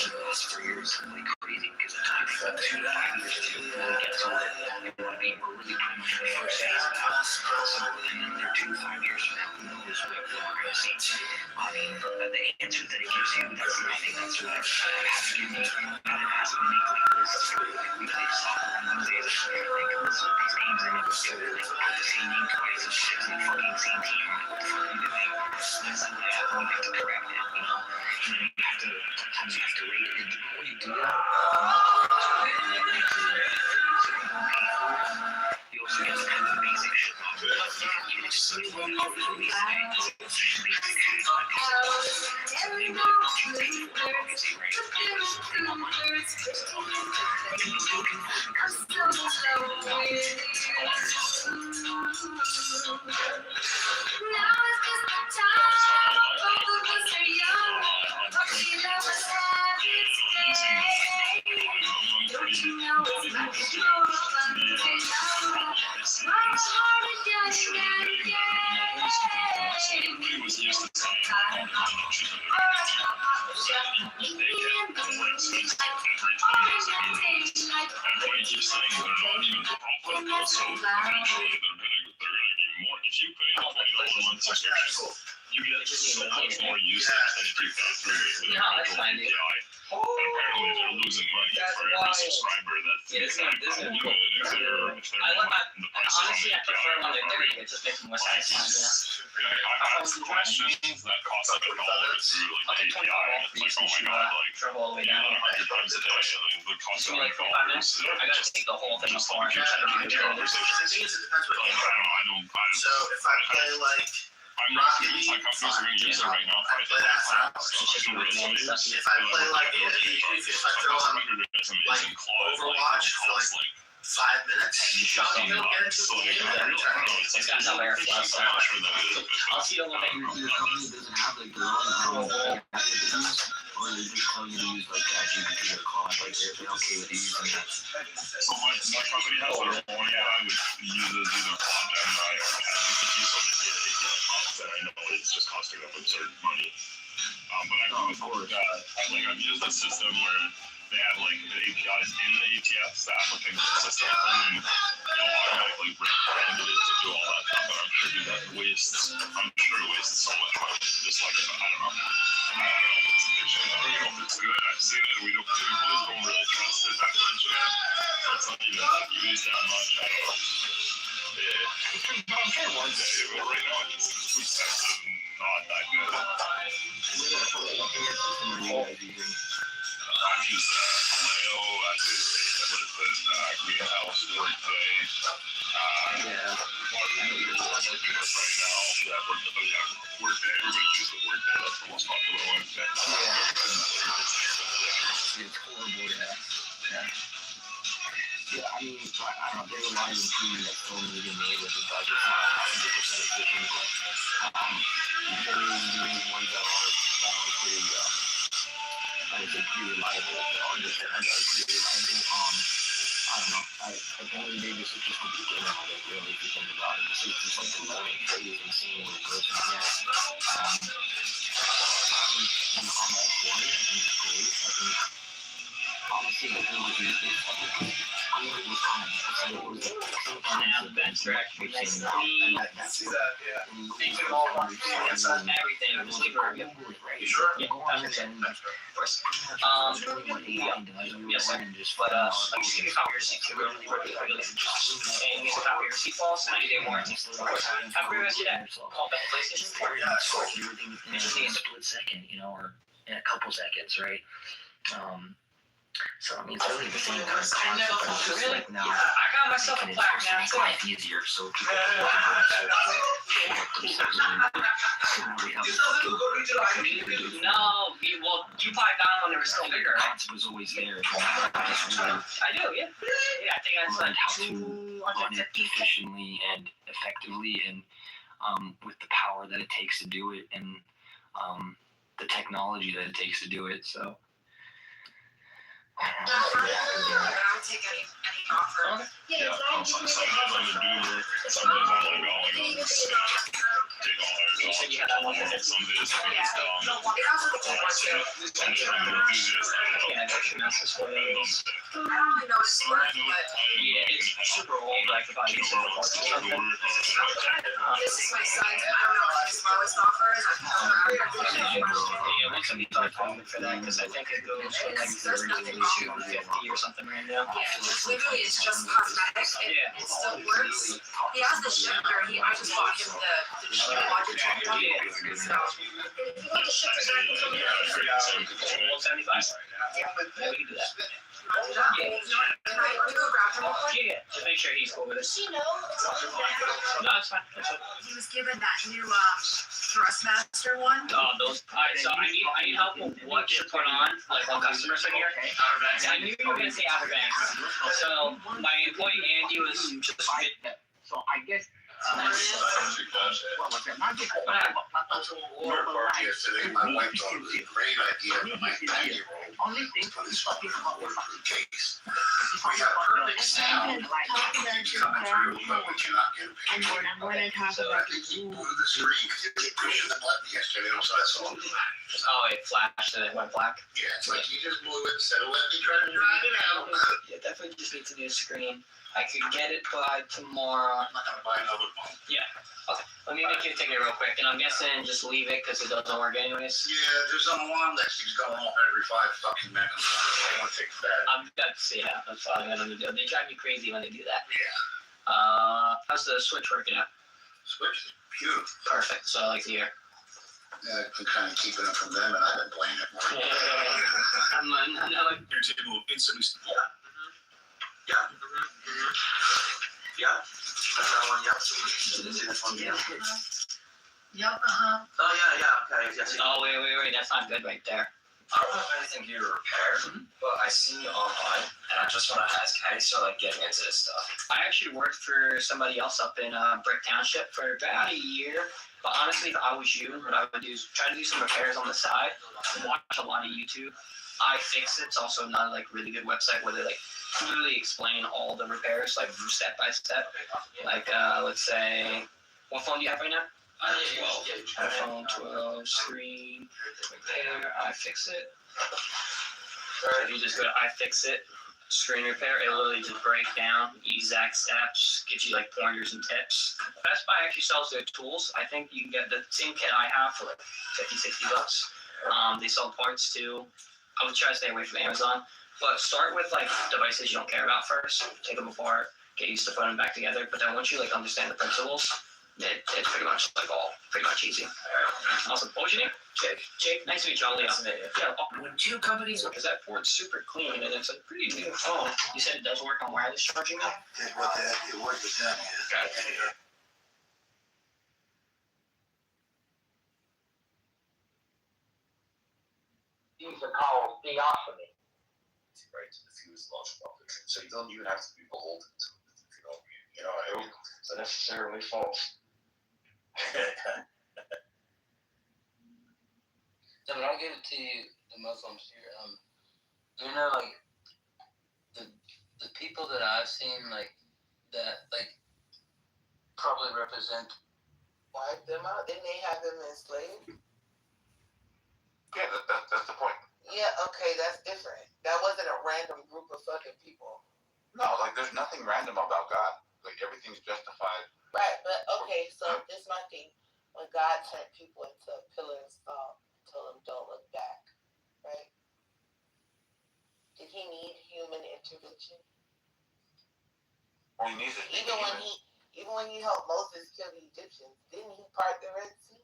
in the last 4 years like crazy because it took 2 to 5 years to get to where they want to be. We're really pretty much in the first phase now. So in another 2 to 5 years from now, who knows what we're going to see. I mean, the answer that it gives you, that's nothing. That's what it has to give me. It has to make like this. We played soccer on Mondays. Like, listen, these teams are never so they put the same name twice and shit in the fucking same team. What the fuck are you doing? That's not what happened. You have to correct it, sometimes you have to rate it. And the more you do that, you also get kind of the basic shit. You just really want to go these things. It's just basic shit. So they really want you to pay for it, obviously, right? Because they want money. So people do pay for it because of Everybody keeps saying they're not even profitable, so eventually they're gonna be more. If you pay a $20 a month subscription, you get so much more usage than if you pay through the individual API. And apparently they're losing money for every subscriber that is not unlimited if they're the price on the API. I've asked questions that cost like $1 through like the API. It's like, oh my god, like you do that 100 times a day, and the cost of $100 just like you can have conversations. I don't. So if I play like I'm not convinced that companies are going to use it right now. I play that for hours. If I play like if I throw on like Overwatch for like 5 minutes, I'm gonna get into I'll see all that your company doesn't have like their own or they just tell you to use like ChatGPT or Claude, like they're okay with using that. So my company has their own AI that uses either Claude Gemini or ChatGPT, so they pay the API costs, and I know it's just costing them absurd money. But I've used a system where they have like the APIs in the ATS, the application system, and then it'll automatically bring candidates to do all that stuff. But I'm sure that wastes so much money. Just like I don't know if it's efficient. I don't know if it's good. I've seen it. We don't really trust it that much yet. It's not even like used that much. I don't know. But I'm sure one day, but right now it just seems too expensive and not that good. I've used Paleo, I've used Greenhouse, Workday. I'm working with right now. Workday, everybody uses the Workday. That's the most popular one. It's horrible, yeah, I mean, I don't know, there's a lot of improvement that still needs to be made with it, but it's not 100% efficient, but there is doing ones that are pretty, I would say pretty reliable, that are just pretty reliable. I don't know, I think maybe it's just the beginning of it, really, if you think about it. This is just like the learning phase and seeing where it goes from here. I'm all for it, I think it's great. I think, honestly, I think it was or in a couple seconds, right? So I mean, it's really the same kind of concept, but it's just like now. I got myself a plaque now. It's life easier, so people can look at it. No, you probably got them when they were still bigger. The concept was always there. I do, yeah. Yeah, I think I learned how to run it efficiently and effectively, and with the power that it takes to do it, and the technology that it takes to do it. So. I don't take any offer. Yeah, sometimes I'm a doer, sometimes I'm like, oh, take all our jobs, some days I think it's dumb, some days I'm an enthusiast, I don't really know it's work, but it's super old, like about this is my son. I don't know what his lowest offer is. Yeah, once somebody starts calling for that, because I think it goes from like 30 to 250 or something right now. Yeah, literally it's just cosmetic. It still works. He has the shifter. I just bought him the water check one. So if you want the shifter, I can come here. 175. Yeah, but we can do that. Can I go grab him real quick? Yeah, just make sure he's cool with it. Does she know? No, it's fine. He was given that new Thrustmaster one. Oh, those. Alright, so I need help with what to put on, like what customers are here. I knew you were gonna say Outer Banks. So my employee Andy was just. So I guess Yesterday, my wife thought it was a great idea for my 9-year-old for this fucking bulletproof case. We have perfect sound. Keeps coming through, but we cannot get a picture. So I think you move the screen because you keep pushing the button yesterday. So I saw it flash. Oh, it flashed and it went black? Yeah, it's like you just blew it instead of letting me try to drive it out. Yeah, definitely just needs a new screen. I could get it by tomorrow. I'm not going to buy another one. Yeah. Okay. Let me make you take it real quick, and I'm guessing just leave it because it doesn't work anyways. Yeah, there's an alarm that keeps going off every 5 fucking minutes. I want to fix that. That's all I'm gonna do. They drive me crazy when they do that. Yeah. How's the Switch working out? Switch is beautiful. Perfect. So I like to hear. Yeah, I've been kind of keeping it from them, and I've been playing it. I'm like your table instantly. Yeah. Yeah. That's that one. Yep. This one. Yeah. Yep. Oh yeah. Okay. Yes. Oh wait. That's not good right there. I don't have anything here to repair, but I seen you online, and I just want to ask, how do you start getting into this stuff? I actually worked for somebody else up in Brick Township for about a year. But honestly, if I was you, what I would do is try to do some repairs on the side. Watch a lot of YouTube. iFixit. It's also not really good website where they clearly explain all the repairs step by step. Let's say, what phone do you have right now? iPhone 12 screen repair, iFixit. If you just go to iFixit, screen repair, it literally just breaks down exact steps, gives you pointers and tips. Best Buy actually sells their tools. I think you can get the same kit I have for $50-$60. They sell parts too. I would try to stay away from Amazon, but start with devices you don't care about first. Take them apart, get used to putting them back together. But then once you understand the principles, it's pretty much easy. Awesome. What was your name? Jake. Nice to meet you, Leo. Yeah. When two companies, because that board's super clean and it's a pretty new phone. You said it does work on wireless charging though? It worked with them. Yeah. Got it. These are called theophany. Right. If he was launched off the train, so you don't even have to be beholden to it. If you know, I don't necessarily false. So, but I'll give it to you, the Muslims here. The people that I've seen, that probably represent. Wipe them out. Didn't they have them enslaved? Yeah, that's the point. Yeah, okay, that's different. That wasn't a random group of fucking people. No, there's nothing random about God. Everything's justified. Right, but okay, so this is my thing. When God turned people into a pillar of salt, told them don't look back, right? Did he need human intervention? Well, he needs it. Even when he helped Moses kill the Egyptians, didn't he part the Red Sea?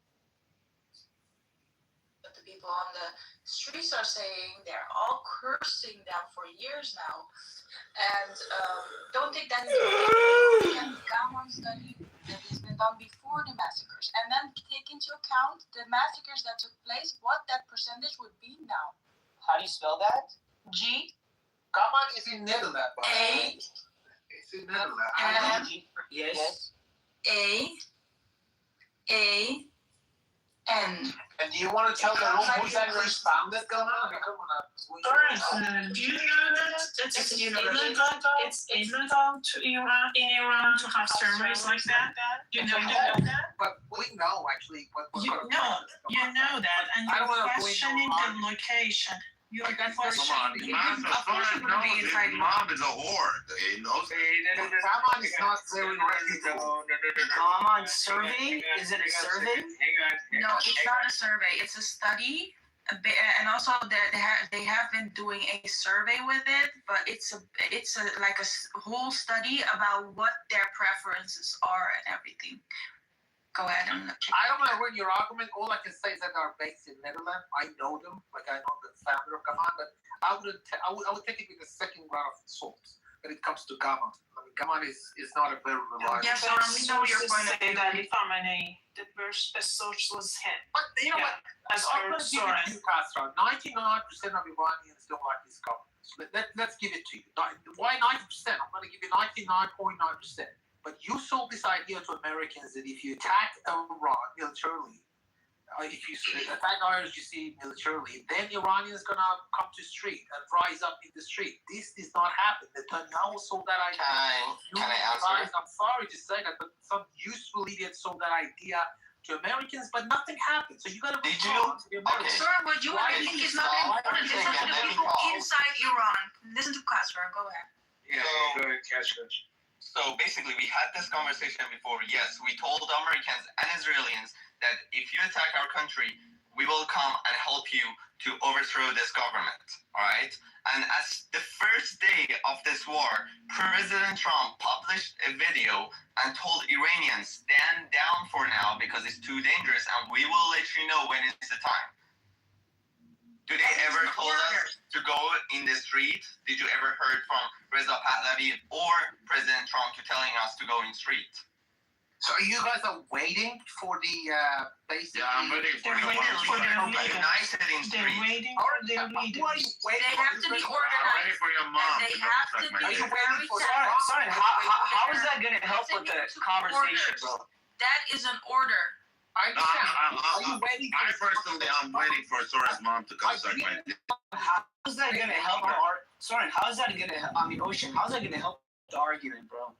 But the people on the streets are saying they're all cursing them for years now. And don't take that into account. The Gammon study that has been done before the massacres. And then take into account the massacres that took place, what that percentage would be now. How do you spell that? G. Gammon is in Netherlands. A. It's in Netherlands. Yes. A. N. And do you want to tell the room who's actually founded Gammon? Do you know that it's illegal in Iran to have surveys like that? You know that? But we know actually what You know that, and I don't you're wanna go into questioning the location. You're questioning. Mom is a whore. He knows. Gammon is not very reputable. Gammon survey? Is it a survey? No, it's not a survey. It's a study, and also they have been doing a survey with it. But it's a whole study about what their preferences are and everything. Go ahead and check. I don't want to ruin your argument. All I can say is that they're based in Netherlands. I know them, I know the founder of Gammon, but I would take it with a second round of salt when it comes to Gammon. Gammon is not a very reliable. Yes, we know your point of view that the first sources hit. But you know what? As I'm going to give it to you, Castro. 99% of Iranians don't like this government. So let's give it to you. Why 90%? I'm going to give you 99.9%. But you sold this idea to Americans that if you attack Iran militarily, if you attack IRGC militarily, then Iranians gonna come to street and rise up in the street. This did not happen. Netanyahu sold that idea. Can I answer? I'm sorry to say that, but some useful idiot sold that idea to Americans, but nothing happened. So you gotta respond to the Americans. Sir, what you think is not important. Listen to the people inside Iran. Listen to Kasra. Go ahead. Yeah, go ahead, Kasra. So basically, we had this conversation before. Yes, we told Americans and Israelis that if you attack our country, we will come and help you to overthrow this government. All right? And as the first day of this war, President Trump published a video and told Iranians, stand down for now because it's too dangerous and we will let you know when it's the time. Do they ever told us to go in the street? Did you ever heard from Reza Pahlavi or President Trump to telling us to go in street? So you guys are waiting for the basic... Yeah, I'm waiting for the united in street. They're waiting for their leaders. They have to be organized. for your mom. They have to be very Sorry, how is that going to help with the conversation, bro? That is an order. I personally, I'm waiting for Sora's mom to come suck my dick. How is that going to help how is that going to help? I mean, Ocean, how is that going to help the argument, bro?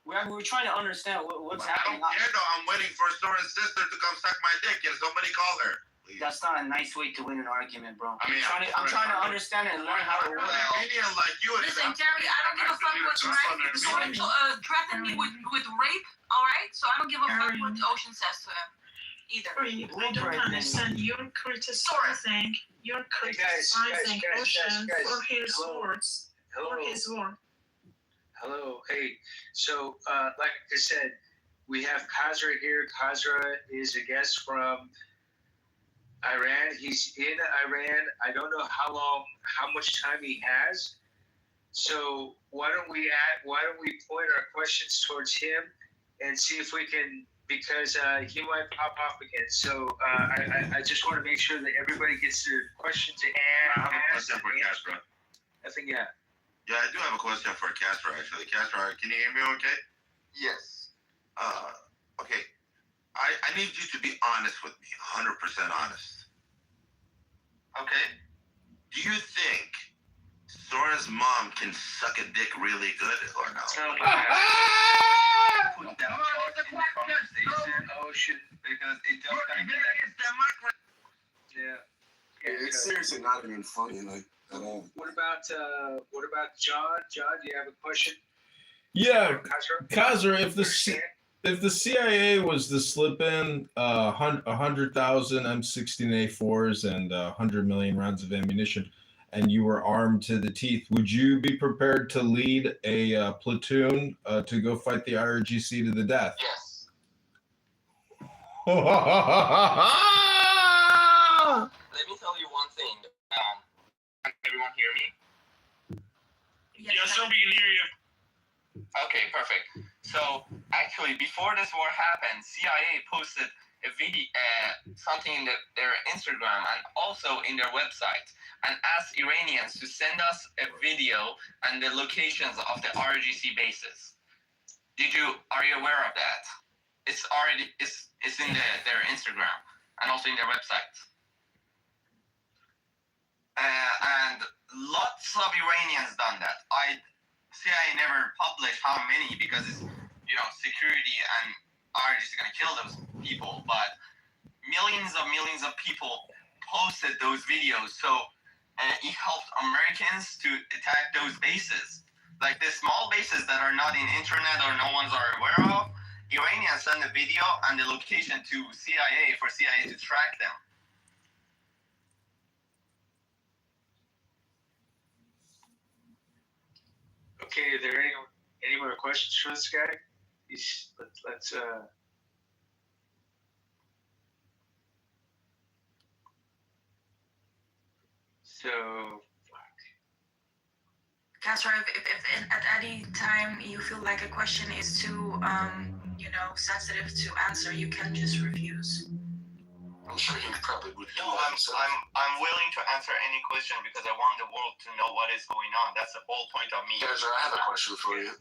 We're trying to understand what's happening. I don't care though. I'm waiting for Sora's sister to come suck my dick. Can somebody call her? Please. That's not a nice way to win an argument, bro. I mean, I'm trying to understand it and learn how to work. Listen, Terry, I don't give a fuck what Soren threatened me with rape, alright? So I don't give a fuck what Ocean says to him. Either. I don't understand. You're criticizing Ocean for his words. For his word. Hello. Hey. So, like I said, we have Kasra here. Kasra is a guest from Iran. He's in Iran. I don't know how much time he has. So why don't we point our questions towards him and see if we can, because he might pop off again. So I just want to make sure that everybody gets their questions I have a question for Kasra. I think, yeah. Yeah, I do have a question for Kasra, actually. Kasra, can you hear me okay? Yes. Okay. I need you to be honest with me, 100% honest. Okay? Do you think Sora's mom can suck a dick really good or no? Put that conversation, Ocean, because it just Yeah, it's seriously not even funny, like, at all. What about John? John, do you have a question? Yeah, Kasra, if the CIA was to slip in 100,000 M16A4s and 100 million rounds of ammunition, and you were armed to the teeth, would you be prepared to lead a platoon to go fight the IRGC to the death? Yes. Let me tell you one thing. Can everyone hear me? Yes, sir, we can hear you. Okay, perfect. So actually, before this war happened, CIA posted a video, something in their Instagram and also in their website, and asked Iranians to send us a video and the locations of the RGC bases. Are you aware of that? It's in their Instagram and also in their website. And lots of Iranians done that. CIA never published how many because it's, security and RGC is gonna kill those people, but millions of people posted those videos, so it helped Americans to attack those bases. Like the small bases that are not in internet or no one's are aware of, Iranians send the video and the location to CIA for CIA to track them. Okay, are there any more questions for this guy? Let's so Kasra, if at any time you feel like a question is too sensitive to answer, you can just refuse. I'm sure you probably would. No, I'm willing to answer any question because I want the world to know what is going on. That's the whole point of me. Kasra, I have a question for you.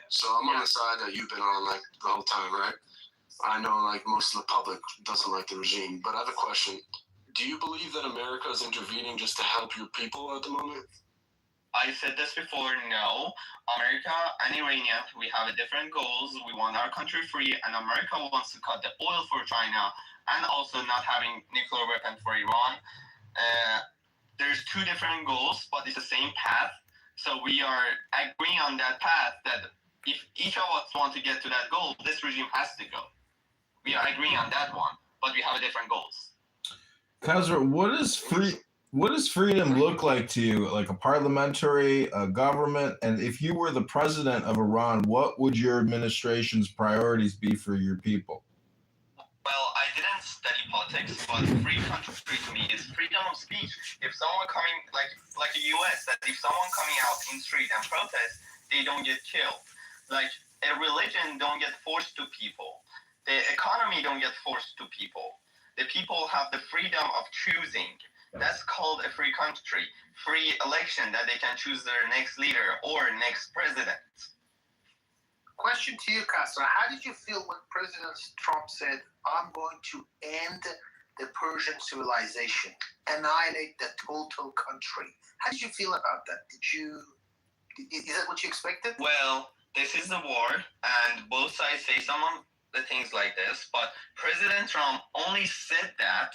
So I'm on the side that you've been on like the whole time, right? I know like most of the public doesn't like the regime, but I have a question. Do you believe that America is intervening just to help your people at the moment? I said this before, no. America and Iranian, we have different goals. We want our country free, and America wants to cut the oil for China and also not having nuclear weapon for Iran. There's two different goals, but it's the same path. So we are agreeing on that path that if each of us want to get to that goal, this regime has to go. We are agreeing on that one, but we have different goals. Kaiser, what does freedom look like to you? Like a parliamentary government? And if you were the president of Iran, what would your administration's priorities be for your people? Well, I didn't study politics, but free country to me is freedom of speech. If someone coming, like the U.S., that if someone coming out in street and protest, they don't get killed. Like a religion don't get forced to people. The economy don't get forced to people. The people have the freedom of choosing. That's called a free country. Free election that they can choose their next leader or next president. Question to you, Castro. How did you feel when President Trump said, I'm going to end the Persian civilization, annihilate the total country? How did you feel about that? Is that what you expected? Well, this is the war, and both sides say some of the things like this, but President Trump only said that,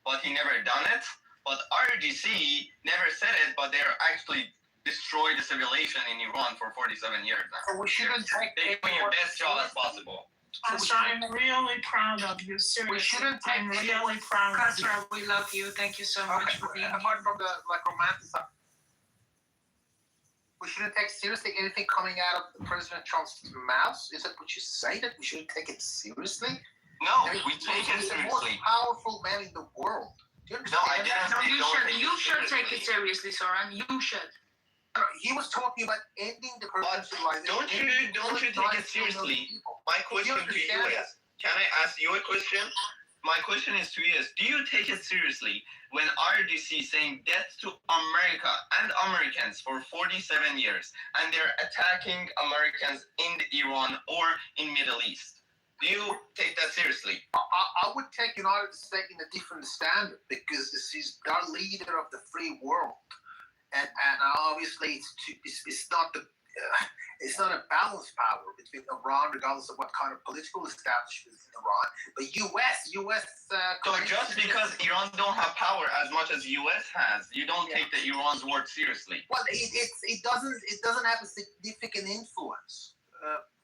but he never done it. But RGC never said it, but they're actually destroyed the civilization in Iran for 47 years now. So we shouldn't take They're doing your best job as possible. Castro, I'm really proud of you. Seriously, We shouldn't take I'm really proud of you. Castro, we love you. Thank you so much for being here. Apart from the romantic stuff, we shouldn't take seriously anything coming out of President Trump's mouth. Is that what you say? That we shouldn't take it seriously? No, we take it He's the seriously. most powerful man in the world. Do you No, I understand? didn't say You should take it seriously, Soren. You should. He was talking about ending the Persian civilization. Don't you take it seriously? My question to you is, can I ask you a question? My question is to you is, do you take it seriously when RGC is saying death to America and Americans for 47 years, and they're attacking Americans in Iran or in Middle East? Do you take that seriously? I would take United States in a different standard because he's our leader of the free world. And obviously it's not a balanced power between Iran, regardless of what kind of political establishment is in Iran. But U.S. So just because Iran don't have power as much as U.S. has, you don't take the Iran's word seriously. Well, it doesn't have a significant influence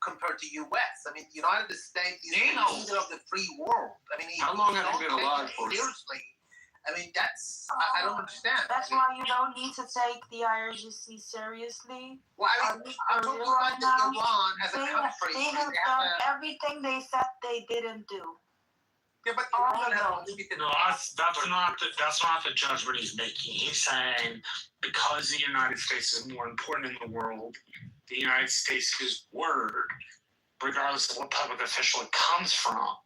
compared to U.S. I mean, the United States is the leader of the free world. I mean, how long have you been alive for? Seriously. I mean, I don't understand. That's why you don't need to take the IRGC seriously. Well, I'm talking about Iran as a country. They have done everything they said they didn't do. Yeah, but Iran no, that's not the judgment he's making. He's saying because the United States is more important in the world, the United States' word, regardless of what public official it comes from,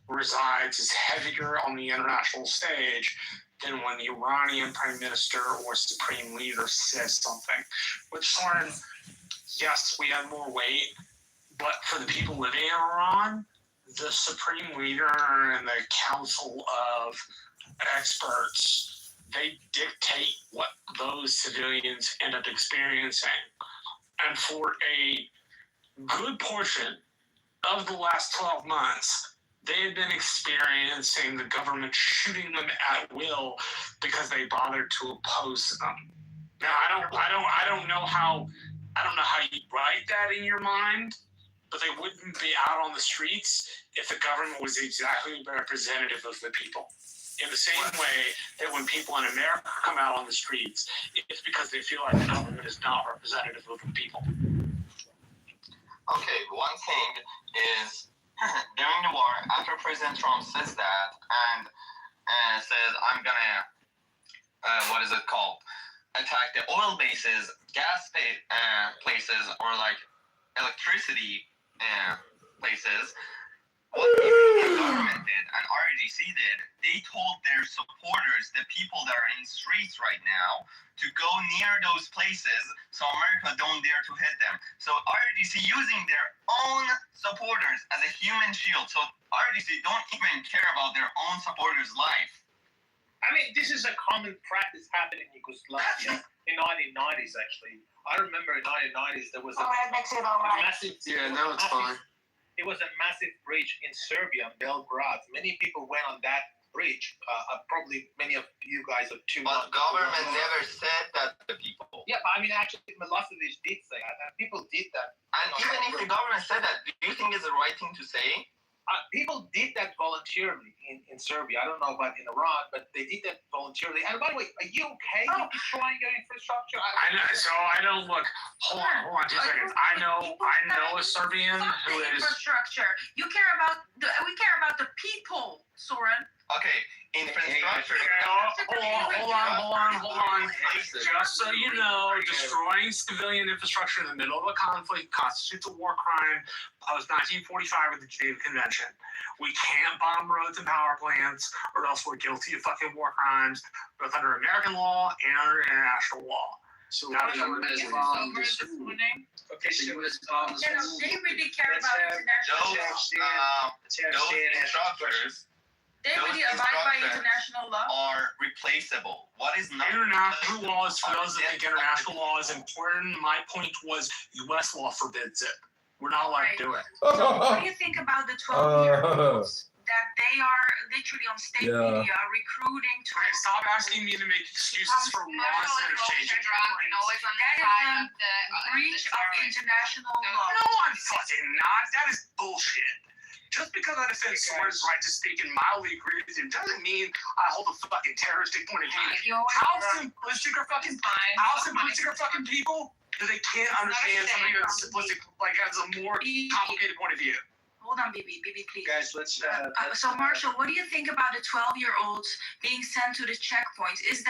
resides is heavier on the international stage than when the Iranian prime minister or supreme leader says something. With Soren, yes, we have more weight, but for the people living in Iran, the supreme leader and the council of experts, they dictate what those civilians end up experiencing. And for a good portion of the last 12 months, they had been experiencing the government shooting them at will because they bothered to oppose them. Now, I don't know how you write that in your mind, but they wouldn't be out on the streets if the government was exactly representative of the people. In the same way that when people in America come out on the streets, it's because they feel like the government is not representative of the people. Okay, one thing is, during the war, after President Trump says that and says, I'm gonna, attack the oil bases, gas places, or like electricity places, what the Iranian government did and RDC did, they told their supporters, the people that are in the streets right now, to go near those places so America don't dare to hit them. So RDC using their own supporters as a human shield. So RDC don't even care about their own supporters' life. I mean, this is a common practice happening in Yugoslavia in 1990s, actually. I remember in 1990s there was a massive... Yeah, now it's fine. It was a massive bridge in Serbia, Belgrade. Many people went on that bridge. Probably many of you guys are too... But government never said that to people. Yeah, but I mean, actually, Milosevic did say that. And people did that. And even if the government said that, do you think it's the right thing to say? People did that voluntarily in Serbia. I don't know about in Iran, but they did that voluntarily. And by the way, are you okay with destroying your infrastructure? I know. So I don't look. Hold on 2 seconds. I know a Serbian who is. Infrastructure. We care about the people, Soren. Okay, infrastructure. Hold on. Just so you know, destroying civilian infrastructure in the middle of a conflict constitutes a war crime post 1945 with the Geneva Convention. We can't bomb roads and power plants, or else we're guilty of fucking war crimes, both under American law and under international law. So what US bombed the school? Okay, so US bombed the school. They really care about international law. Those instructors. They really abide by international law. Are replaceable. What is not international laws? For those that think international law is important, my point was U.S. law forbids it. We're not allowed to do it. So what do you think about the 12-year-olds that they are literally on state media recruiting to... Stop asking me to make excuses for law instead of changing it. That is a breach of international law. No, I'm fucking not. That is bullshit. Just because I defend Soren's right to speak and mildly agree with him doesn't mean I hold a fucking terroristic point of view. How simplistic are fucking people that they can't understand something that's simplistic, like has a more complicated point of view? Hold on, BB, please. Guys, let's... so, Marshall, what do you think about the 12-year-olds being sent to the checkpoints? Isn't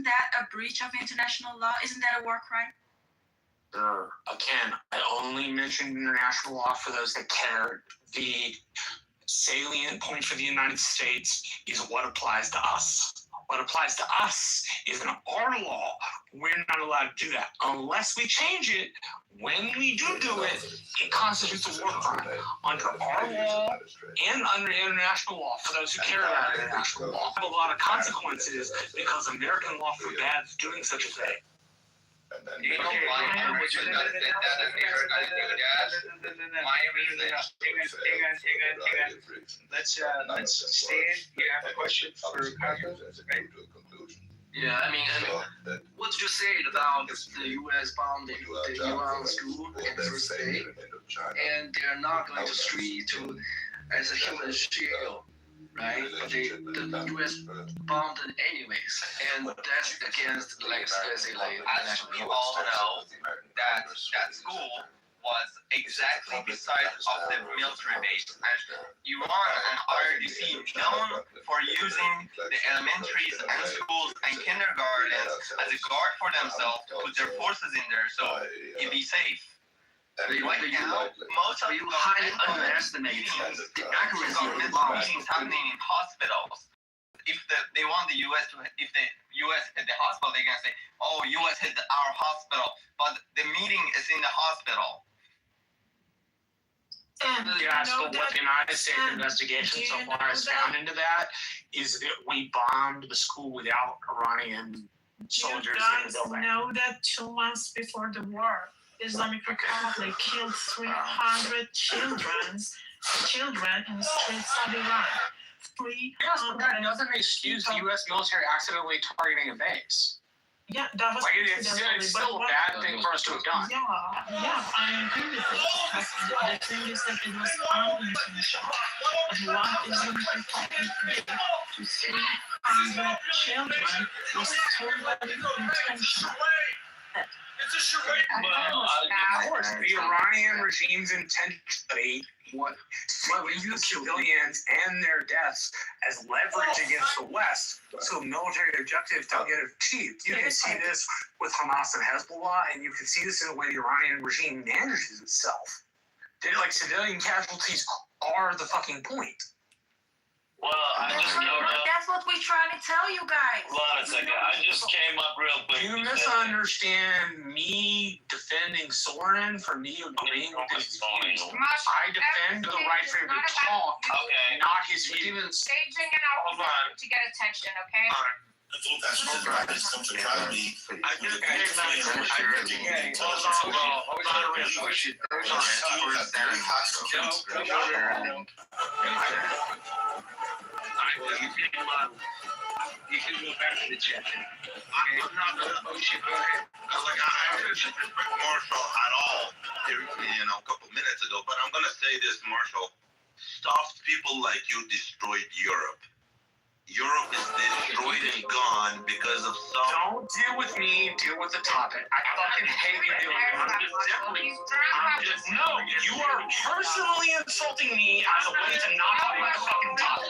that a breach of international law? Isn't that a war crime? Again, I only mentioned international law for those that care. The salient point for the United States is what applies to us. What applies to us is in our law. We're not allowed to do that unless we change it. When we do it, it constitutes a war crime under our law and under international law for those who care about international law. Have a lot of consequences because American law forbids doing such a thing. You know why America does that and America does that? My reason. Let's stand. You have a question for Congressman, right? Yeah, I mean, what did you say about the U.S. bombing the Iran school on the first day, and they're not going to treat to as a human shield, right? But the U.S. bombed it anyways, and that's against, like, especially like. As we all know, that school was exactly beside of the military base. And Iran and RDC known for using the elementaries and schools and kindergartens as a guard for themselves to put their forces in there so you'd be safe. Right now, most of you highly underestimate the accuracy of the bombs happening in hospitals. If they want the U.S. if the U.S. hit the hospital, they're gonna say, "Oh, U.S. hit our hospital," but the meeting is in the hospital. Yeah, so what the United States investigation so far has found into that is that we bombed the school without Iranian soldiers in the building. You guys know that 2 months before the war, Islamic Republic killed 300 children in the streets of Iran. Yes, but that doesn't excuse the U.S. military accidentally targeting a base. Yeah, that was it's still a bad thing for us to have done. Yeah, I agree with it. But the thing is that it was unintentional. And what Islamic Republic did to 300 children was totally intentional. Of course, the Iranian regime's intentionally use civilians and their deaths as leverage against the West, so military objectives don't get achieved. You can see this with Hamas and Hezbollah, and you can see this in the way the Iranian regime manages itself. Like civilian casualties are the fucking point. Well, I just know that. That's what we're trying to tell you guys. Hold on a second. I just came up real quick. You misunderstand me defending Soren for me agreeing with his views. I defend the right for him to talk, not his views. Staging an outfit to get attention, okay? That's what that's something to try to be. I just You can go back to the chat. I'm not gonna push you. Go ahead. Like I mentioned Marshall at all, a couple minutes ago, but I'm gonna say this, Marshall. Soft people like you destroyed Europe. Europe is destroyed and gone because of soft. Don't deal with me. Deal with the topic. I fucking hate you dealing with me. No, you are personally insulting me as a way to not talk about the fucking topic.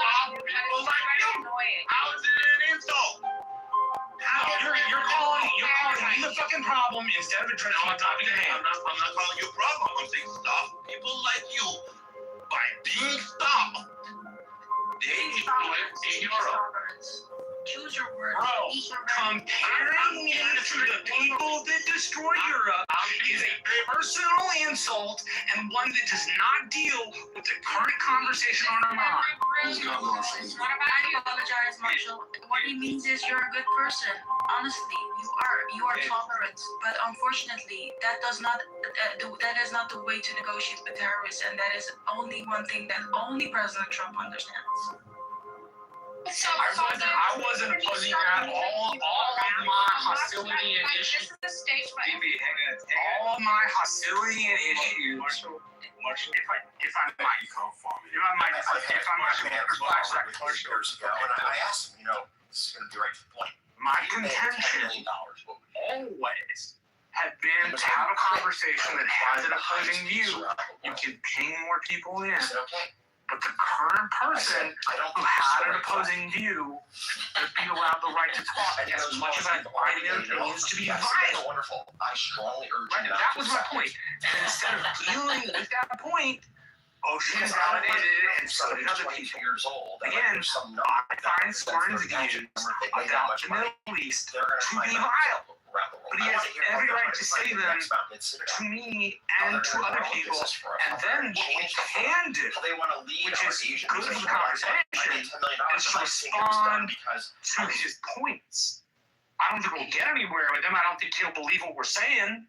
How is it an insult? You're calling me the fucking problem instead of addressing the topic at hand. I'm not calling you a problem. I'm saying soft people like you, by being stopped, they destroyed Europe. Choose your words. Bro, comparing me to the people that destroy Europe is a personal insult and one that does not deal with the current conversation on our mind. It's not about you. Apologize, Marshall. What he means is you're a good person. Honestly, you are tolerant, but unfortunately, that is not the way to negotiate with terrorists, and that is only one thing that only President Trump understands. I wasn't opposing that. All of my hostility and issues. All of my hostility and issues. Marshall, if I might, I asked him, this is going to be right to the point. My contention always had been to have a conversation that has an opposing view. You can ping more people in. But the current person who had an opposing view would be allowed the right to talk as much as I find it means to be vital. Wonderful. I strongly urge you. That was my point. And instead of dealing with that point, Ocean validated it and so did other people. Again, I find Soren's views about the Middle East to be vile. But he has every right to say them to me and to other people. And then what we can do, which is good for the conversation, is to respond to his points. I don't think we'll get anywhere with him. I don't think he'll believe what we're saying.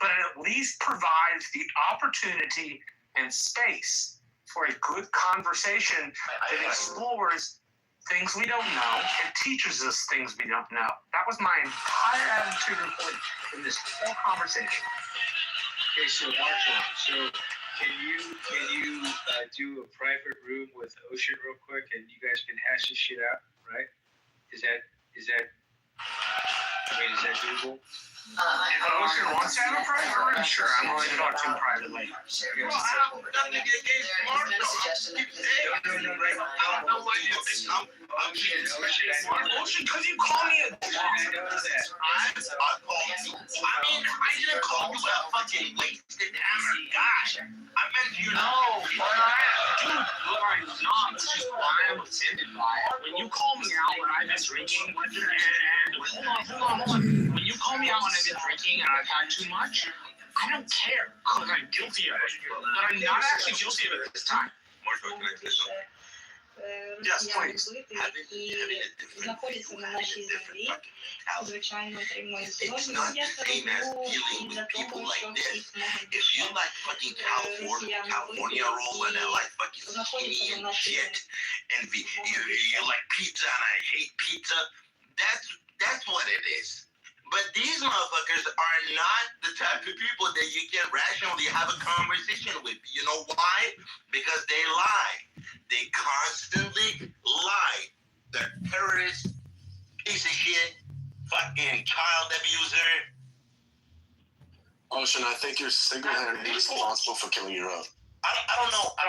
But it at least provides the opportunity and space for a good conversation that explores things we don't know and teaches us things we don't know. That was my entire attitude and point in this whole conversation. Okay, so Marshall, can you do a private room with Ocean real quick, and you guys can hash this shit out, right? Is that doable? If Ocean wants to have a private room, sure, I'm willing to talk to him privately. Well, I have nothing against Marshall. I don't know why you think I'm Ocean, because you call me a I called you. I didn't call you a fucking wasted hammer. Gosh, I meant you know. Dude, look, I'm not. This is why I'm offended by it. When you call me out when I've been drinking, and hold on. When you call me out when I've been drinking and I've had too much, I don't care because I'm guilty of it. But I'm not actually guilty of it this time. Marshall, can I say something? Yes, please. Знаходиться на нашій землі, звичайно, отримує зброю. Я це роблю для того, щоб їх If you like fucking California roll and I like fucking skinny and shit, and you like pizza and I hate pizza, that's what it is. But these motherfuckers are not the type of people that you can rationally have a conversation with. You know why? Because they lie. They constantly lie. They're terrorists, piece of shit, fucking child abuser. Ocean, I think you're single-handedly responsible for killing your own. I don't know. I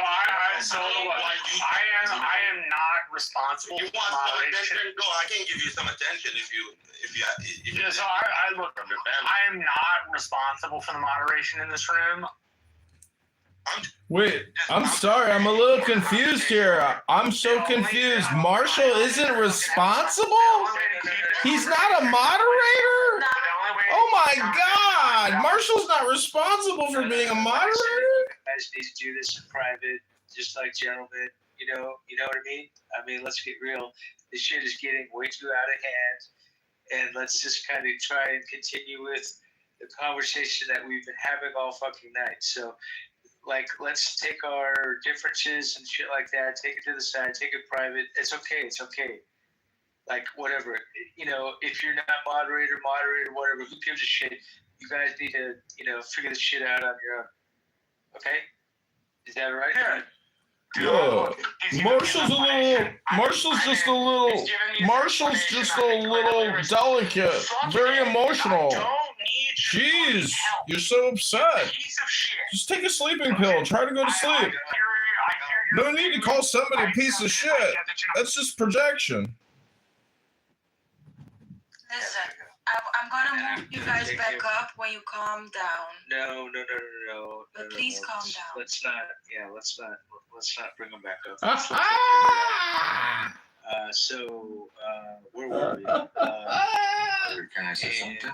am not responsible You for want some moderation. attention? No, I can give you some attention if you So I am not responsible for the moderation in this room. Wait, I'm sorry. I'm a little confused here. I'm so confused. Marshall isn't responsible? He's not a moderator? Oh my God. Marshall's not responsible for being a moderator? Guys need to do this in private, just like gentlemen. You know what I mean? I mean, let's get real. This shit is getting way too out of hand. And let's just kind of try and continue with the conversation that we've been having all fucking night. So, like, let's take our differences and shit like that, take it to the side, take it private. It's okay. Like, whatever. You know, if you're not moderator, whatever, who gives a shit? You guys need to, figure this shit out on your own. Okay? Is that right? Yeah. Marshall's just a little delicate, very emotional. Jeez, you're so upset. Just take a sleeping pill. Try to go to sleep. No need to call somebody a piece of shit. That's just projection. Listen, I'm gonna move you guys back up when you calm down. No. But please calm down. Let's not bring them back up. Where were we? Can I say something?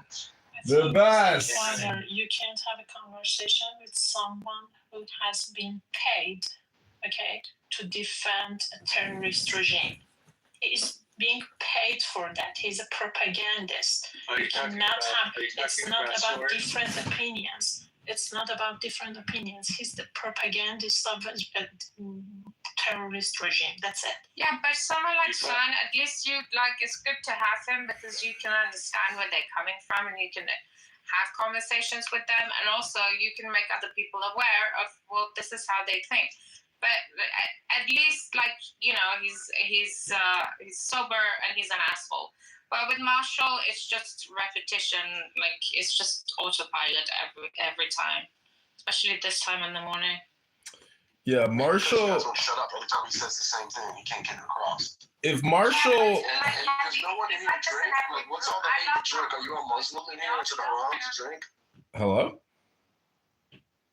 The best. You can't have a conversation with someone who has been paid, okay, to defend a terrorist regime. He is being paid for that. He's a propagandist. You cannot have. It's not about different opinions. It's not about different opinions. He's the propagandist of a terrorist regime. That's it. Yeah, but someone like Sean, at least it's good to have him because you can understand where they're coming from and you can have conversations with them, and also you can make other people aware of, well, this is how they think. But at least, he's sober and he's an asshole. But with Marshall, it's just repetition. Like, it's just autopilot every time, especially this time in the morning. Yeah, Marshall. You guys won't shut up every time he says the same thing. He can't get it across. If Marshall. And there's no one in here to drink. Like, what's all the hate to drink? Are you a Muslim in here? Is it haram to drink? Hello?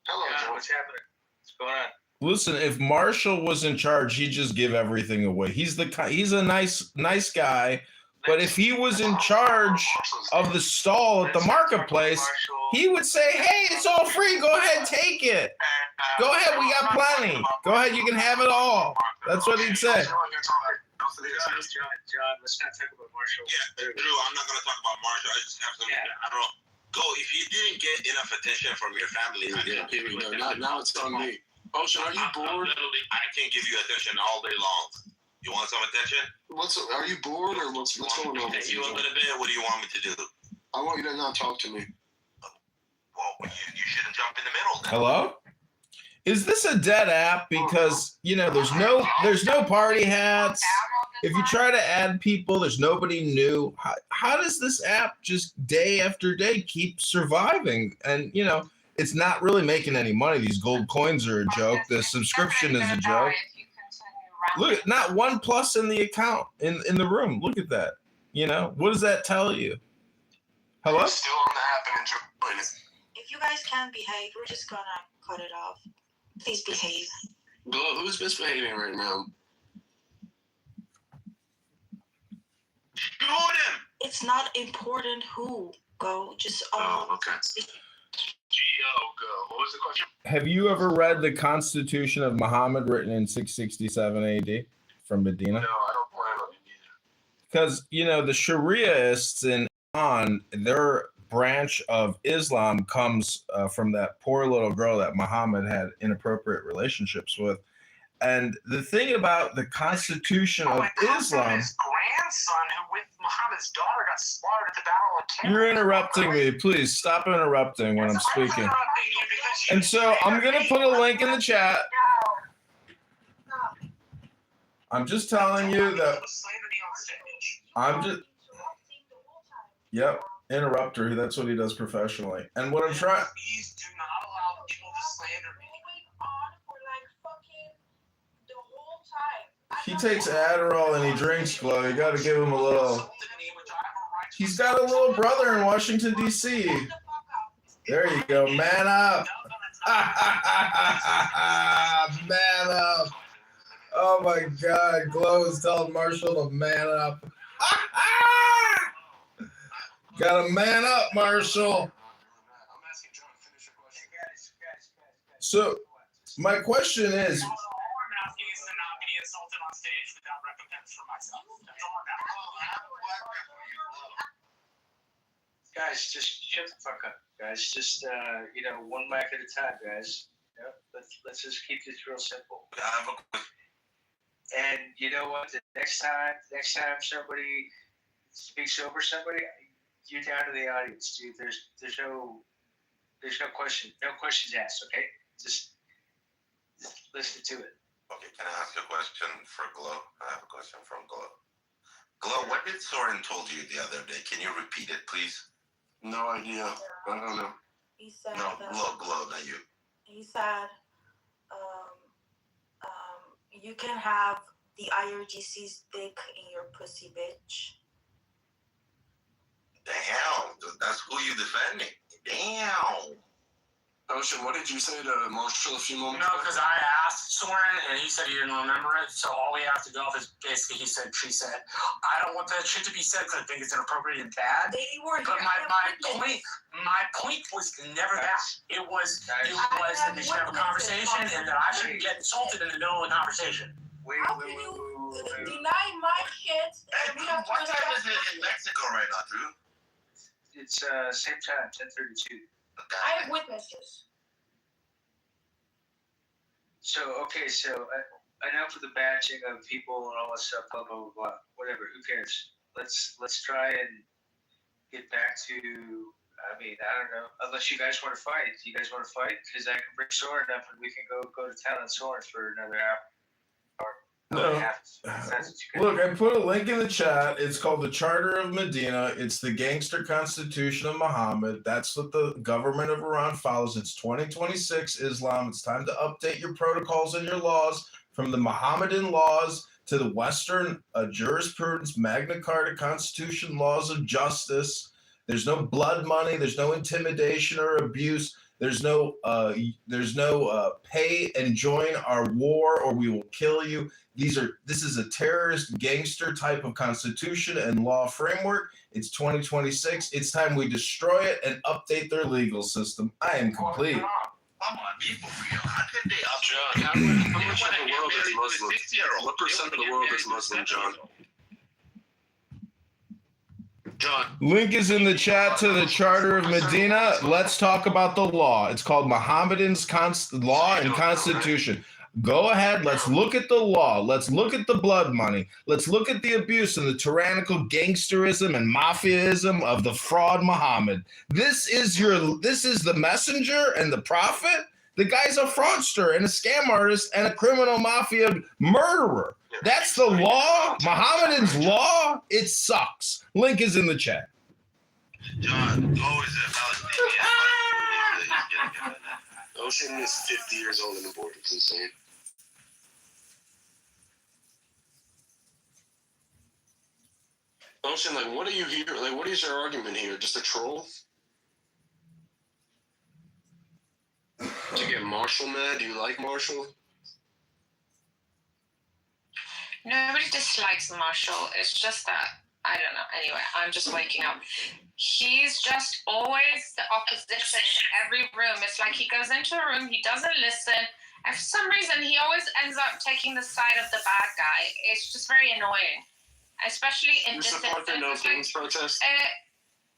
Hello, John. What's happening? What's going on? Listen, if Marshall was in charge, he'd just give everything away. He's a nice guy. But if he was in charge of the stall at the marketplace, he would say, hey, it's all free. Go ahead, take it. Go ahead, we got plenty. Go ahead, you can have it all. That's what he'd say. John, let's not talk about Marshall. Yeah, Drew, I'm not going to talk about Marshall. I just have some, I don't know. Go, if you didn't get enough attention from your family. Here we go. Now it's on me. Ocean, are you bored? I can't give you attention all day long. You want some attention? Are you bored or what's going on? You a little bit. What do you want me to do? I want you to not talk to me. Well, you shouldn't jump in the middle then. Hello? Is this a dead app? Because there's no party hats. If you try to add people, there's nobody new. How does this app just day after day keep surviving? And it's not really making any money. These gold coins are a joke. The subscription is a joke. Look, not one plus in the account in the room. Look at that. What does that tell you? Hello? Still on the app and enjoying it. If you guys can't behave, we're just gonna cut it off. Please behave. Well, who's misbehaving right now? Shoot him! It's not important who. Go. Just okay. Go. What was the question? Have you ever read the Constitution of Muhammad written in 667 AD from Medina? No, I don't plan on it either. Because, the Shariaists in Iran, their branch of Islam comes from that poor little girl that Muhammad had inappropriate relationships with. And the thing about the Constitution of Islam... His grandson, who with Muhammad's daughter got slaughtered at the Battle of Kitover. You're interrupting me. Please stop interrupting when I'm speaking. And so I'm going to put a link in the chat. I'm just telling you that Yep, interrupter. That's what he does professionally. And what I'm trying... Please do not allow people to slander me. He takes Adderall and he drinks Glow. You got to give him a little... He's got a little brother in Washington, D.C. There you go. Man up. Man up. Oh my God. Glow is telling Marshall to man up. Gotta man up, Marshall. So, my question is. All I'm asking is to not be insulted on stage without recompense for myself. That's all I'm asking. Guys, just shut the fuck up. Guys, just one mic at a time, guys. Let's just keep this real simple. And you know what? The next time somebody speaks over somebody, you're down to the audience, dude. There's no question, no questions asked. Okay, just listen to it. Okay, can I ask a question for Glow? I have a question from Glow. Glow, what did Soren told you the other day? Can you repeat it, please? No idea. I don't know. He said No, Glow, not you. He said, you can have the IRGC's dick in your pussy, bitch. Damn, that's who you defending. Damn. Ocean, what did you say to Marshall a few moments No, ago? because I asked Soren and he said he didn't remember it. So all we have to go off is basically she said. I don't want that shit to be said because I think it's inappropriate and bad. They were But my point was never that. It was that they should have a conversation and that I shouldn't get insulted in the middle of a conversation. How can you deny my shit? What time is it in Mexico right now, Drew? It's same time, 10:32. I have witnesses. So enough with the batching of people and all that stuff, blah blah blah blah. Whatever, who cares? Let's try and get back to. I don't know. Unless you guys want to fight, because I can bring Soren up and we can go to town on Soren for another hour. No. Look, I put a link in the chat. It's called the Charter of Medina. It's the gangster constitution of Muhammad. That's what the government of Iran follows. It's 2026 Islam. It's time to update your protocols and your laws from the Mohammedan laws to the Western jurisprudence, Magna Carta, Constitution, laws of justice. There's no blood money. There's no intimidation or abuse. There's no pay and join our war or we will kill you. This is a terrorist gangster type of constitution and law framework. It's 2026. It's time we destroy it and update their legal system. I am complete. Come on, people, how can they John, how much of the world is Muslim? What percent of the world is Muslim, John? Link is in the chat to the Charter of Medina. Let's talk about the law. It's called Mohammedan's Law and Constitution. Go ahead. Let's look at the law. Let's look at the blood money. Let's look at the abuse and the tyrannical gangsterism and mafiaism of the fraud Muhammad. This is the messenger and the prophet. The guy's a fraudster and a scam artist and a criminal mafia murderer. That's the law. Mohammedan's law. It sucks. Link is in the chat. John, Glow is a Palestinian. Ocean is 50 years old and aborted. It's insane. Ocean, what are you here? What is your argument here? Just a troll? To get Marshall mad? Do you like Marshall? Nobody dislikes Marshall. It's just that, I don't know. Anyway, I'm just waking up. He's just always the opposition in every room. It's like he goes into a room, he doesn't listen, and for some reason, he always ends up taking the side of the bad guy. It's just very annoying. Especially in this support the No Kings protest?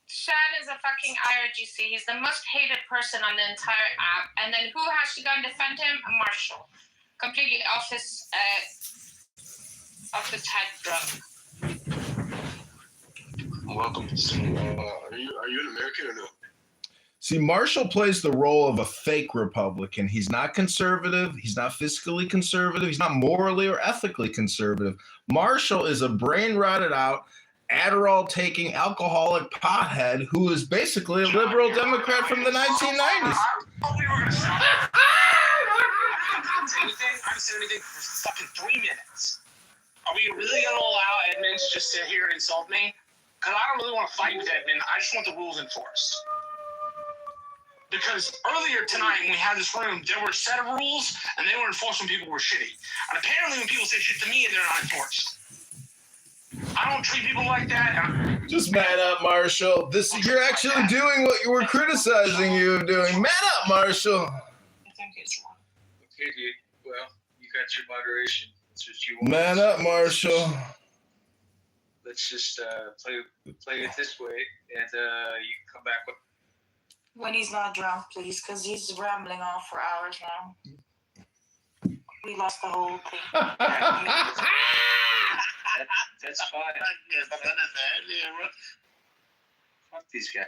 Shan is a fucking IRGC. He's the most hated person on the entire app. And then who has to go and defend him? Marshall. Completely off his head drunk. Welcome. Are you an American or no? See, Marshall plays the role of a fake Republican. He's not conservative. He's not fiscally conservative. He's not morally or ethically conservative. Marshall is a brain-rotted out, Adderall-taking alcoholic pothead who is basically a liberal Democrat from the 1990s. I haven't said anything for fucking 3 minutes. Are we really going to allow Edmund to just sit here and insult me? Because I don't really want to fight with Edmund. I just want the rules enforced. Because earlier tonight when we had this room, there were a set of rules, and they were enforced when people were shitty. And apparently when people say shit to me, they're not enforced. I don't treat people like that. Just man up, Marshall. You're actually doing what you were criticizing you of doing. Man up, Marshall. Okay, dude. Well, you got your moderation. That's what you want. Man up, Marshall. Let's just play it this way, and you can come back with. When he's not drunk, please, because he's rambling on for hours now. We lost the whole thing. That's fine. Fuck these guys.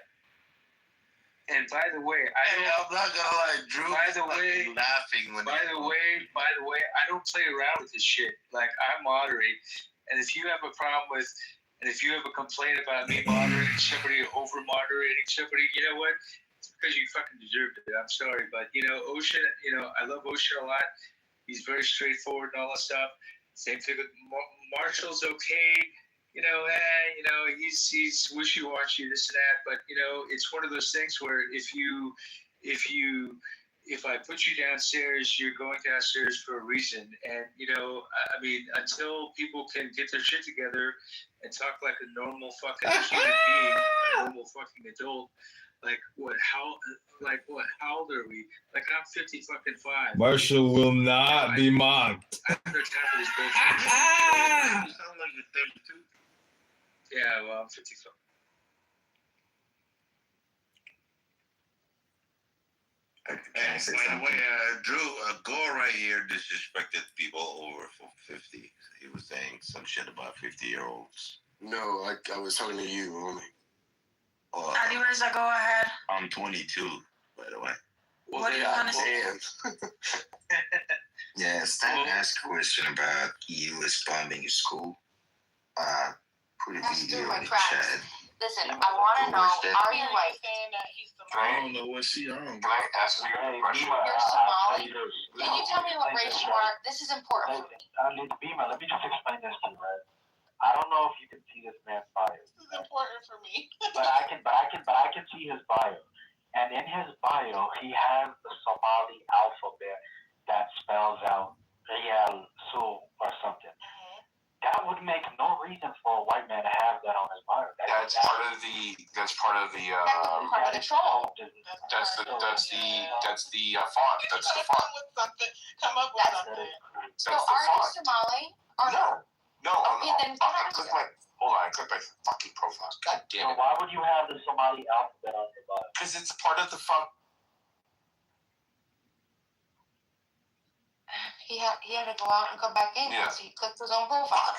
And by the way, I'm not gonna lie, Drew. By the way, laughing when. By the way, I don't play around with this shit. Like, I moderate, and if you have a problem with, and if you have a complaint about me moderating somebody, over moderating somebody, you know what? It's because you fucking deserved it. I'm sorry, but Ocean. I love Ocean a lot. He's very straightforward and all that stuff. Same thing with Marshall's okay. He's wishy-washy, this and that. But it's one of those things where if I put you downstairs, you're going downstairs for a reason. And until people can get their shit together and talk like a normal fucking human being, a normal fucking adult. How old are we? Like, I'm 55. Marshall will not be mocked. I'm on top of this bullshit. You sound like you're 32. Yeah, well, I'm 55. By the way, Drew, Gore right here disrespected people over 50. He was saying some shit about 50-year-olds. No, I was talking to you only. Anyways, go ahead. I'm 22, by the way. What do you want to say? Yeah, Stan asked a question about U.S. bombing your school. Put a video in the chat. Listen, I want to know, are you white? I don't know what she on. Can I ask you a question? You're Somali. Can you tell me what race you are? This is important for me. Bima, let me just explain this to you, right? I don't know if you can see this man's bio. This is important for me. but I can see his bio. And in his bio, he has the Somali alphabet that spells out Rial Sul or something. That would make no reason for a white man to have that on his bio. That's part of the Part of the troll. That's the font. That's the font. Come up with something. So are you Somali or no? No. Okay, then Hold on, I clicked my fucking profile. God damn it. So why would you have the Somali alphabet on your bio? Because it's part of the font. He had to go out and come back in because he clicked his own profile.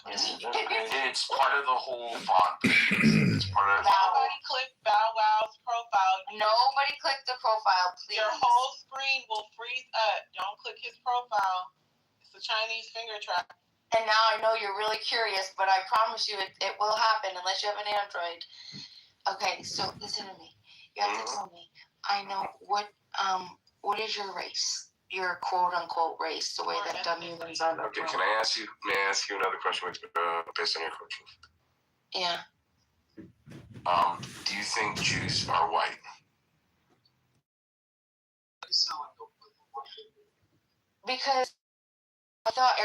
It's part of the whole font. It's part of. Nobody clicked Bow Wow's profile. Nobody click the profile, please. Your whole screen will freeze up. Don't click his profile. It's a Chinese finger trap. And now I know you're really curious, but I promise you it will happen unless you have an Android. Okay, so listen to me. You have to tell me. I know what is your race? Your quote unquote race, the way that humans are. Okay, may I ask you another question based on your question? Yeah. Do you think Jews are white? Because I thought